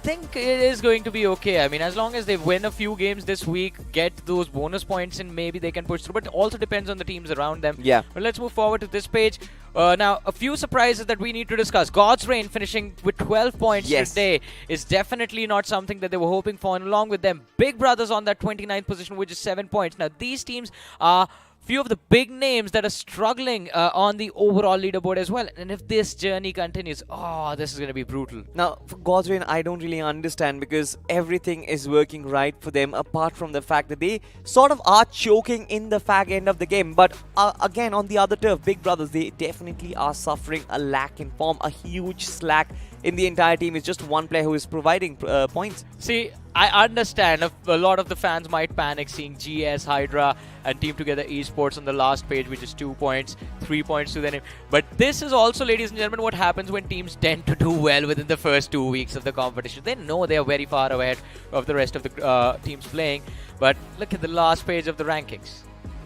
think it is going to be okay. I mean, as long as they win a few games this week, get those bonus points and maybe they can push through. But it also depends on the teams around them. Yeah. But let's move forward to this page. Now, a few surprises that we need to discuss. God's Reign finishing with 12 points today is definitely not something that they were hoping for. And along with them, Big Brothers on that 29th position, which is 7 points. Now, these teams are few of the big names that are struggling on the overall leaderboard as well. And if this journey continues, this is going to be brutal. Now, for God's Reign, I don't really understand because everything is working right for them apart from the fact that they sort of are choking in the fag end of the game. But again, on the other turf, Big Brothers, they definitely are suffering a lack in form, a huge slack in the entire team. It's just one player who is providing points. See, I understand a lot of the fans might panic seeing GS, Hydra and Team Together Esports on the last page, which is 2 points, 3 points to their name. But this is also, ladies and gentlemen, what happens when teams tend to do well within the first 2 weeks of the competition. They know they are very far ahead of the rest of the teams playing. But look at the last page of the rankings.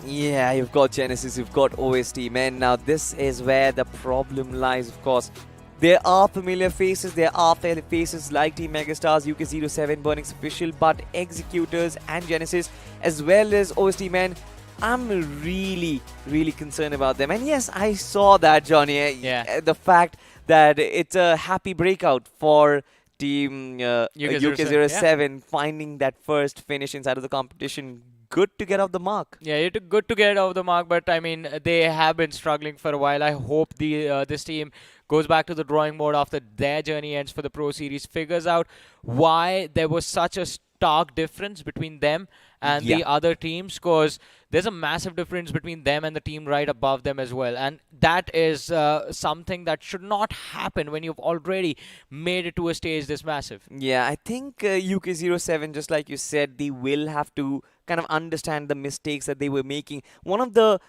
Yeah, you've got Genesis, you've got OST, man. Now, this is where the problem lies, of course. There are familiar faces, there are faces like Team Megastars, UK07, Burnix Official, but Executors and Genesis, as well as OST, man, I'm really, really concerned about them. And yes, I saw that, Johnny. Yeah. The fact that it's a happy breakout for Team UK07 finding that first finish inside of the competition. Good to get off the mark. Yeah, it took good to get off the mark, but I mean, they have been struggling for a while. I hope this team goes back to the drawing board after their journey ends for the Pro Series, figures out why there was such a stark difference between them and the other teams, because there's a massive difference between them and the team right above them as well. And that is something that should not happen when you've already made it to a stage this massive. Yeah, I think UK07, just like you said, they will have to kind of understand the mistakes that they were making. One of the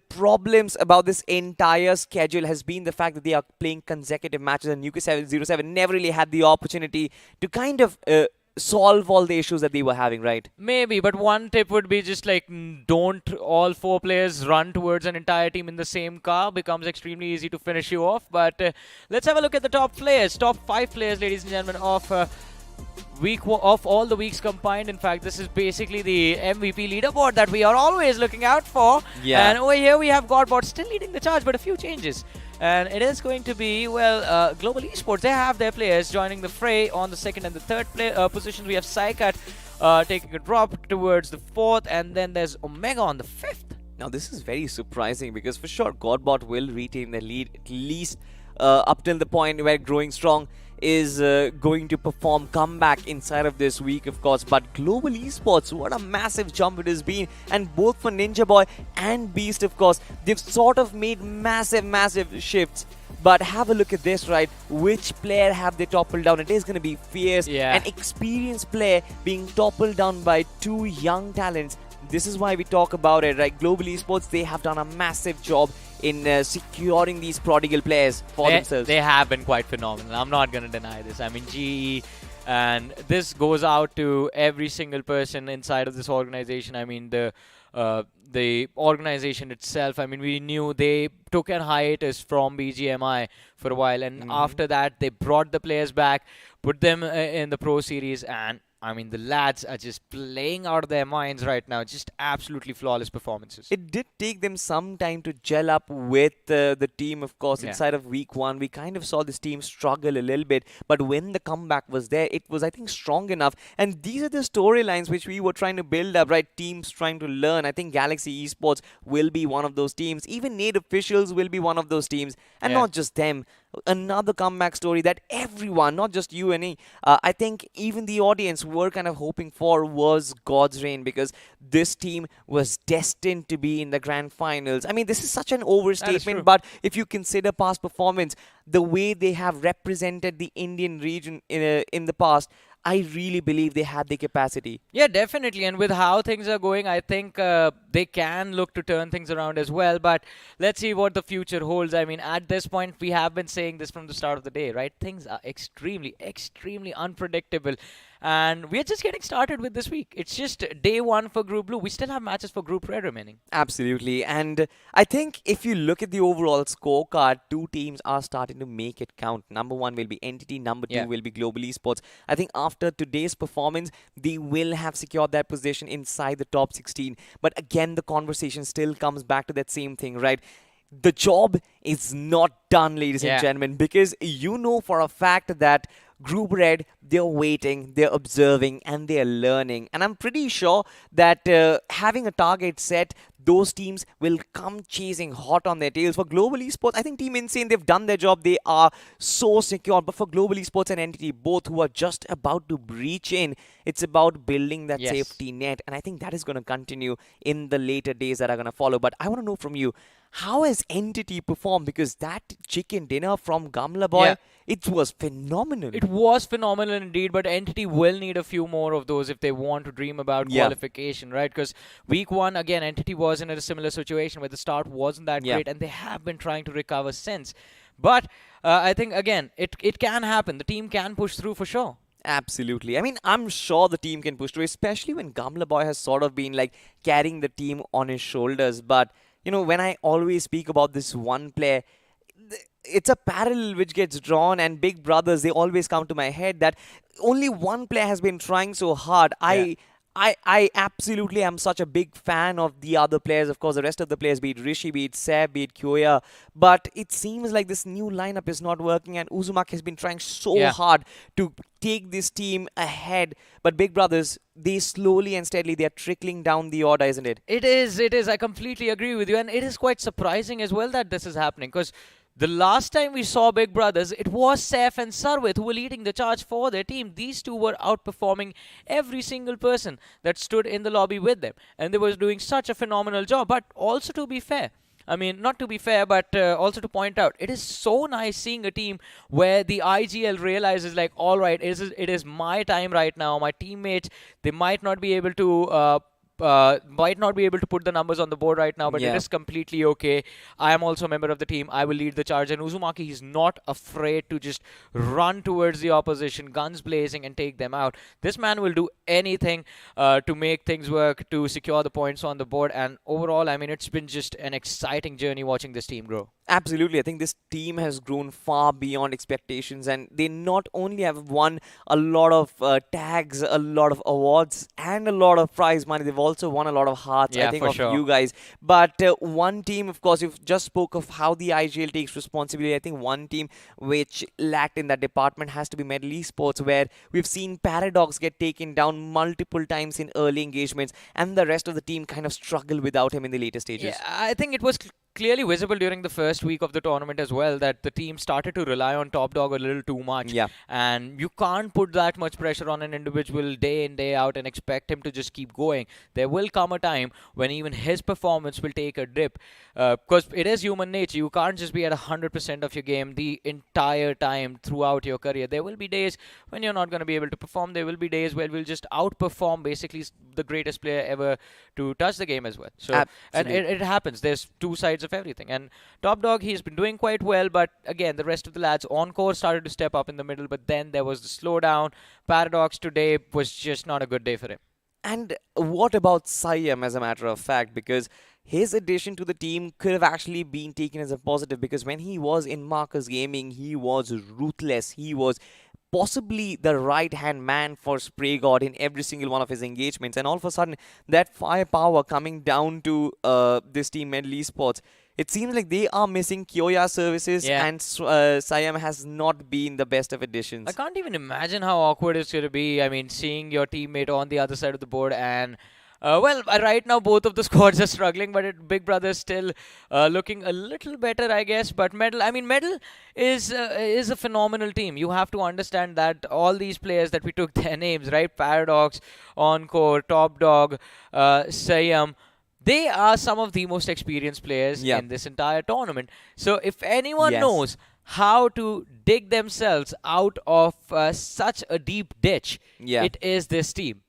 problems about this entire schedule has been the fact that they are playing consecutive matches, and UK07 never really had the opportunity to kind of solve all the issues that they were having, right? Maybe, but one tip would be just like don't all 4 players run towards an entire team in the same car. Becomes extremely easy to finish you off. But let's have a look at the top players. Top 5 players, ladies and gentlemen, of of all the weeks combined. In fact, this is basically the MVP leaderboard that we are always looking out for. Yeah. And over here we have Godbot still leading the charge, but a few changes. And it is going to be, well, Global Esports. They have their players joining the fray on the second and the third positions. We have Psycat taking a drop towards the 4th, and then there's Omega on the 5th. Now, this is very surprising because for sure, Godbot will retain the lead at least up till the point where Growing Strong is going to perform comeback inside of this week, of course. But Global Esports, what a massive jump it has been. And both for Ninja Boy and Beast, of course, they've sort of made massive shifts. But have a look at this, right? Which player have they toppled down? It is going to be Fierce, an experienced player being toppled down by 2 young talents. This is why we talk about it, right? Global Esports, they have done a massive job in securing these prodigal players for themselves. They have been quite phenomenal. I'm not going to deny this. I mean, GE, and this goes out to every single person inside of this organization. I mean, the organization itself, I mean, we knew they took a hiatus from BGMI for a while, and after that, they brought the players back, put them in the Pro Series, and I mean, the lads are just playing out of their minds right now. Just absolutely flawless performances. It did take them some time to gel up with the team, of course. Inside of week 1, we kind of saw this team struggle a little bit. But when the comeback was there, it was, I think, strong enough. And these are the storylines which we were trying to build up, right? Teams trying to learn. I think Galaxy Esports will be one of those teams. Even Nade Officials will be one of those teams. And not just them. another comeback story that everyone, not just you and me, I think even the audience were kind of hoping for was God's reign, because this team was destined to be in the grand finals. I mean, this is such an overstatement, but if you consider past performance, the way they have represented the Indian region in the past, I really believe they had the capacity. Yeah, definitely. And with how things are going, I think they can look to turn things around as well. But let's see what the future holds. I mean, at this point, we have been saying this from the start of the day, right? Things are extremely, extremely unpredictable. And we're just getting started with this week. It's just day one for Group Blue. We still have matches for Group Red remaining. Absolutely. And I think if you look at the overall scorecard, two teams are starting to make it count. Number one will be Entity, number two will be Global Esports. I think after today's performance, they will have secured that position inside the top 16. But again, the conversation still comes back to that same thing, right? The job is not done, ladies and gentlemen, because you know for a fact that Group Red, they're waiting, they're observing, and they're learning. And I'm pretty sure that having a target set, those teams will come chasing hot on their tails. For Global Esports, I think Team Insane, they've done their job. They are so secure. But for Global Esports and Entity, both who are just about to breach in, it's about building that safety net. And I think that is going to continue in the later days that are going to follow. But I want to know from you, how has Entity performed? Because that chicken dinner from Gamla Boy, it was phenomenal. It was phenomenal indeed, but Entity will need a few more of those if they want to dream about qualification, right? Because week one, again, Entity was in a similar situation where the start wasn't that great, and they have been trying to recover since. But I think, again, it can happen. The team can push through for sure. Absolutely. I mean, I'm sure the team can push through, especially when Gamla Boy has sort of been like carrying the team on his shoulders. But you know, when I always speak about this one player, it's a parallel which gets drawn, and Big Brothers, they always come to my head that only one player has been trying so hard. I absolutely am such a big fan of the other players. Of course, the rest of the players, be it Rishi, be it Seb, be it Kyoya. But it seems like this new lineup is not working, and Uzumaki has been trying so hard to take this team ahead. But Big Brothers, they slowly and steadily, they are trickling down the order, isn't it? It is. I completely agree with you. And it is quite surprising as well that this is happening, because the last time we saw Big Brothers, it was Saif and Sarwit who were leading the charge for their team. These two were outperforming every single person that stood in the lobby with them. And they were doing such a phenomenal job. But also to be fair, I mean, not to be fair, but also to point out, it is so nice seeing a team where the IGL realizes, like, all right, it is my time right now. My teammates, they might not be able to put the numbers on the board right now, but it is completely okay. I am also a member of the team. I will lead the charge. And Uzumaki, he's not afraid to just run towards the opposition, guns blazing, and take them out. This man will do anything to make things work, to secure the points on the board. And overall, I mean, it's been just an exciting journey watching this team grow. Absolutely. I think this team has grown far beyond expectations, and they not only have won a lot of tags, a lot of awards, and a lot of prize money, they've also won a lot of hearts, I think, of you guys. But one team, of course, you've just spoke of how the IGL takes responsibility. I think one team which lacked in that department has to be Medal Esports, where we've seen Paradox get taken down multiple times in early engagements, and the rest of the team kind of struggle without him in the later stages. Yeah, I think it was clearly visible during the first week of the tournament as well that the team started to rely on Top Dog a little too much. And you can't put that much pressure on an individual day in, day out and expect him to just keep going. There will come a time when even his performance will take a dip, because it is human nature. You can't just be at 100% of your game the entire time throughout your career. There will be days when you're not going to be able to perform. There will be days where we'll just outperform basically the greatest player ever to touch the game as well. So, and it happens. There's two sides of everything. And Top Dog, he's been doing quite well, but again, the rest of the lads on course started to step up in the middle, but then there was the slowdown. Paradox today was just not a good day for him. And what about Siam, as a matter of fact? Because his addition to the team could have actually been taken as a positive, because when he was in Marcus Gaming, he was ruthless. He was possibly the right-hand man for Spray God in every single one of his engagements. And all of a sudden, that firepower coming down to this team, Medal Esports, it seems like they are missing Kyoya services, and Siam has not been the best of additions. I can't even imagine how awkward it's going to be. I mean, seeing your teammate on the other side of the board and Right now both of the squads are struggling, but Big Brother is still looking a little better, I guess. But Medal is a phenomenal team. You have to understand that all these players that we took their names, right? Paradox, Encore, Top Dog, Sayam. They are some of the most experienced players Yeah. in this entire tournament. So if anyone Yes. knows how to dig themselves out of such a deep ditch, Yeah. it is this team.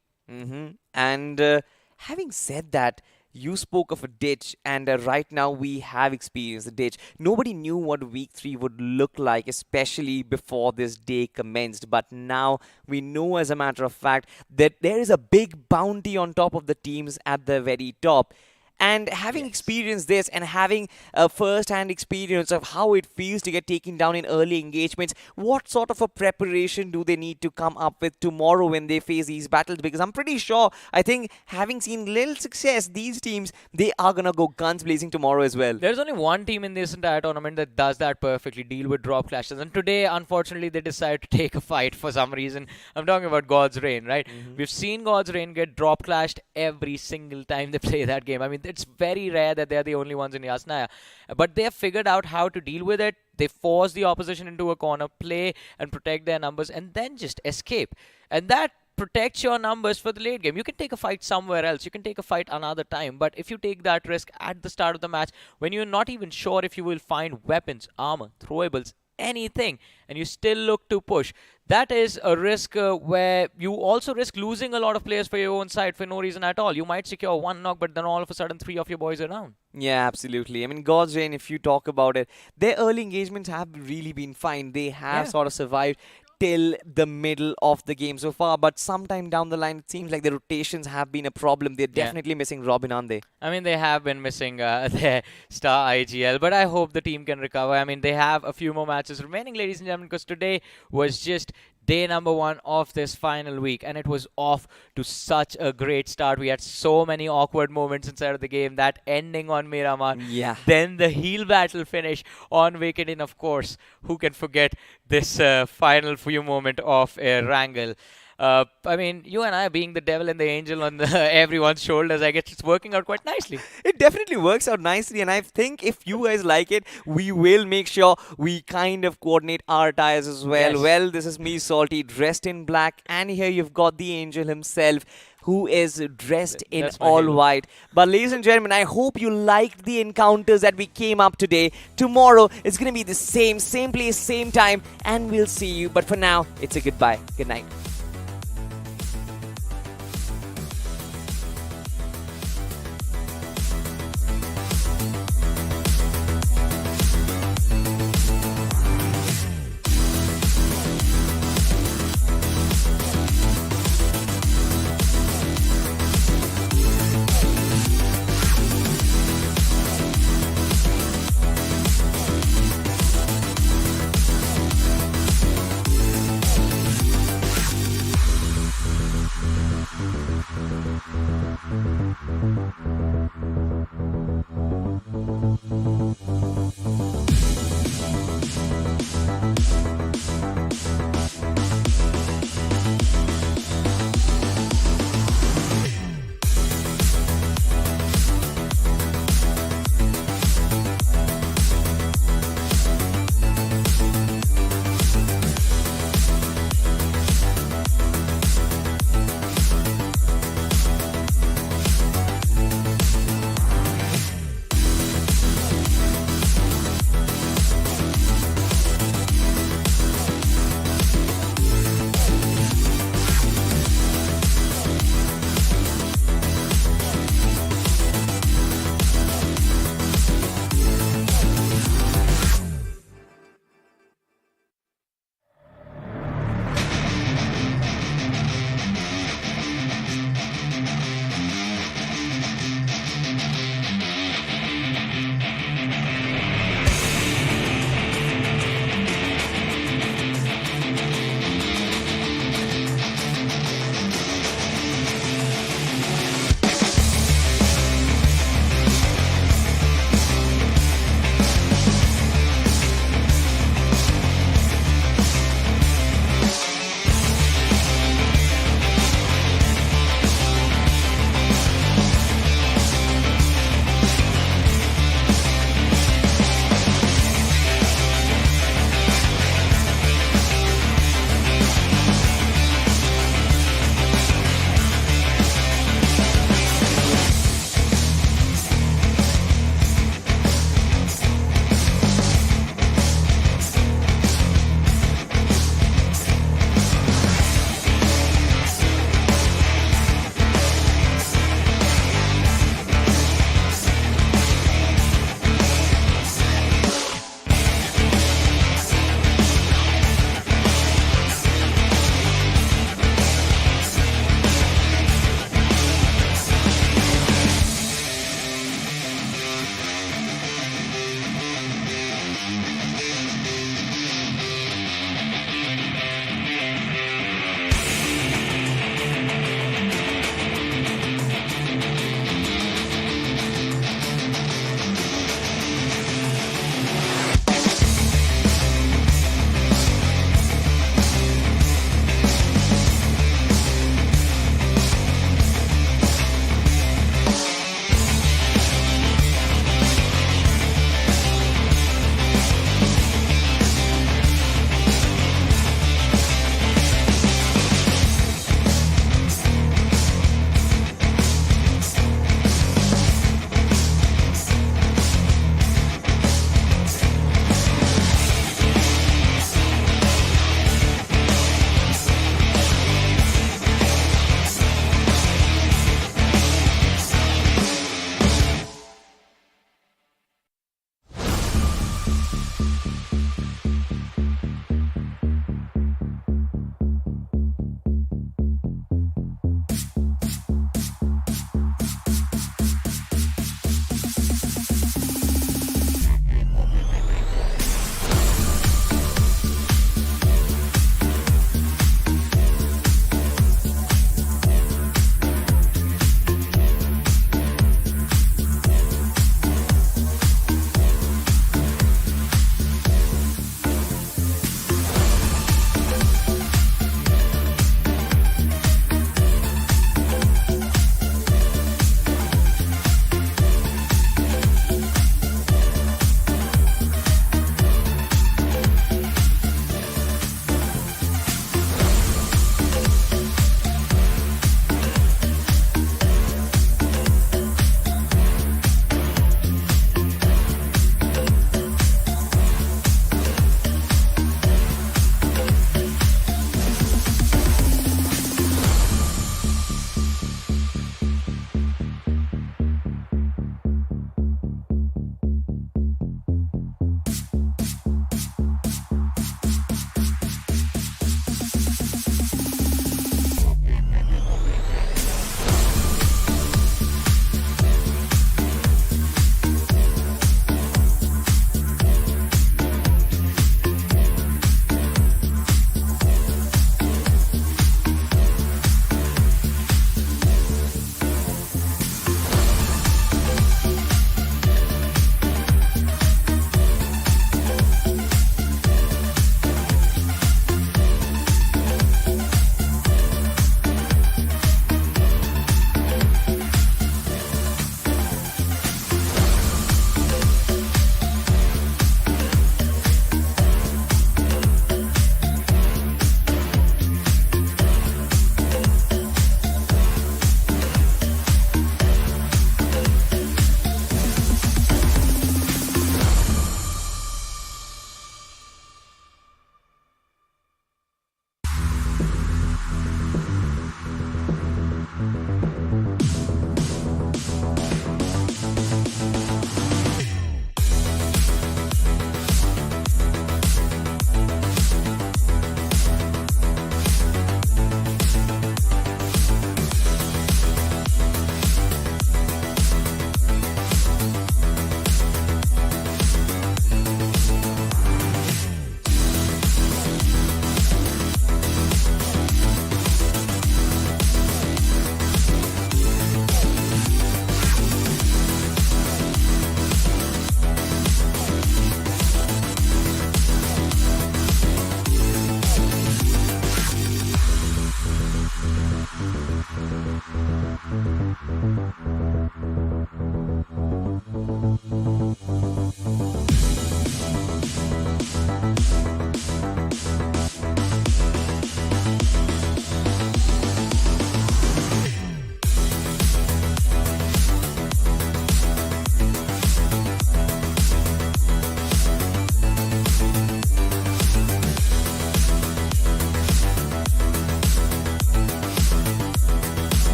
And having said that, you spoke of a ditch, and right now we have experienced the ditch. Nobody knew what week 3 would look like, especially before this day commenced. But now we know, as a matter of fact, that there is a big bounty on top of the teams at the very top. And having experienced this and having a first-hand experience of how it feels to get taken down in early engagements, what sort of a preparation do they need to come up with tomorrow when they face these battles? Because I'm pretty sure, I think, having seen little success, these teams, they are going to go guns blazing tomorrow as well. There's only one team in this entire tournament that does that perfectly, deal with drop clashes. And today, unfortunately, they decided to take a fight for some reason. I'm talking about God's Reign, right? We've seen God's Reign get drop clashed every single time they play that game. I mean, it's very rare that they're the only ones in Yasnaya. But they have figured out how to deal with it. They force the opposition into a corner, play and protect their numbers, and then just escape. And that protects your numbers for the late game. You can take a fight somewhere else. You can take a fight another time. But if you take that risk at the start of the match, when you're not even sure if you will find weapons, armor, throwables, anything, and you still look to push, that is a risk where you also risk losing a lot of players for your own side for no reason at all. You might secure one knock, but then all of a sudden 3 of your boys are down. Yeah, absolutely. I mean, God's Reign, if you talk about it, their early engagements have really been fine. They have sort of survived till the middle of the game so far, but sometime down the line, it seems like the rotations have been a problem. They're definitely missing Robin, aren't they? I mean, they have been missing their star IGL, but I hope the team can recover. I mean, they have a few more matches remaining, ladies and gentlemen, because today was just day number 1 of this final week, and it was off to such a great start. We had so many awkward moments inside of the game, that ending on Miramar, then the heel battle finish on Wicked, and of course, who can forget this final few moment of a wrangle. I mean, you and I being the devil and the angel on everyone's shoulders, I guess it's working out quite nicely. It definitely works out nicely, and I think if you guys like it, we will make sure we kind of coordinate our attires as well. Yes. Well, this is me, Salty, dressed in black, and here you've got the angel himself, who is dressed in That's my all halo. white. But ladies and gentlemen, I hope you liked the encounters that we came up today. Tomorrow, it's going to be the same place, same time, and we'll see you. But for now, it's a goodbye. Good night.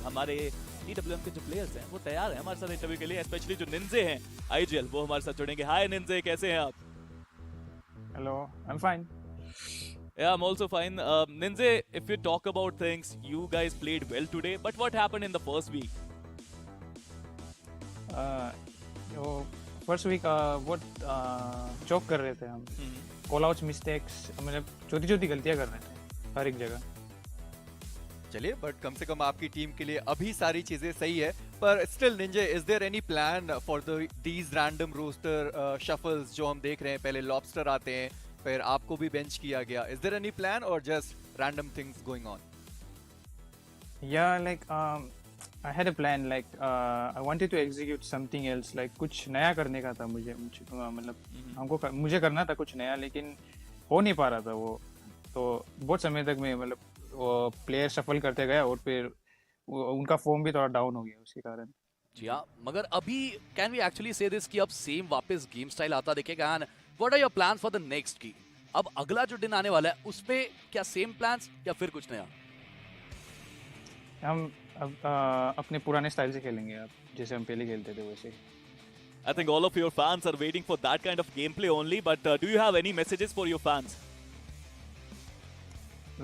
हमारे DWM के जो players हैं वो तैयार हैं हमारे साथ interview के लिए, स्पेशली जो निंजे हैं आईजीएल, वो हमारे साथ जुड़ेंगे। हाय निंजे, कैसे हैं आप? Hello, I'm fine. Yeah, I'm also fine. Ninze, if you talk about things, you guys played well today, but what happened in the first week? First week बहुत चौक कर रहे थे हम, कॉल आउट्स, मिस्टेक्स, मतलब छोटी छोटी गलतियां कर रहे थे हर एक जगह। चलिए, बट कम से कम आपकी टीम के लिए अभी सारी चीजें सही है। पर स्टिल निंजे, is there any plan for these random roster shuffles जो हम देख रहे हैं? पहले लॉबस्टर आते हैं, फिर आपको भी बेंच किया गया। इज देयर एनी प्लान और just random things going on? Yeah, like I had a plan, like I wanted to execute something else, like कुछ नया करने का था मुझे मतलब मुझे करना था कुछ नया, लेकिन हो नहीं पा रहा था वो। तो बहुत समय तक मैं मतलब वो प्लेयर शफल करते गया और फिर उनका फॉर्म भी थोड़ा डाउन हो गया उसके कारण। जी हाँ, मगर अभी can we actually say this कि अब सेम वापस गेम स्टाइल आता दिखेगा? And what are your plan for the next game? अब अगला जो दिन आने वाला है उस पे क्या सेम प्लान्स या फिर कुछ नया? हम अब अपने पुराने स्टाइल से खेलेंगे, अब जैसे हम पहले खेलते थे वैसे। I think all of your fans are waiting for that kind of gameplay only, but do you have any messages for your fans?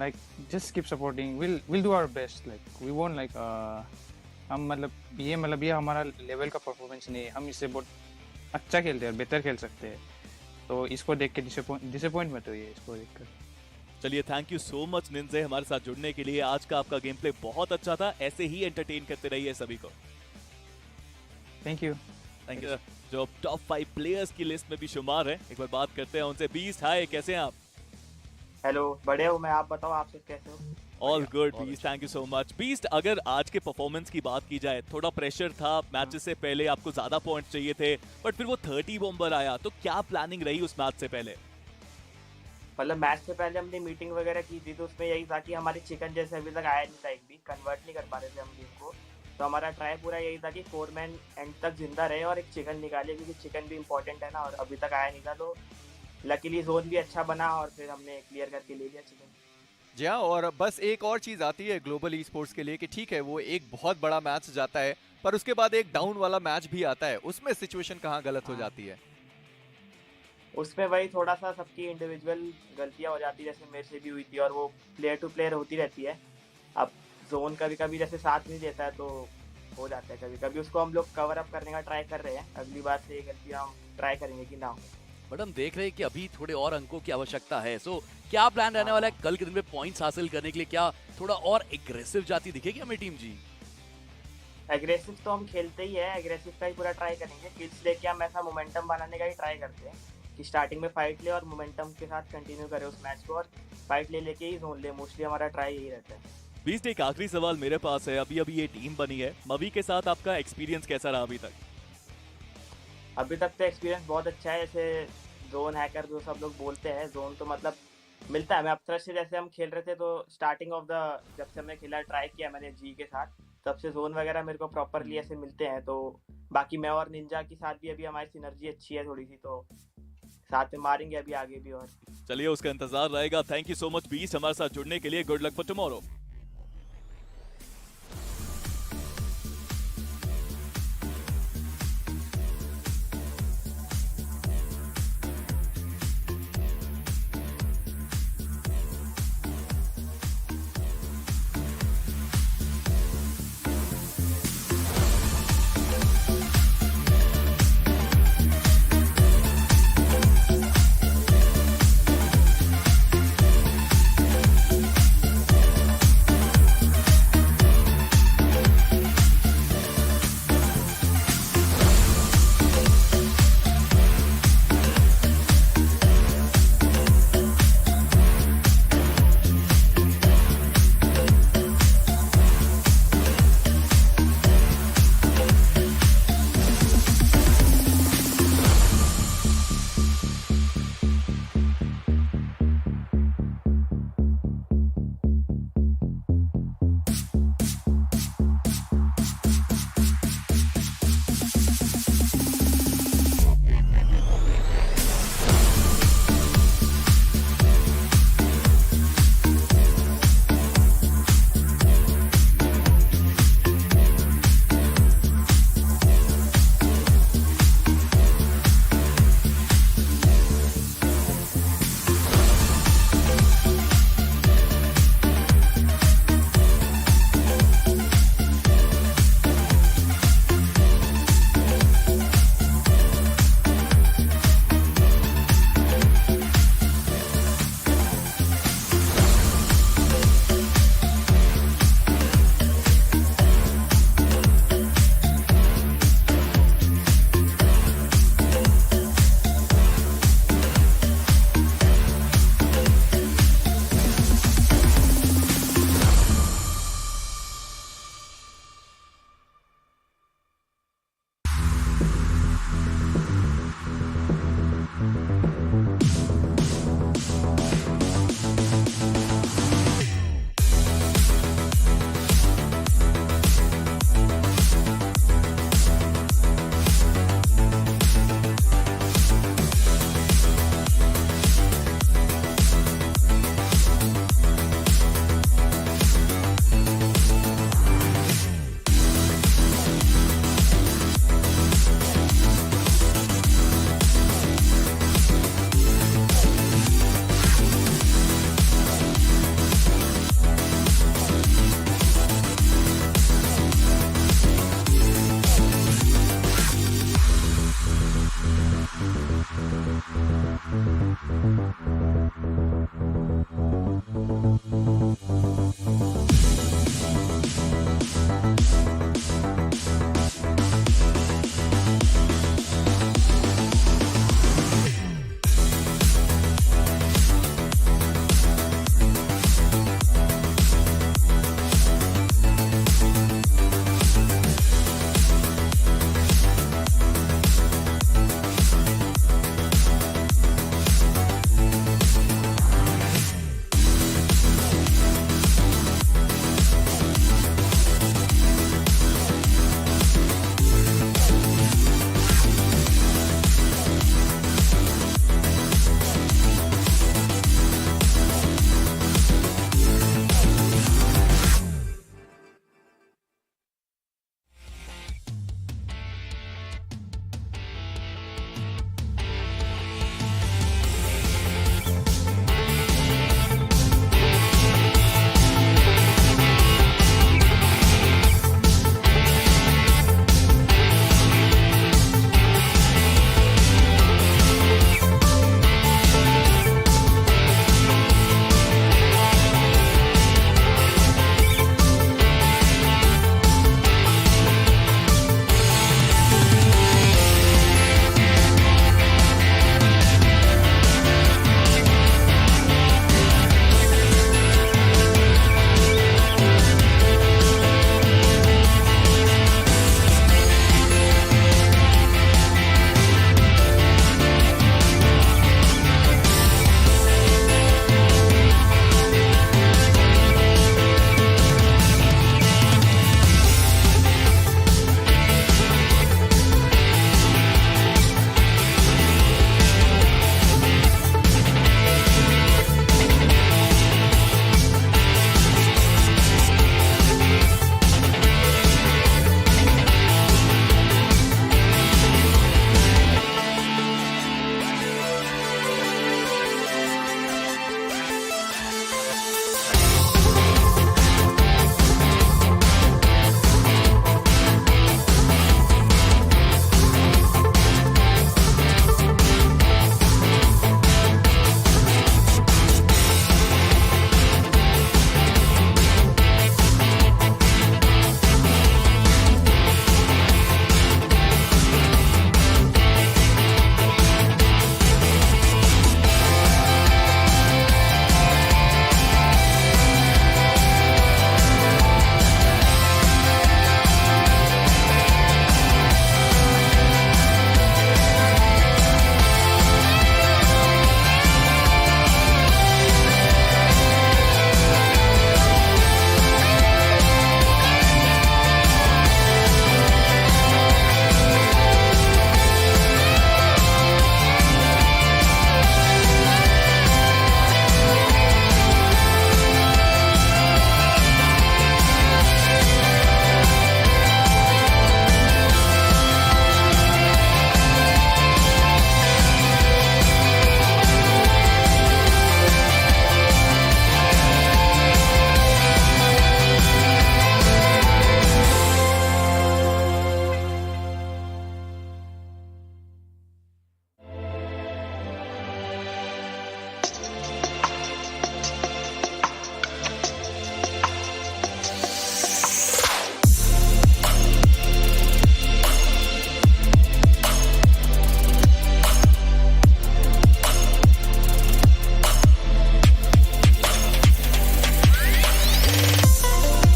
Like just keep supporting, we'll do our best, like we won't like हम मतलब ये हमारा level का performance नहीं है, हम इससे बहुत अच्छा खेलते हैं और बेहतर खेल सकते हैं, तो इसको देख के डिसअपॉइंट मत होइए इसको देखकर। चलिए, थैंक यू सो मच निंजे हमारे साथ जुड़ने के लिए। आज का आपका गेम प्ले बहुत अच्छा था, ऐसे ही एंटरटेन करते रहिए सभी को। Thank you. Thank you. जो टॉप 5 प्लेयर्स की लिस्ट में भी शुमार है, एक बार बात करते हैं उनसे। बीस्ट, हाय, कैसे हैं आप? हेलो, बढ़िया हूँ मैं, आप बताओ आप सब कैसे हो? All good beast, thank you so much. Beast, अगर आज के परफॉर्मेंस की बात की जाए, थोड़ा प्रेशर था, मैचेस से पहले आपको ज्यादा पॉइंट्स चाहिए थे, बट फिर वो 30 बॉम्बर आया, तो क्या प्लानिंग रही उस मैच से पहले? मतलब मैच से पहले हमने मीटिंग वगैरह की थी, तो उसमें यही था कि हमारे चिकन जैसे अभी तक आया नहीं था, एक भी कन्वर्ट नहीं कर पा रहे थे हम गेम को, तो हमारा ट्राई पूरा यही था कि 4 मैन एंड तक जिंदा रहे और एक चिकन निकाले, क्योंकि चिकन भी इंपॉर्टेंट है ना, और अभी तक आया नहीं था, तो लकीली जोन भी अच्छा बना और फिर हमने क्लियर करके ले लिया चिकन। जी हाँ, और बस एक और चीज आती है ग्लोबल ई स्पोर्ट्स के लिए कि ठीक है वो एक बहुत बड़ा मैच जाता है, पर उसके बाद एक डाउन वाला मैच भी आता है, उसमें सिचुएशन कहाँ गलत हो जाती है? उसमें वही थोड़ा सा सबकी इंडिविजुअल गलतियां हो जाती है, जैसे मेरे से भी हुई थी, और वो प्लेयर टू प्लेयर होती रहती है। अब जोन कभी कभी जैसे साथ नहीं देता है तो हो जाता है कभी कभी, उसको हम लोग कवर अप करने का ट्राई कर रहे हैं, अगली बार से ये गलतियां हम ट्राई करेंगे कि ना हो। बट हम देख रहे हैं कि अभी थोड़े और अंकों की आवश्यकता है, सो क्या प्लान रहने वाला है कल के दिन में पॉइंट्स हासिल करने के लिए? क्या थोड़ा और एग्रेसिव जाती दिखेगी हमें टीम? जी एग्रेसिव तो हम खेलते ही है, एग्रेसिव का ही पूरा ट्राई करेंगे, किल्स लेके हम ऐसा मोमेंटम बनाने का ही ट्राई करते हैं कि स्टार्टिंग में फाइट ले और मोमेंटम के साथ कंटिन्यू करें उस मैच को, और फाइट ले लेके ही जोन ले, मोस्टली हमारा ट्राई यही रहता है। बीस्ट, एक आखिरी सवाल मेरे पास है। अभी ये टीम बनी है, मवी के साथ आपका एक्सपीरियंस कैसा रहा अभी तक? अभी तक तो एक्सपीरियंस बहुत अच्छा है, जैसे जोन हैकर जो सब लोग बोलते हैं, जोन तो मतलब मिलता है। मैं अब से जैसे हम खेल रहे थे तो स्टार्टिंग ऑफ द जब से हमने खेला ट्राई किया मैंने जी के साथ, तब से जोन वगैरह मेरे को प्रॉपरली ऐसे मिलते हैं, तो बाकी मैं और निंजा के साथ भी अभी हमारी सिनर्जी अच्छी है थोड़ी सी, तो साथ में मारेंगे अभी आगे भी। और चलिए, उसका इंतजार रहेगा। Thank you so much beast हमारे साथ जुड़ने के लिए। Good luck for tomorrow.